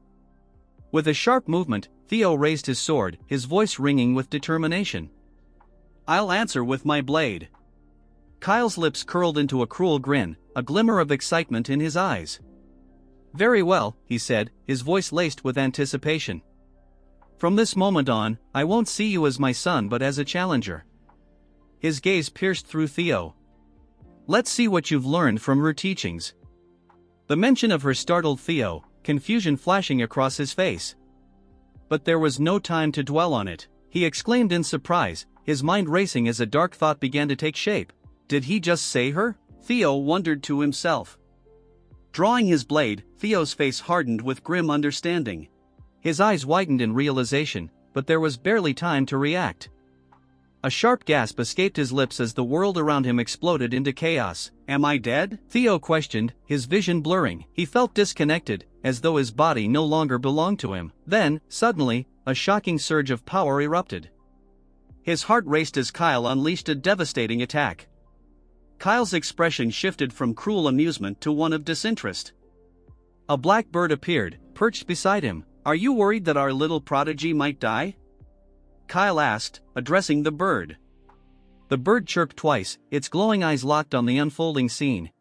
With a sharp movement, Theo raised his sword, his voice ringing with determination. "I'll answer with my blade." Kyle's lips curled into a cruel grin, a glimmer of excitement in his eyes. "Very well," he said, his voice laced with anticipation. "From this moment on, I won't see you as my son but as a challenger." His gaze pierced through Theo. "Let's see what you've learned from her teachings." The mention of her startled Theo, confusion flashing across his face. But there was no time to dwell on it. He exclaimed in surprise, his mind racing as a dark thought began to take shape. Did he just say her? Theo wondered to himself. Drawing his blade, Theo's face hardened with grim understanding. His eyes widened in realization, but there was barely time to react. A sharp gasp escaped his lips as the world around him exploded into chaos. "Am I dead?" Theo questioned, his vision blurring. He felt disconnected, as though his body no longer belonged to him. Then, suddenly, a shocking surge of power erupted. His heart raced as Kyle unleashed a devastating attack. Kyle's expression shifted from cruel amusement to one of disinterest. A black bird appeared, perched beside him. "Are you worried that our little prodigy might die?" Kyle asked, addressing the bird. The bird chirped twice, its glowing eyes locked on the unfolding scene.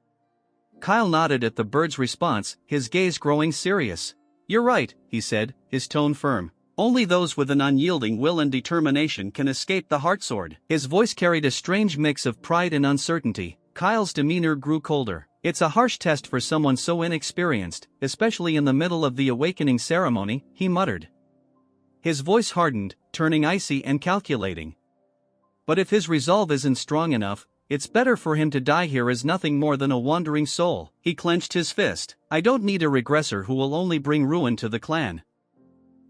Kyle nodded at the bird's response, his gaze growing serious. "You're right," he said, his tone firm. "Only those with an unyielding will and determination can escape the heartsword." His voice carried a strange mix of pride and uncertainty. Kyle's demeanor grew colder. "It's a harsh test for someone so inexperienced, especially in the middle of the awakening ceremony," he muttered. His voice hardened, turning icy and calculating. "But if his resolve isn't strong enough, it's better for him to die here as nothing more than a wandering soul." He clenched his fist. "I don't need a regressor who will only bring ruin to the clan."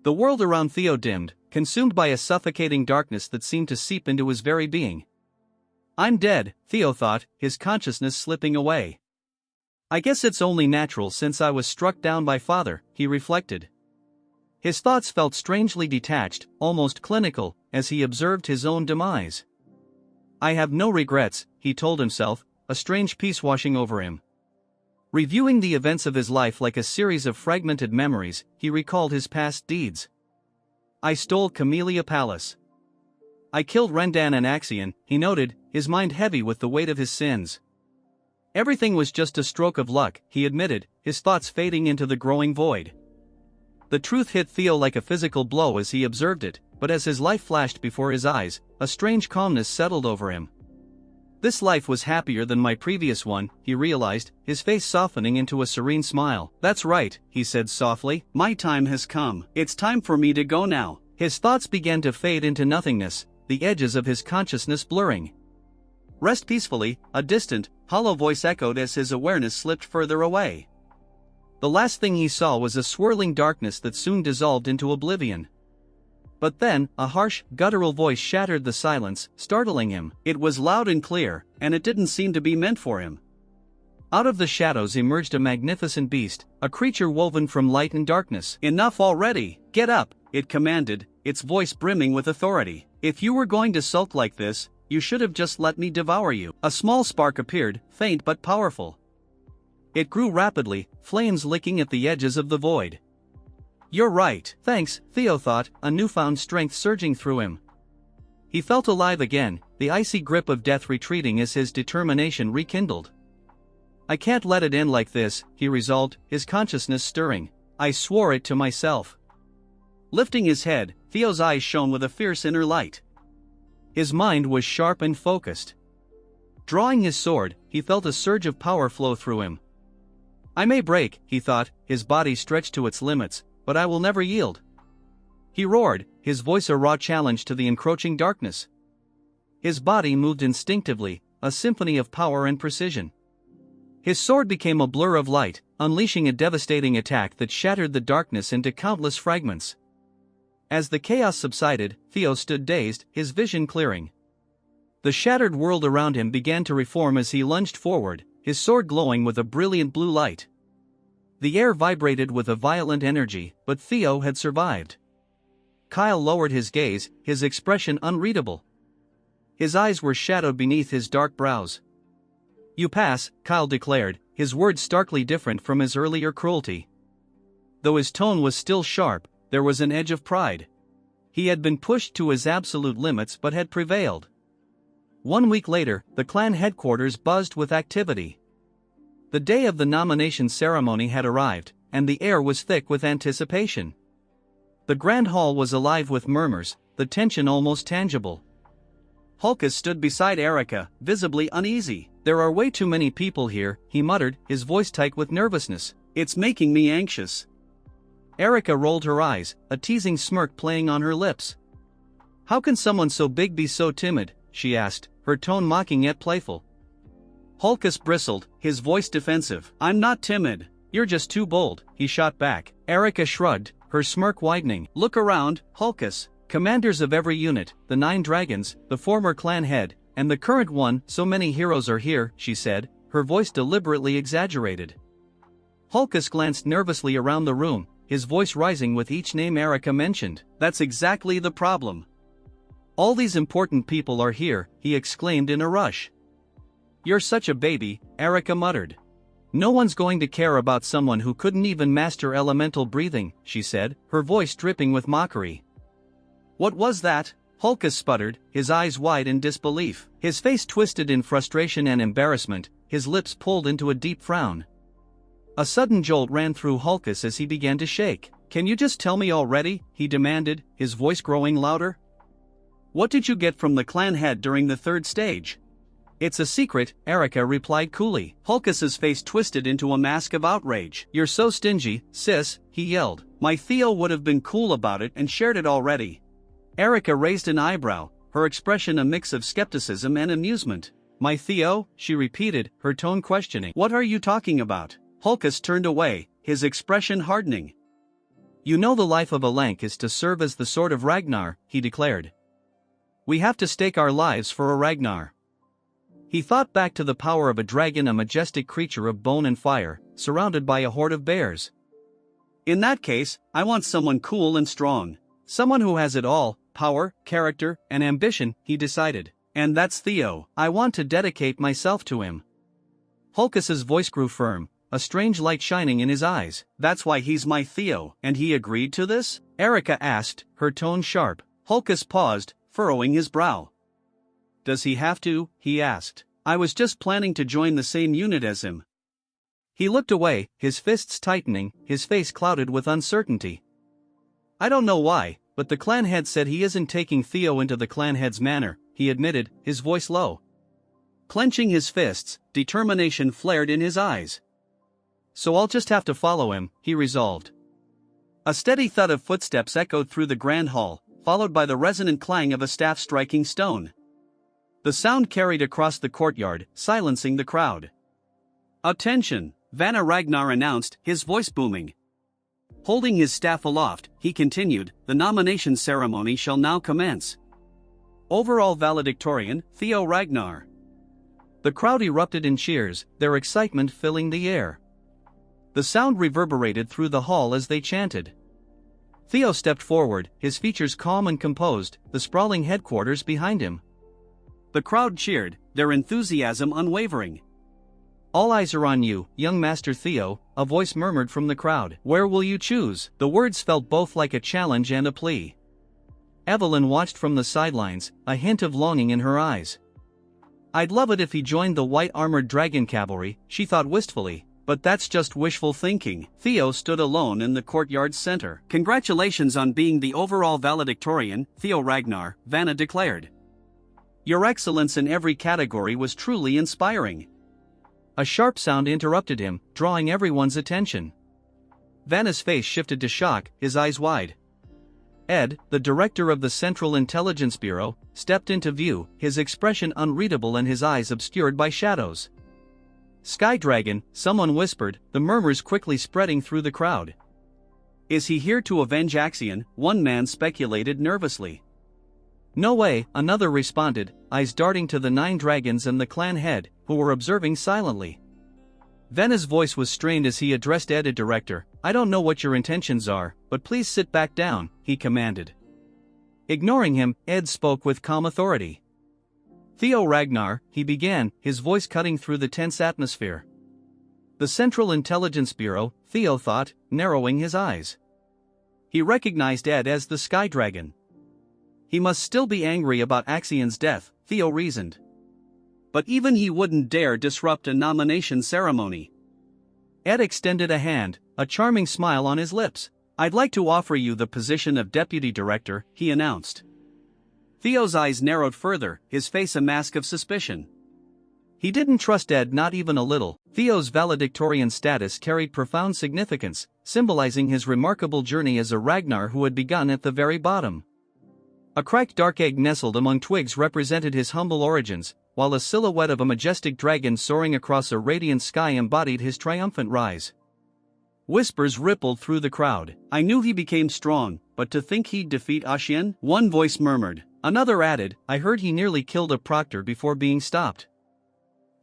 The world around Theo dimmed, consumed by a suffocating darkness that seemed to seep into his very being. "I'm dead," Theo thought, his consciousness slipping away. "I guess it's only natural since I was struck down by father," he reflected. His thoughts felt strangely detached, almost clinical, as he observed his own demise. "I have no regrets," he told himself, a strange peace washing over him. Reviewing the events of his life like a series of fragmented memories, he recalled his past deeds. "I stole Camellia Palace. I killed Rendan and Axion," he noted, his mind heavy with the weight of his sins. "Everything was just a stroke of luck," he admitted, his thoughts fading into the growing void. The truth hit Theo like a physical blow as he observed it, but as his life flashed before his eyes, a strange calmness settled over him. "This life was happier than my previous one," he realized, his face softening into a serene smile. "That's right," he said softly, "my time has come. It's time for me to go now." His thoughts began to fade into nothingness, the edges of his consciousness blurring. "Rest peacefully," a distant, hollow voice echoed as his awareness slipped further away. The last thing he saw was a swirling darkness that soon dissolved into oblivion. But then, a harsh, guttural voice shattered the silence, startling him. It was loud and clear, and it didn't seem to be meant for him. Out of the shadows emerged a magnificent beast, a creature woven from light and darkness. "Enough already, get up," it commanded, its voice brimming with authority. "If you were going to sulk like this, you should have just let me devour you." A small spark appeared, faint but powerful. It grew rapidly, flames licking at the edges of the void. "You're right." "Thanks," Theo thought, a newfound strength surging through him. He felt alive again, the icy grip of death retreating as his determination rekindled. "I can't let it end like this," he resolved, his consciousness stirring. "I swore it to myself." Lifting his head, Theo's eyes shone with a fierce inner light. His mind was sharp and focused. Drawing his sword, he felt a surge of power flow through him. "I may break," he thought, his body stretched to its limits, "but I will never yield." He roared, his voice a raw challenge to the encroaching darkness. His body moved instinctively, a symphony of power and precision. His sword became a blur of light, unleashing a devastating attack that shattered the darkness into countless fragments. As the chaos subsided, Theo stood dazed, his vision clearing. The shattered world around him began to reform as he lunged forward, his sword glowing with a brilliant blue light. The air vibrated with a violent energy, but Theo had survived. Kyle lowered his gaze, his expression unreadable. His eyes were shadowed beneath his dark brows. "You pass," Kyle declared, his words starkly different from his earlier cruelty. Though his tone was still sharp, there was an edge of pride. He had been pushed to his absolute limits but had prevailed. 1 week later, the clan headquarters buzzed with activity. The day of the nomination ceremony had arrived, and the air was thick with anticipation. The grand hall was alive with murmurs, the tension almost tangible. Hulkus stood beside Erica, visibly uneasy. "There are way too many people here," he muttered, his voice tight with nervousness. "It's making me anxious." Erica rolled her eyes, a teasing smirk playing on her lips. "How can someone so big be so timid?" she asked, her tone mocking yet playful. Hulkus bristled, his voice defensive. "I'm not timid. You're just too bold," he shot back. Erica shrugged, her smirk widening. "Look around, Hulkus. Commanders of every unit, the 9 dragons, the former clan head, and the current one, so many heroes are here," she said, her voice deliberately exaggerated. Hulkus glanced nervously around the room, his voice rising with each name Erica mentioned. "That's exactly the problem. All these important people are here," he exclaimed in a rush. "You're such a baby," Erica muttered. "No one's going to care about someone who couldn't even master elemental breathing," she said, her voice dripping with mockery. "What was that?" Hulkus sputtered, his eyes wide in disbelief. His face twisted in frustration and embarrassment, his lips pulled into a deep frown. A sudden jolt ran through Hulkus as he began to shake. "Can you just tell me already?" he demanded, his voice growing louder. "What did you get from the clan head during the 3rd stage?" "It's a secret," Erica replied coolly. Hulkus's face twisted into a mask of outrage. "You're so stingy, sis," he yelled. "My Theo would have been cool about it and shared it already." Erica raised an eyebrow, her expression a mix of skepticism and amusement. "My Theo?" she repeated, her tone questioning. "What are you talking about?" Hulkus turned away, his expression hardening. "You know the life of a Lank is to serve as the sword of Ragnar," he declared. "We have to stake our lives for a Ragnar." He thought back to the power of a dragon, a majestic creature of bone and fire, surrounded by a horde of bears. "In that case, I want someone cool and strong. Someone who has it all, power, character, and ambition," he decided. "And that's Theo. I want to dedicate myself to him." Hulkus's voice grew firm, a strange light shining in his eyes. "That's why he's my Theo." "And he agreed to this?" Erica asked, her tone sharp. Hulkus paused, furrowing his brow. "Does he have to?" he asked. "I was just planning to join the same unit as him." He looked away, his fists tightening, his face clouded with uncertainty. "I don't know why, but the clan head said he isn't taking Theo into the clan head's manor," he admitted, his voice low. Clenching his fists, determination flared in his eyes. "So I'll just have to follow him," he resolved. A steady thud of footsteps echoed through the grand hall, followed by the resonant clang of a staff striking stone. The sound carried across the courtyard, silencing the crowd. "Attention!" Vanna Ragnar announced, his voice booming. Holding his staff aloft, he continued, "The nomination ceremony shall now commence. Overall valedictorian, Theo Ragnar." The crowd erupted in cheers, their excitement filling the air. The sound reverberated through the hall as they chanted. Theo stepped forward, his features calm and composed, the sprawling headquarters behind him. The crowd cheered, their enthusiasm unwavering. "All eyes are on you, young Master Theo," a voice murmured from the crowd. "Where will you choose?" The words felt both like a challenge and a plea. Evelyn watched from the sidelines, a hint of longing in her eyes. "I'd love it if he joined the white-armored dragon cavalry," she thought wistfully, "but that's just wishful thinking." Theo stood alone in the courtyard's center. "Congratulations on being the overall valedictorian, Theo Ragnar," Vanna declared. "Your excellence in every category was truly inspiring." A sharp sound interrupted him, drawing everyone's attention. Vanna's face shifted to shock, his eyes wide. Ed, the director of the Central Intelligence Bureau, stepped into view, his expression unreadable and his eyes obscured by shadows. "Sky Dragon," someone whispered, the murmurs quickly spreading through the crowd. "Is he here to avenge Axion?" one man speculated nervously. "No way," another responded, eyes darting to the 9 dragons and the clan head, who were observing silently. Vanna's voice was strained as he addressed Ed, director. "I don't know what your intentions are, but please sit back down," he commanded. Ignoring him, Ed spoke with calm authority. "Theo Ragnar," he began, his voice cutting through the tense atmosphere. "The Central Intelligence Bureau," Theo thought, narrowing his eyes. He recognized Ed as the Sky Dragon. He must still be angry about Axion's death, Theo reasoned. But even he wouldn't dare disrupt a nomination ceremony. Ed extended a hand, a charming smile on his lips. "I'd like to offer you the position of deputy director," he announced. Theo's eyes narrowed further, his face a mask of suspicion. He didn't trust Ed, not even a little. Theo's valedictorian status carried profound significance, symbolizing his remarkable journey as a Ragnar who had begun at the very bottom. A cracked dark egg nestled among twigs represented his humble origins, while a silhouette of a majestic dragon soaring across a radiant sky embodied his triumphant rise. Whispers rippled through the crowd. "I knew he became strong, but to think he'd defeat Axien?" One voice murmured. Another added, "I heard he nearly killed a proctor before being stopped."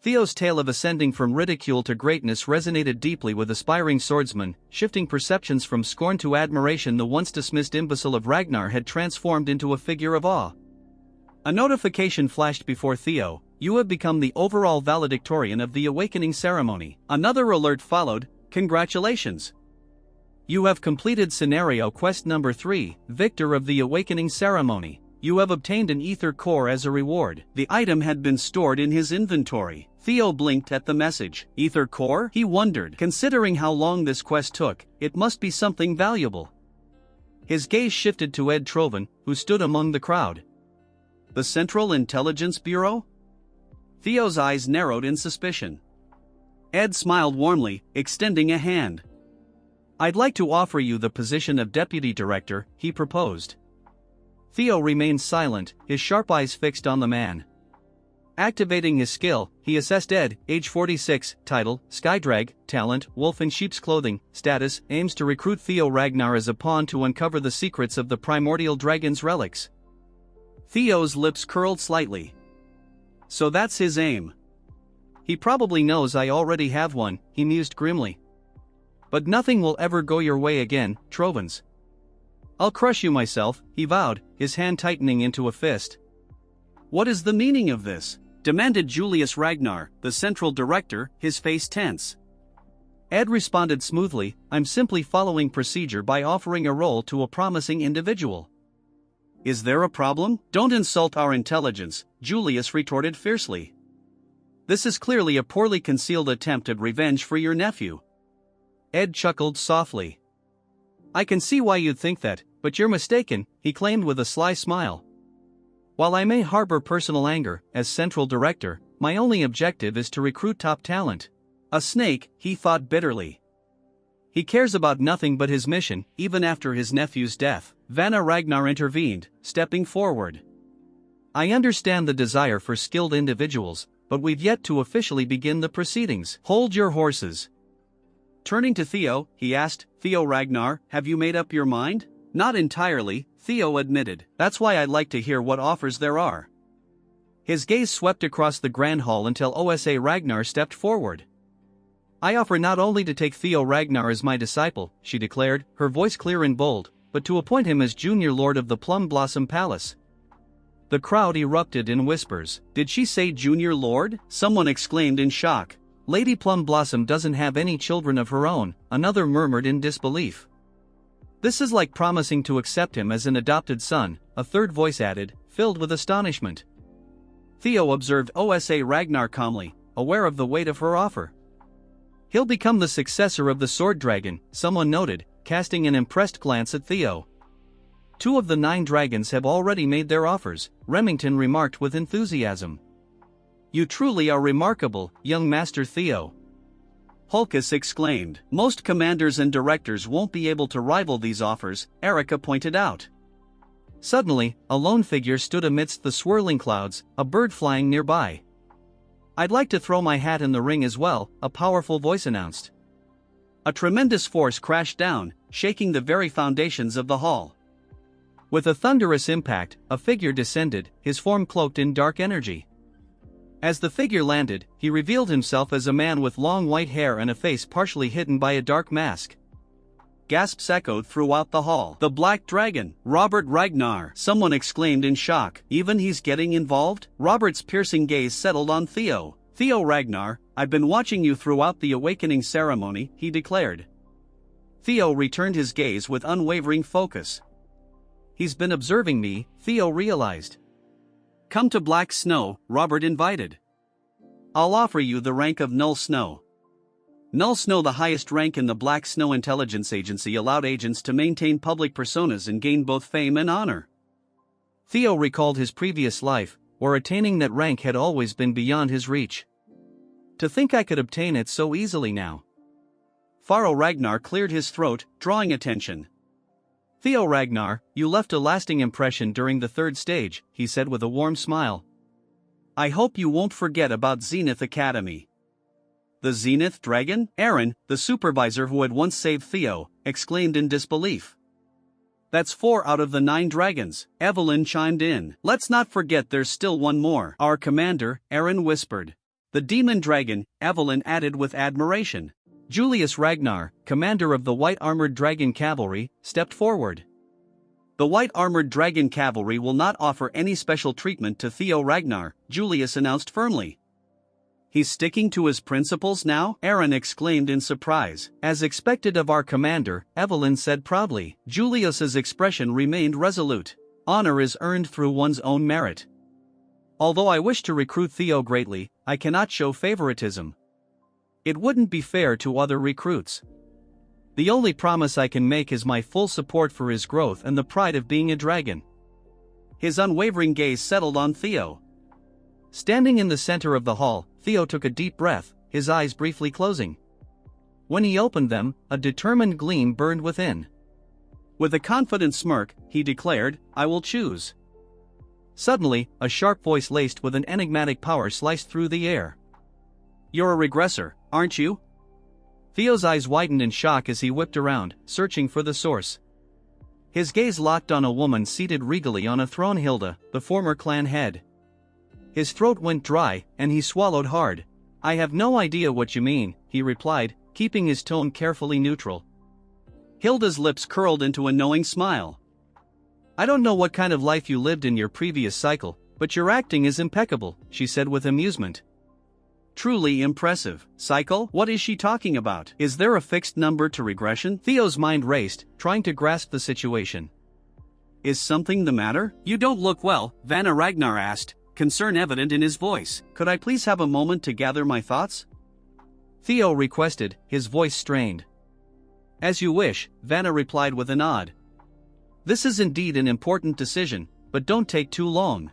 Theo's tale of ascending from ridicule to greatness resonated deeply with aspiring swordsmen, shifting perceptions from scorn to admiration. The once dismissed imbecile of Ragnar had transformed into a figure of awe. A notification flashed before Theo: "You have become the overall valedictorian of the awakening ceremony." Another alert followed: "Congratulations! You have completed scenario quest number 3, Victor of the Awakening Ceremony. You have obtained an ether core as a reward." The item had been stored in his inventory. Theo blinked at the message. Ether core? He wondered. Considering how long this quest took, it must be something valuable. His gaze shifted to Ed Trovan, who stood among the crowd. "The Central Intelligence Bureau?" Theo's eyes narrowed in suspicion. Ed smiled warmly, extending a hand. "I'd like to offer you the position of deputy director," he proposed. Theo remained silent, his sharp eyes fixed on the man. Activating his skill, he assessed Ed, age 46, title, Skydrag, talent, wolf in sheep's clothing, status, aims to recruit Theo Ragnar as a pawn to uncover the secrets of the primordial dragon's relics. Theo's lips curled slightly. "So that's his aim. He probably knows I already have one," he mused grimly. "But nothing will ever go your way again, Trovans. I'll crush you myself," he vowed, his hand tightening into a fist. "What is the meaning of this?" demanded Julius Ragnar, the central director, his face tense. Ed responded smoothly, "I'm simply following procedure by offering a role to a promising individual." "Is there a problem?" "Don't insult our intelligence," Julius retorted fiercely. "This is clearly a poorly concealed attempt at revenge for your nephew." Ed chuckled softly. "I can see why you'd think that, but you're mistaken," he claimed with a sly smile. "While I may harbor personal anger, as central director, my only objective is to recruit top talent." A snake, he thought bitterly. He cares about nothing but his mission, even after his nephew's death. Vanna Ragnar intervened, stepping forward. "I understand the desire for skilled individuals, but we've yet to officially begin the proceedings." "Hold your horses." Turning to Theo, he asked, "Theo Ragnar, have you made up your mind?" "Not entirely," Theo admitted. "That's why I'd like to hear what offers there are." His gaze swept across the grand hall until Osa Ragnar stepped forward. "I offer not only to take Theo Ragnar as my disciple," she declared, her voice clear and bold, "but to appoint him as junior lord of the Plum Blossom Palace." The crowd erupted in whispers. "Did she say junior lord?" someone exclaimed in shock. "Lady Plum Blossom doesn't have any children of her own," another murmured in disbelief. "This is like promising to accept him as an adopted son," a third voice added, filled with astonishment. Theo observed Osa Ragnar calmly, aware of the weight of her offer. "He'll become the successor of the Sword Dragon," someone noted, casting an impressed glance at Theo. "2 of the 9 dragons have already made their offers," Remington remarked with enthusiasm. "You truly are remarkable, young Master Theo." Hulkus exclaimed. "Most commanders and directors won't be able to rival these offers," Erica pointed out. Suddenly, a lone figure stood amidst the swirling clouds, a bird flying nearby. "I'd like to throw my hat in the ring as well," a powerful voice announced. A tremendous force crashed down, shaking the very foundations of the hall. With a thunderous impact, a figure descended, his form cloaked in dark energy. As the figure landed, he revealed himself as a man with long white hair and a face partially hidden by a dark mask. Gasps echoed throughout the hall. "The Black Dragon, Robert Ragnar!" someone exclaimed in shock. "Even he's getting involved?" Robert's piercing gaze settled on Theo. "Theo Ragnar, I've been watching you throughout the awakening ceremony," he declared. Theo returned his gaze with unwavering focus. He's been observing me, Theo realized. Come to Black Snow, Robert invited. I'll offer you the rank of Null Snow. Null Snow, the highest rank in the Black Snow Intelligence Agency, allowed agents to maintain public personas and gain both fame and honor. Theo recalled his previous life, where attaining that rank had always been beyond his reach. To think I could obtain it so easily now. Pharaoh Ragnar cleared his throat, drawing attention. Theo Ragnar, you left a lasting impression during the third stage, he said with a warm smile. I hope you won't forget about Zenith Academy. The Zenith Dragon? Aaron, the supervisor who had once saved Theo, exclaimed in disbelief. That's 4 out of the 9 dragons, Evelyn chimed in. Let's not forget there's still one more. Our commander, Aaron whispered. The demon dragon, Evelyn added with admiration. Julius Ragnar, commander of the White Armored Dragon Cavalry, stepped forward. The White Armored Dragon Cavalry will not offer any special treatment to Theo Ragnar, Julius announced firmly. He's sticking to his principles now? Aaron exclaimed in surprise. As expected of our commander, Evelyn said proudly. Julius's expression remained resolute. Honor is earned through one's own merit. Although I wish to recruit Theo greatly, I cannot show favoritism. It wouldn't be fair to other recruits. The only promise I can make is my full support for his growth and the pride of being a dragon. His unwavering gaze settled on Theo. Standing in the center of the hall, Theo took a deep breath, his eyes briefly closing. When he opened them, a determined gleam burned within. With a confident smirk, he declared, I will choose. Suddenly, a sharp voice laced with an enigmatic power sliced through the air. You're a regressor, aren't you? Theo's eyes widened in shock as he whipped around, searching for the source. His gaze locked on a woman seated regally on a throne, Hilda, the former clan head. His throat went dry, and he swallowed hard. I have no idea what you mean, he replied, keeping his tone carefully neutral. Hilda's lips curled into a knowing smile. I don't know what kind of life you lived in your previous cycle, but your acting is impeccable, she said with amusement. Truly impressive. Cycle? What is she talking about? Is there a fixed number to regression? Theo's mind raced, trying to grasp the situation. Is something the matter? You don't look well, Vanna Ragnar asked, concern evident in his voice. Could I please have a moment to gather my thoughts? Theo requested, his voice strained. As you wish, Vanna replied with a nod. This is indeed an important decision, but don't take too long.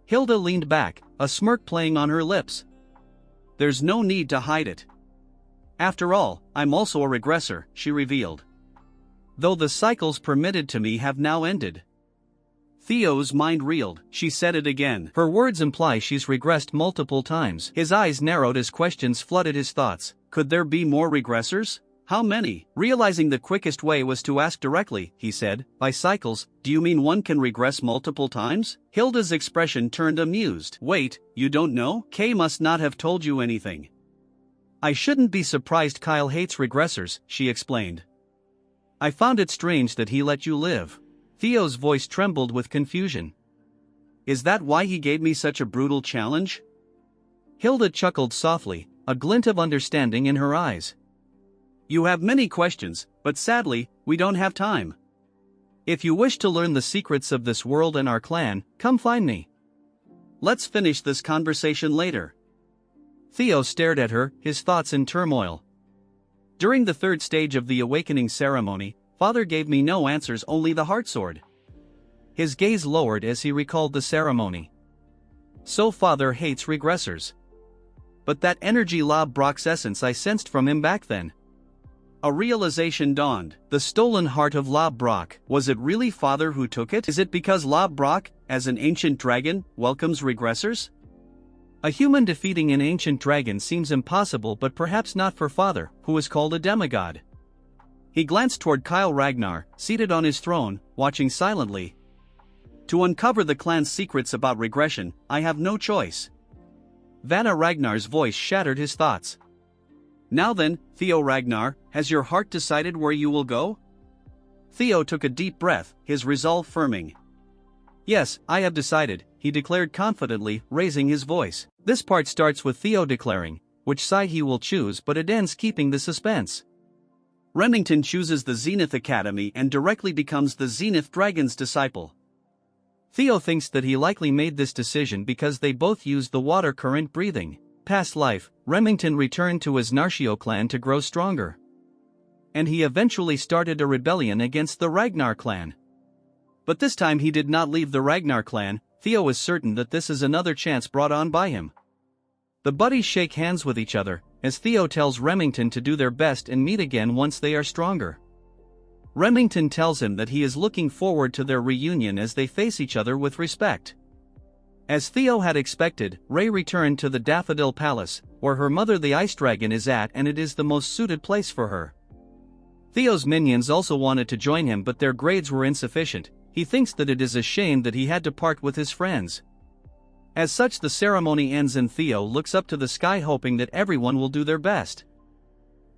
Hilda leaned back, a smirk playing on her lips. There's no need to hide it. After all, I'm also a regressor, she revealed. Though the cycles permitted to me have now ended. Theo's mind reeled. She said it again. Her words imply she's regressed multiple times. His eyes narrowed as questions flooded his thoughts. Could there be more regressors? How many? Realizing the quickest way was to ask directly, he said, by cycles, do you mean one can regress multiple times? Hilda's expression turned amused. Wait, you don't know? Kay must not have told you anything. I shouldn't be surprised Kyle hates regressors, she explained. I found it strange that he let you live. Theo's voice trembled with confusion. Is that why he gave me such a brutal challenge? Hilda chuckled softly, a glint of understanding in her eyes. You have many questions, but sadly, we don't have time. If you wish to learn the secrets of this world and our clan, come find me. Let's finish this conversation later. Theo stared at her, his thoughts in turmoil. During the third stage of the awakening ceremony, Father gave me no answers, only the heartsword. His gaze lowered as he recalled the ceremony. So Father hates regressors. But that energy Lob Brock's essence I sensed from him back then. A realization dawned. The stolen heart of Lob Brock. Was it really Father who took it? Is it because Lob Brock, as an ancient dragon, welcomes regressors? A human defeating an ancient dragon seems impossible, but perhaps not for Father, who is called a demigod. He glanced toward Kyle Ragnar, seated on his throne, watching silently. To uncover the clan's secrets about regression, I have no choice. Vanna Ragnar's voice shattered his thoughts. Now then, Theo Ragnar, has your heart decided where you will go? Theo took a deep breath, his resolve firming. Yes, I have decided, he declared confidently, raising his voice. This part starts with Theo declaring which side he will choose, but it ends keeping the suspense. Remington chooses the Zenith Academy and directly becomes the Zenith Dragon's disciple. Theo thinks that he likely made this decision because they both used the water current breathing. Past life, Remington returned to his Narshio clan to grow stronger. And he eventually started a rebellion against the Ragnar clan. But this time he did not leave the Ragnar clan. Theo is certain that this is another chance brought on by him. The buddies shake hands with each other, as Theo tells Remington to do their best and meet again once they are stronger. Remington tells him that he is looking forward to their reunion as they face each other with respect. As Theo had expected, Rey returned to the Daffodil Palace, where her mother the Ice Dragon is at, and it is the most suited place for her. Theo's minions also wanted to join him, but their grades were insufficient. He thinks that it is a shame that he had to part with his friends. As such, the ceremony ends and Theo looks up to the sky hoping that everyone will do their best.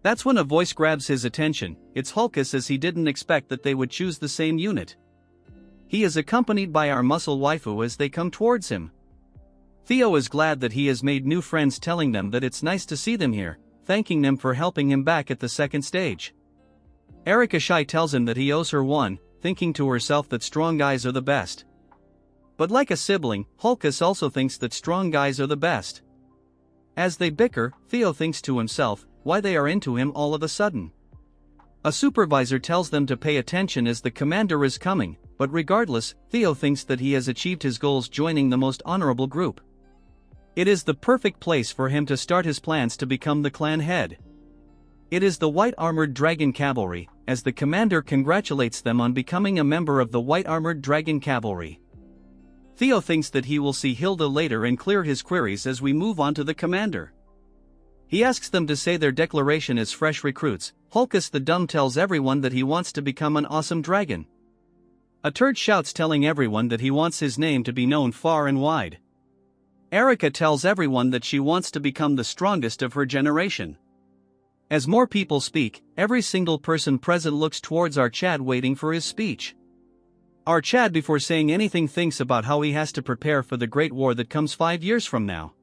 That's when a voice grabs his attention. It's Hulkus, as he didn't expect that they would choose the same unit. He is accompanied by our muscle waifu as they come towards him. Theo is glad that he has made new friends, telling them that it's nice to see them here, thanking them for helping him back at the second stage. Erika Shai tells him that he owes her one, thinking to herself that strong guys are the best. But like a sibling, Hulkus also thinks that strong guys are the best. As they bicker, Theo thinks to himself why they are into him all of a sudden. A supervisor tells them to pay attention as the commander is coming, but regardless, Theo thinks that he has achieved his goals joining the most honorable group. It is the perfect place for him to start his plans to become the clan head. It is the White Armored Dragon Cavalry, as the commander congratulates them on becoming a member of the White Armored Dragon Cavalry. Theo thinks that he will see Hilda later and clear his queries as we move on to the commander. He asks them to say their declaration as fresh recruits. Hulkus the Dumb tells everyone that he wants to become an awesome dragon. A turd shouts, telling everyone that he wants his name to be known far and wide. Erika tells everyone that she wants to become the strongest of her generation. As more people speak, every single person present looks towards our Chad waiting for his speech. Our Chad, before saying anything, thinks about how he has to prepare for the great war that comes 5 years from now.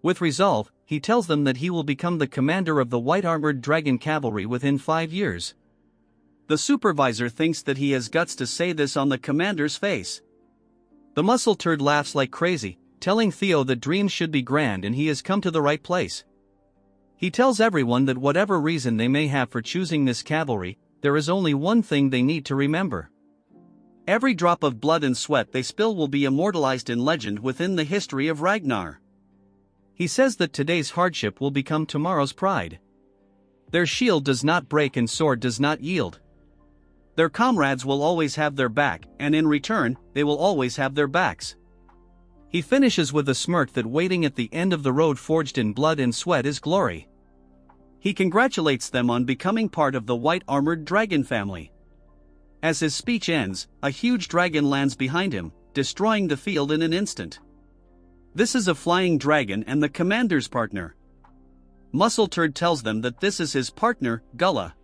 With resolve, he tells them that he will become the commander of the White Armored Dragon Cavalry within 5 years. The supervisor thinks that he has guts to say this on the commander's face. The muscle turd laughs like crazy, telling Theo that dreams should be grand and he has come to the right place. He tells everyone that whatever reason they may have for choosing this cavalry, there is only one thing they need to remember. Every drop of blood and sweat they spill will be immortalized in legend within the history of Ragnar. He says that today's hardship will become tomorrow's pride. Their shield does not break and sword does not yield. Their comrades will always have their back, and in return, they will always have their backs. He finishes with a smirk that waiting at the end of the road forged in blood and sweat is glory. He congratulates them on becoming part of the White Armored Dragon family. As his speech ends, a huge dragon lands behind him, destroying the field in an instant. This is a flying dragon and the commander's partner. Muscle Turd tells them that this is his partner, Gullah.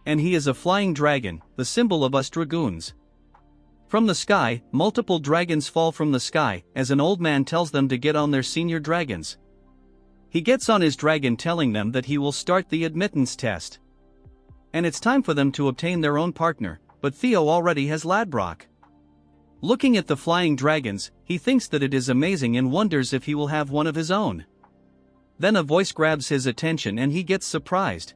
And he is a flying dragon, the symbol of us dragoons. From the sky, multiple dragons fall from the sky, as an old man tells them to get on their senior dragons. He gets on his dragon, telling them that he will start the admittance test. And it's time for them to obtain their own partner, but Theo already has Ladbrok. Looking at the flying dragons, he thinks that it is amazing and wonders if he will have one of his own. Then a voice grabs his attention and he gets surprised.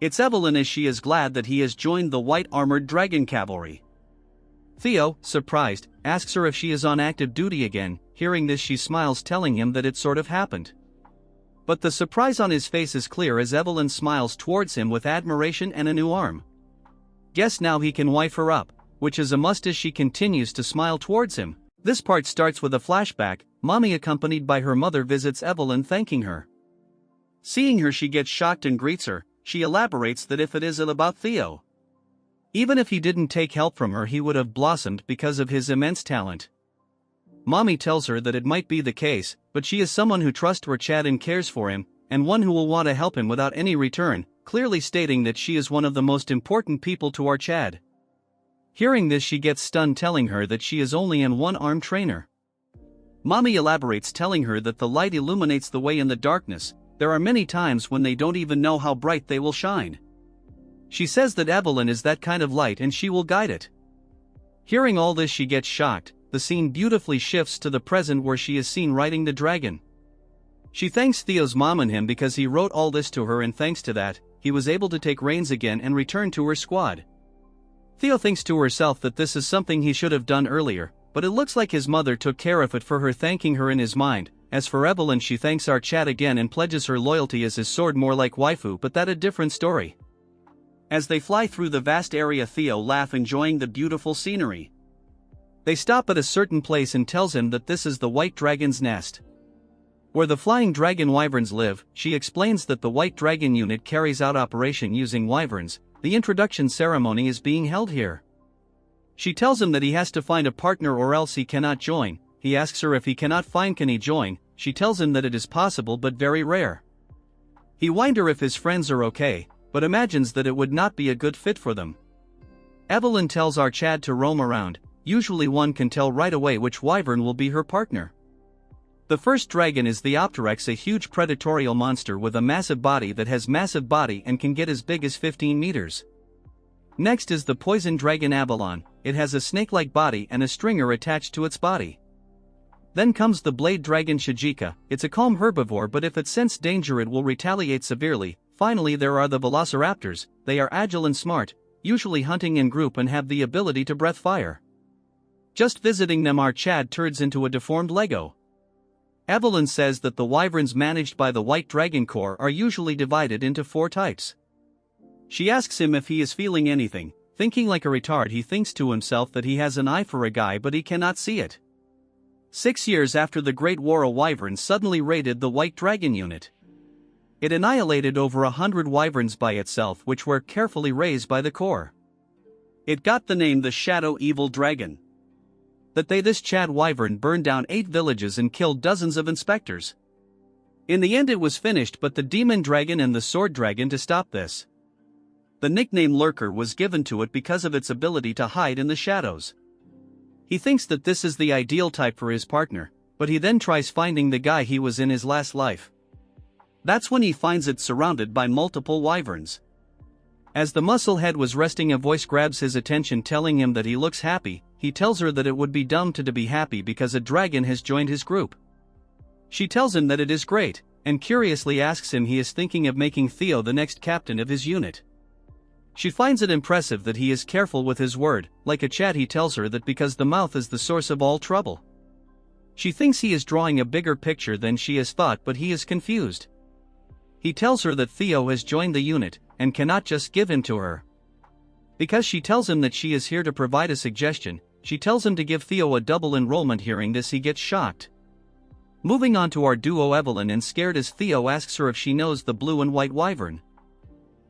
It's Evelyn, as she is glad that he has joined the White Armored Dragon Cavalry. Theo, surprised, asks her if she is on active duty again. Hearing this, she smiles, telling him that it sort of happened. But the surprise on his face is clear as Evelyn smiles towards him with admiration and a new arm. Guess now he can wife her up, which is a must as she continues to smile towards him. This part starts with a flashback. Mommy, accompanied by her mother, visits Evelyn, thanking her. Seeing her, she gets shocked and greets her. She elaborates that if it is about Theo, even if he didn't take help from her, he would have blossomed because of his immense talent. Mommy tells her that it might be the case, but she is someone who trusts her Chad and cares for him, and one who will want to help him without any return, clearly stating that she is one of the most important people to our Chad. Hearing this, she gets stunned, telling her that she is only an one-armed trainer. Mommy elaborates, telling her that the light illuminates the way in the darkness. There are many times when they don't even know how bright they will shine. She says that Evelyn is that kind of light and she will guide it. Hearing all this, she gets shocked. The scene beautifully shifts to the present where she is seen riding the dragon. She thanks Theo's mom and him because he wrote all this to her, and thanks to that, he was able to take reins again and return to her squad. Theo thinks to herself that this is something he should have done earlier, but it looks like his mother took care of it for her, thanking her in his mind. As for Evelyn, she thanks our Chad again and pledges her loyalty as his sword, more like waifu, but that a different story. As they fly through the vast area, Theo laughs, enjoying the beautiful scenery. They stop at a certain place and tells him that this is the White Dragon's nest, where the flying dragon wyverns live. She explains that the White Dragon unit carries out operation using wyverns. The introduction ceremony is being held here. She tells him that he has to find a partner or else he cannot join. He asks her if he cannot find, can he join? She tells him that it is possible but very rare. He wonders her if his friends are okay, but imagines that it would not be a good fit for them. Evelyn tells our Chad to roam around. Usually one can tell right away which wyvern will be her partner. The first dragon is the Opteryx, a huge predatorial monster with a massive body that has massive body and can get as big as 15 meters. Next is the poison dragon Avalon. It has a snake-like body and a stringer attached to its body. Then comes the blade dragon Shijika. It's a calm herbivore, but if it senses danger it will retaliate severely. Finally there are the velociraptors. They are agile and smart, usually hunting in group and have the ability to breathe fire. Just visiting them, our Chad turns into a deformed Lego. Evelyn says that the wyverns managed by the White Dragon Corps are usually divided into 4 types. She asks him if he is feeling anything. Thinking like a retard, he thinks to himself that he has an eye for a guy, but he cannot see it. 6 years after the Great War, a wyvern suddenly raided the White Dragon unit. It annihilated over 100 wyverns by itself, which were carefully raised by the Corps. It got the name the Shadow Evil Dragon. This Chad wyvern burned down 8 villages and killed dozens of inspectors. In the end it was finished, but the demon dragon and the sword dragon to stop this. The nickname Lurker was given to it because of its ability to hide in the shadows. He thinks that this is the ideal type for his partner, but he then tries finding the guy he was in his last life. That's when he finds it surrounded by multiple wyverns. As the muscle head was resting, a voice grabs his attention telling him that he looks happy. He tells her that it would be dumb to be happy because a dragon has joined his group. She tells him that it is great, and curiously asks him he is thinking of making Theo the next captain of his unit. She finds it impressive that he is careful with his word. Like a Chad, he tells her that because the mouth is the source of all trouble. She thinks he is drawing a bigger picture than she has thought, but he is confused. He tells her that Theo has joined the unit, and cannot just give him to her. Because she tells him that she is here to provide a suggestion, she tells him to give Theo a double enrollment. Hearing this, he gets shocked. Moving on to our duo, Evelyn, and scared as Theo asks her if she knows the blue and white wyvern.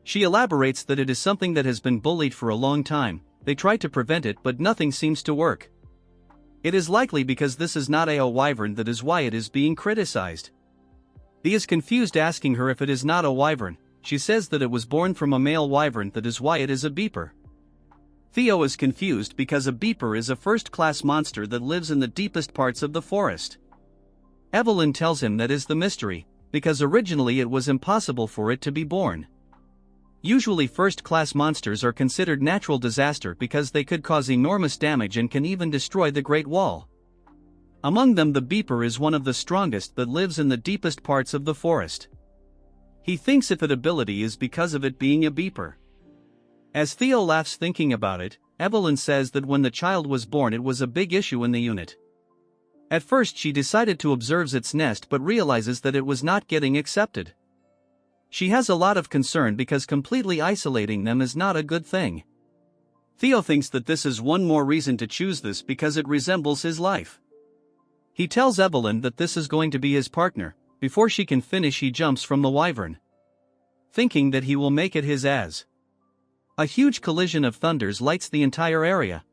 She elaborates that it is something that has been bullied for a long time. They tried to prevent it, but nothing seems to work. It is likely because this is not a wyvern, that is why it is being criticized. He is confused, asking her if it is not a wyvern. She says that it was born from a male wyvern, that is why it is a beeper. Theo is confused because a beeper is a first-class monster that lives in the deepest parts of the forest. Evelyn tells him that is the mystery, because originally it was impossible for it to be born. Usually first-class monsters are considered natural disaster because they could cause enormous damage and can even destroy the Great Wall. Among them, the beeper is one of the strongest that lives in the deepest parts of the forest. He thinks if its ability is because of it being a beeper. As Theo laughs thinking about it, Evelyn says that when the child was born it was a big issue in the unit. At first she decided to observe its nest, but realizes that it was not getting accepted. She has a lot of concern because completely isolating them is not a good thing. Theo thinks that this is one more reason to choose this because it resembles his life. He tells Evelyn that this is going to be his partner. Before she can finish, he jumps from the wyvern, thinking that he will make it his as. A huge collision of thunders lights the entire area.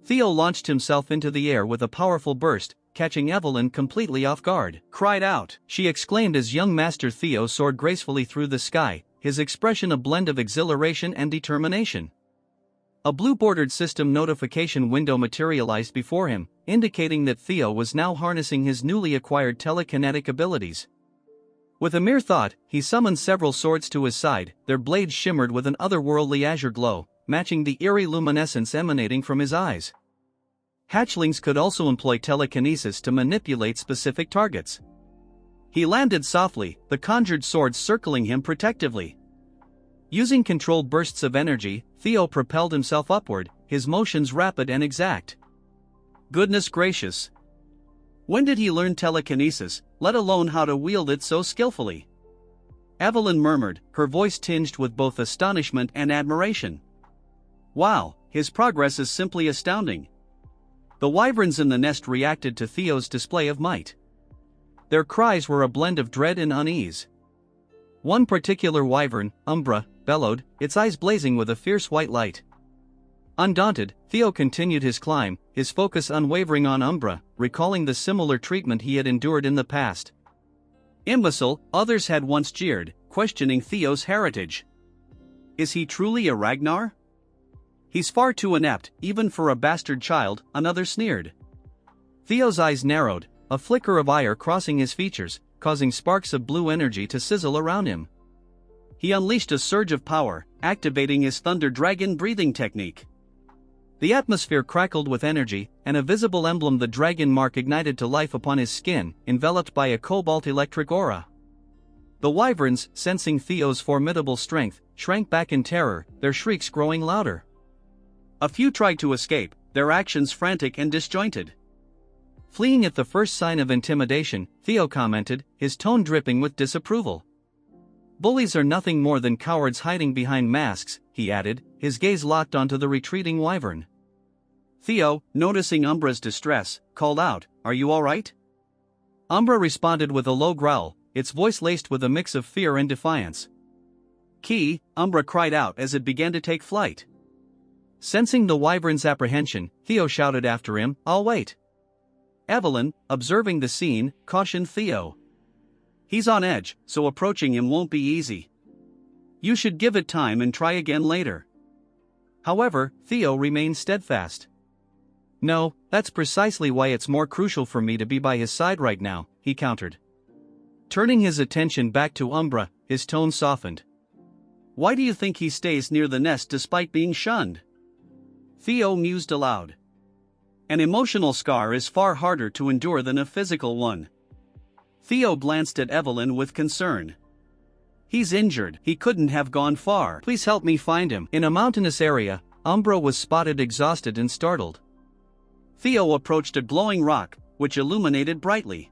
Theo launched himself into the air with a powerful burst, catching Evelyn completely off guard. "Cried out!" she exclaimed as young Master Theo soared gracefully through the sky, his expression a blend of exhilaration and determination. A blue-bordered system notification window materialized before him, indicating that Theo was now harnessing his newly acquired telekinetic abilities. With a mere thought, he summoned several swords to his side, their blades shimmered with an otherworldly azure glow, matching the eerie luminescence emanating from his eyes. Hatchlings could also employ telekinesis to manipulate specific targets. He landed softly, the conjured swords circling him protectively. Using controlled bursts of energy, Theo propelled himself upward, his motions rapid and exact. Goodness gracious! When did he learn telekinesis, let alone how to wield it so skillfully? Evelyn murmured, her voice tinged with both astonishment and admiration. Wow, his progress is simply astounding. The wyverns in the nest reacted to Theo's display of might. Their cries were a blend of dread and unease. One particular wyvern, Umbra, bellowed, its eyes blazing with a fierce white light. Undaunted, Theo continued his climb, his focus unwavering on Umbra, recalling the similar treatment he had endured in the past. Imbecile, others had once jeered, questioning Theo's heritage. Is he truly a Ragnar? He's far too inept, even for a bastard child, another sneered. Theo's eyes narrowed, a flicker of ire crossing his features, causing sparks of blue energy to sizzle around him. He unleashed a surge of power, activating his Thunder Dragon breathing technique. The atmosphere crackled with energy, and a visible emblem, the dragon mark, ignited to life upon his skin, enveloped by a cobalt-electric aura. The wyverns, sensing Theo's formidable strength, shrank back in terror, their shrieks growing louder. A few tried to escape, their actions frantic and disjointed. Fleeing at the first sign of intimidation, Theo commented, his tone dripping with disapproval. Bullies are nothing more than cowards hiding behind masks, he added, his gaze locked onto the retreating wyvern. Theo, noticing Umbra's distress, called out, "Are you all right?" Umbra responded with a low growl, its voice laced with a mix of fear and defiance. "Key," Umbra cried out as it began to take flight. Sensing the wyvern's apprehension, Theo shouted after him, "I'll wait." Evelyn, observing the scene, cautioned Theo. "He's on edge, so approaching him won't be easy. You should give it time and try again later." However, Theo remained steadfast. "No, that's precisely why it's more crucial for me to be by his side right now," he countered. Turning his attention back to Umbra, his tone softened. "Why do you think he stays near the nest despite being shunned?" Theo mused aloud. "An emotional scar is far harder to endure than a physical one." Theo glanced at Evelyn with concern. "He's injured, he couldn't have gone far. Please help me find him." In a mountainous area, Umbra was spotted exhausted and startled. Theo approached a glowing rock, which illuminated brightly.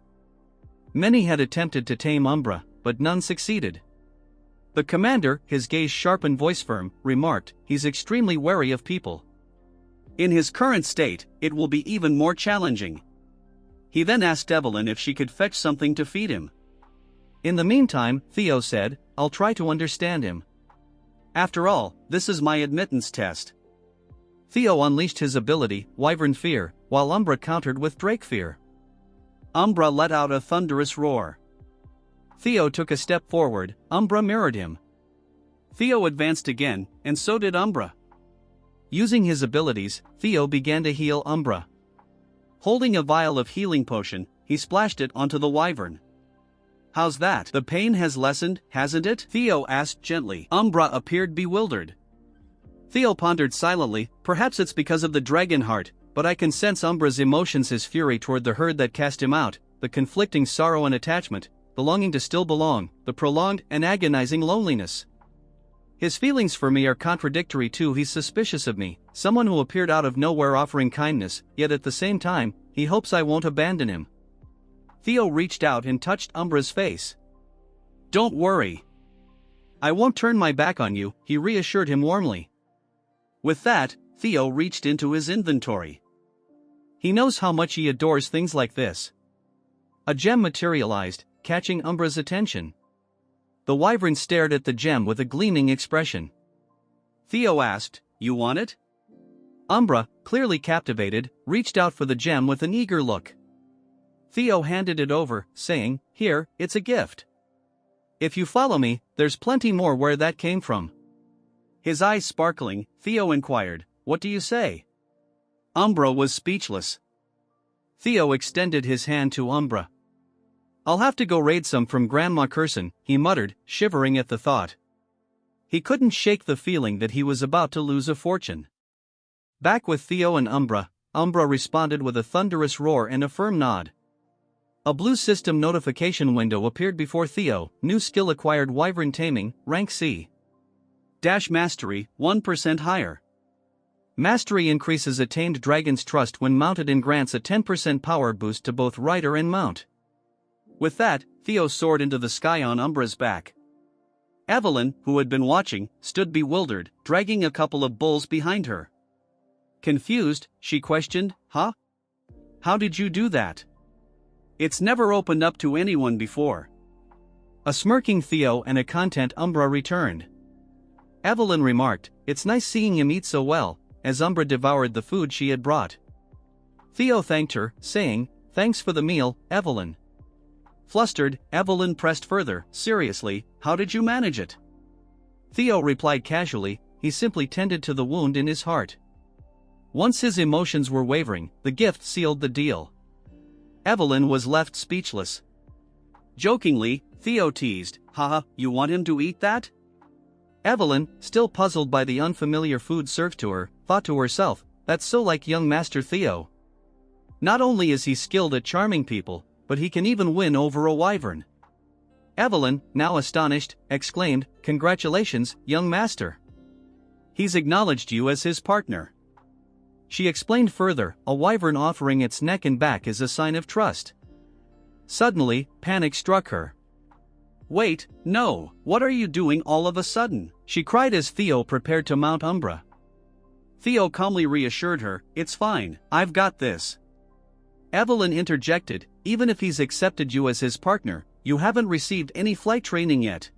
Many had attempted to tame Umbra, but none succeeded. The commander, his gaze sharp and voice firm, remarked, "He's extremely wary of people. In his current state, it will be even more challenging." He then asked Evelyn if she could fetch something to feed him. "In the meantime," Theo said, "I'll try to understand him. After all, this is my admittance test." Theo unleashed his ability, Wyvern Fear, while Umbra countered with Drake Fear. Umbra let out a thunderous roar. Theo took a step forward, Umbra mirrored him. Theo advanced again, and so did Umbra. Using his abilities, Theo began to heal Umbra. Holding a vial of healing potion, he splashed it onto the wyvern. "How's that? The pain has lessened, hasn't it?" Theo asked gently. Umbra appeared bewildered. Theo pondered silently, "Perhaps it's because of the dragon heart, but I can sense Umbra's emotions, his fury toward the herd that cast him out, the conflicting sorrow and attachment, the longing to still belong, the prolonged and agonizing loneliness. His feelings for me are contradictory too. He's suspicious of me, someone who appeared out of nowhere offering kindness, yet at the same time, he hopes I won't abandon him." Theo reached out and touched Umbra's face. "Don't worry. I won't turn my back on you," he reassured him warmly. With that, Theo reached into his inventory. He knows how much he adores things like this. A gem materialized, catching Umbra's attention. The wyvern stared at the gem with a gleaming expression. Theo asked, "You want it?" Umbra, clearly captivated, reached out for the gem with an eager look. Theo handed it over, saying, "Here, it's a gift. If you follow me, there's plenty more where that came from." His eyes sparkling, Theo inquired, "What do you say?" Umbra was speechless. Theo extended his hand to Umbra. I'll have to go raid some from Grandma Curson, he muttered, shivering at the thought. He couldn't shake the feeling that he was about to lose a fortune. Back with Theo and Umbra, Umbra responded with a thunderous roar and a firm nod. A blue system notification window appeared before Theo. New skill acquired: Wyvern Taming, rank C. Dash Mastery, 1% higher. Mastery increases a tamed dragon's trust when mounted and grants a 10% power boost to both rider and mount. With that, Theo soared into the sky on Umbra's back. Evelyn, who had been watching, stood bewildered, dragging a couple of bulls behind her. Confused, she questioned, "Huh? How did you do that? It's never opened up to anyone before." A smirking Theo and a content Umbra returned. Evelyn remarked, "It's nice seeing him eat so well," as Umbra devoured the food she had brought. Theo thanked her, saying, "Thanks for the meal, Evelyn." Flustered, Evelyn pressed further, "Seriously, how did you manage it?" Theo replied casually, "He simply tended to the wound in his heart." Once his emotions were wavering, the gift sealed the deal. Evelyn was left speechless. Jokingly, Theo teased, "Haha, you want him to eat that?" Evelyn, still puzzled by the unfamiliar food served to her, thought to herself, "That's so like young Master Theo. Not only is he skilled at charming people, but he can even win over a wyvern." Evelyn, now astonished, exclaimed, "Congratulations, young master. He's acknowledged you as his partner." She explained further, "A wyvern offering its neck and back is a sign of trust." Suddenly, panic struck her. "Wait, no, what are you doing all of a sudden?" she cried as Theo prepared to mount Umbra. Theo calmly reassured her, "It's fine, I've got this." Evelyn interjected, "Even if he's accepted you as his partner, you haven't received any flight training yet.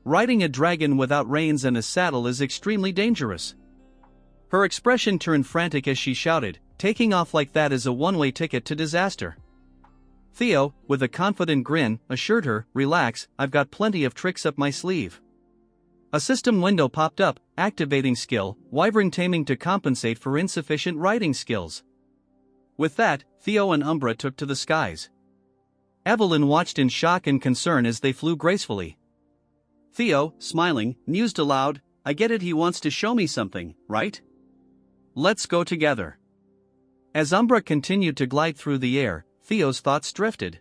Riding a dragon without reins and a saddle is extremely dangerous." Her expression turned frantic as she shouted, "Taking off like that is a one-way ticket to disaster." Theo, with a confident grin, assured her, "Relax, I've got plenty of tricks up my sleeve." A system window popped up, activating skill, Wyvern Taming to compensate for insufficient riding skills. With that, Theo and Umbra took to the skies. Evelyn watched in shock and concern as they flew gracefully. Theo, smiling, mused aloud, "I get it, he wants to show me something, right? Let's go together." As Umbra continued to glide through the air, Theo's thoughts drifted.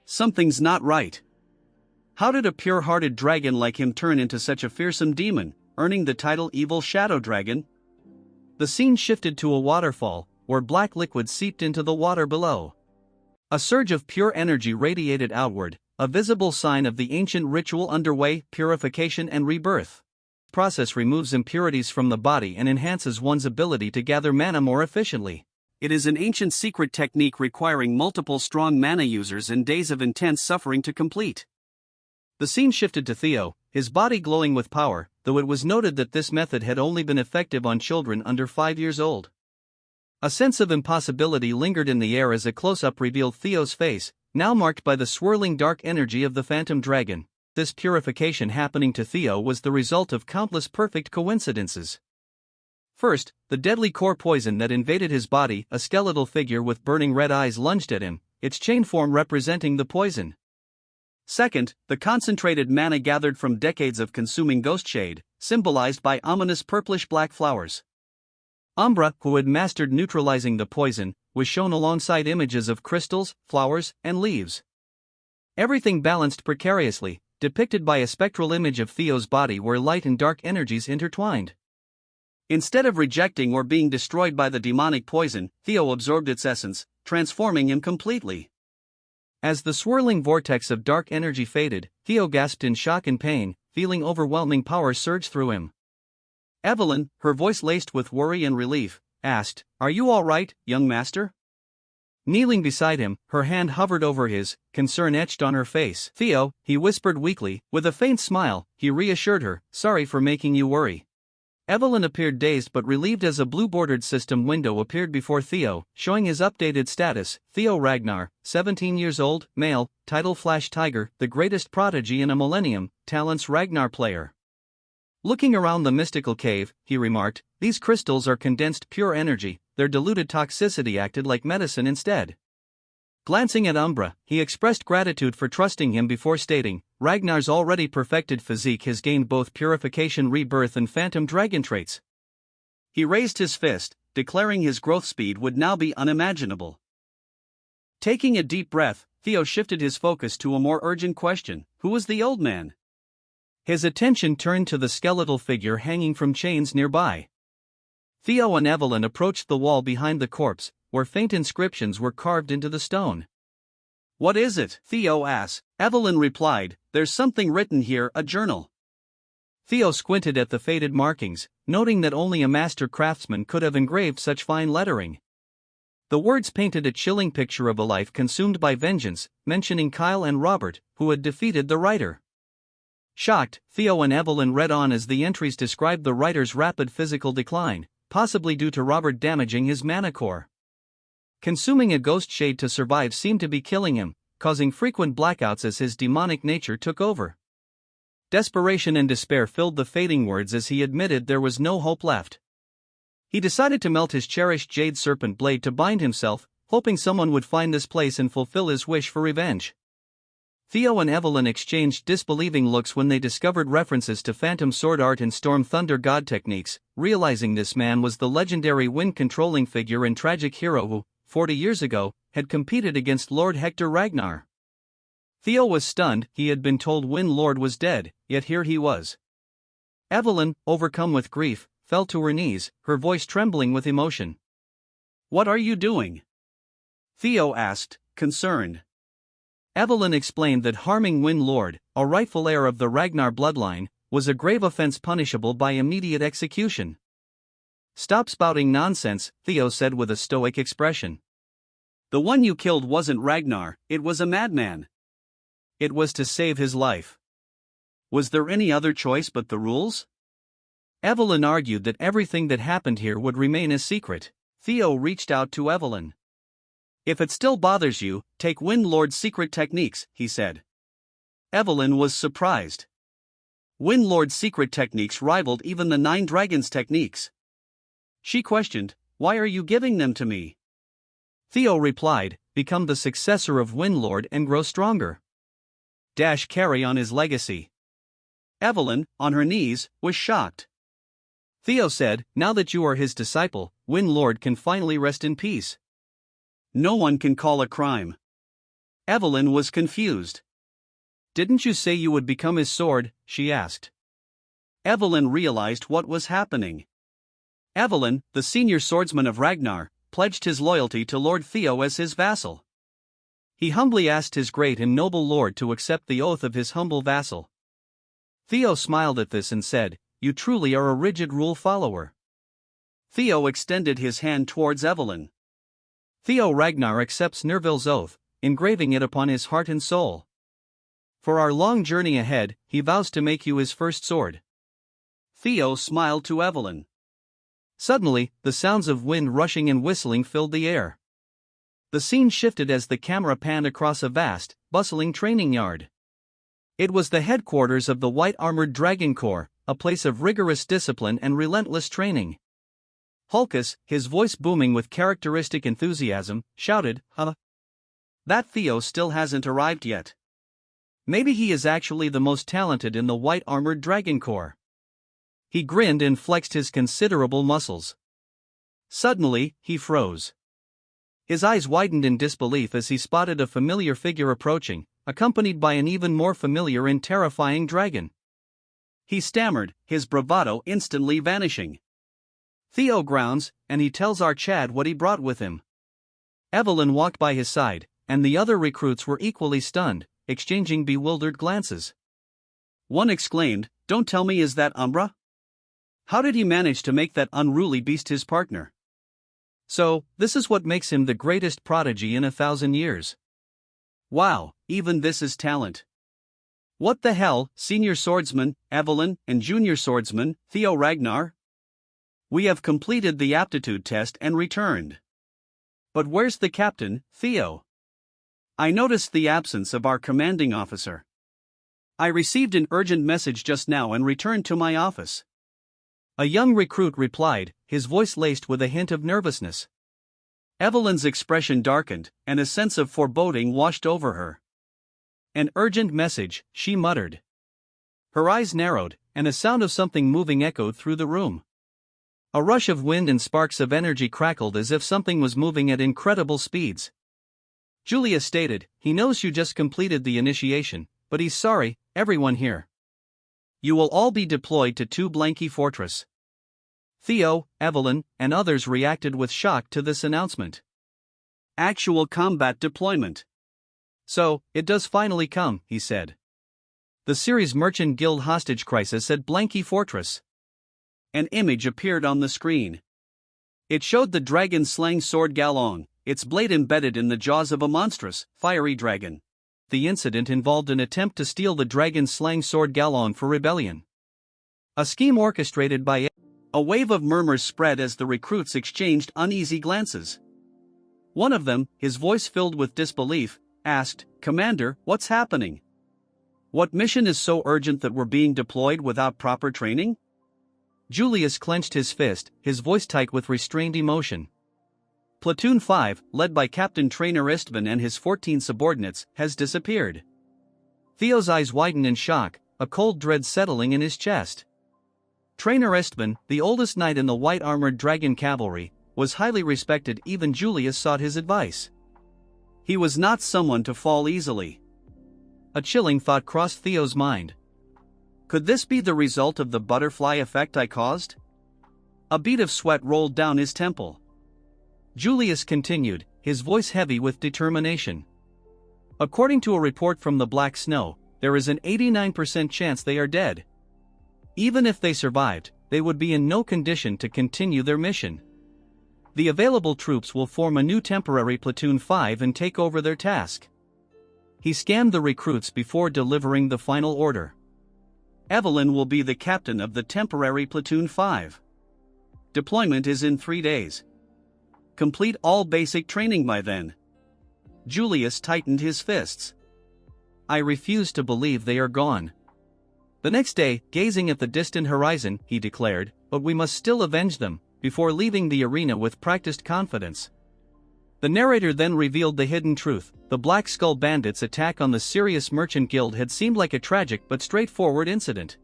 Something's not right. How did a pure-hearted dragon like him turn into such a fearsome demon, earning the title Evil Shadow Dragon? The scene shifted to a waterfall, where black liquid seeped into the water below. A surge of pure energy radiated outward, a visible sign of the ancient ritual underway: purification and rebirth. The process removes impurities from the body and enhances one's ability to gather mana more efficiently. It is an ancient secret technique requiring multiple strong mana users and days of intense suffering to complete. The scene shifted to Theo, his body glowing with power, though it was noted that this method had only been effective on children under 5 years old. A sense of impossibility lingered in the air as a close-up revealed Theo's face, now marked by the swirling dark energy of the phantom dragon. This purification happening to Theo was the result of countless perfect coincidences. First, the deadly core poison that invaded his body, a skeletal figure with burning red eyes lunged at him, its chain form representing the poison. Second, the concentrated mana gathered from decades of consuming ghost shade, symbolized by ominous purplish-black flowers. Umbra, who had mastered neutralizing the poison, was shown alongside images of crystals, flowers, and leaves. Everything balanced precariously, depicted by a spectral image of Theo's body where light and dark energies intertwined. Instead of rejecting or being destroyed by the demonic poison, Theo absorbed its essence, transforming him completely. As the swirling vortex of dark energy faded, Theo gasped in shock and pain, feeling overwhelming power surge through him. Evelyn, her voice laced with worry and relief, asked, "Are you all right, young master?" Kneeling beside him, her hand hovered over his, concern etched on her face. "Theo," he whispered weakly, with a faint smile, he reassured her, "Sorry for making you worry." Evelyn appeared dazed but relieved as a blue-bordered system window appeared before Theo, showing his updated status: Theo Ragnar, 17 years old, male, title Flash Tiger, the greatest prodigy in a millennium, talents Ragnar player. Looking around the mystical cave, he remarked, "These crystals are condensed pure energy, their diluted toxicity acted like medicine instead." Glancing at Umbra, he expressed gratitude for trusting him before stating, Ragnar's already perfected physique has gained both purification, rebirth, and phantom dragon traits. He raised his fist, declaring his growth speed would now be unimaginable. Taking a deep breath, Theo shifted his focus to a more urgent question: who was the old man? His attention turned to the skeletal figure hanging from chains nearby. Theo and Evelyn approached the wall behind the corpse, where faint inscriptions were carved into the stone. What is it? Theo asked. Evelyn replied, there's something written here, a journal. Theo squinted at the faded markings, noting that only a master craftsman could have engraved such fine lettering. The words painted a chilling picture of a life consumed by vengeance, mentioning Kyle and Robert, who had defeated the writer. Shocked, Theo and Evelyn read on as the entries described the writer's rapid physical decline, possibly due to Robert damaging his mana core. Consuming a ghost shade to survive seemed to be killing him, causing frequent blackouts as his demonic nature took over. Desperation and despair filled the fading words as he admitted there was no hope left. He decided to melt his cherished jade serpent blade to bind himself, hoping someone would find this place and fulfill his wish for revenge. Theo and Evelyn exchanged disbelieving looks when they discovered references to phantom sword art and storm thunder god techniques, realizing this man was the legendary wind-controlling figure and tragic hero who, 40 years ago, had competed against Lord Hector Ragnar. Theo was stunned. He had been told Wind Lord was dead, yet here he was. Evelyn, overcome with grief, fell to her knees, her voice trembling with emotion. What are you doing? Theo asked, concerned. Evelyn explained that harming Wind Lord, a rightful heir of the Ragnar bloodline, was a grave offense punishable by immediate execution. Stop spouting nonsense, Theo said with a stoic expression. The one you killed wasn't Ragnar, it was a madman. It was to save his life. Was there any other choice but the rules? Evelyn argued that everything that happened here would remain a secret. Theo reached out to Evelyn. If it still bothers you, take Wind Lord's secret techniques, he said. Evelyn was surprised. Wind Lord's secret techniques rivaled even the Nine Dragons' techniques. She questioned, why are you giving them to me? Theo replied, become the successor of Wind Lord and grow stronger. Carry on his legacy. Evelyn, on her knees, was shocked. Theo said, now that you are his disciple, Wind Lord can finally rest in peace. No one can call a crime. Evelyn was confused. Didn't you say you would become his sword? She asked. Evelyn realized what was happening. Evelyn, the senior swordsman of Ragnar, pledged his loyalty to Lord Theo as his vassal. He humbly asked his great and noble lord to accept the oath of his humble vassal. Theo smiled at this and said, you truly are a rigid rule follower. Theo extended his hand towards Evelyn. Theo Ragnar accepts Nerville's oath, engraving it upon his heart and soul. For our long journey ahead, he vows to make you his first sword. Theo smiled to Evelyn. Suddenly, the sounds of wind rushing and whistling filled the air. The scene shifted as the camera panned across a vast, bustling training yard. It was the headquarters of the White Armored Dragon Corps, a place of rigorous discipline and relentless training. Hulkus, his voice booming with characteristic enthusiasm, shouted, That Theo still hasn't arrived yet. Maybe he is actually the most talented in the White Armored Dragon Corps. He grinned and flexed his considerable muscles. Suddenly, he froze. His eyes widened in disbelief as he spotted a familiar figure approaching, accompanied by an even more familiar and terrifying dragon. He stammered, his bravado instantly vanishing. Theo grounds, and he tells our Chad what he brought with him. Evelyn walked by his side, and the other recruits were equally stunned, exchanging bewildered glances. One exclaimed, don't tell me, is that Umbra? How did he manage to make that unruly beast his partner? So, this is what makes him the greatest prodigy in 1,000 years. Wow, even this is talent. What the hell, senior swordsman, Evelyn, and junior swordsman, Theo Ragnar? We have completed the aptitude test and returned. But where's the captain, Theo? I noticed the absence of our commanding officer. I received an urgent message just now and returned to my office. A young recruit replied, his voice laced with a hint of nervousness. Evelyn's expression darkened, and a sense of foreboding washed over her. "An urgent message," she muttered. Her eyes narrowed, and a sound of something moving echoed through the room. A rush of wind and sparks of energy crackled as if something was moving at incredible speeds. Julia stated, "He knows you just completed the initiation, but he's sorry, everyone here. You will all be deployed to 2 Blanky Fortress." Theo, Evelyn, and others reacted with shock to this announcement. Actual combat deployment. "So, it does finally come," he said. "The series Merchant Guild hostage crisis at Blanky Fortress." An image appeared on the screen. It showed the dragon-slaying sword Galong, its blade embedded in the jaws of a monstrous, fiery dragon. The incident involved an attempt to steal the dragon-slaying sword Galong for rebellion. A scheme orchestrated by A wave of murmurs spread as the recruits exchanged uneasy glances. One of them, his voice filled with disbelief, asked, "Commander, what's happening? What mission is so urgent that we're being deployed without proper training?" Julius clenched his fist, his voice tight with restrained emotion. "Platoon 5, led by Captain Trainer Istvan and his 14 subordinates, has disappeared." Theo's eyes widened in shock, a cold dread settling in his chest. Trainer Istvan, the oldest knight in the white-armored dragon cavalry, was highly respected. Even Julius sought his advice. He was not someone to fall easily. A chilling thought crossed Theo's mind. Could this be the result of the butterfly effect I caused? A bead of sweat rolled down his temple. Julius continued, his voice heavy with determination. "According to a report from the Black Snow, there is an 89% chance they are dead. Even if they survived, they would be in no condition to continue their mission. The available troops will form a new temporary Platoon 5 and take over their task." He scanned the recruits before delivering the final order. "Evelyn will be the captain of the temporary Platoon 5. Deployment is in 3 days. Complete all basic training by then." Julius tightened his fists. "I refuse to believe they are gone." The next day, gazing at the distant horizon, he declared, "But we must still avenge them," before leaving the arena with practiced confidence. The narrator then revealed the hidden truth. The Black Skull Bandits' attack on the Sirius Merchant Guild had seemed like a tragic but straightforward incident.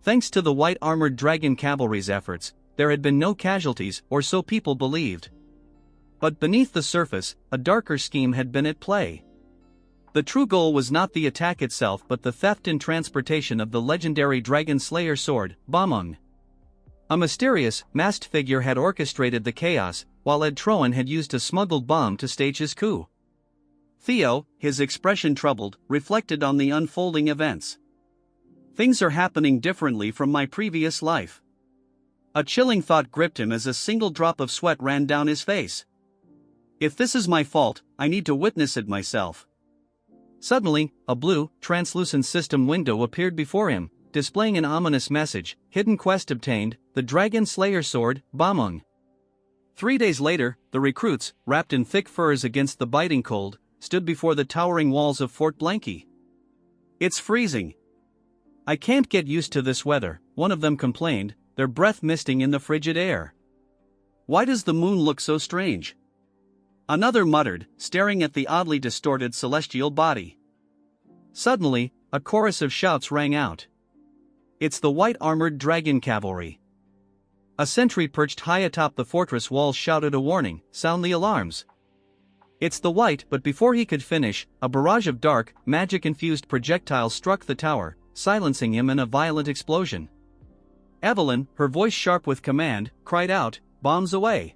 Thanks to the white-armored dragon cavalry's efforts, there had been no casualties, or so people believed. But beneath the surface, a darker scheme had been at play. The true goal was not the attack itself but the theft and transportation of the legendary Dragon Slayer sword, Bamung. A mysterious, masked figure had orchestrated the chaos, while Ed Troan had used a smuggled bomb to stage his coup. Theo, his expression troubled, reflected on the unfolding events. "Things are happening differently from my previous life." A chilling thought gripped him as a single drop of sweat ran down his face. "If this is my fault, I need to witness it myself." Suddenly, a blue, translucent system window appeared before him, displaying an ominous message: "Hidden quest obtained, the Dragon Slayer sword, Bamung." 3 days later, the recruits, wrapped in thick furs against the biting cold, stood before the towering walls of Fort Blanky. "It's freezing. I can't get used to this weather," one of them complained, their breath misting in the frigid air. "Why does the moon look so strange?" Another muttered, staring at the oddly distorted celestial body. Suddenly, a chorus of shouts rang out. "It's the white-armored dragon cavalry." A sentry perched high atop the fortress walls shouted a warning, "Sound the alarms." "It's the white," but before he could finish, a barrage of dark, magic-infused projectiles struck the tower, silencing him in a violent explosion. Evelyn, her voice sharp with command, cried out, "Bombs away!"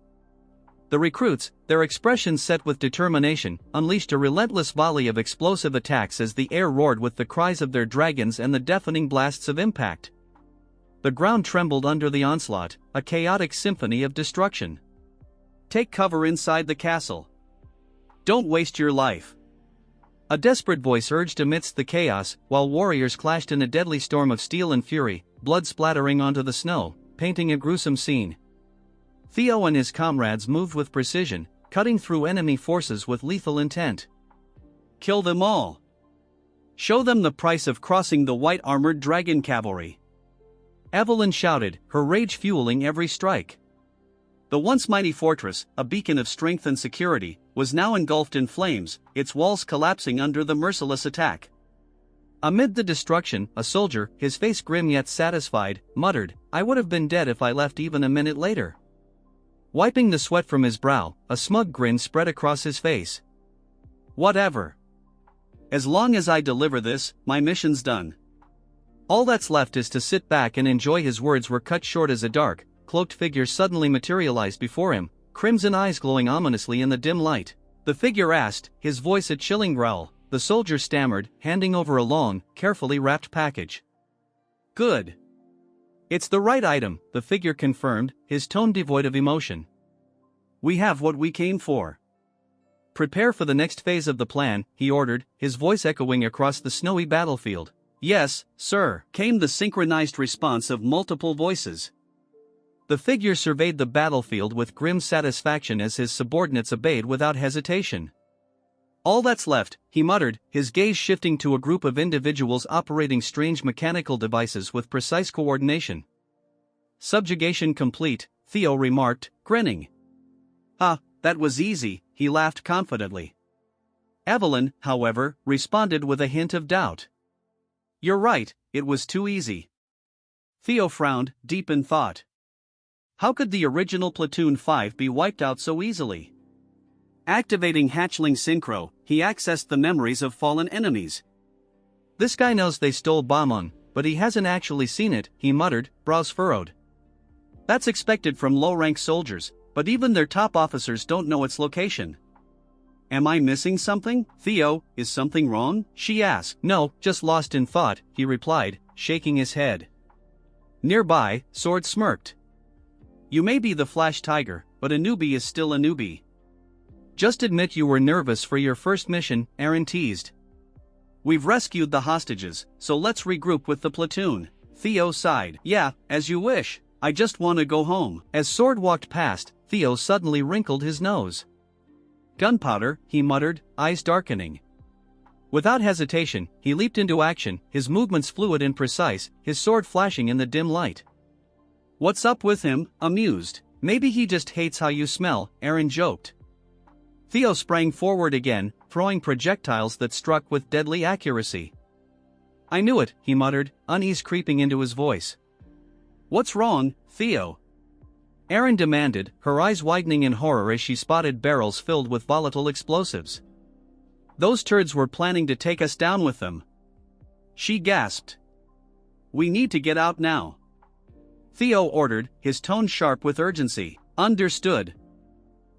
The recruits, their expressions set with determination, unleashed a relentless volley of explosive attacks as the air roared with the cries of their dragons and the deafening blasts of impact. The ground trembled under the onslaught, a chaotic symphony of destruction. "Take cover inside the castle. Don't waste your life," a desperate voice urged amidst the chaos, while warriors clashed in a deadly storm of steel and fury, blood splattering onto the snow, painting a gruesome scene. Theo and his comrades moved with precision, cutting through enemy forces with lethal intent. "Kill them all. Show them the price of crossing the white-armored dragon cavalry," Evelyn shouted, her rage fueling every strike. The once mighty fortress, a beacon of strength and security, was now engulfed in flames, its walls collapsing under the merciless attack. Amid the destruction, a soldier, his face grim yet satisfied, muttered, "I would have been dead if I left even a minute later." Wiping the sweat from his brow, a smug grin spread across his face. "Whatever. As long as I deliver this, my mission's done. All that's left is to sit back and enjoy." His words were cut short as a dark, cloaked figure suddenly materialized before him, crimson eyes glowing ominously in the dim light. The figure asked, his voice a chilling growl. The soldier stammered, handing over a long, carefully wrapped package. "Good. It's the right item," the figure confirmed, his tone devoid of emotion. "We have what we came for. Prepare for the next phase of the plan," he ordered, his voice echoing across the snowy battlefield. "Yes, sir," came the synchronized response of multiple voices. The figure surveyed the battlefield with grim satisfaction as his subordinates obeyed without hesitation. "All that's left," he muttered, his gaze shifting to a group of individuals operating strange mechanical devices with precise coordination. "Subjugation complete," Theo remarked, grinning. "Ah, that was easy," he laughed confidently. Evelyn, however, responded with a hint of doubt. "You're right, it was too easy." Theo frowned, deep in thought. How could the original Platoon 5 be wiped out so easily? Activating Hatchling Synchro, he accessed the memories of fallen enemies. "This guy knows they stole Bomon, but he hasn't actually seen it," he muttered, brows furrowed. "That's expected from low-rank soldiers, but even their top officers don't know its location." "Am I missing something, Theo? Is something wrong?" she asked. "No, just lost in thought," he replied, shaking his head. Nearby, Sword smirked. "You may be the Flash Tiger, but a newbie is still a newbie." "Just admit you were nervous for your first mission," Aaron teased. "We've rescued the hostages, so let's regroup with the platoon." Theo sighed. "Yeah, as you wish. I just want to go home." As Sword walked past, Theo suddenly wrinkled his nose. "Gunpowder," he muttered, eyes darkening. Without hesitation, he leaped into action, his movements fluid and precise, his sword flashing in the dim light. "What's up with him?" amused. "Maybe he just hates how you smell," Aaron joked. Theo sprang forward again, throwing projectiles that struck with deadly accuracy. "I knew it," he muttered, unease creeping into his voice. "What's wrong, Theo?" Aaron demanded, her eyes widening in horror as she spotted barrels filled with volatile explosives. "Those turds were planning to take us down with them," she gasped. "We need to get out now," Theo ordered, his tone sharp with urgency. "Understood."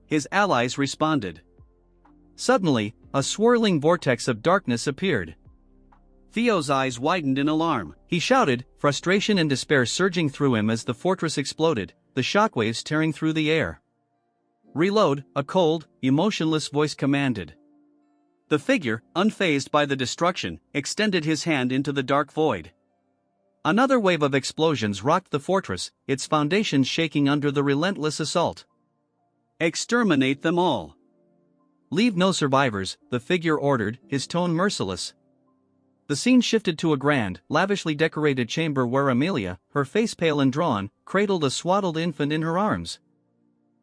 His allies responded. Suddenly, a swirling vortex of darkness appeared. Theo's eyes widened in alarm. He shouted, frustration and despair surging through him as the fortress exploded, the shockwaves tearing through the air. "Reload," a cold, emotionless voice commanded. The figure, unfazed by the destruction, extended his hand into the dark void. Another wave of explosions rocked the fortress, its foundations shaking under the relentless assault. "Exterminate them all. Leave no survivors," the figure ordered, his tone merciless. The scene shifted to a grand, lavishly decorated chamber where Amelia, her face pale and drawn, cradled a swaddled infant in her arms.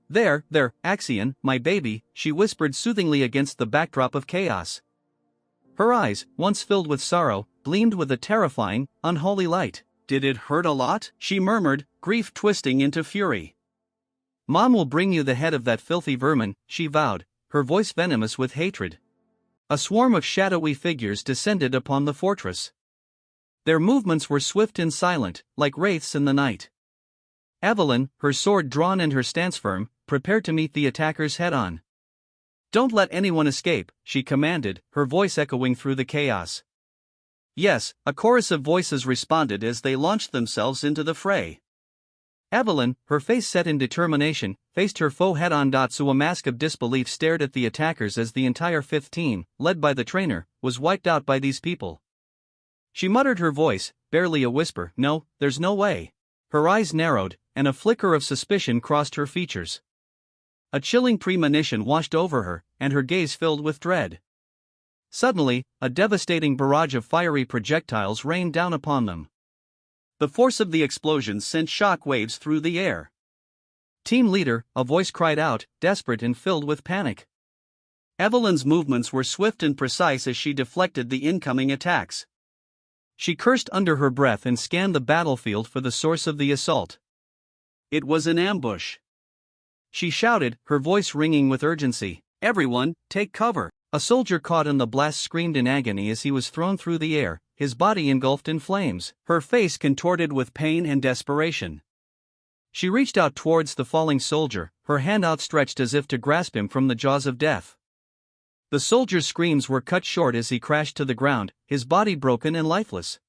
There, Axion, my baby," she whispered soothingly against the backdrop of chaos. Her eyes, once filled with sorrow, gleamed with a terrifying, unholy light. "Did it hurt a lot?" she murmured, grief twisting into fury. "Mom will bring you the head of that filthy vermin," she vowed, her voice venomous with hatred. A swarm of shadowy figures descended upon the fortress. Their movements were swift and silent, like wraiths in the night. Evelyn, her sword drawn and her stance firm, prepared to meet the attackers head-on. "Don't let anyone escape," she commanded, her voice echoing through the chaos. Yes, a chorus of voices responded as they launched themselves into the fray. Evelyn, her face set in determination, faced her foe head-on. So a mask of disbelief stared at the attackers as the entire 5th team, led by the trainer, was wiped out by these people. She muttered, her voice, barely a whisper, "No, there's no way." Her eyes narrowed, and a flicker of suspicion crossed her features. A chilling premonition washed over her, and her gaze filled with dread. Suddenly, a devastating barrage of fiery projectiles rained down upon them. The force of the explosion sent shock waves through the air. Team leader, a voice cried out, desperate and filled with panic. Evelyn's movements were swift and precise as she deflected the incoming attacks. She cursed under her breath and scanned the battlefield for the source of the assault. It was an ambush. She shouted, her voice ringing with urgency, "Everyone, take cover!" A soldier caught in the blast screamed in agony as he was thrown through the air, his body engulfed in flames, her face contorted with pain and desperation. She reached out towards the falling soldier, her hand outstretched as if to grasp him from the jaws of death. The soldier's screams were cut short as he crashed to the ground, his body broken and lifeless.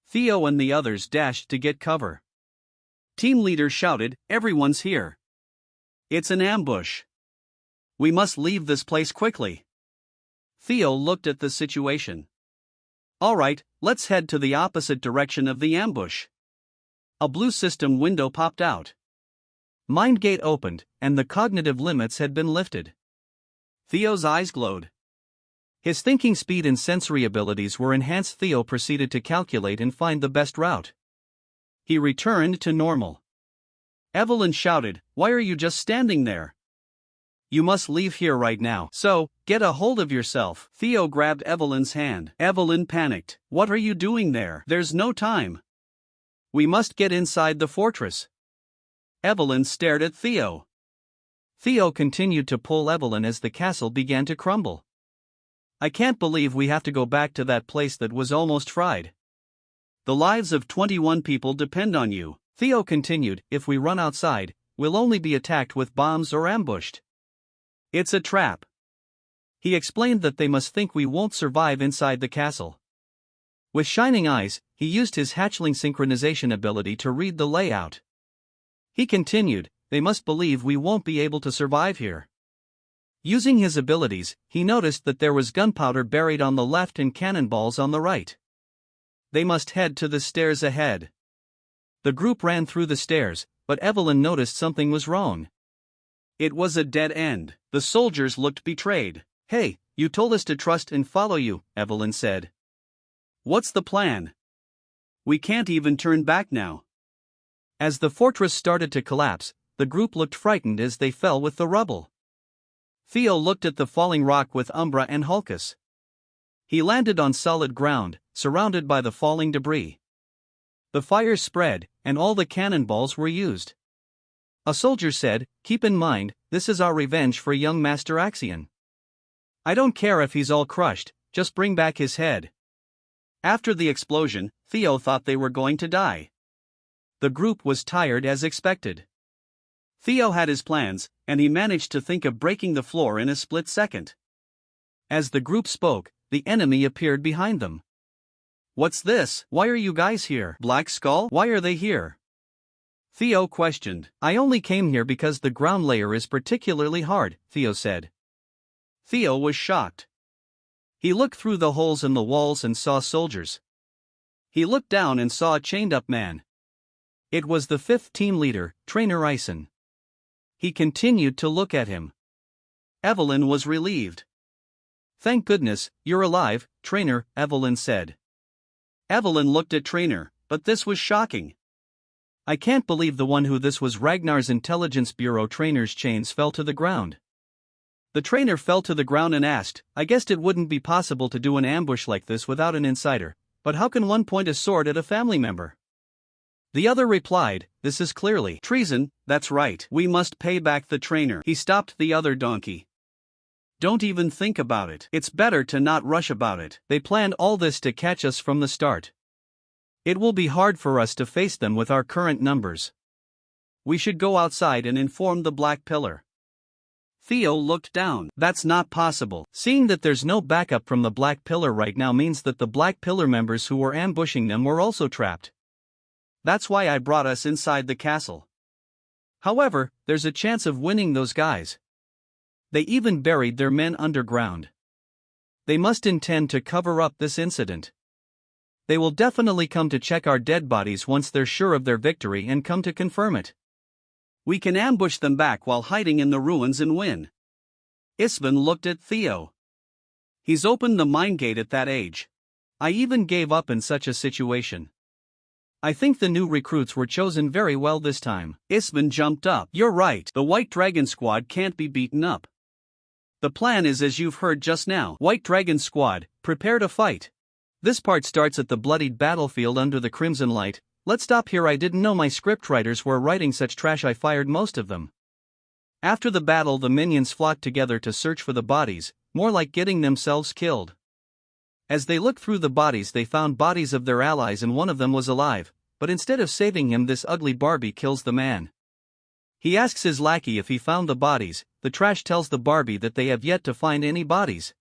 Theo and the others dashed to get cover. Team leader shouted, "Everyone's here. It's an ambush. We must leave this place quickly." Theo looked at the situation. "All right, let's head to the opposite direction of the ambush." A blue system window popped out. Mind gate opened, and the cognitive limits had been lifted. Theo's eyes glowed. His thinking speed and sensory abilities were enhanced. Theo proceeded to calculate and find the best route. He returned to normal. Evelyn shouted, "Why are you just standing there? You must leave here right now, so, get a hold of yourself." Theo grabbed Evelyn's hand. Evelyn panicked. "What are you doing there? There's no time. We must get inside the fortress." Evelyn stared at Theo. Theo continued to pull Evelyn as the castle began to crumble. "I can't believe we have to go back to that place that was almost fried. The lives of 21 people depend on you," Theo continued. "If we run outside, we'll only be attacked with bombs or ambushed. It's a trap." He explained that they must think we won't survive inside the castle. With shining eyes, he used his hatchling synchronization ability to read the layout. He continued, "They must believe we won't be able to survive here." Using his abilities, he noticed that there was gunpowder buried on the left and cannonballs on the right. They must head to the stairs ahead. The group ran through the stairs, but Evelyn noticed something was wrong. It was a dead end. The soldiers looked betrayed. "Hey, you told us to trust and follow you," Evelyn said. "What's the plan? We can't even turn back now." As the fortress started to collapse, the group looked frightened as they fell with the rubble. Theo looked at the falling rock with Umbra and Hulkus. He landed on solid ground, surrounded by the falling debris. The fire spread, and all the cannonballs were used. A soldier said, "Keep in mind, this is our revenge for young Master Axion. I don't care if he's all crushed, just bring back his head." After the explosion, Theo thought they were going to die. The group was tired as expected. Theo had his plans, and he managed to think of breaking the floor in a split second. As the group spoke, the enemy appeared behind them. "What's this? Why are you guys here? Black Skull? Why are they here?" Theo questioned. "I only came here because the ground layer is particularly hard," Theo said. Theo was shocked. He looked through the holes in the walls and saw soldiers. He looked down and saw a chained-up man. It was the 5th team leader, Trainer Ison. He continued to look at him. Evelyn was relieved. "Thank goodness, you're alive, Trainer," Evelyn said. Evelyn looked at Trainer, but this was shocking. "I can't believe the one who this was." Ragnar's Intelligence Bureau trainer's chains fell to the ground. The trainer fell to the ground and asked, "I guessed it wouldn't be possible to do an ambush like this without an insider, but how can one point a sword at a family member?" The other replied, "This is clearly treason." "That's right, we must pay back the trainer." He stopped the other donkey. "Don't even think about it. It's better to not rush about it. They planned all this to catch us from the start. It will be hard for us to face them with our current numbers. We should go outside and inform the Black Pillar." Theo looked down. "That's not possible. Seeing that there's no backup from the Black Pillar right now means that the Black Pillar members who were ambushing them were also trapped. That's why I brought us inside the castle. However, there's a chance of winning those guys. They even buried their men underground. They must intend to cover up this incident. They will definitely come to check our dead bodies once they're sure of their victory and come to confirm it. We can ambush them back while hiding in the ruins and win." Isvan looked at Theo. "He's opened the mind gate at that age. I even gave up in such a situation." I think the new recruits were chosen very well this time. Isman jumped up. You're right, the White Dragon Squad can't be beaten up. The plan is as you've heard just now. White Dragon Squad, prepare to fight. This part starts at the bloodied battlefield under the crimson light. Let's stop here. I didn't know my scriptwriters were writing such trash. I fired most of them. After the battle, the minions flocked together to search for the bodies, more like getting themselves killed. As they looked through the bodies, they found bodies of their allies and one of them was alive, but instead of saving him, this ugly Barbie kills the man. He asks his lackey if he found the bodies. The trash tells the Barbie that they have yet to find any bodies.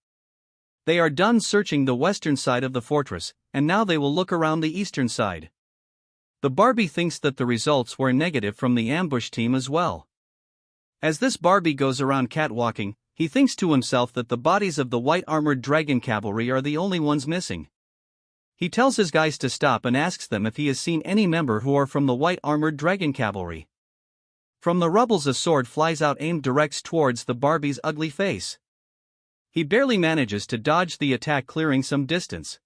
They are done searching the western side of the fortress, and now they will look around the eastern side. The Barbie thinks that the results were negative from the ambush team as well. As this Barbie goes around catwalking, he thinks to himself that the bodies of the white armored dragon cavalry are the only ones missing. He tells his guys to stop and asks them if he has seen any member who are from the white armored dragon cavalry. From the rubbles a sword flies out aimed directs towards the Barbie's ugly face. He barely manages to dodge the attack, clearing some distance.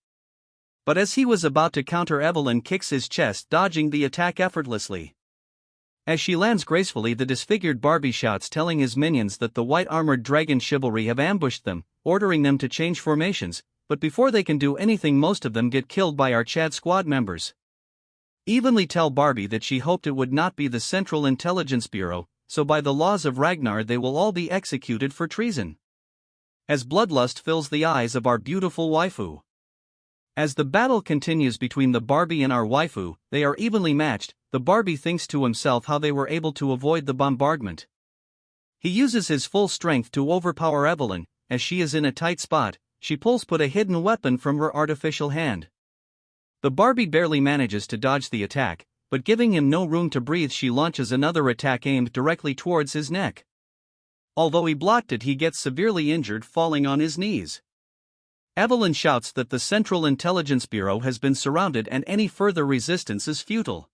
But as he was about to counter, Evelyn kicks his chest, dodging the attack effortlessly. As she lands gracefully, the disfigured Barbie shouts, telling his minions that the white armored dragon chivalry have ambushed them, ordering them to change formations, but before they can do anything, most of them get killed by our Chad squad members. Evenly tell Barbie that she hoped it would not be the Central Intelligence Bureau, so by the laws of Ragnar they will all be executed for treason. As bloodlust fills the eyes of our beautiful waifu. As the battle continues between the Barbie and our waifu, they are evenly matched. The Barbie thinks to himself how they were able to avoid the bombardment. He uses his full strength to overpower Evelyn. As she is in a tight spot, she pulls a hidden weapon from her artificial hand. The Barbie barely manages to dodge the attack, but giving him no room to breathe, she launches another attack aimed directly towards his neck. Although he blocked it, he gets severely injured, falling on his knees. Evelyn shouts that the Central Intelligence Bureau has been surrounded and any further resistance is futile.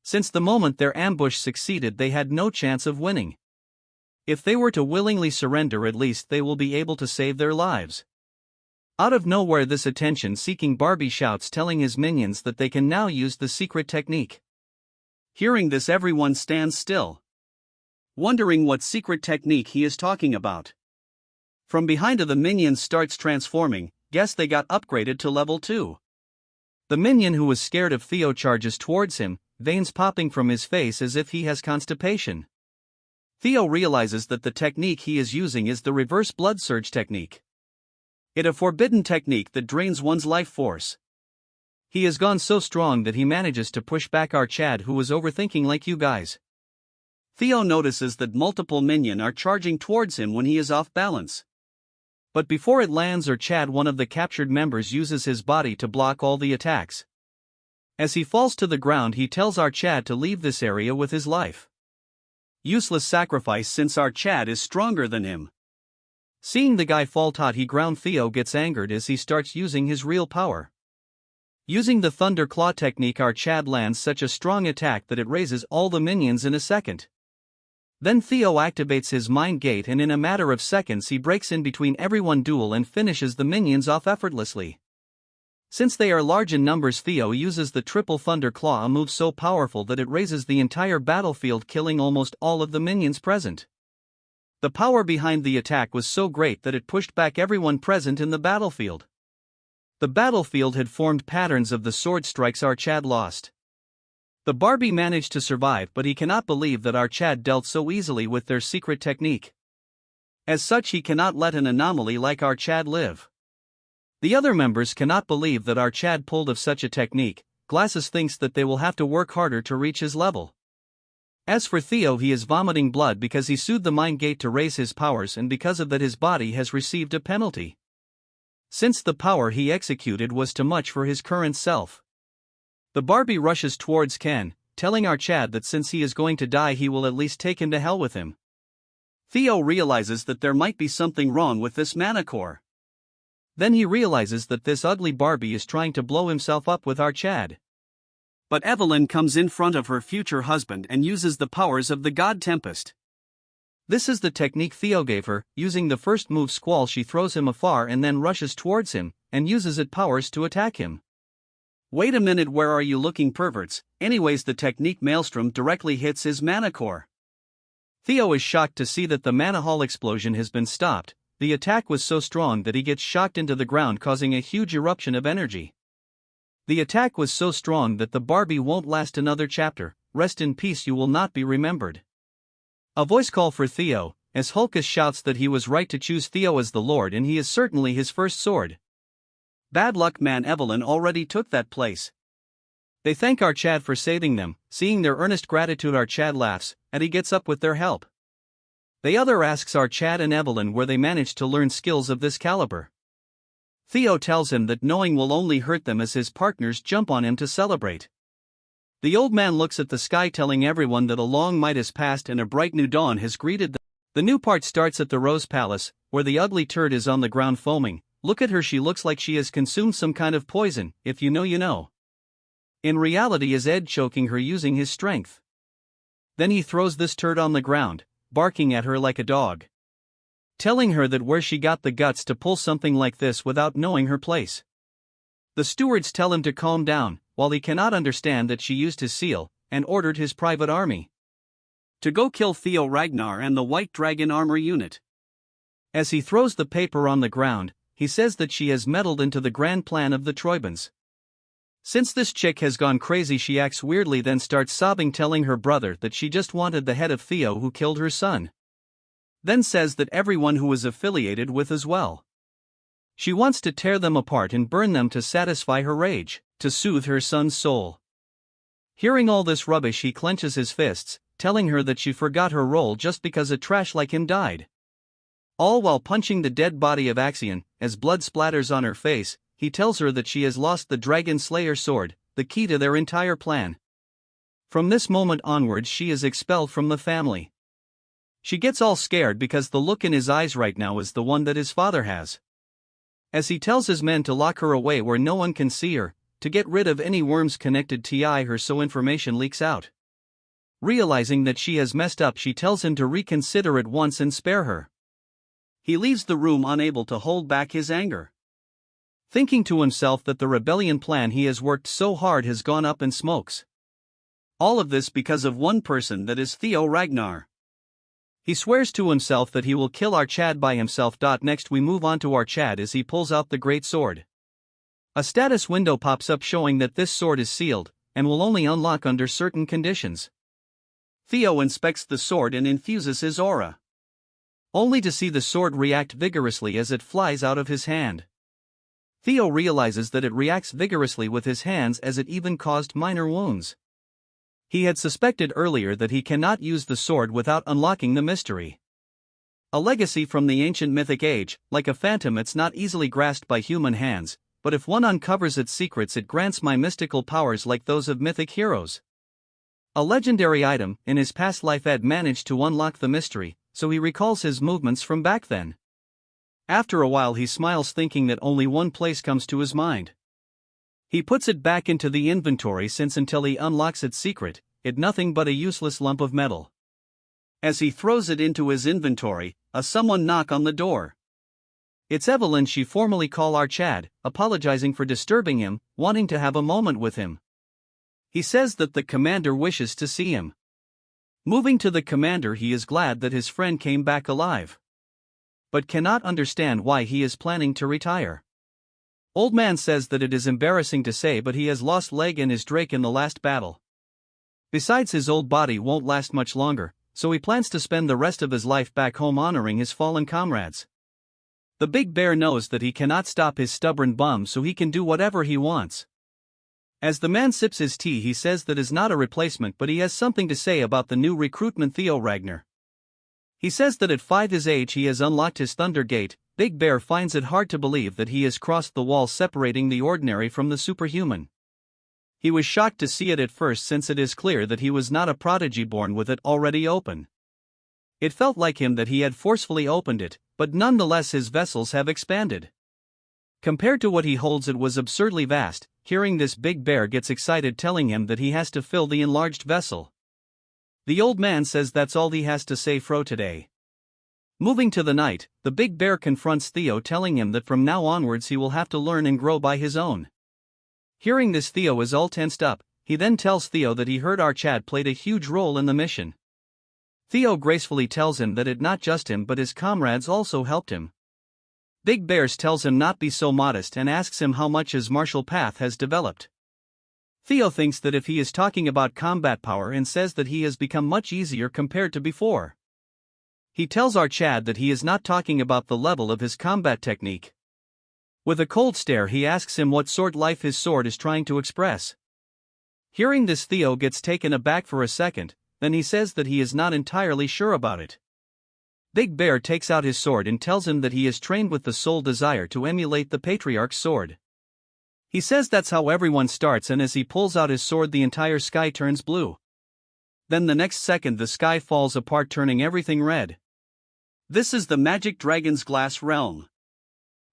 Since the moment their ambush succeeded, they had no chance of winning. If they were to willingly surrender, at least they will be able to save their lives. Out of nowhere, this attention-seeking Barbie shouts, telling his minions that they can now use the secret technique. Hearing this, everyone stands still, wondering what secret technique he is talking about. From behind of the minions starts transforming. Guess they got upgraded to level 2. The minion who was scared of Theo charges towards him, veins popping from his face as if he has constipation. Theo realizes that the technique he is using is the reverse blood surge technique. It a forbidden technique that drains one's life force. He has gone so strong that he manages to push back our Chad, who was overthinking like you guys. Theo notices that multiple minions are charging towards him when he is off balance. But before it lands or Chad, one of the captured members uses his body to block all the attacks. As he falls to the ground, he tells our Chad to leave this area with his life. Useless sacrifice, since our Chad is stronger than him. Seeing the guy fall tot, he ground. Theo gets angered as he starts using his real power. Using the Thunder Claw technique, our Chad lands such a strong attack that it raises all the minions in a second. Then Theo activates his mind gate, and in a matter of seconds he breaks in between everyone duel and finishes the minions off effortlessly. Since they are large in numbers, Theo uses the triple Thunder Claw, a move so powerful that it raises the entire battlefield, killing almost all of the minions present. The power behind the attack was so great that it pushed back everyone present in the battlefield. The battlefield had formed patterns of the sword strikes our Chad lost. The Barbie managed to survive, but he cannot believe that our Chad dealt so easily with their secret technique. As such, he cannot let an anomaly like our Chad live. The other members cannot believe that our Chad pulled of such a technique. Glasses thinks that they will have to work harder to reach his level. As for Theo, he is vomiting blood because he sued the mind gate to raise his powers, and because of that his body has received a penalty. Since the power he executed was too much for his current self. The Barbie rushes towards Ken, telling our Chad that since he is going to die, he will at least take him to hell with him. Theo realizes that there might be something wrong with this mana core. Then he realizes that this ugly Barbie is trying to blow himself up with our Chad. But Evelyn comes in front of her future husband and uses the powers of the God Tempest. This is the technique Theo gave her. Using the first move Squall, she throws him afar and then rushes towards him, and uses its powers to attack him. Wait a minute, where are you looking, perverts? Anyways, the technique maelstrom directly hits his mana core. Theo is shocked to see that the mana hall explosion has been stopped. The attack was so strong that he gets shocked into the ground, causing a huge eruption of energy. The attack was so strong that the Barbie won't last another chapter. Rest in peace, you will not be remembered. A voice call for Theo, as Hulkus shouts that he was right to choose Theo as the Lord and he is certainly his first sword. Bad luck, man, Evelyn already took that place. They thank our Chad for saving them. Seeing their earnest gratitude, our Chad laughs, and he gets up with their help. The other asks our Chad and Evelyn where they managed to learn skills of this caliber. Theo tells him that knowing will only hurt them as his partners jump on him to celebrate. The old man looks at the sky, telling everyone that a long night has passed and a bright new dawn has greeted them. The new part starts at the Rose Palace, where the ugly turd is on the ground foaming. Look at her, she looks like she has consumed some kind of poison. If you know, you know. In reality, is Ed choking her using his strength. Then he throws this turd on the ground, barking at her like a dog, telling her that where she got the guts to pull something like this without knowing her place. The stewards tell him to calm down, while he cannot understand that she used his seal, and ordered his private army to go kill Theo, Ragnar and the White Dragon armor unit. As he throws the paper on the ground, he says that she has meddled into the grand plan of the Troibans. Since this chick has gone crazy, she acts weirdly, then starts sobbing, telling her brother that she just wanted the head of Theo who killed her son. Then says that everyone who was affiliated with as well. She wants to tear them apart and burn them to satisfy her rage, to soothe her son's soul. Hearing all this rubbish, he clenches his fists, telling her that she forgot her role just because a trash like him died. All while punching the dead body of Axion. As blood splatters on her face, he tells her that she has lost the Dragon Slayer sword, the key to their entire plan. From this moment onwards, she is expelled from the family. She gets all scared because the look in his eyes right now is the one that his father has. As he tells his men to lock her away where no one can see her, to get rid of any worms connected to her so information leaks out. Realizing that she has messed up, she tells him to reconsider at once and spare her. He leaves the room unable to hold back his anger, thinking to himself that the rebellion plan he has worked so hard has gone up in smokes. All of this because of one person, that is Theo Ragnar. He swears to himself that he will kill our Chad by himself. Next we move on to our Chad as he pulls out the great sword. A status window pops up showing that this sword is sealed, and will only unlock under certain conditions. Theo inspects the sword and infuses his aura, only to see the sword react vigorously as it flies out of his hand. Theo realizes that it reacts vigorously with his hands, as it even caused minor wounds. He had suspected earlier that he cannot use the sword without unlocking the mystery. A legacy from the ancient mythic age, like a phantom, it's not easily grasped by human hands, but if one uncovers its secrets, it grants my mystical powers like those of mythic heroes. A legendary item. In his past life, Ed managed to unlock the mystery, so he recalls his movements from back then. After a while, he smiles, thinking that only one place comes to his mind. He puts it back into the inventory, since until he unlocks its secret, it nothing but a useless lump of metal. As he throws it into his inventory, someone knock on the door. It's Evelyn. She formally call our Chad, apologizing for disturbing him, wanting to have a moment with him. He says that the commander wishes to see him. Moving to the commander, he is glad that his friend came back alive, but cannot understand why he is planning to retire. Old man says that it is embarrassing to say, but he has lost leg and his Drake in the last battle. Besides, his old body won't last much longer, so he plans to spend the rest of his life back home honoring his fallen comrades. The big bear knows that he cannot stop his stubborn bum, so he can do whatever he wants. As the man sips his tea, he says that is not a replacement, but he has something to say about the new recruitment, Theo Ragnar. He says that at 5 his age he has unlocked his Thunder Gate. Big Bear finds it hard to believe that he has crossed the wall separating the ordinary from the superhuman. He was shocked to see it at first, since it is clear that he was not a prodigy born with it already open. It felt like him that he had forcefully opened it, but nonetheless his vessels have expanded. Compared to what he holds, it was absurdly vast. Hearing this, Big Bear gets excited, telling him that he has to fill the enlarged vessel. The old man says that's all he has to say for today. Moving to the night, the Big Bear confronts Theo, telling him that from now onwards he will have to learn and grow by his own. Hearing this, Theo is all tensed up. He then tells Theo that he heard Archad played a huge role in the mission. Theo gracefully tells him that it not just him but his comrades also helped him. Big Bears tells him not be so modest and asks him how much his martial path has developed. Theo thinks that if he is talking about combat power and says that he has become much easier compared to before. He tells Archad that he is not talking about the level of his combat technique. With a cold stare he asks him what sort life his sword is trying to express. Hearing this, Theo gets taken aback for a second, then he says that he is not entirely sure about it. Big Bear takes out his sword and tells him that he is trained with the sole desire to emulate the Patriarch's sword. He says that's how everyone starts, and as he pulls out his sword the entire sky turns blue. Then the next second the sky falls apart, turning everything red. This is the magic dragon's glass realm.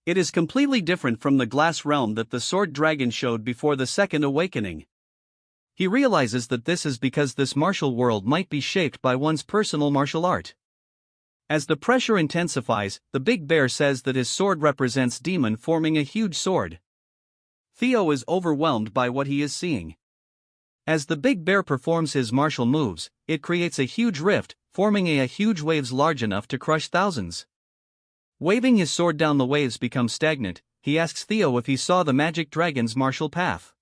It is completely different from the glass realm that the sword dragon showed before the second awakening. He realizes that this is because this martial world might be shaped by one's personal martial art. As the pressure intensifies, the Big Bear says that his sword represents demon, forming a huge sword. Theo is overwhelmed by what he is seeing. As the Big Bear performs his martial moves, it creates a huge rift, forming a huge waves large enough to crush thousands. Waving his sword down, the waves become stagnant. He asks Theo if he saw the magic dragon's martial path.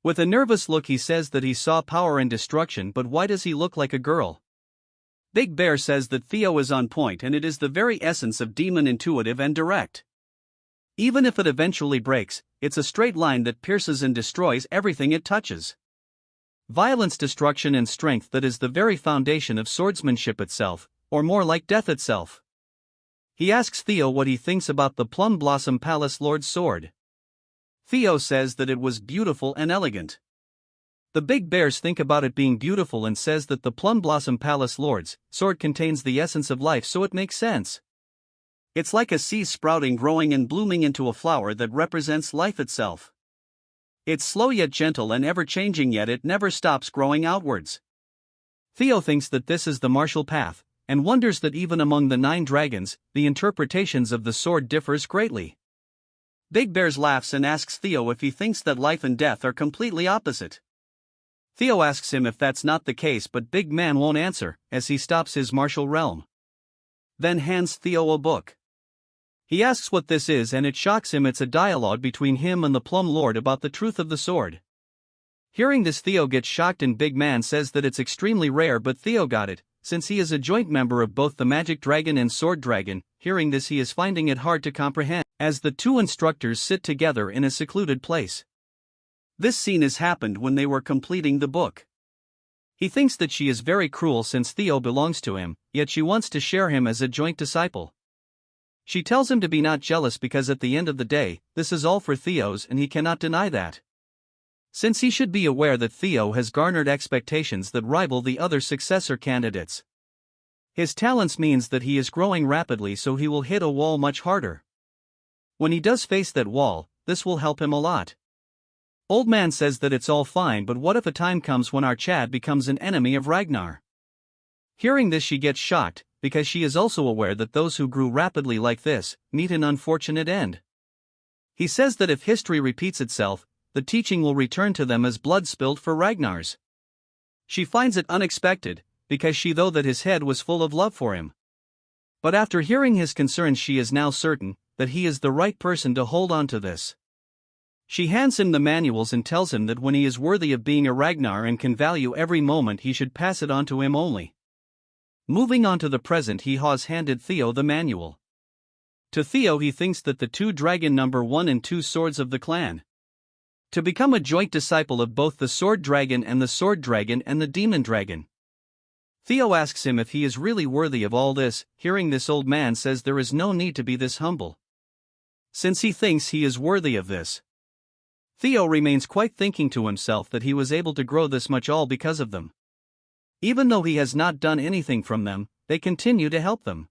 With a nervous look he says that he saw power and destruction, but why does he look like a girl? Big Bear says that Theo is on point and it is the very essence of demon, intuitive and direct. Even if it eventually breaks, it's a straight line that pierces and destroys everything it touches. Violence, destruction and strength, that is the very foundation of swordsmanship itself, or more like death itself. He asks Theo what he thinks about the Plum Blossom Palace Lord's sword. Theo says that it was beautiful and elegant. The Big Bears think about it being beautiful and says that the Plum Blossom Palace Lord's sword contains the essence of life, so it makes sense. It's like a seed sprouting, growing and blooming into a flower that represents life itself. It's slow yet gentle and ever-changing, yet it never stops growing outwards. Theo thinks that this is the martial path, and wonders that even among the 9 dragons, the interpretations of the sword differs greatly. Big Bears laughs and asks Theo if he thinks that life and death are completely opposite. Theo asks him if that's not the case, but Big Man won't answer, as he stops his martial realm. Then hands Theo a book. He asks what this is and it shocks him. It's a dialogue between him and the Plum Lord about the truth of the sword. Hearing this, Theo gets shocked and Big Man says that it's extremely rare, but Theo got it, since he is a joint member of both the Magic Dragon and Sword Dragon. Hearing this, he is finding it hard to comprehend, as the two instructors sit together in a secluded place. This scene has happened when they were completing the book. He thinks that she is very cruel since Theo belongs to him, yet she wants to share him as a joint disciple. She tells him to be not jealous because at the end of the day, this is all for Theo's and he cannot deny that. Since he should be aware that Theo has garnered expectations that rival the other successor candidates. His talents means that he is growing rapidly, so he will hit a wall much harder. When he does face that wall, this will help him a lot. Old Man says that it's all fine, but what if a time comes when Archad becomes an enemy of Ragnar? Hearing this, she gets shocked, because she is also aware that those who grew rapidly like this meet an unfortunate end. He says that if history repeats itself, the teaching will return to them as blood spilled for Ragnar's. She finds it unexpected, because she thought that his head was full of love for him. But after hearing his concerns, she is now certain that he is the right person to hold on to this. She hands him the manuals and tells him that when he is worthy of being a Ragnar and can value every moment, he should pass it on to him only. Moving on to the present, he has handed Theo the manual. To Theo, he thinks that the 2 dragon number 1 and 2 swords of the clan. To become a joint disciple of both the Sword Dragon and the Sword Dragon and the Demon Dragon. Theo asks him if he is really worthy of all this. Hearing this, Old Man says there is no need to be this humble, since he thinks he is worthy of this. Theo remains quite thinking to himself that he was able to grow this much all because of them. Even though he has not done anything from them, they continue to help them.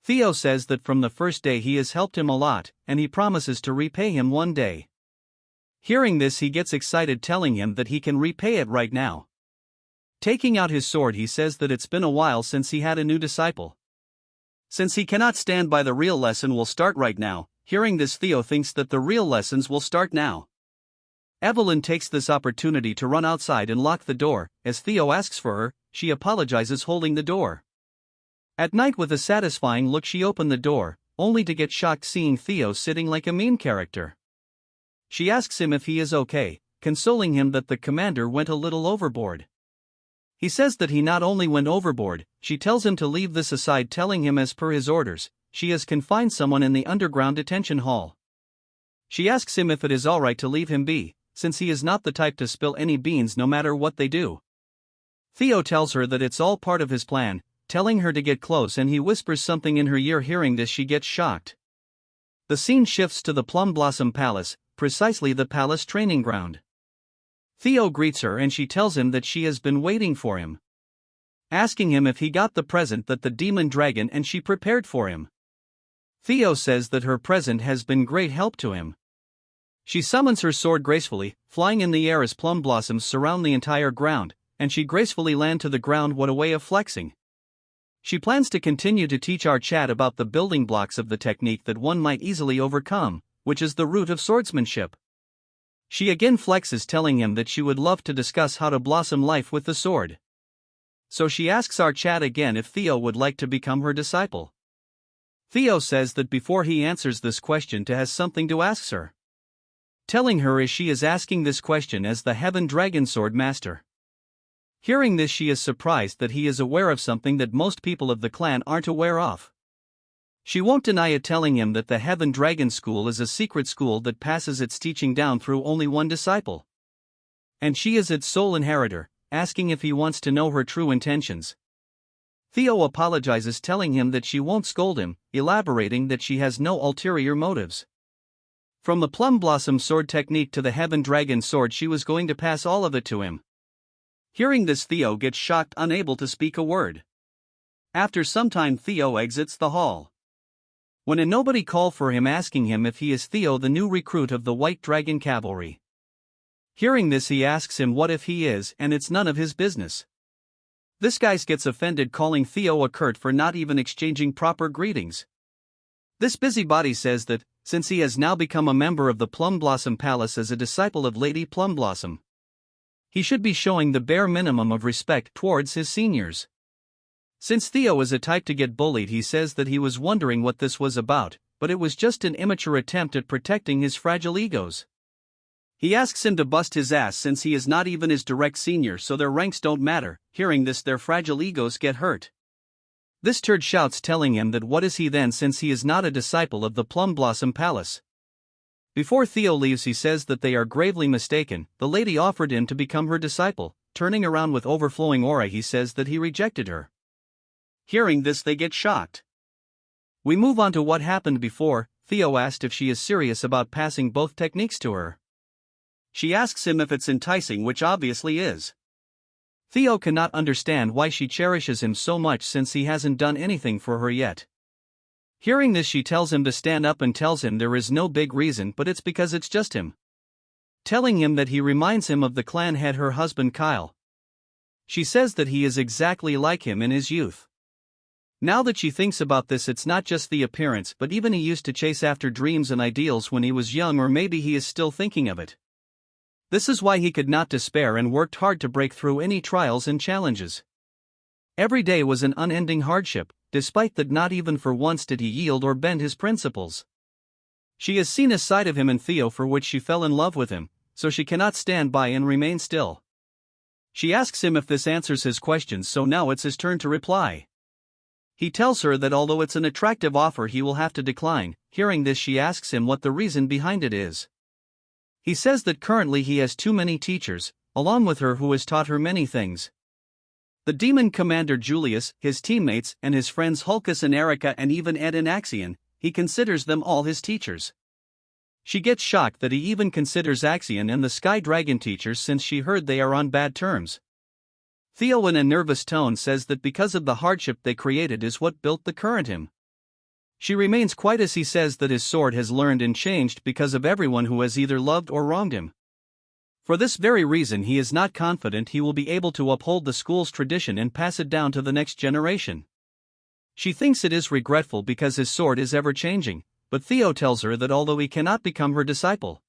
Theo says that from the first day he has helped him a lot, and he promises to repay him one day. Hearing this, he gets excited, telling him that he can repay it right now. Taking out his sword, he says that it's been a while since he had a new disciple. Since he cannot stand by, the real lesson will start right now. Hearing this, Theo thinks that the real lessons will start now. Evelyn takes this opportunity to run outside and lock the door. As Theo asks for her, she apologizes holding the door. At night with a satisfying look she opened the door, only to get shocked seeing Theo sitting like a mean character. She asks him if he is okay, consoling him that the commander went a little overboard. He says that he not only went overboard, she tells him to leave this aside, telling him as per his orders, she has confined someone in the underground detention hall. She asks him if it is alright to leave him be, since he is not the type to spill any beans no matter what they do. Theo tells her that it's all part of his plan, telling her to get close, and he whispers something in her ear. Hearing this she gets shocked. The scene shifts to the Plum Blossom Palace, precisely the palace training ground. Theo greets her and she tells him that she has been waiting for him, asking him if he got the present that the demon dragon and she prepared for him. Theo says that her present has been great help to him. She summons her sword gracefully, flying in the air as plum blossoms surround the entire ground, and she gracefully land to the ground. What a way of flexing. She plans to continue to teach our chat about the building blocks of the technique that one might easily overcome, which is the root of swordsmanship. She again flexes, telling him that she would love to discuss how to blossom life with the sword. So she asks our chat again if Theo would like to become her disciple. Theo says that before he answers this question, has something to ask her, telling her as she is asking this question as the Heaven Dragon Sword Master. Hearing this she is surprised that he is aware of something that most people of the clan aren't aware of. She won't deny it, telling him that the Heaven Dragon School is a secret school that passes its teaching down through only one disciple, and she is its sole inheritor, asking if he wants to know her true intentions. Theo apologizes, telling him that she won't scold him, elaborating that she has no ulterior motives. From the Plum Blossom Sword technique to the Heaven Dragon Sword, she was going to pass all of it to him. Hearing this Theo gets shocked, unable to speak a word. After some time Theo exits the hall, when a nobody call for him asking him if he is Theo, the new recruit of the White Dragon Cavalry. Hearing this he asks him what if he is, and it's none of his business. This guy gets offended, calling Theo a curt for not even exchanging proper greetings. This busybody says that, since he has now become a member of the Plum Blossom Palace as a disciple of Lady Plum Blossom, he should be showing the bare minimum of respect towards his seniors. Since Theo is a type to get bullied, he says that he was wondering what this was about, but it was just an immature attempt at protecting his fragile egos. He asks him to bust his ass since he is not even his direct senior, so their ranks don't matter. Hearing this their fragile egos get hurt. This turd shouts, telling him that what is he then, since he is not a disciple of the Plum Blossom Palace. Before Theo leaves he says that they are gravely mistaken. The lady offered him to become her disciple. Turning around with overflowing aura he says that he rejected her. Hearing this they get shocked. We move on to what happened before. Theo asked if she is serious about passing both techniques to her. She asks him if it's enticing, which obviously is. Theo cannot understand why she cherishes him so much since he hasn't done anything for her yet. Hearing this she tells him to stand up and tells him there is no big reason, but it's because it's just him. Telling him that he reminds him of the clan head, her husband Kyle. She says that he is exactly like him in his youth. Now that she thinks about this, it's not just the appearance, but even he used to chase after dreams and ideals when he was young, or maybe he is still thinking of it. This is why he could not despair and worked hard to break through any trials and challenges. Every day was an unending hardship, despite that not even for once did he yield or bend his principles. She has seen a side of him in Theo for which she fell in love with him, so she cannot stand by and remain still. She asks him if this answers his questions, so now it's his turn to reply. He tells her that although it's an attractive offer he will have to decline. Hearing this she asks him what the reason behind it is. He says that currently he has too many teachers, along with her, who has taught her many things. The demon commander Julius, his teammates, and his friends Hulkus and Erica, and even Ed and Axion, he considers them all his teachers. She gets shocked that he even considers Axion and the Sky Dragon teachers, since she heard they are on bad terms. Theo in a nervous tone says that because of the hardship they created is what built the current him. She remains quiet as he says that his sword has learned and changed because of everyone who has either loved or wronged him. For this very reason he is not confident he will be able to uphold the school's tradition and pass it down to the next generation. She thinks it is regretful because his sword is ever changing, but Theo tells her that although he cannot become her disciple,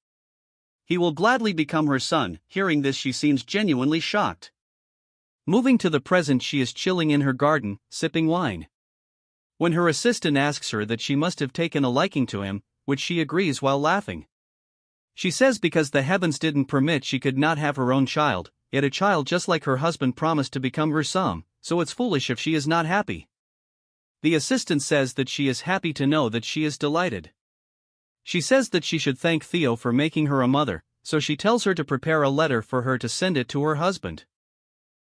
He will gladly become her son. Hearing this, she seems genuinely shocked. Moving to the present, she is chilling in her garden, sipping wine. When her assistant asks her that she must have taken a liking to him, which she agrees while laughing. She says because the heavens didn't permit she could not have her own child, yet a child just like her husband promised to become her son, so it's foolish if she is not happy. The assistant says that she is happy to know that she is delighted. She says that she should thank Theo for making her a mother, so she tells her to prepare a letter for her to send it to her husband.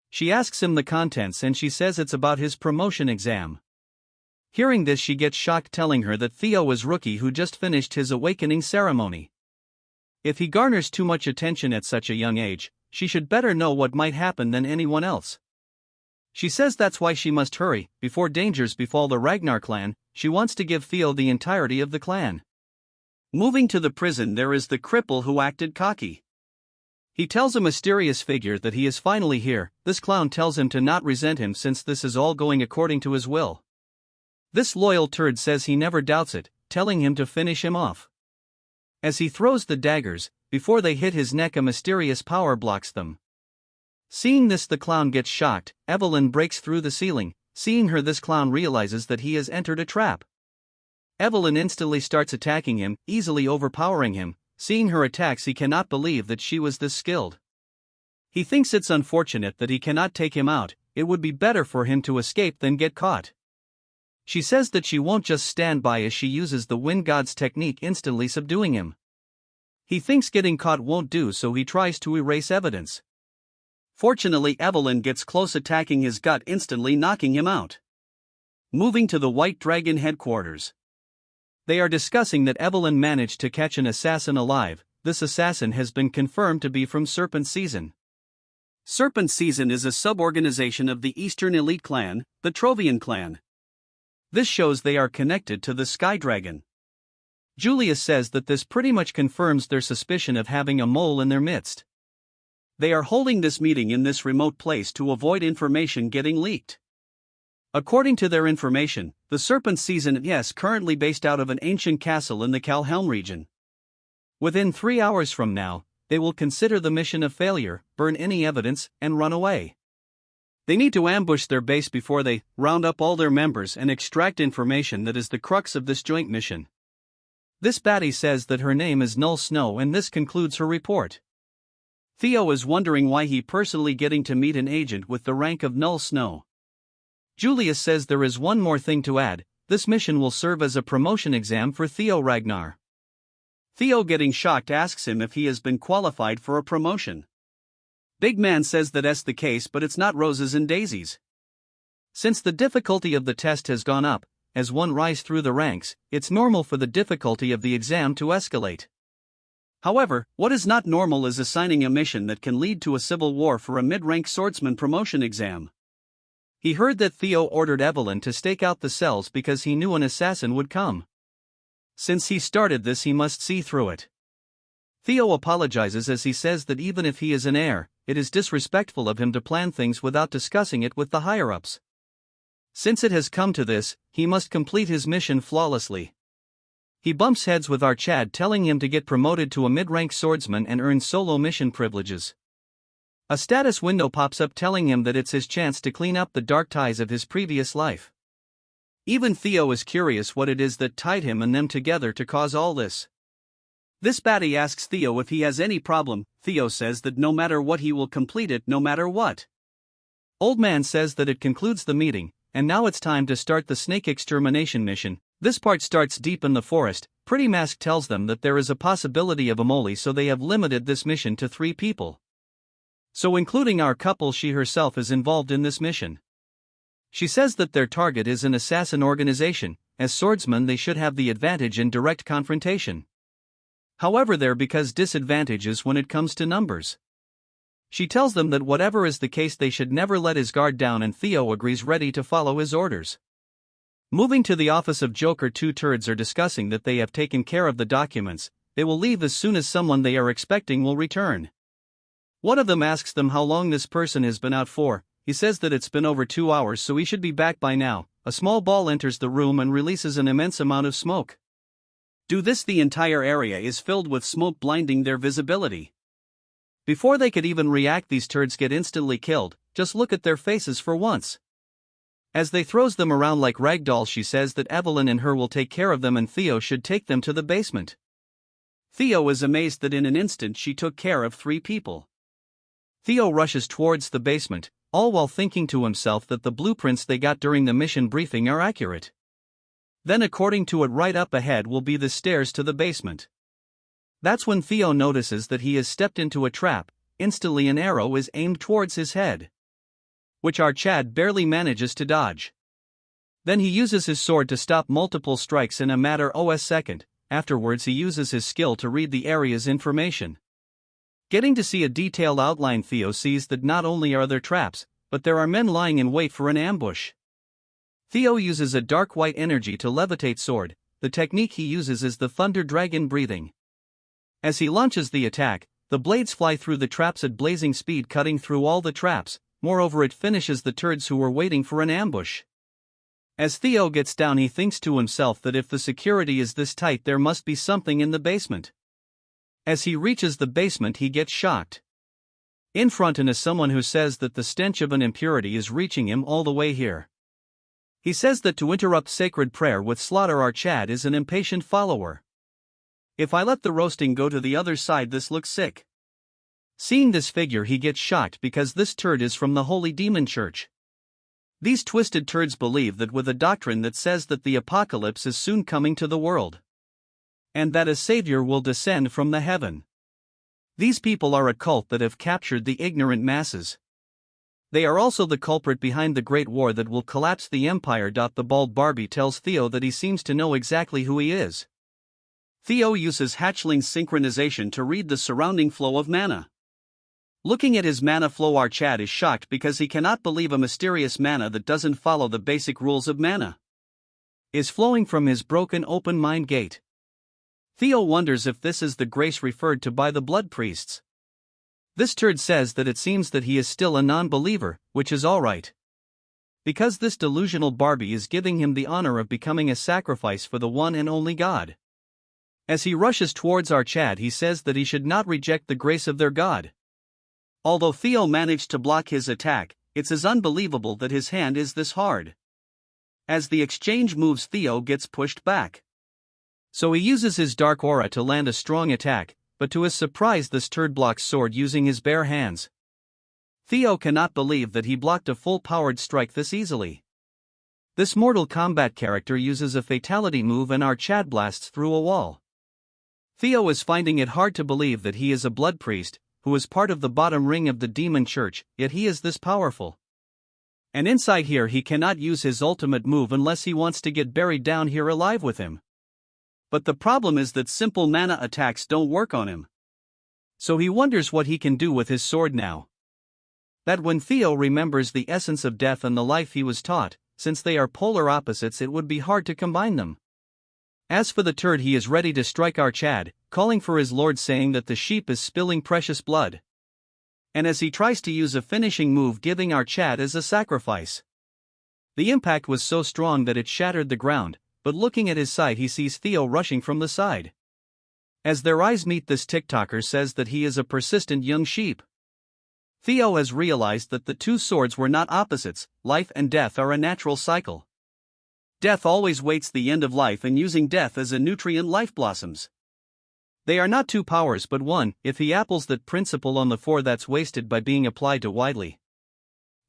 She asks him the contents and she says it's about his promotion exam. Hearing this, she gets shocked, telling her that Theo is rookie who just finished his awakening ceremony. If he garners too much attention at such a young age, she should better know what might happen than anyone else. She says that's why she must hurry, before dangers befall the Ragnar clan. She wants to give Theo the entirety of the clan. Moving to the prison, there is the cripple who acted cocky. He tells a mysterious figure that he is finally here. This clown tells him to not resent him since this is all going according to his will. This loyal turd says he never doubts it, telling him to finish him off. As he throws the daggers, before they hit his neck, a mysterious power blocks them. Seeing this, the clown gets shocked. Evelyn breaks through the ceiling. Seeing her, this clown realizes that he has entered a trap. Evelyn instantly starts attacking him, easily overpowering him. Seeing her attacks, he cannot believe that she was this skilled. He thinks it's unfortunate that he cannot take him out. It would be better for him to escape than get caught. She says that she won't just stand by as she uses the wind god's technique, instantly subduing him. He thinks getting caught won't do, so he tries to erase evidence. Fortunately, Evelyn gets close, attacking his gut, instantly knocking him out. Moving to the White Dragon headquarters. They are discussing that Evelyn managed to catch an assassin alive. This assassin has been confirmed to be from Serpent Season. Serpent Season is a sub-organization of the Eastern Elite Clan, the Trovian clan. This shows they are connected to the Sky Dragon. Julius says that this pretty much confirms their suspicion of having a mole in their midst. They are holding this meeting in this remote place to avoid information getting leaked. According to their information, the Serpent Season is currently based out of an ancient castle in the Calhelm region. Within 3 hours from now, they will consider the mission a failure, burn any evidence, and run away. They need to ambush their base before they round up all their members and extract information that is the crux of this joint mission. This baddie says that her name is Null Snow, and this concludes her report. Theo is wondering why he personally getting to meet an agent with the rank of Null Snow. Julius says there is one more thing to add. This mission will serve as a promotion exam for Theo Ragnar. Theo, getting shocked, asks him if he has been qualified for a promotion. Big Man says that that's the case, but it's not roses and daisies. Since the difficulty of the test has gone up, as one rises through the ranks, it's normal for the difficulty of the exam to escalate. However, what is not normal is assigning a mission that can lead to a civil war for a mid-rank swordsman promotion exam. He heard that Theo ordered Evelyn to stake out the cells because he knew an assassin would come. Since he started this, he must see through it. Theo apologizes as he says that even if he is an heir, it is disrespectful of him to plan things without discussing it with the higher-ups. Since it has come to this, he must complete his mission flawlessly. He bumps heads with Archad, telling him to get promoted to a mid-rank swordsman and earn solo mission privileges. A status window pops up telling him that it's his chance to clean up the dark ties of his previous life. Even Theo is curious what it is that tied him and them together to cause all this. This baddie asks Theo if he has any problem. Theo says that no matter what he will complete it no matter what. Old Man says that it concludes the meeting, and now it's time to start the snake extermination mission. This part starts deep in the forest. Pretty Mask tells them that there is a possibility of a mole, so they have limited this mission to 3 people. So including our couple, she herself is involved in this mission. She says that their target is an assassin organization. As swordsmen they should have the advantage in direct confrontation. However, there because disadvantages when it comes to numbers. She tells them that whatever is the case they should never let his guard down, and Theo agrees, ready to follow his orders. Moving to the office of Joker, 2 turds are discussing that they have taken care of the documents. They will leave as soon as someone they are expecting will return. One of them asks them how long this person has been out for. He says that it's been over 2 hours, so he should be back by now. A small ball enters the room and releases an immense amount of smoke. Do this, the entire area is filled with smoke blinding their visibility. Before they could even react, these turds get instantly killed. Just look at their faces for once. As they throws them around like ragdolls, she says that Evelyn and her will take care of them and Theo should take them to the basement. Theo is amazed that in an instant she took care of 3 people. Theo rushes towards the basement, all while thinking to himself that the blueprints they got during the mission briefing are accurate. Then, according to it, right up ahead will be the stairs to the basement. That's when Theo notices that he has stepped into a trap. Instantly an arrow is aimed towards his head, which our Chad barely manages to dodge. Then he uses his sword to stop multiple strikes in a matter of a second. Afterwards he uses his skill to read the area's information. Getting to see a detailed outline, Theo sees that not only are there traps, but there are men lying in wait for an ambush. Theo uses a dark white energy to levitate sword. The technique he uses is the thunder dragon breathing. As he launches the attack, the blades fly through the traps at blazing speed, cutting through all the traps. Moreover, it finishes the turds who were waiting for an ambush. As Theo gets down, he thinks to himself that if the security is this tight, there must be something in the basement. As he reaches the basement, he gets shocked. In front is someone who says that the stench of an impurity is reaching him all the way here. He says that to interrupt sacred prayer with slaughter, our Chad is an impatient follower. If I let the roasting go to the other side, this looks sick. Seeing this figure, he gets shocked because this turd is from the Holy Demon Church. These twisted turds believe that with a doctrine that says that the apocalypse is soon coming to the world, and that a savior will descend from the heaven. These people are a cult that have captured the ignorant masses. They are also the culprit behind the great war that will collapse the empire. The bald Barbie tells Theo that he seems to know exactly who he is. Theo uses hatchling synchronization to read the surrounding flow of mana. Looking at his mana flow, our Chad is shocked because he cannot believe a mysterious mana that doesn't follow the basic rules of mana is flowing from his broken open mind gate. Theo wonders if this is the grace referred to by the blood priests. This turd says that it seems that he is still a non-believer, which is alright, because this delusional Barbie is giving him the honor of becoming a sacrifice for the one and only God. As he rushes towards our Chad, he says that he should not reject the grace of their God. Although Theo managed to block his attack, it's as unbelievable that his hand is this hard. As the exchange moves, Theo gets pushed back. So he uses his dark aura to land a strong attack, but to his surprise this turd blocks sword using his bare hands. Theo cannot believe that he blocked a full-powered strike this easily. This Mortal Kombat character uses a fatality move and our Chad blasts through a wall. Theo is finding it hard to believe that he is a blood priest, who is part of the bottom ring of the demon church, yet he is this powerful. And inside here he cannot use his ultimate move unless he wants to get buried down here alive with him. But the problem is that simple mana attacks don't work on him. So he wonders what he can do with his sword now. That when Theo remembers the essence of death and the life he was taught, since they are polar opposites, it would be hard to combine them. As for the turd, he is ready to strike our Chad, calling for his lord, saying that the sheep is spilling precious blood. And as he tries to use a finishing move, giving our Chad as a sacrifice. The impact was so strong that it shattered the ground, but looking at his side he sees Theo rushing from the side. As their eyes meet, this TikToker says that he is a persistent young sheep. Theo has realized that the two swords were not opposites. Life and death are a natural cycle. Death always waits the end of life, and using death as a nutrient, life blossoms. They are not two powers but one. If he apples that principle on the four, that's wasted by being applied too widely.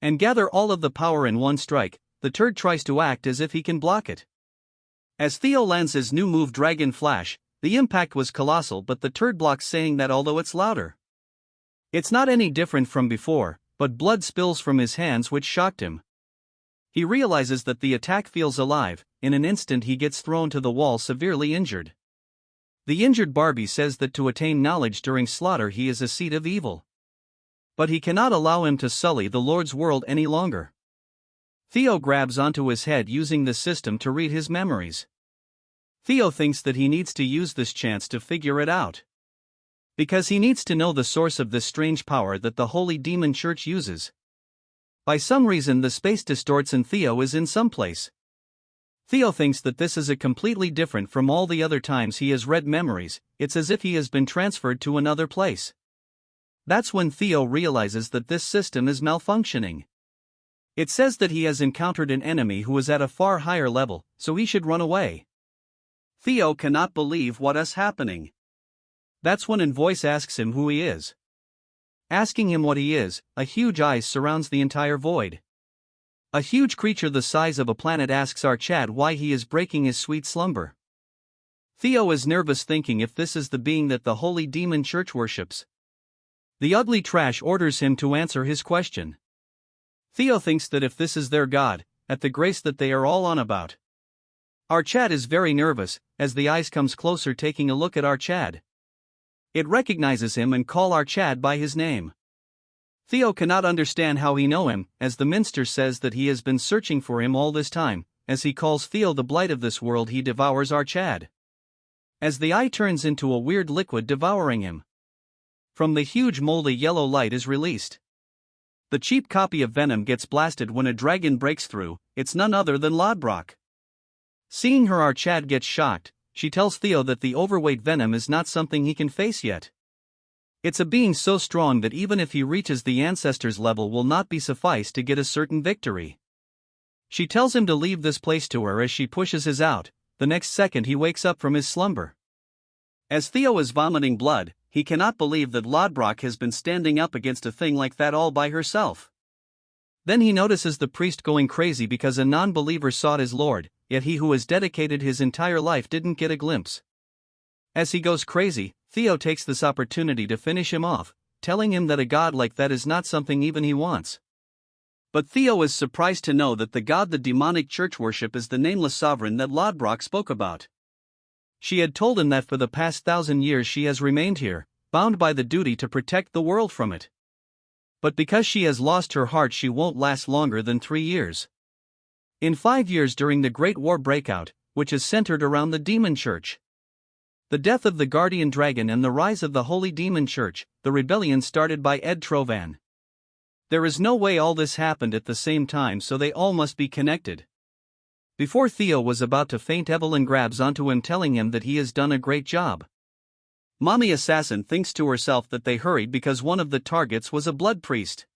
And gather all of the power in one strike, the turd tries to act as if he can block it. As Theo lands his new move Dragon Flash, the impact was colossal, but the turd blocks, saying that although it's louder, it's not any different from before, but blood spills from his hands, which shocked him. He realizes that the attack feels alive. In an instant he gets thrown to the wall, severely injured. The injured Barbie says that to attain knowledge during slaughter he is a seed of evil. But he cannot allow him to sully the Lord's world any longer. Theo grabs onto his head using the system to read his memories. Theo thinks that he needs to use this chance to figure it out, because he needs to know the source of this strange power that the Holy Demon Church uses. By some reason the space distorts and Theo is in some place. Theo thinks that this is completely different from all the other times he has read memories. It's as if he has been transferred to another place. That's when Theo realizes that this system is malfunctioning. It says that he has encountered an enemy who is at a far higher level, so he should run away. Theo cannot believe what is happening. That's when a voice asks him who he is. Asking him what he is, a huge ice surrounds the entire void. A huge creature the size of a planet asks our Chad why he is breaking his sweet slumber. Theo is nervous, thinking if this is the being that the holy demon church worships. The ugly trash orders him to answer his question. Theo thinks that if this is their god, at the grace that they are all on about. Our Chad is very nervous, as the ice comes closer, taking a look at our Chad. It recognizes him and calls our Chad by his name. Theo cannot understand how he know him, as the minster says that he has been searching for him all this time. As he calls Theo the blight of this world, he devours our Chad. As the eye turns into a weird liquid devouring him. From the huge moldy yellow light is released. The cheap copy of Venom gets blasted when a dragon breaks through. It's none other than Lodbrok. Seeing her, our Chad gets shocked. She tells Theo that the overweight Venom is not something he can face yet. It's a being so strong that even if he reaches the ancestors' level will not be suffice to get a certain victory. She tells him to leave this place to her as she pushes his out. The next second he wakes up from his slumber. As Theo is vomiting blood, he cannot believe that Lodbrok has been standing up against a thing like that all by herself. Then he notices the priest going crazy because a non-believer sought his lord, yet he who has dedicated his entire life didn't get a glimpse. As he goes crazy, Theo takes this opportunity to finish him off, telling him that a god like that is not something even he wants. But Theo is surprised to know that the god the demonic church worship is the nameless sovereign that Lodbrok spoke about. She had told him that for the past 1,000 years she has remained here, bound by the duty to protect the world from it. But because she has lost her heart, she won't last longer than 3 years. In 5 years, during the Great War breakout, which is centered around the demon church, the death of the guardian dragon and the rise of the holy demon church, the rebellion started by Ed Trovan. There is no way all this happened at the same time, so they all must be connected. Before Theo was about to faint, Evelyn grabs onto him, telling him that he has done a great job. Mommy Assassin thinks to herself that they hurried because one of the targets was a blood priest.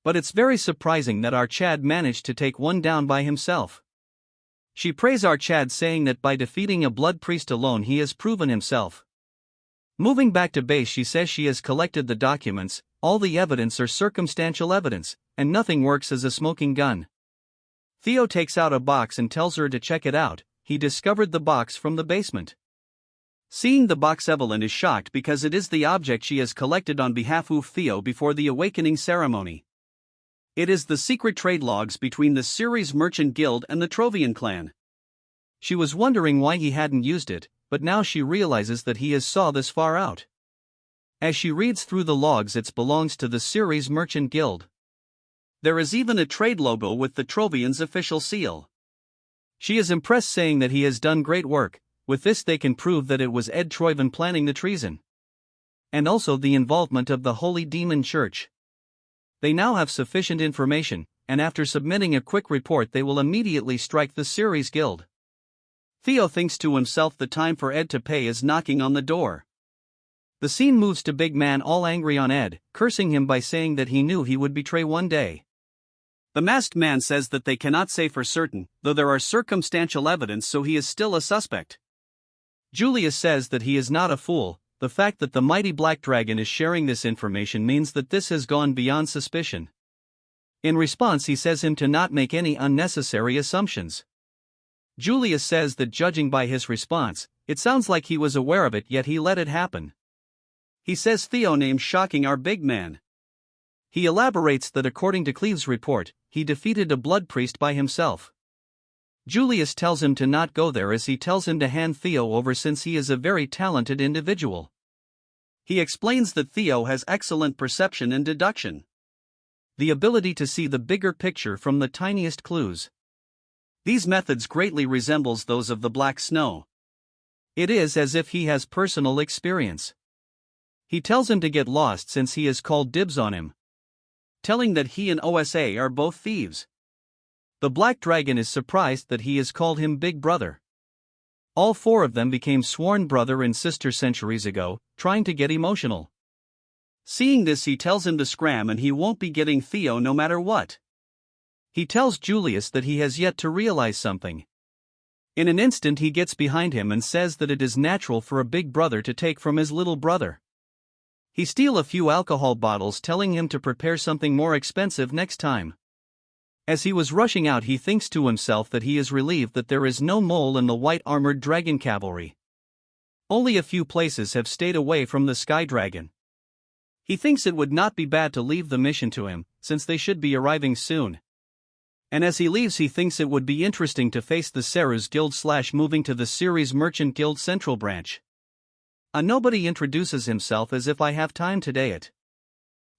But it's very surprising that our Chad managed to take one down by himself. She praised our Chad, saying that by defeating a blood priest alone he has proven himself. Moving back to base, she says she has collected the documents. All the evidence are circumstantial evidence, and nothing works as a smoking gun. Theo takes out a box and tells her to check it out. He discovered the box from the basement. Seeing the box, Evelyn is shocked because it is the object she has collected on behalf of Theo before the awakening ceremony. It is the secret trade logs between the Ceres Merchant Guild and the Trovian clan. She was wondering why he hadn't used it, but now she realizes that he has saw this far out. As she reads through the logs, it belongs to the Ceres Merchant Guild. There is even a trade logo with the Trovian's official seal. She is impressed, saying that he has done great work. With this they can prove that it was Ed Trovan planning the treason. And also the involvement of the Holy Demon Church. They now have sufficient information, and after submitting a quick report they will immediately strike the Ceres Guild. Theo thinks to himself the time for Ed to pay is knocking on the door. The scene moves to Big Man all angry on Ed, cursing him by saying that he knew he would betray one day. The masked man says that they cannot say for certain, though there are circumstantial evidence, so he is still a suspect. Julius says that he is not a fool. The fact that the mighty black dragon is sharing this information means that this has gone beyond suspicion. In response, he says him to not make any unnecessary assumptions. Julius says that judging by his response, it sounds like he was aware of it, yet he let it happen. He says Theo named shocking our big man. He elaborates that according to Cleve's report, he defeated a blood priest by himself. Julius tells him to not go there, as he tells him to hand Theo over since he is a very talented individual. He explains that Theo has excellent perception and deduction. The ability to see the bigger picture from the tiniest clues. These methods greatly resembles those of the Black Snow. It is as if he has personal experience. He tells him to get lost since he has called dibs on him, telling that he and OSA are both thieves. The black dragon is surprised that he has called him Big Brother. All four of them became sworn brother and sister centuries ago, trying to get emotional. Seeing this, he tells him to scram and he won't be getting Theo no matter what. He tells Julius that he has yet to realize something. In an instant he gets behind him and says that it is natural for a big brother to take from his little brother. He steals a few alcohol bottles, telling him to prepare something more expensive next time. As he was rushing out, he thinks to himself that he is relieved that there is no mole in the white armored dragon cavalry. Only a few places have stayed away from the sky dragon. He thinks it would not be bad to leave the mission to him, since they should be arriving soon. And as he leaves, he thinks it would be interesting to face the Serus Guild / moving to the Ceres Merchant Guild Central Branch. Nobody introduces himself as if I have time today it.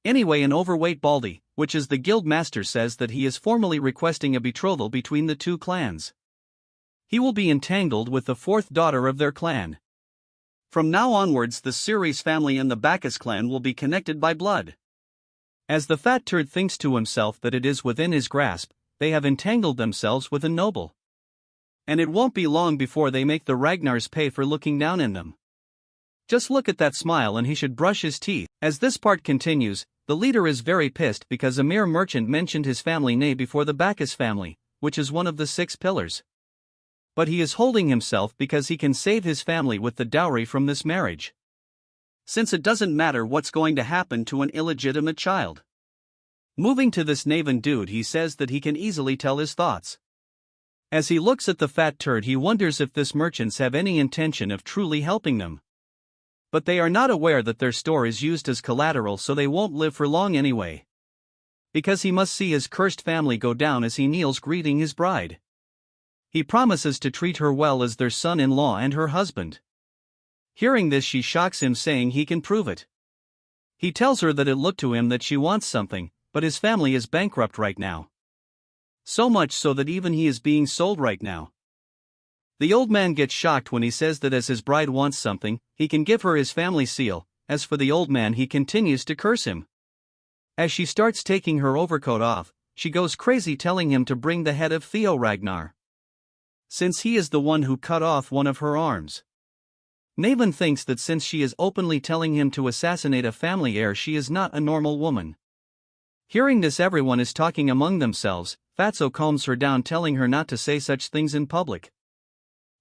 Anyway, an overweight Baldy, which is the guild master, says that he is formally requesting a betrothal between the two clans. He will be entangled with the fourth daughter of their clan. From now onwards, the Ceres family and the Bacchus clan will be connected by blood. As the fat turd thinks to himself that it is within his grasp, they have entangled themselves with Ignoble. And it won't be long before they make the Ragnars pay for looking down in them. Just look at that smile and he should brush his teeth. As this part continues, the leader is very pissed because a mere merchant mentioned his family name before the Bacchus family, which is one of the 6 pillars. But he is holding himself because he can save his family with the dowry from this marriage. Since it doesn't matter what's going to happen to an illegitimate child. Moving to this Naven dude, he says that he can easily tell his thoughts. As he looks at the fat turd, he wonders if this merchants have any intention of truly helping them. But they are not aware that their store is used as collateral, so they won't live for long anyway. Because he must see his cursed family go down as he kneels greeting his bride. He promises to treat her well as their son-in-law and her husband. Hearing this, she shocks him, saying he can prove it. He tells her that it looked to him that she wants something, but his family is bankrupt right now. So much so that even he is being sold right now. The old man gets shocked when he says that as his bride wants something, he can give her his family seal. As for the old man, he continues to curse him. As she starts taking her overcoat off, she goes crazy, telling him to bring the head of Theo Ragnar, since he is the one who cut off one of her arms. Naven thinks that since she is openly telling him to assassinate a family heir, she is not a normal woman. Hearing this, everyone is talking among themselves. Fatso calms her down, telling her not to say such things in public.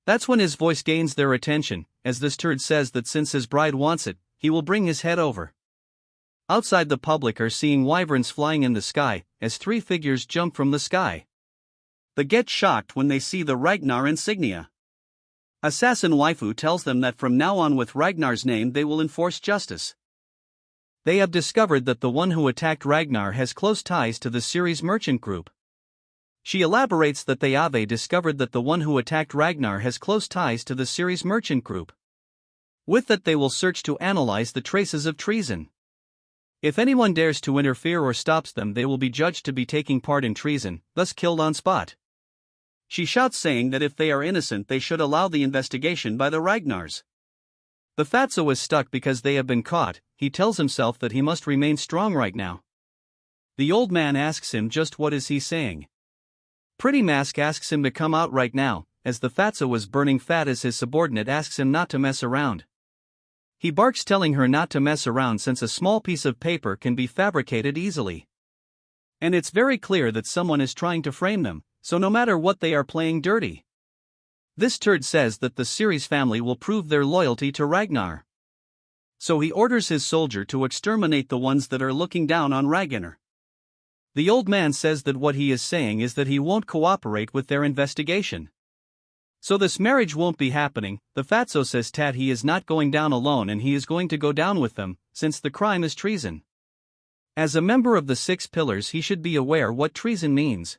That's when his voice gains their attention, as this turd says that since his bride wants it, he will bring his head over. Outside, the public are seeing wyverns flying in the sky, as 3 figures jump from the sky. They get shocked when they see the Ragnar insignia. Assassin waifu tells them that from now on, with Ragnar's name, they will enforce justice. They have discovered that the one who attacked Ragnar has close ties to the Ceres merchant group. She elaborates that they have discovered that the one who attacked Ragnar has close ties to the Ceres merchant group. With that, they will search to analyze the traces of treason. If anyone dares to interfere or stops them, they will be judged to be taking part in treason, thus killed on spot. She shouts, saying that if they are innocent, they should allow the investigation by the Ragnars. The fatso is stuck because they have been caught. He tells himself that he must remain strong right now. The old man asks him just what is he saying. Pretty Mask asks him to come out right now, as the fatso is burning fat, as his subordinate asks him not to mess around. He barks, telling her not to mess around since a small piece of paper can be fabricated easily. And it's very clear that someone is trying to frame them, so no matter what, they are playing dirty. This turd says that the Ceres family will prove their loyalty to Ragnar. So he orders his soldier to exterminate the ones that are looking down on Ragnar. The old man says that what he is saying is that he won't cooperate with their investigation. So this marriage won't be happening. The fatso says that he is not going down alone and he is going to go down with them, since the crime is treason. As a member of the 6 pillars, he should be aware what treason means.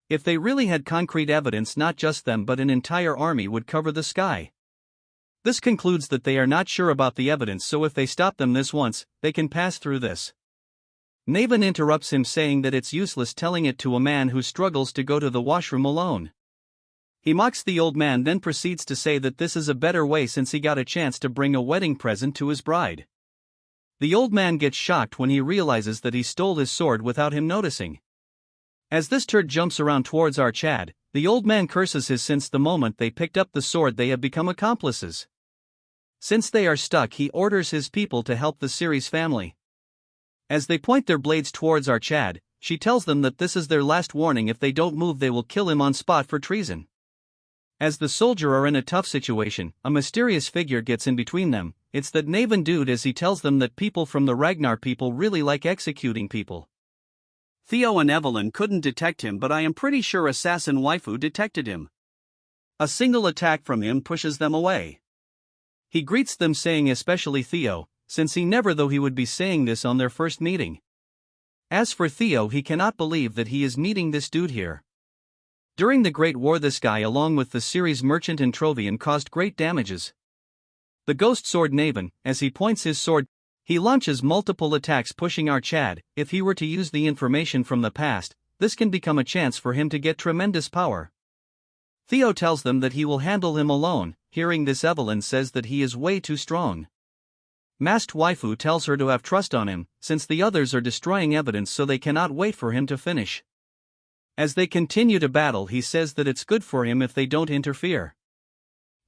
If they really had concrete evidence, not just them but an entire army would cover the sky. This concludes that they are not sure about the evidence, so if they stop them this once, they can pass through this. Naven interrupts him, saying that it's useless telling it to a man who struggles to go to the washroom alone. He mocks the old man, then proceeds to say that this is a better way since he got a chance to bring a wedding present to his bride. The old man gets shocked when he realizes that he stole his sword without him noticing. As this turd jumps around towards our Chad, the old man curses his since the moment they picked up the sword they have become accomplices. Since they are stuck, he orders his people to help the Ceres family. As they point their blades towards our Chad, she tells them that this is their last warning. If they don't move, they will kill him on spot for treason. As the soldier are in a tough situation, a mysterious figure gets in between them. It's that Naven dude, as he tells them that people from the Ragnar people really like executing people. Theo and Evelyn couldn't detect him, but I am pretty sure assassin waifu detected him. A single attack from him pushes them away. He greets them, saying, especially Theo, since he never thought he would be saying this on their first meeting. As for Theo, he cannot believe that he is meeting this dude here. During the Great War, this guy, along with the Ceres merchant and Trovian, caused great damages. The ghost sword Naven, as he points his sword, he launches multiple attacks, pushing our Chad. If he were to use the information from the past, this can become a chance for him to get tremendous power. Theo tells them that he will handle him alone. Hearing this, Evelyn says that he is way too strong. Masked waifu tells her to have trust on him, since the others are destroying evidence, so they cannot wait for him to finish. As they continue to battle, he says that it's good for him if they don't interfere.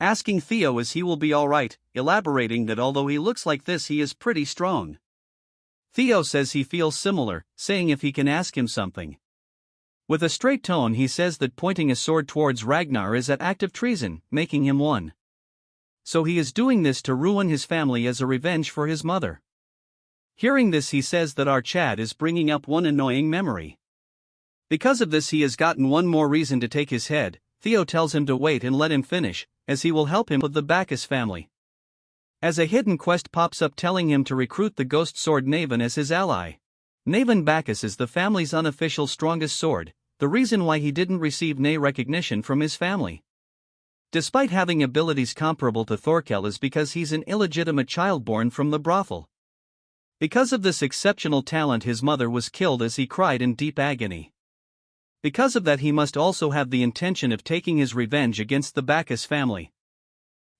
Asking Theo if he will be alright, elaborating that although he looks like this, he is pretty strong. Theo says he feels similar, saying if he can ask him something. With a straight tone, he says that pointing a sword towards Ragnar is an act of treason, making him one. So he is doing this to ruin his family as a revenge for his mother. Hearing this, he says that our Chad is bringing up one annoying memory. Because of this, he has gotten one more reason to take his head. Theo tells him to wait and let him finish, as he will help him with the Bacchus family. As a hidden quest pops up telling him to recruit the ghost sword Naven as his ally. Naven Bacchus is the family's unofficial strongest sword, the reason why he didn't receive recognition from his family. Despite having abilities comparable to Thorkel, is because he's an illegitimate child born from the brothel. Because of this exceptional talent, his mother was killed as he cried in deep agony. Because of that, he must also have the intention of taking his revenge against the Bacchus family.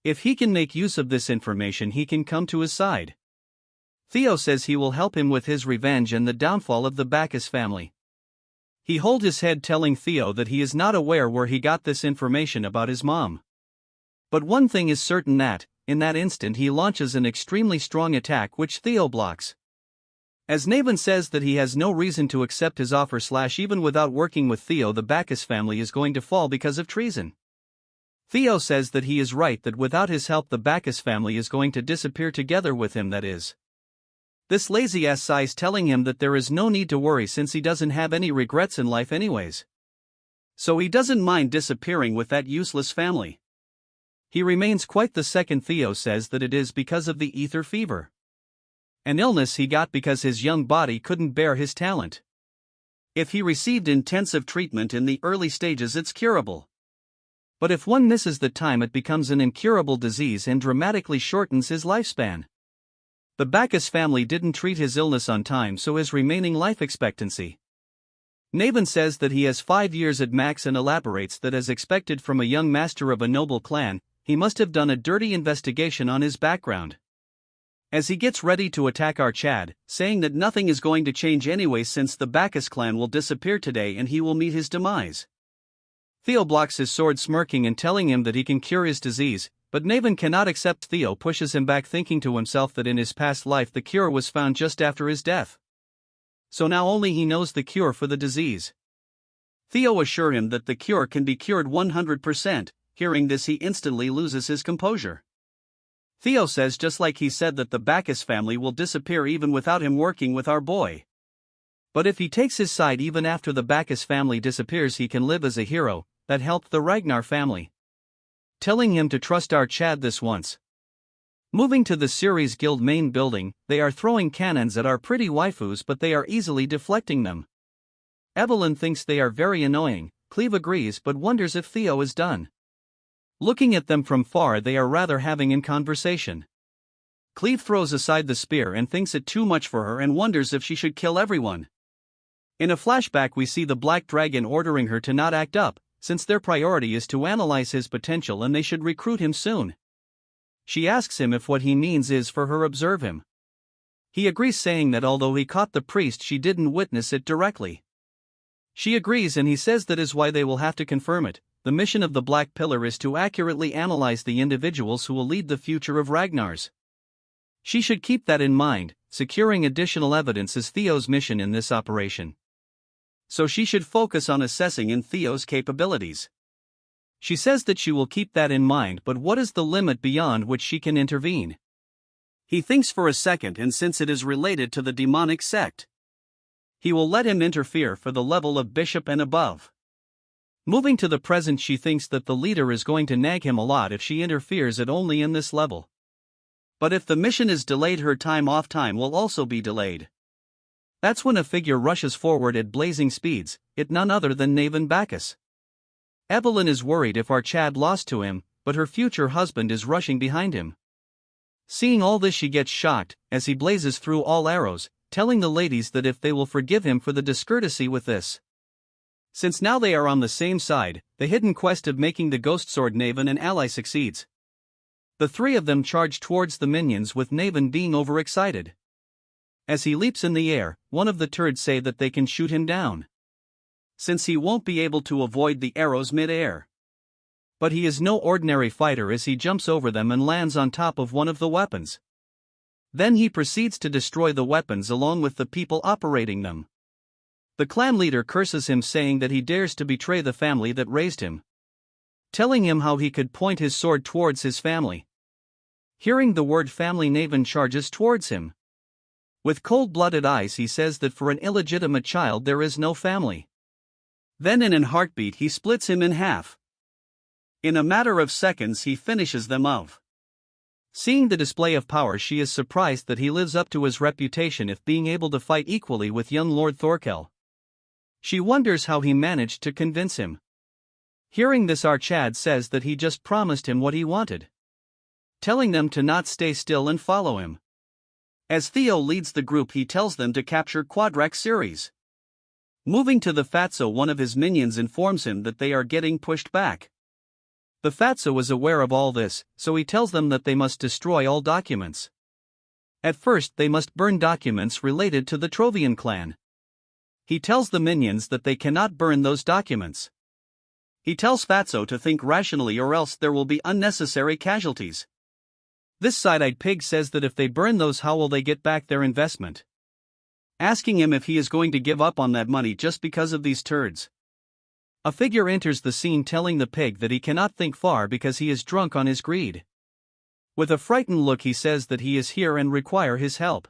If he can make use of this information, he can come to his side. Theo says he will help him with his revenge and the downfall of the Bacchus family. He holds his head, telling Theo that he is not aware where he got this information about his mom. But one thing is certain, that, in that instant, he launches an extremely strong attack which Theo blocks. As Naven says that he has no reason to accept his offer, even without working with Theo, the Bacchus family is going to fall because of treason. Theo says that he is right, that without his help the Bacchus family is going to disappear together with him, that is. This lazy-ass sighs, telling him that there is no need to worry since he doesn't have any regrets in life anyways. So he doesn't mind disappearing with that useless family. He remains quite the second. Theo says that it is because of the ether fever. An illness he got because his young body couldn't bear his talent. If he received intensive treatment in the early stages, it's curable. But if one misses the time, it becomes an incurable disease and dramatically shortens his lifespan. The Bacchus family didn't treat his illness on time, so his remaining life expectancy. Naven says that he has 5 years at max and elaborates that, as expected from a young master of a noble clan, he must have done a dirty investigation on his background. As he gets ready to attack our Chad, saying that nothing is going to change anyway since the Bacchus clan will disappear today and he will meet his demise. Theo blocks his sword, smirking and telling him that he can cure his disease, but Naven cannot accept. Theo pushes him back, thinking to himself that in his past life the cure was found just after his death. So now only he knows the cure for the disease. Theo assures him that the cure can be cured 100%, hearing this he instantly loses his composure. Theo says, just like he said, that the Bacchus family will disappear even without him working with our boy. But if he takes his side even after the Bacchus family disappears, he can live as a hero that helped the Ragnar family. Telling him to trust our Chad this once. Moving to the Ceres Guild main building, they are throwing cannons at our pretty waifus, but they are easily deflecting them. Evelyn thinks they are very annoying. Cleve agrees but wonders if Theo is done. Looking at them from far, they are rather having in conversation. Cleve throws aside the spear and thinks it too much for her and wonders if she should kill everyone. In a flashback, we see the Black Dragon ordering her to not act up, since their priority is to analyze his potential and they should recruit him soon. She asks him if what he means is for her observe him. He agrees, saying that although he caught the priest, she didn't witness it directly. She agrees and he says that is why they will have to confirm it. The mission of the Black Pillar is to accurately analyze the individuals who will lead the future of Ragnar's. She should keep that in mind. Securing additional evidence is Theo's mission in this operation. So she should focus on assessing in Theo's capabilities. She says that she will keep that in mind, but what is the limit beyond which she can intervene? He thinks for a second, and since it is related to the demonic sect, he will let him interfere for the level of bishop and above. Moving to the present, she thinks that the leader is going to nag him a lot if she interferes at only in this level. But if the mission is delayed, her time off time will also be delayed. That's when a figure rushes forward at blazing speeds, it none other than Naven Bacchus. Evelyn is worried if our Chad lost to him, but her future husband is rushing behind him. Seeing all this, she gets shocked, as he blazes through all arrows, telling the ladies that if they will forgive him for the discourtesy with this. Since now they are on the same side, the hidden quest of making the ghost sword Naven an ally succeeds. The three of them charge towards the minions, with Naven being overexcited. As he leaps in the air, one of the turds say that they can shoot him down, since he won't be able to avoid the arrows mid-air. But he is no ordinary fighter as he jumps over them and lands on top of one of the weapons. Then he proceeds to destroy the weapons along with the people operating them. The clan leader curses him, saying that he dares to betray the family that raised him, telling him how he could point his sword towards his family. Hearing the word family, Naven charges towards him. With cold-blooded eyes he says that for an illegitimate child there is no family. Then in an heartbeat he splits him in half. In a matter of seconds he finishes them off. Seeing the display of power, she is surprised that he lives up to his reputation of being able to fight equally with young Lord Thorkel. She wonders how he managed to convince him. Hearing this, our Chad says that he just promised him what he wanted, telling them to not stay still and follow him. As Theo leads the group, he tells them to capture Quadrax Ceres. Moving to the Fatso, one of his minions informs him that they are getting pushed back. The Fatso is aware of all this, so he tells them that they must destroy all documents. At first they must burn documents related to the Trovian clan. He tells the minions that they cannot burn those documents. He tells Fatso to think rationally or else there will be unnecessary casualties. This side-eyed pig says that if they burn those, how will they get back their investment? Asking him if he is going to give up on that money just because of these turds. A figure enters the scene telling the pig that he cannot think far because he is drunk on his greed. With a frightened look he says that he is here and require his help.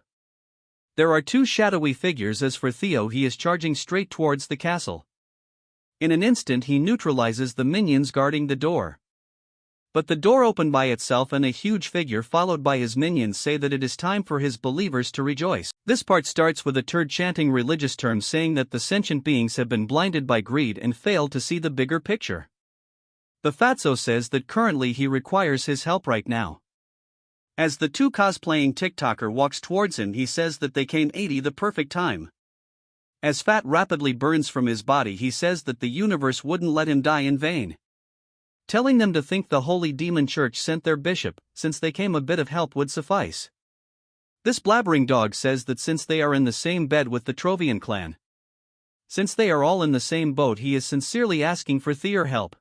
There are two shadowy figures. As for Theo, he is charging straight towards the castle. In an instant he neutralizes the minions guarding the door. But the door opened by itself and a huge figure followed by his minions say that it is time for his believers to rejoice. This part starts with a turd chanting religious terms saying that the sentient beings have been blinded by greed and failed to see the bigger picture. The Fatso says that currently he requires his help right now. As the two cosplaying TikToker walks towards him, he says that they came 80 the perfect time. As fat rapidly burns from his body, he says that the universe wouldn't let him die in vain, telling them to think the Holy Demon Church sent their bishop, since they came, a bit of help would suffice. This blabbering dog says that since they are in the same bed with the Trovian clan, since they are all in the same boat, he is sincerely asking for their help.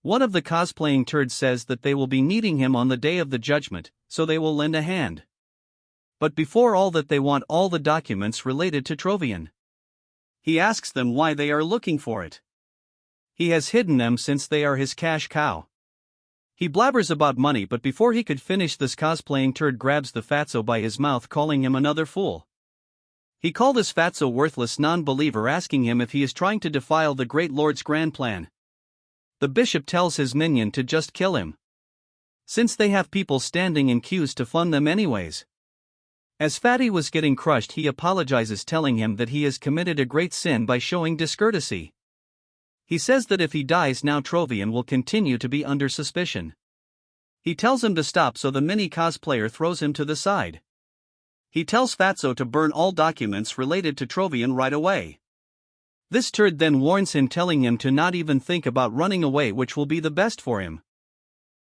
One of the cosplaying turds says that they will be needing him on the day of the judgment, so they will lend a hand. But before all that, they want all the documents related to Trovian. He asks them why they are looking for it. He has hidden them since they are his cash cow. He blabbers about money, but before he could finish, this cosplaying turd grabs the Fatso by his mouth, calling him another fool. He called this Fatso worthless non-believer, asking him if he is trying to defile the Great Lord's grand plan. The bishop tells his minion to just kill him, since they have people standing in queues to fund them anyways. As Fatty was getting crushed, he apologizes, telling him that he has committed a great sin by showing discourtesy. He says that if he dies now, Trovian will continue to be under suspicion. He tells him to stop, so the mini cosplayer throws him to the side. He tells Fatso to burn all documents related to Trovian right away. This turd then warns him, telling him to not even think about running away, which will be the best for him,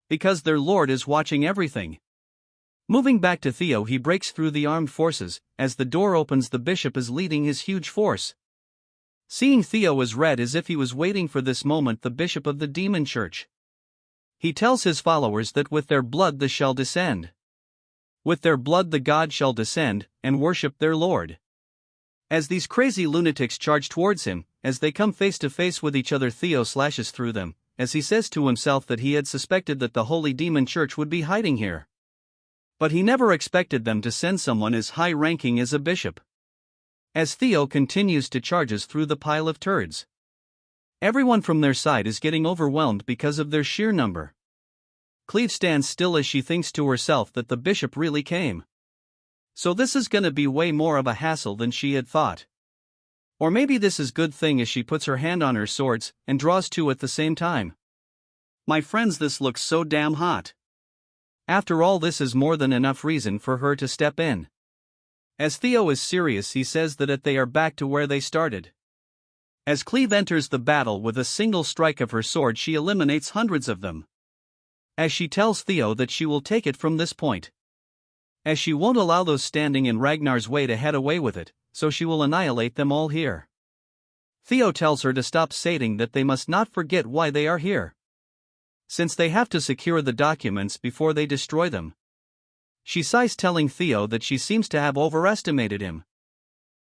because their lord is watching everything. Moving back to Theo, he breaks through the armed forces. As the door opens, the bishop is leading his huge force. Seeing Theo as red as if he was waiting for this moment, the bishop of the demon church. He tells his followers that with their blood the shall descend. With their blood the god shall descend, and worship their lord. As these crazy lunatics charge towards him, as they come face to face with each other, Theo slashes through them, as he says to himself that he had suspected that the holy demon church would be hiding here. But he never expected them to send someone as high-ranking as a bishop. As Theo continues to charge through the pile of turds, everyone from their side is getting overwhelmed because of their sheer number. Cleve stands still as she thinks to herself that the bishop really came. So this is gonna be way more of a hassle than she had thought. Or maybe this is good thing, as she puts her hand on her swords and draws two at the same time. My friends, this looks so damn hot. After all, this is more than enough reason for her to step in. As Theo is serious, he says that they are back to where they started. As Cleve enters the battle with a single strike of her sword, she eliminates hundreds of them. As she tells Theo that she will take it from this point. As she won't allow those standing in Ragnar's way to head away with it, so she will annihilate them all here. Theo tells her to stop saying that they must not forget why they are here, since they have to secure the documents before they destroy them. She sighs, telling Theo that she seems to have overestimated him.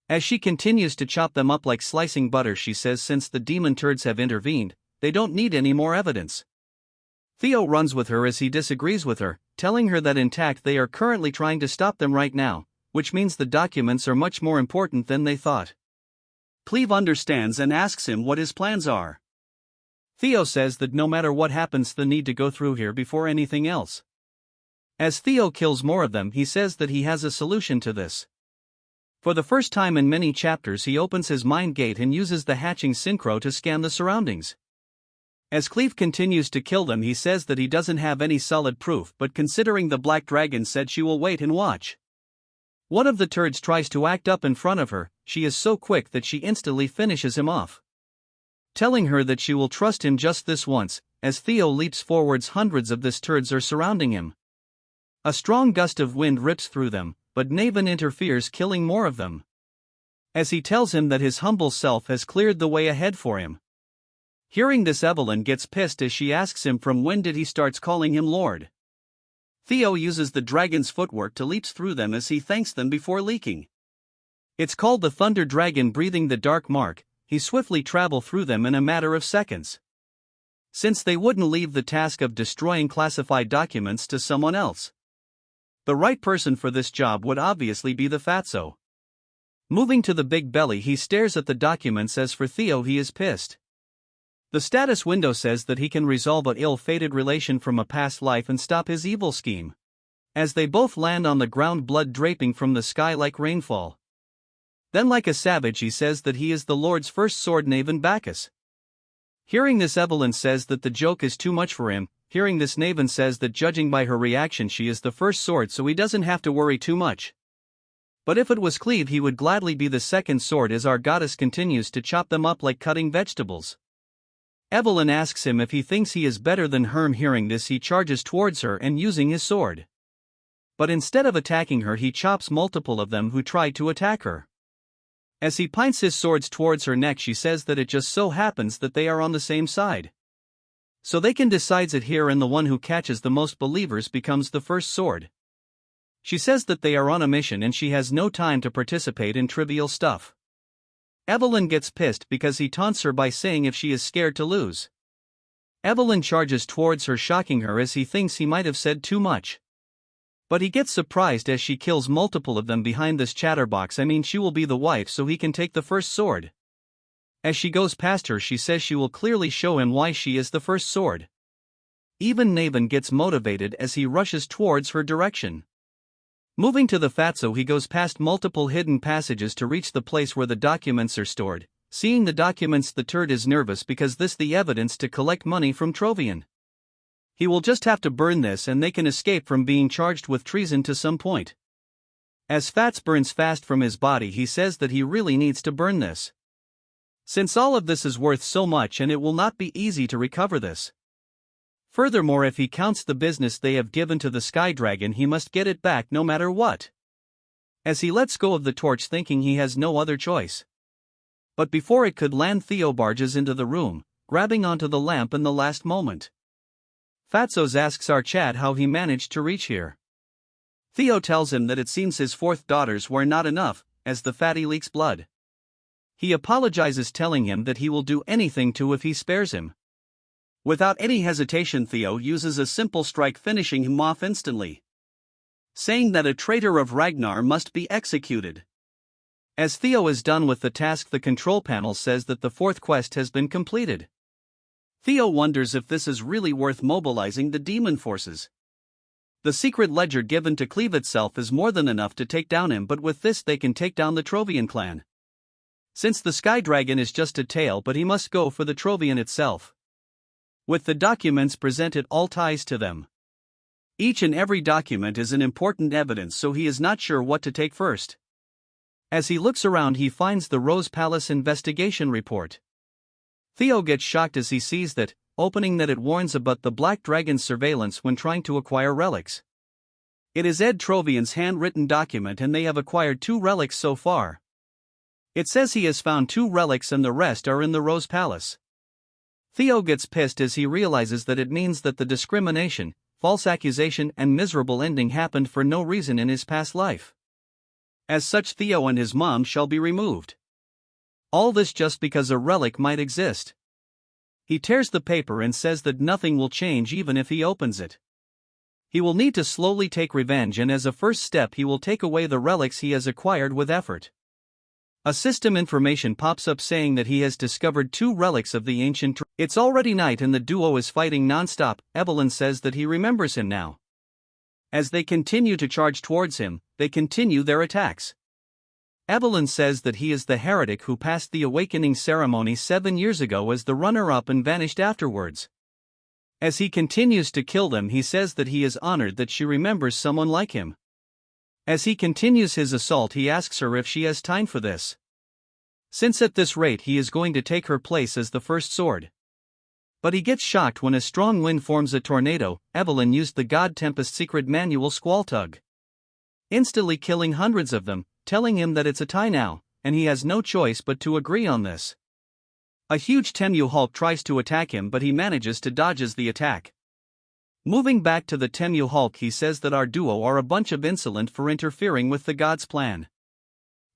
As she continues to chop them up like slicing butter, she says since the demon turds have intervened, they don't need any more evidence. Theo runs with her as he disagrees with her, telling her that intact they are currently trying to stop them right now, which means the documents are much more important than they thought. Cleve understands and asks him what his plans are. Theo says that no matter what happens, they need to go through here before anything else. As Theo kills more of them, he says that he has a solution to this. For the first time in many chapters, he opens his mind gate and uses the hatching synchro to scan the surroundings. As Cleve continues to kill them, he says that he doesn't have any solid proof, but considering the Black Dragon said she will wait and watch. One of the turds tries to act up in front of her. She is so quick that she instantly finishes him off, telling her that she will trust him just this once. As Theo leaps forwards, hundreds of these turds are surrounding him. A strong gust of wind rips through them, but Naven interferes, killing more of them. As he tells him that his humble self has cleared the way ahead for him. Hearing this, Evelyn gets pissed as she asks him from when did he starts calling him Lord. Theo uses the dragon's footwork to leap through them as he thanks them before leaking. It's called the Thunder Dragon, breathing the dark mark. He swiftly travel through them in a matter of seconds, since they wouldn't leave the task of destroying classified documents to someone else. The right person for this job would obviously be the Fatso. Moving to the big belly, he stares at the documents. As for Theo, he is pissed. The status window says that he can resolve an ill-fated relation from a past life and stop his evil scheme. As they both land on the ground, blood draping from the sky like rainfall. Then, like a savage, he says that he is the Lord's first sword, Naven Bacchus. Hearing this, Evelyn says that the joke is too much for him. Hearing this, Naven says that judging by her reaction, she is the first sword, so he doesn't have to worry too much. But if it was Cleve, he would gladly be the second sword, as our goddess continues to chop them up like cutting vegetables. Evelyn asks him if he thinks he is better than Herm. Hearing this, he charges towards her and using his sword. But instead of attacking her, he chops multiple of them who try to attack her. As he points his swords towards her neck, she says that it just so happens that they are on the same side, so they can decide it here, and the one who catches the most believers becomes the first sword. She says that they are on a mission and she has no time to participate in trivial stuff. Evelyn gets pissed because he taunts her by saying if she is scared to lose. Evelyn charges towards her, shocking her as he thinks he might have said too much. But he gets surprised as she kills multiple of them behind this chatterbox. She will be the wife, so he can take the first sword. As she goes past her, she says she will clearly show him why she is the first sword. Even Naven gets motivated as he rushes towards her direction. Moving to the Fatso, he goes past multiple hidden passages to reach the place where the documents are stored. Seeing the documents, the turd is nervous because this the evidence to collect money from Trovian. He will just have to burn this and they can escape from being charged with treason to some point. As Fats burns fast from his body, he says that he really needs to burn this, since all of this is worth so much and it will not be easy to recover this. Furthermore, if he counts the business they have given to the Sky Dragon, he must get it back no matter what. As he lets go of the torch, thinking he has no other choice. But before it could land, Theo barges into the room, grabbing onto the lamp in the last moment. Fatsos asks our chat how he managed to reach here. Theo tells him that it seems his fourth daughters were not enough, as the fatty leaks blood. He apologizes, telling him that he will do anything to if he spares him. Without any hesitation, Theo uses a simple strike, finishing him off instantly, saying that a traitor of Ragnar must be executed. As Theo is done with the task, the control panel says that the fourth quest has been completed. Theo wonders if this is really worth mobilizing the demon forces. The secret ledger given to Cleve itself is more than enough to take down him, but with this they can take down the Trovian clan. Since the Sky Dragon is just a tale, but he must go for the Trovian itself. With the documents presented, all ties to them. Each and every document is an important evidence, so he is not sure what to take first. As he looks around, he finds the Rose Palace investigation report. Theo gets shocked as he sees that, opening that it warns about the Black Dragon's surveillance when trying to acquire relics. It is Ed Trovian's handwritten document, and they have acquired 2 relics so far. It says he has found 2 relics and the rest are in the Rose Palace. Theo gets pissed as he realizes that it means that the discrimination, false accusation and miserable ending happened for no reason in his past life. As such, Theo and his mom shall be removed. All this just because a relic might exist. He tears the paper and says that nothing will change even if he opens it. He will need to slowly take revenge, and as a first step he will take away the relics he has acquired with effort. A system information pops up saying that he has discovered 2 relics of the ancient. It's already night and the duo is fighting non-stop. Evelyn says that he remembers him now. As they continue to charge towards him, they continue their attacks. Evelyn says that he is the heretic who passed the awakening ceremony 7 years ago as the runner-up and vanished afterwards. As he continues to kill them, he says that he is honored that she remembers someone like him. As he continues his assault, he asks her if she has time for this, since at this rate he is going to take her place as the first sword. But he gets shocked when a strong wind forms a tornado. Evelyn used the God Tempest secret manual Squall Tug, instantly killing hundreds of them, telling him that it's a tie now, and he has no choice but to agree on this. A huge Temu Hulk tries to attack him, but he manages to dodges the attack. Moving back to the Temu Hulk, he says that our duo are a bunch of insolent for interfering with the god's plan.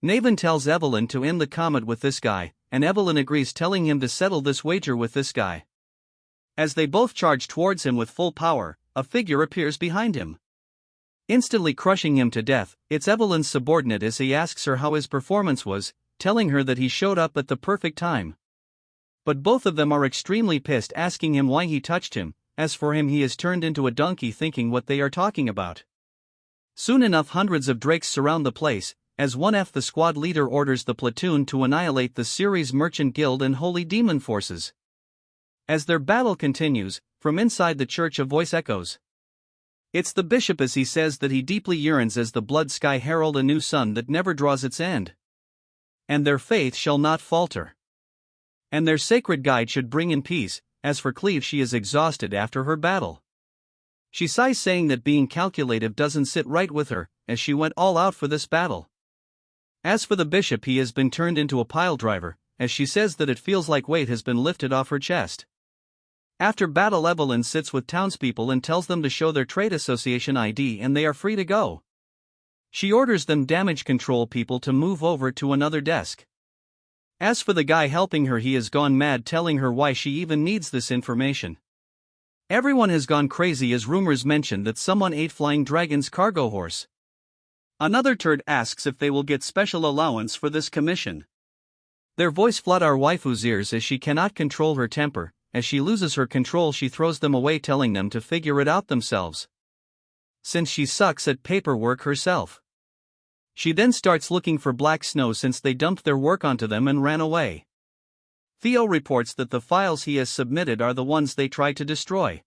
Naven tells Evelyn to end the comet with this guy, and Evelyn agrees, telling him to settle this wager with this guy. As they both charge towards him with full power, a figure appears behind him, instantly crushing him to death. It's Evelyn's subordinate as he asks her how his performance was, telling her that he showed up at the perfect time. But both of them are extremely pissed, asking him why he touched him. As for him, he is turned into a donkey, thinking what they are talking about. Soon enough, hundreds of drakes surround the place, as 1F the squad leader orders the platoon to annihilate the Ceres Merchant Guild and Holy Demon forces. As their battle continues, from inside the church a voice echoes. It's the bishop, as he says that he deeply yearns as the blood sky herald a new sun that never draws its end. And their faith shall not falter. And their sacred guide should bring in peace. As for Cleve, she is exhausted after her battle. She sighs, saying that being calculative doesn't sit right with her, as she went all out for this battle. As for the bishop, he has been turned into a pile driver, as she says that it feels like weight has been lifted off her chest. After battle, Evelyn sits with townspeople and tells them to show their trade association ID and they are free to go. She orders them damage control people to move over to another desk. As for the guy helping her, he has gone mad, telling her why she even needs this information. Everyone has gone crazy as rumors mention that someone ate Flying Dragon's cargo horse. Another turd asks if they will get special allowance for this commission. Their voice flood our waifu's ears as she cannot control her temper. As she loses her control, she throws them away, telling them to figure it out themselves, since she sucks at paperwork herself. She then starts looking for Black Snow since they dumped their work onto them and ran away. Theo reports that the files he has submitted are the ones they tried to destroy.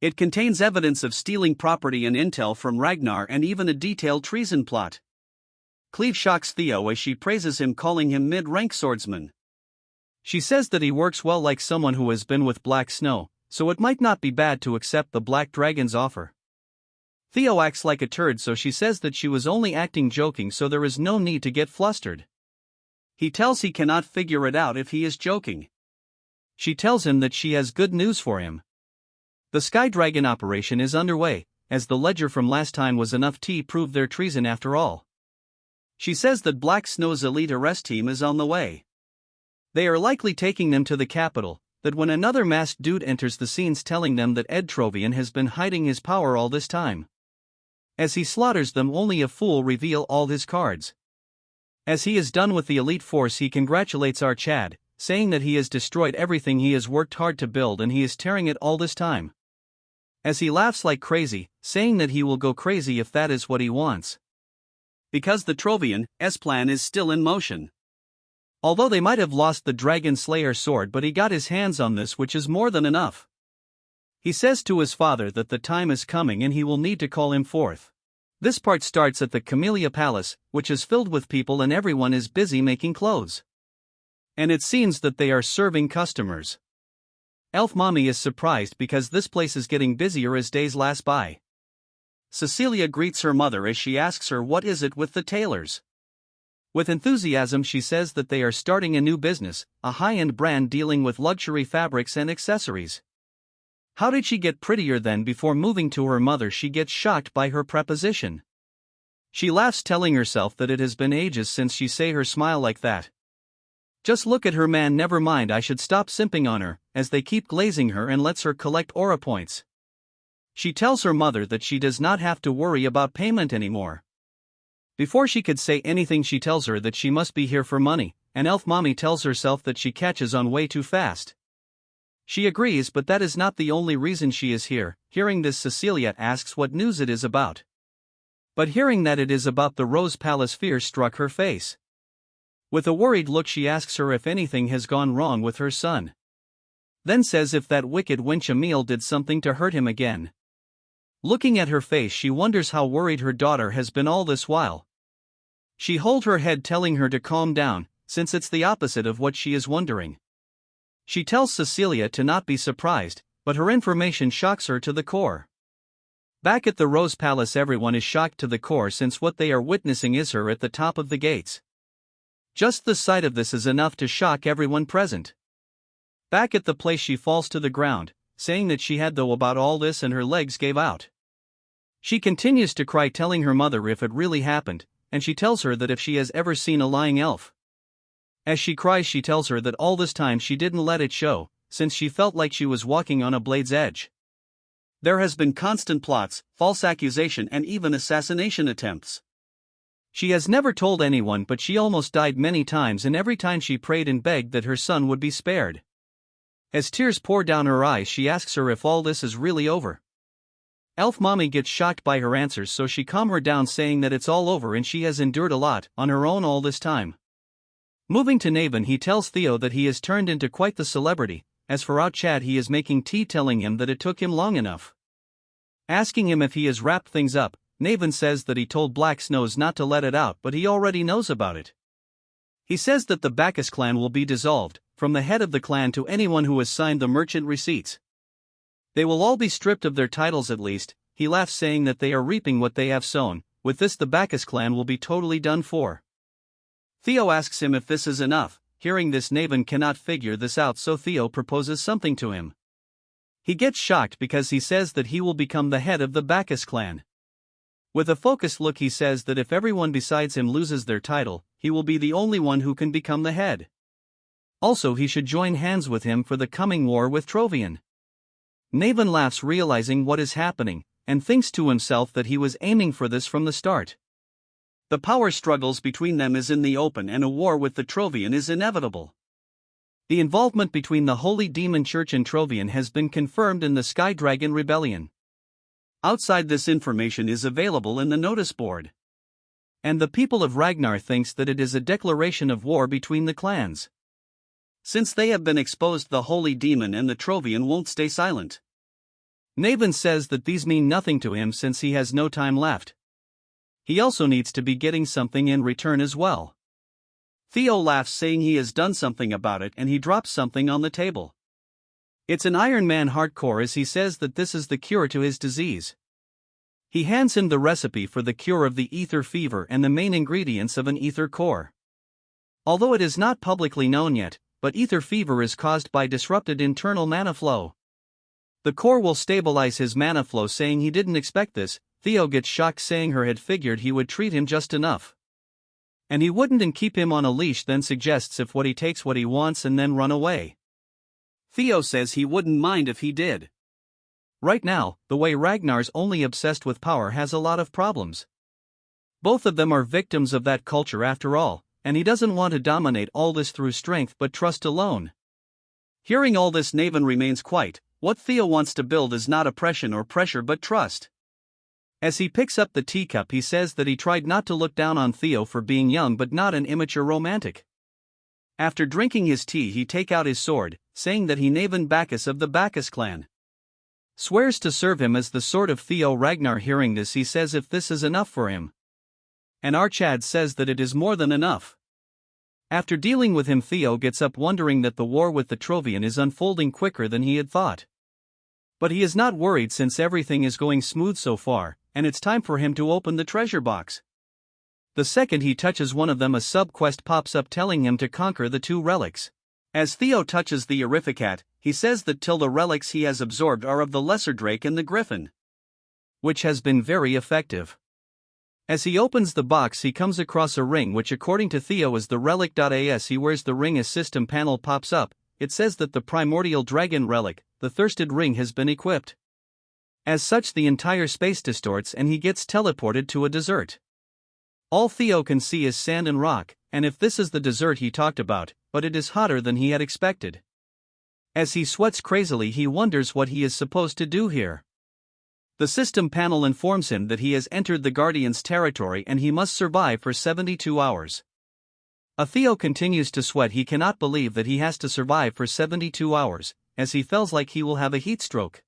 It contains evidence of stealing property and intel from Ragnar and even a detailed treason plot. Cleve shocks Theo as she praises him, calling him mid-rank swordsman. She says that he works well like someone who has been with Black Snow, so it might not be bad to accept the Black Dragon's offer. Theo acts like a turd, so she says that she was only acting, joking, so there is no need to get flustered. He tells he cannot figure it out if he is joking. She tells him that she has good news for him. The Sky Dragon operation is underway, as the ledger from last time was enough to prove their treason after all. She says that Black Snow's elite arrest team is on the way. They are likely taking them to the capital, that when another masked dude enters the scenes telling them that Ed Trovian has been hiding his power all this time. As he slaughters them, only a fool reveal all his cards. As he is done with the elite force, he congratulates our Chad, saying that he has destroyed everything he has worked hard to build and he is tearing it all this time. As he laughs like crazy, saying that he will go crazy if that is what he wants. Because the Trovian's plan is still in motion. Although they might have lost the Dragon Slayer sword, but he got his hands on this, which is more than enough. He says to his father that the time is coming and he will need to call him forth. This part starts at the Camellia Palace, which is filled with people and everyone is busy making clothes. And it seems that they are serving customers. Elf Mommy is surprised because this place is getting busier as days pass by. Cecilia greets her mother as she asks her what is it with the tailors. With enthusiasm she says that they are starting a new business, a high-end brand dealing with luxury fabrics and accessories. How did she get prettier then? Before moving to her mother she gets shocked by her preposition. She laughs, telling herself that it has been ages since she saw her smile like that. Just look at her, man, never mind, I should stop simping on her, as they keep glazing her and lets her collect aura points. She tells her mother that she does not have to worry about payment anymore. Before she could say anything she tells her that she must be here for money, and Elf Mommy tells herself that she catches on way too fast. She agrees, but that is not the only reason she is here. Hearing this, Cecilia asks what news it is about. But hearing that it is about the Rose Palace, fear struck her face. With a worried look she asks her if anything has gone wrong with her son. Then says if that wicked wench Emil did something to hurt him again. Looking at her face she wonders how worried her daughter has been all this while. She holds her head, telling her to calm down, since it's the opposite of what she is wondering. She tells Cecilia to not be surprised, but her information shocks her to the core. Back at the Rose Palace everyone is shocked to the core, since what they are witnessing is her at the top of the gates. Just the sight of this is enough to shock everyone present. Back at the place she falls to the ground, saying that she had though about all this and her legs gave out. She continues to cry, telling her mother if it really happened, and she tells her that if she has ever seen a lying elf. As she cries she tells her that all this time she didn't let it show, since she felt like she was walking on a blade's edge. There has been constant plots, false accusation and even assassination attempts. She has never told anyone, but she almost died many times, and every time she prayed and begged that her son would be spared. As tears pour down her eyes she asks her if all this is really over. Elf Mommy gets shocked by her answers, so she calms her down, saying that it's all over and she has endured a lot on her own all this time. Moving to Naven, he tells Theo that he has turned into quite the celebrity. As for out Chad, he is making tea, telling him that it took him long enough. Asking him if he has wrapped things up, Naven says that he told Black Snows not to let it out, but he already knows about it. He says that the Bacchus clan will be dissolved, from the head of the clan to anyone who has signed the merchant receipts. They will all be stripped of their titles at least. He laughs, saying that they are reaping what they have sown. With this the Bacchus clan will be totally done for. Theo asks him if this is enough. Hearing this, Naven cannot figure this out, so Theo proposes something to him. He gets shocked because he says that he will become the head of the Bacchus clan. With a focused look he says that if everyone besides him loses their title, he will be the only one who can become the head. Also he should join hands with him for the coming war with Trovian. Naven laughs, realizing what is happening, and thinks to himself that he was aiming for this from the start. The power struggles between them is in the open and a war with the Trovian is inevitable. The involvement between the Holy Demon Church and Trovian has been confirmed in the Sky Dragon Rebellion. Outside this information is available in the notice board. And the people of Ragnar thinks that it is a declaration of war between the clans. Since they have been exposed, the Holy Demon and the Trovian won't stay silent. Naven says that these mean nothing to him since he has no time left. He also needs to be getting something in return as well. Theo laughs, saying he has done something about it, and he drops something on the table. It's an Iron Man hardcore, as he says that this is the cure to his disease. He hands him the recipe for the cure of the ether fever and the main ingredients of an ether core. Although it is not publicly known yet, but ether fever is caused by disrupted internal mana flow. The core will stabilize his mana flow, saying he didn't expect this. Theo gets shocked, saying her had figured he would treat him just enough. And he wouldn't and keep him on a leash, then suggests if what he takes what he wants and then run away. Theo says he wouldn't mind if he did. Right now, the way Ragnar's only obsessed with power has a lot of problems. Both of them are victims of that culture after all, and he doesn't want to dominate all this through strength but trust alone. Hearing all this, Naven remains quiet. What Theo wants to build is not oppression or pressure but trust. As he picks up the teacup, he says that he tried not to look down on Theo for being young but not an immature romantic. After drinking his tea, he take out his sword, saying that he Naven Bacchus of the Bacchus clan swears to serve him as the sword of Theo. Ragnar, hearing this, he says if this is enough for him. And Archad says that it is more than enough. After dealing with him, Theo gets up, wondering that the war with the Trovian is unfolding quicker than he had thought. But he is not worried since everything is going smooth so far, and it's time for him to open the treasure box. The second he touches one of them, a sub-quest pops up telling him to conquer the 2 relics. As Theo touches the Erificat, he says that till the relics he has absorbed are of the Lesser Drake and the Griffin, which has been very effective. As he opens the box, he comes across a ring which according to Theo is the relic. As he wears the ring, a system panel pops up. It says that the primordial dragon relic, the thirsted ring, has been equipped. As such, the entire space distorts and he gets teleported to a desert. All Theo can see is sand and rock, and if this is the desert he talked about, but it is hotter than he had expected. As he sweats crazily, he wonders what he is supposed to do here. The system panel informs him that he has entered the Guardian's territory and he must survive for 72 hours. Theo continues to sweat. He cannot believe that he has to survive for 72 hours, as he feels like he will have a heat stroke.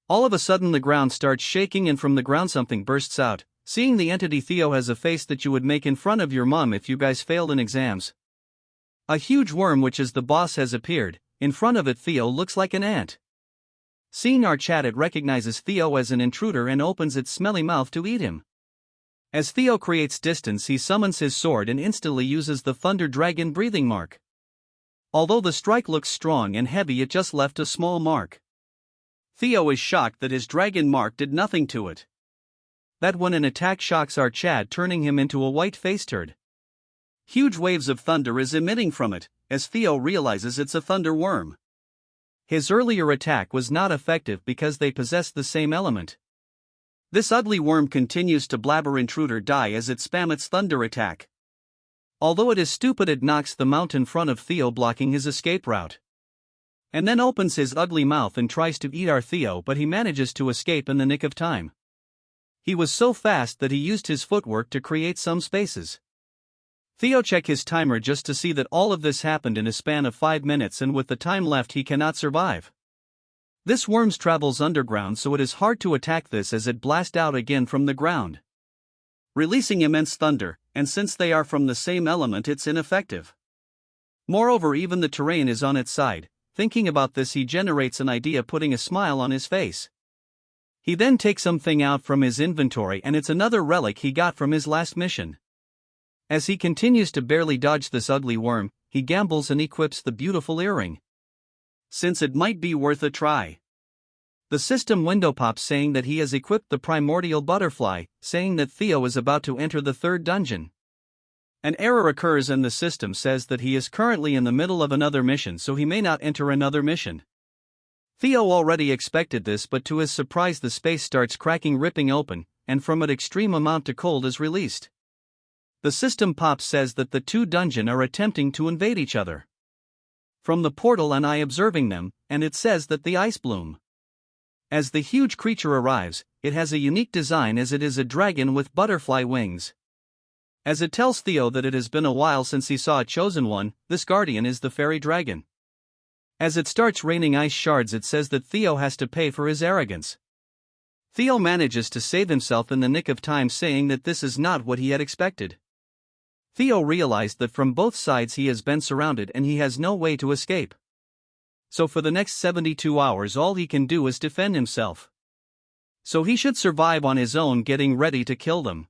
All of a sudden the ground starts shaking and from the ground something bursts out. Seeing the entity, Theo has a face that you would make in front of your mom if you guys failed in exams. A huge worm, which is the boss, has appeared. In front of it, Theo looks like an ant. Seeing Archad, it recognizes Theo as an intruder and opens its smelly mouth to eat him. As Theo creates distance, he summons his sword and instantly uses the Thunder Dragon breathing mark. Although the strike looks strong and heavy, it just left a small mark. Theo is shocked that his dragon mark did nothing to it. That when an attack shocks Archad, turning him into a white-faced turd. Huge waves of thunder is emitting from it, as Theo realizes it's a thunder worm. His earlier attack was not effective because they possess the same element. This ugly worm continues to blabber intruder die as it spams its thunder attack. Although it is stupid, it knocks the mount in front of Theo, blocking his escape route. And then opens his ugly mouth and tries to eat our Theo, but he manages to escape in the nick of time. He was so fast that he used his footwork to create some spaces. Theo check his timer just to see that all of this happened in a span of 5 minutes, and with the time left he cannot survive. This worm travels underground, so it is hard to attack this as it blasts out again from the ground, releasing immense thunder, and since they are from the same element, it's ineffective. Moreover, even the terrain is on its side. Thinking about this, he generates an idea, putting a smile on his face. He then takes something out from his inventory, and it's another relic he got from his last mission. As he continues to barely dodge this ugly worm, he gambles and equips the beautiful earring, since it might be worth a try. The system window pops saying that he has equipped the primordial butterfly, saying that Theo is about to enter the 3rd dungeon. An error occurs and the system says that he is currently in the middle of another mission, so he may not enter another mission. Theo already expected this, but to his surprise the space starts cracking, ripping open, and from it extreme amount of cold is released. The system pop says that the 2 dungeons are attempting to invade each other from the portal, and I observing them, and it says that the ice bloom. As the huge creature arrives, it has a unique design as it is a dragon with butterfly wings. As it tells Theo that it has been a while since he saw a chosen one, this guardian is the fairy dragon. As it starts raining ice shards, it says that Theo has to pay for his arrogance. Theo manages to save himself in the nick of time, saying that this is not what he had expected. Theo realized that from both sides he has been surrounded and he has no way to escape. So for the next 72 hours all he can do is defend himself. So he should survive on his own, getting ready to kill them.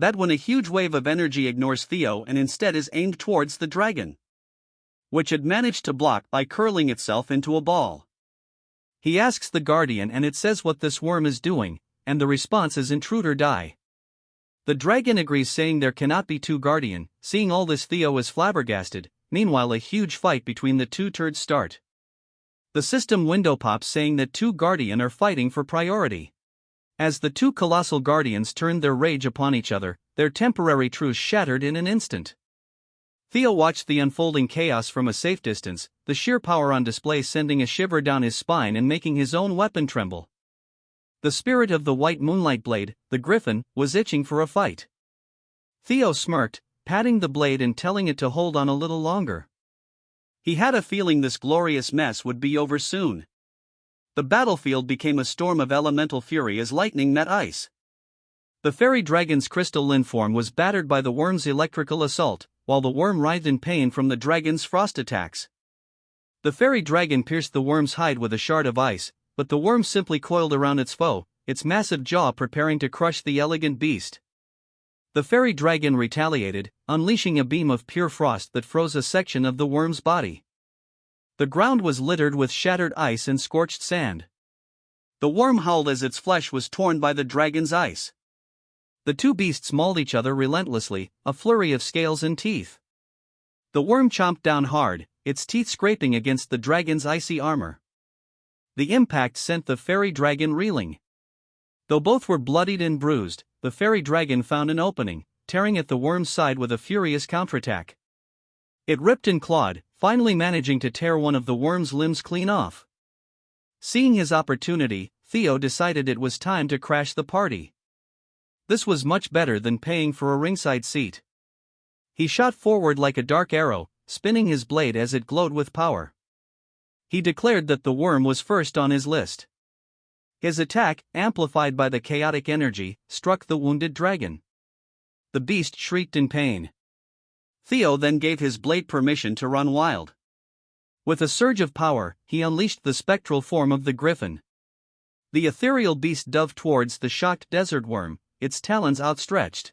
That when a huge wave of energy ignores Theo and instead is aimed towards the dragon, which had managed to block by curling itself into a ball. He asks the guardian and it says what this worm is doing, and the response is intruder die. The dragon agrees, saying there cannot be two guardian. Seeing all this, Theo is flabbergasted. Meanwhile, a huge fight between the two turds start. The system window pops, saying that two guardian are fighting for priority. As the two colossal guardians turned their rage upon each other, their temporary truce shattered in an instant. Theo watched the unfolding chaos from a safe distance, the sheer power on display sending a shiver down his spine and making his own weapon tremble. The spirit of the white moonlight blade, the griffin, was itching for a fight. Theo smirked, patting the blade and telling it to hold on a little longer. He had a feeling this glorious mess would be over soon. The battlefield became a storm of elemental fury as lightning met ice. The fairy dragon's crystalline form was battered by the worm's electrical assault, while the worm writhed in pain from the dragon's frost attacks. The fairy dragon pierced the worm's hide with a shard of ice, but the worm simply coiled around its foe, its massive jaw preparing to crush the elegant beast. The fairy dragon retaliated, unleashing a beam of pure frost that froze a section of the worm's body. The ground was littered with shattered ice and scorched sand. The worm howled as its flesh was torn by the dragon's ice. The two beasts mauled each other relentlessly, a flurry of scales and teeth. The worm chomped down hard, its teeth scraping against the dragon's icy armor. The impact sent the fairy dragon reeling. Though both were bloodied and bruised, the fairy dragon found an opening, tearing at the worm's side with a furious counterattack. It ripped and clawed, finally managing to tear one of the worm's limbs clean off. Seeing his opportunity, Theo decided it was time to crash the party. This was much better than paying for a ringside seat. He shot forward like a dark arrow, spinning his blade as it glowed with power. He declared that the worm was first on his list. His attack, amplified by the chaotic energy, struck the wounded dragon. The beast shrieked in pain. Theo then gave his blade permission to run wild. With a surge of power, he unleashed the spectral form of the griffin. The ethereal beast dove towards the shocked desert worm, its talons outstretched.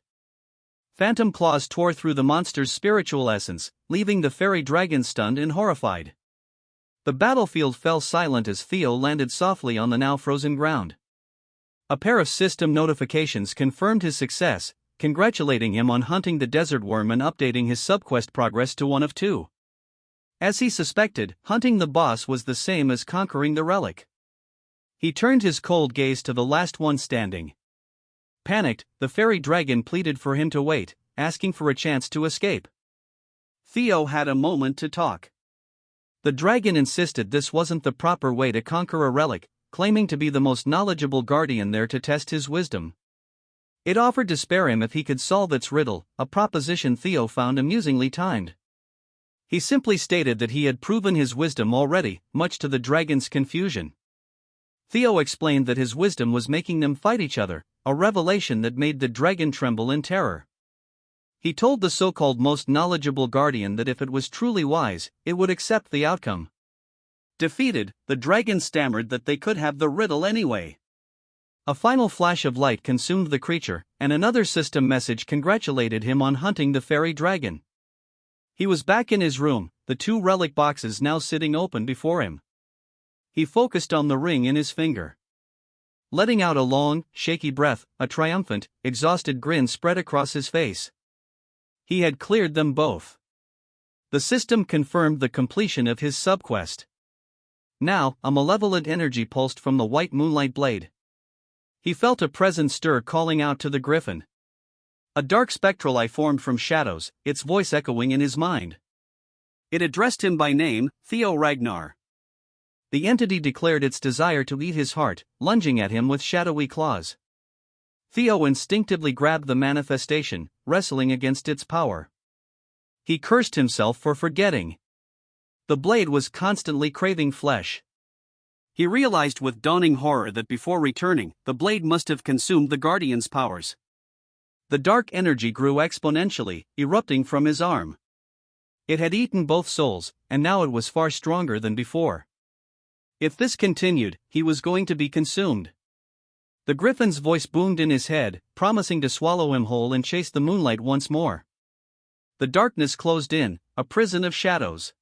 Phantom claws tore through the monster's spiritual essence, leaving the fairy dragon stunned and horrified. The battlefield fell silent as Theo landed softly on the now frozen ground. A pair of system notifications confirmed his success, congratulating him on hunting the desert worm and updating his subquest progress to 1 of 2. As he suspected, hunting the boss was the same as conquering the relic. He turned his cold gaze to the last one standing. Panicked, the fairy dragon pleaded for him to wait, asking for a chance to escape. Theo had a moment to talk. The dragon insisted this wasn't the proper way to conquer a relic, claiming to be the most knowledgeable guardian there to test his wisdom. It offered to spare him if he could solve its riddle, a proposition Theo found amusingly timed. He simply stated that he had proven his wisdom already, much to the dragon's confusion. Theo explained that his wisdom was making them fight each other, a revelation that made the dragon tremble in terror. He told the so-called most knowledgeable guardian that if it was truly wise, it would accept the outcome. Defeated, the dragon stammered that they could have the riddle anyway. A final flash of light consumed the creature, and another system message congratulated him on hunting the fairy dragon. He was back in his room, the 2 relic boxes now sitting open before him. He focused on the ring in his finger. Letting out a long, shaky breath, a triumphant, exhausted grin spread across his face. He had cleared them both. The system confirmed the completion of his subquest. Now, a malevolent energy pulsed from the white moonlight blade. He felt a presence stir, calling out to the griffin. A dark spectral eye formed from shadows, its voice echoing in his mind. It addressed him by name, Theo Ragnar. The entity declared its desire to eat his heart, lunging at him with shadowy claws. Theo instinctively grabbed the manifestation, wrestling against its power. He cursed himself for forgetting. The blade was constantly craving flesh. He realized with dawning horror that before returning, the blade must have consumed the guardian's powers. The dark energy grew exponentially, erupting from his arm. It had eaten both souls, and now it was far stronger than before. If this continued, he was going to be consumed. The Griffin's voice boomed in his head, promising to swallow him whole and chase the moonlight once more. The darkness closed in, a prison of shadows.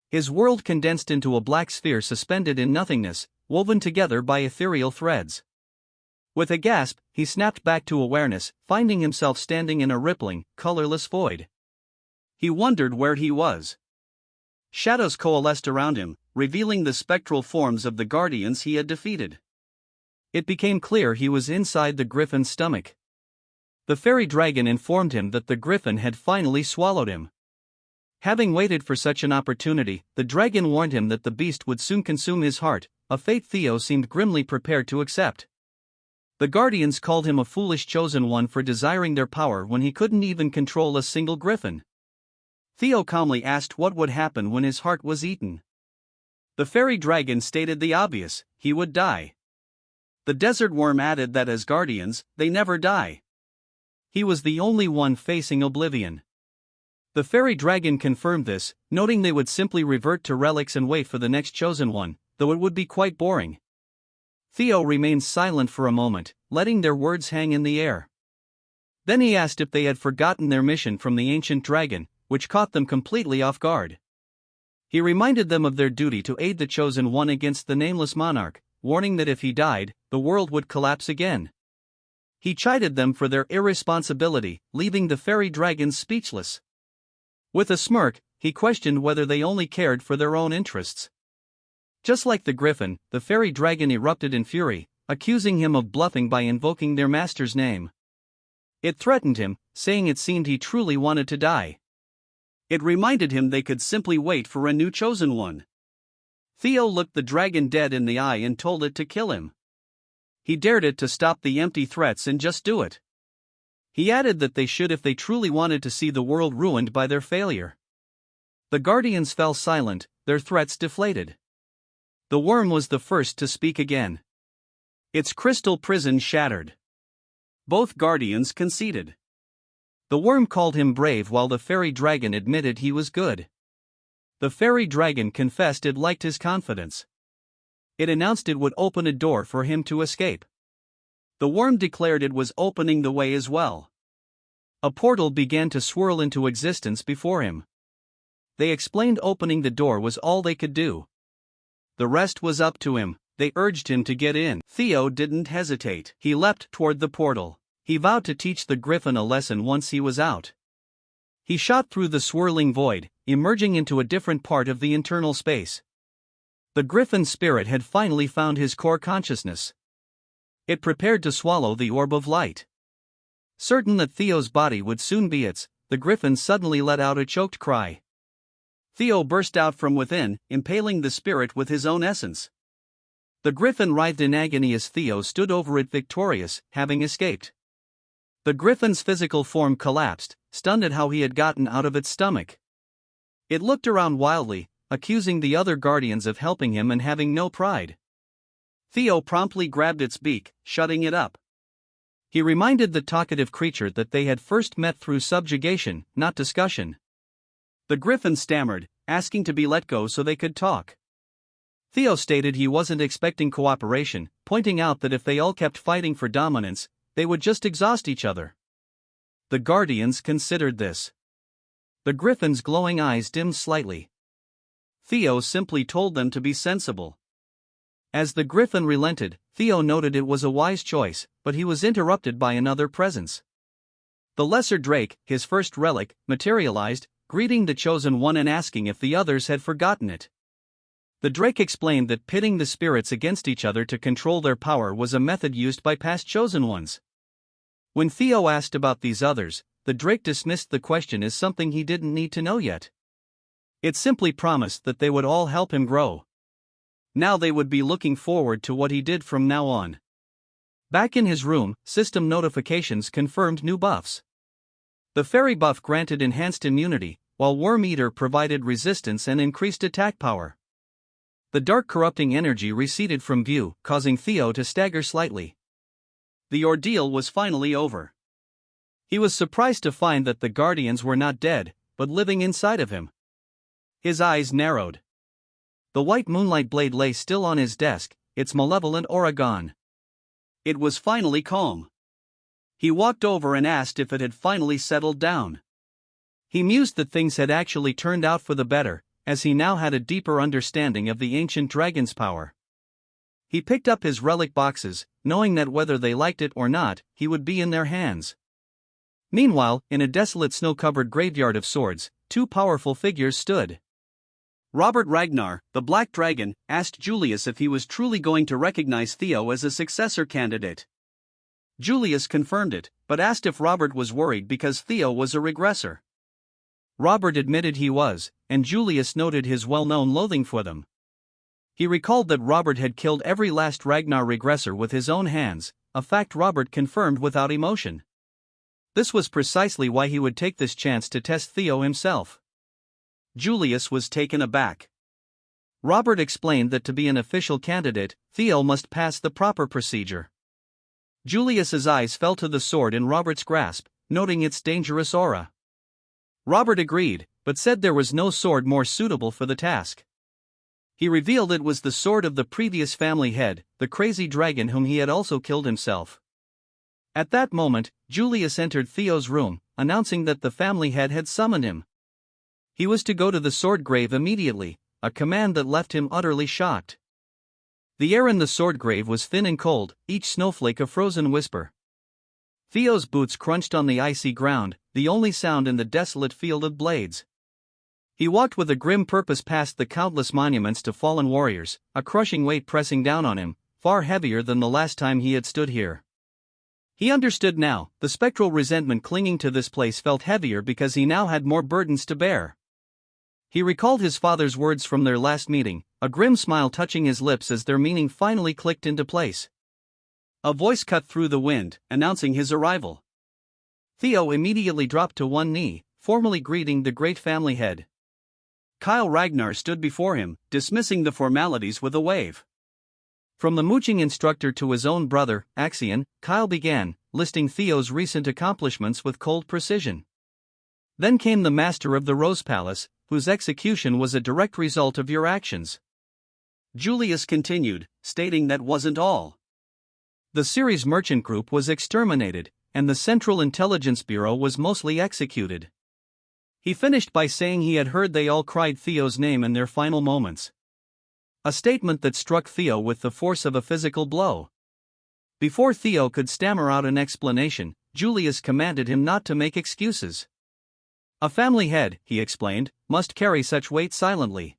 His world condensed into a black sphere suspended in nothingness, woven together by ethereal threads. With a gasp, he snapped back to awareness, finding himself standing in a rippling, colorless void. He wondered where he was. Shadows coalesced around him, revealing the spectral forms of the guardians he had defeated. It became clear he was inside the Griffin's stomach. The fairy dragon informed him that the Griffin had finally swallowed him. Having waited for such an opportunity, the dragon warned him that the beast would soon consume his heart, a fate Theo seemed grimly prepared to accept. The guardians called him a foolish chosen one for desiring their power when he couldn't even control a single griffin. Theo calmly asked what would happen when his heart was eaten. The fairy dragon stated the obvious: he would die. The desert worm added that as guardians, they never die. He was the only one facing oblivion. The fairy dragon confirmed this, noting they would simply revert to relics and wait for the next chosen one, though it would be quite boring. Theo remained silent for a moment, letting their words hang in the air. Then he asked if they had forgotten their mission from the ancient dragon, which caught them completely off guard. He reminded them of their duty to aid the chosen one against the nameless monarch, warning that if he died, the world would collapse again. He chided them for their irresponsibility, leaving the fairy dragons speechless. With a smirk, he questioned whether they only cared for their own interests. Just like the griffin, the fairy dragon erupted in fury, accusing him of bluffing by invoking their master's name. It threatened him, saying it seemed he truly wanted to die. It reminded him they could simply wait for a new chosen one. Theo looked the dragon dead in the eye and told it to kill him. He dared it to stop the empty threats and just do it. He added that they should if they truly wanted to see the world ruined by their failure. The guardians fell silent, their threats deflated. The worm was the first to speak again. Its crystal prison shattered. Both guardians conceded. The worm called him brave while the fairy dragon admitted he was good. The fairy dragon confessed it liked his confidence. It announced it would open a door for him to escape. The worm declared it was opening the way as well. A portal began to swirl into existence before him. They explained opening the door was all they could do. The rest was up to him. They urged him to get in. Theo didn't hesitate. He leapt toward the portal. He vowed to teach the griffin a lesson once he was out. He shot through the swirling void, emerging into a different part of the internal space. The griffin's spirit had finally found his core consciousness. It prepared to swallow the orb of light. Certain that Theo's body would soon be its, the griffin suddenly let out a choked cry. Theo burst out from within, impaling the spirit with his own essence. The griffin writhed in agony as Theo stood over it victorious, having escaped. The griffin's physical form collapsed, stunned at how he had gotten out of its stomach. It looked around wildly, accusing the other guardians of helping him and having no pride. Theo promptly grabbed its beak, shutting it up. He reminded the talkative creature that they had first met through subjugation, not discussion. The griffin stammered, asking to be let go so they could talk. Theo stated he wasn't expecting cooperation, pointing out that if they all kept fighting for dominance, they would just exhaust each other. The guardians considered this. The griffin's glowing eyes dimmed slightly. Theo simply told them to be sensible. As the griffin relented, Theo noted it was a wise choice, but he was interrupted by another presence. The lesser drake, his first relic, materialized, greeting the chosen one and asking if the others had forgotten it. The drake explained that pitting the spirits against each other to control their power was a method used by past chosen ones. When Theo asked about these others, the drake dismissed the question as something he didn't need to know yet. It simply promised that they would all help him grow. Now they would be looking forward to what he did from now on. Back in his room, system notifications confirmed new buffs. The fairy buff granted enhanced immunity, while Worm Eater provided resistance and increased attack power. The dark corrupting energy receded from view, causing Theo to stagger slightly. The ordeal was finally over. He was surprised to find that the guardians were not dead, but living inside of him. His eyes narrowed. The white moonlight blade lay still on his desk, its malevolent aura gone. It was finally calm. He walked over and asked if it had finally settled down. He mused that things had actually turned out for the better, as he now had a deeper understanding of the ancient dragon's power. He picked up his relic boxes, knowing that whether they liked it or not, he would be in their hands. Meanwhile, in a desolate snow-covered graveyard of swords, two powerful figures stood. Robert Ragnar, the Black Dragon, asked Julius if he was truly going to recognize Theo as a successor candidate. Julius confirmed it, but asked if Robert was worried because Theo was a regressor. Robert admitted he was, and Julius noted his well-known loathing for them. He recalled that Robert had killed every last Ragnar regressor with his own hands, a fact Robert confirmed without emotion. This was precisely why he would take this chance to test Theo himself. Julius was taken aback. Robert explained that to be an official candidate, Theo must pass the proper procedure. Julius's eyes fell to the sword in Robert's grasp, noting its dangerous aura. Robert agreed, but said there was no sword more suitable for the task. He revealed it was the sword of the previous family head, the crazy dragon whom he had also killed himself. At that moment, Julius entered Theo's room, announcing that the family head had summoned him. He was to go to the sword grave immediately, a command that left him utterly shocked. The air in the sword grave was thin and cold, each snowflake a frozen whisper. Theo's boots crunched on the icy ground, the only sound in the desolate field of blades. He walked with a grim purpose past the countless monuments to fallen warriors, a crushing weight pressing down on him, far heavier than the last time he had stood here. He understood now, the spectral resentment clinging to this place felt heavier because he now had more burdens to bear. He recalled his father's words from their last meeting, a grim smile touching his lips as their meaning finally clicked into place. A voice cut through the wind, announcing his arrival. Theo immediately dropped to one knee, formally greeting the great family head. Kyle Ragnar stood before him, dismissing the formalities with a wave. From the mooching instructor to his own brother, Axion, Kyle began, listing Theo's recent accomplishments with cold precision. Then came the master of the Rose Palace, whose execution was a direct result of your actions. Julius continued, stating that wasn't all. The Ceres merchant group was exterminated, and the Central Intelligence Bureau was mostly executed. He finished by saying he had heard they all cried Theo's name in their final moments. A statement that struck Theo with the force of a physical blow. Before Theo could stammer out an explanation, Julius commanded him not to make excuses. A family head, he explained, must carry such weight silently.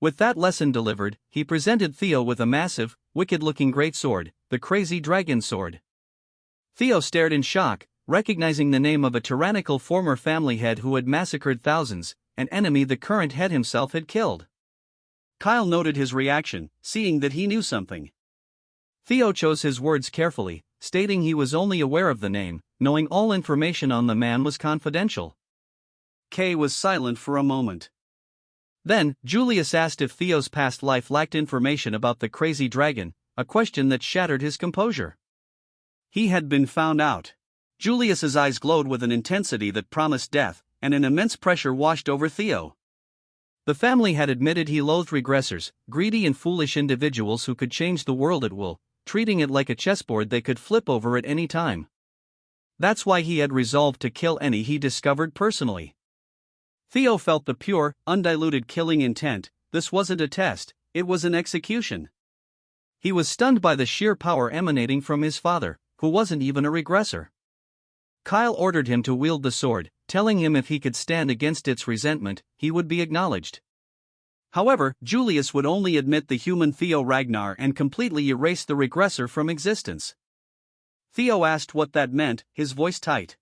With that lesson delivered, he presented Theo with a massive, wicked-looking greatsword, the Crazy Dragon Sword. Theo stared in shock, recognizing the name of a tyrannical former family head who had massacred thousands, an enemy the current head himself had killed. Kyle noted his reaction, seeing that he knew something. Theo chose his words carefully, stating he was only aware of the name, knowing all information on the man was confidential. Kay was silent for a moment. Then, Julius asked if Theo's past life lacked information about the crazy dragon, a question that shattered his composure. He had been found out. Julius's eyes glowed with an intensity that promised death, and an immense pressure washed over Theo. The family had admitted he loathed regressors, greedy and foolish individuals who could change the world at will, treating it like a chessboard they could flip over at any time. That's why he had resolved to kill any he discovered personally. Theo felt the pure, undiluted killing intent. This wasn't a test, it was an execution. He was stunned by the sheer power emanating from his father, who wasn't even a regressor. Kyle ordered him to wield the sword, telling him if he could stand against its resentment, he would be acknowledged. However, Julius would only admit the human Theo Ragnar and completely erase the regressor from existence. Theo asked what that meant, his voice tight.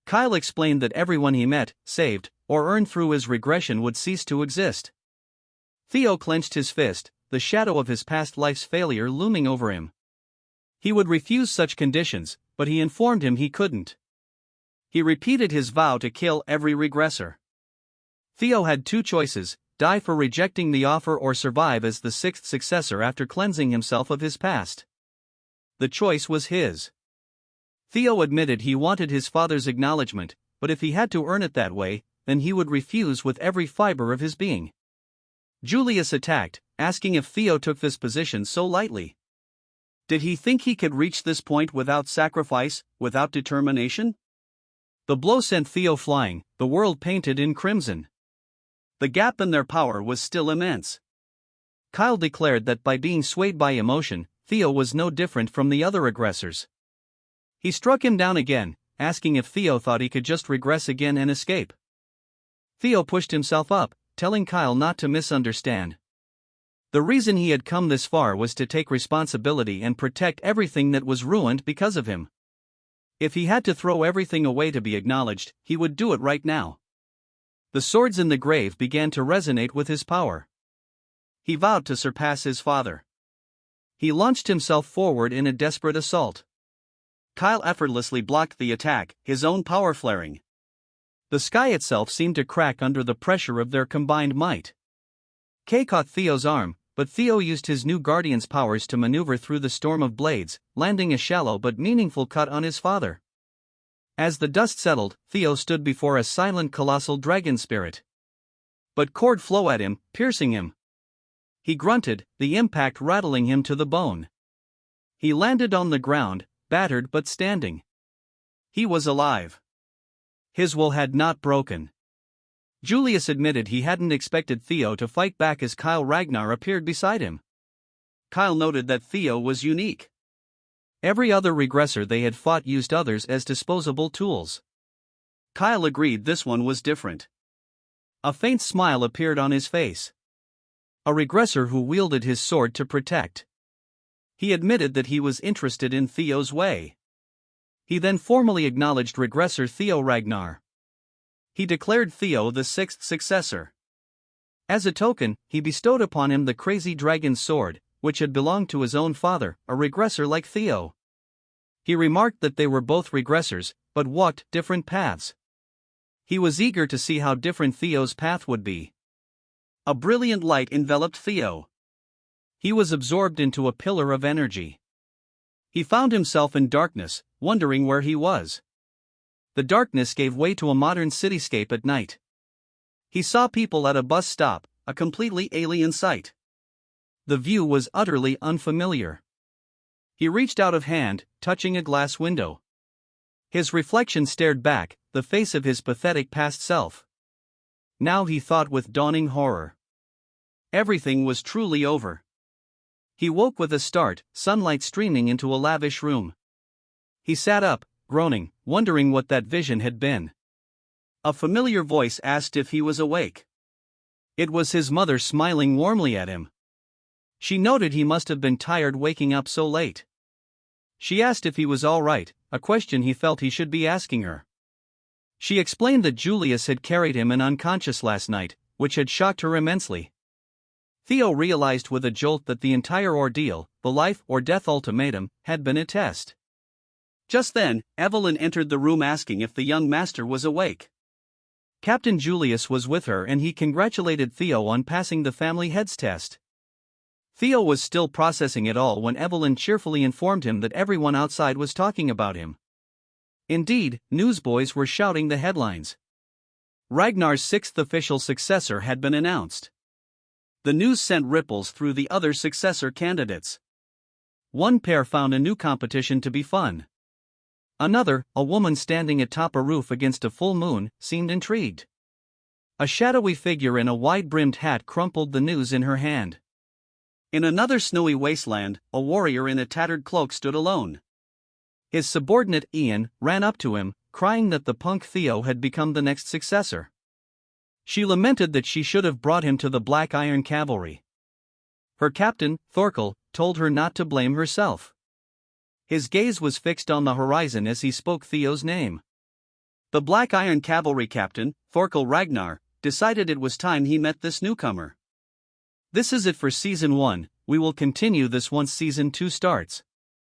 Kyle explained that everyone he met, saved, or earned through his regression would cease to exist. Theo clenched his fist, the shadow of his past life's failure looming over him. He would refuse such conditions, but he informed him he couldn't. He repeated his vow to kill every regressor. Theo had two choices: die for rejecting the offer or survive as the sixth successor after cleansing himself of his past. The choice was his. Theo admitted he wanted his father's acknowledgement, but if he had to earn it that way, then he would refuse with every fiber of his being. Julius attacked, asking if Theo took this position so lightly. Did he think he could reach this point without sacrifice, without determination? The blow sent Theo flying, the world painted in crimson. The gap in their power was still immense. Kyle declared that by being swayed by emotion, Theo was no different from the other aggressors. He struck him down again, asking if Theo thought he could just regress again and escape. Theo pushed himself up, telling Kyle not to misunderstand. The reason he had come this far was to take responsibility and protect everything that was ruined because of him. If he had to throw everything away to be acknowledged, he would do it right now. The swords in the grave began to resonate with his power. He vowed to surpass his father. He launched himself forward in a desperate assault. Kyle effortlessly blocked the attack, his own power flaring. The sky itself seemed to crack under the pressure of their combined might. Kay caught Theo's arm, but Theo used his new guardian's powers to maneuver through the storm of blades, landing a shallow but meaningful cut on his father. As the dust settled, Theo stood before a silent colossal dragon spirit. But cord flew at him, piercing him. He grunted, the impact rattling him to the bone. He landed on the ground, battered but standing. He was alive. His will had not broken. Julius admitted he hadn't expected Theo to fight back as Ragnar appeared beside him. Kyle noted that Theo was unique. Every other regressor they had fought used others as disposable tools. Kyle agreed this one was different. A faint smile appeared on his face. A regressor who wielded his sword to protect. He admitted that he was interested in Theo's way. He then formally acknowledged regressor Theo Ragnar. He declared Theo the sixth successor. As a token, he bestowed upon him the crazy dragon's sword, which had belonged to his own father, a regressor like Theo. He remarked that they were both regressors, but walked different paths. He was eager to see how different Theo's path would be. A brilliant light enveloped Theo. He was absorbed into a pillar of energy. He found himself in darkness, wondering where he was. The darkness gave way to a modern cityscape at night. He saw people at a bus stop, a completely alien sight. The view was utterly unfamiliar. He reached out of hand, touching a glass window. His reflection stared back, the face of his pathetic past self. Now he thought with dawning horror. Everything was truly over. He woke with a start, sunlight streaming into a lavish room. He sat up, groaning, wondering what that vision had been. A familiar voice asked if he was awake. It was his mother smiling warmly at him. She noted he must have been tired waking up so late. She asked if he was all right, a question he felt he should be asking her. She explained that Julius had carried him in unconscious last night, which had shocked her immensely. Theo realized with a jolt that the entire ordeal, the life or death ultimatum, had been a test. Just then, Evelyn entered the room asking if the young master was awake. Captain Julius was with her and he congratulated Theo on passing the family heads test. Theo was still processing it all when Evelyn cheerfully informed him that everyone outside was talking about him. Indeed, newsboys were shouting the headlines. Ragnar's sixth official successor had been announced. The news sent ripples through the other successor candidates. One pair found a new competition to be fun. Another, a woman standing atop a roof against a full moon, seemed intrigued. A shadowy figure in a wide-brimmed hat crumpled the news in her hand. In another snowy wasteland, a warrior in a tattered cloak stood alone. His subordinate Ian ran up to him, crying that the punk Theo had become the next successor. She lamented that she should have brought him to the Black Iron Cavalry. Her captain, Thorkel, told her not to blame herself. His gaze was fixed on the horizon as he spoke Theo's name. The Black Iron Cavalry captain, Thorkel Ragnar, decided it was time he met this newcomer. This is it for Season 1, we will continue this once Season 2 starts.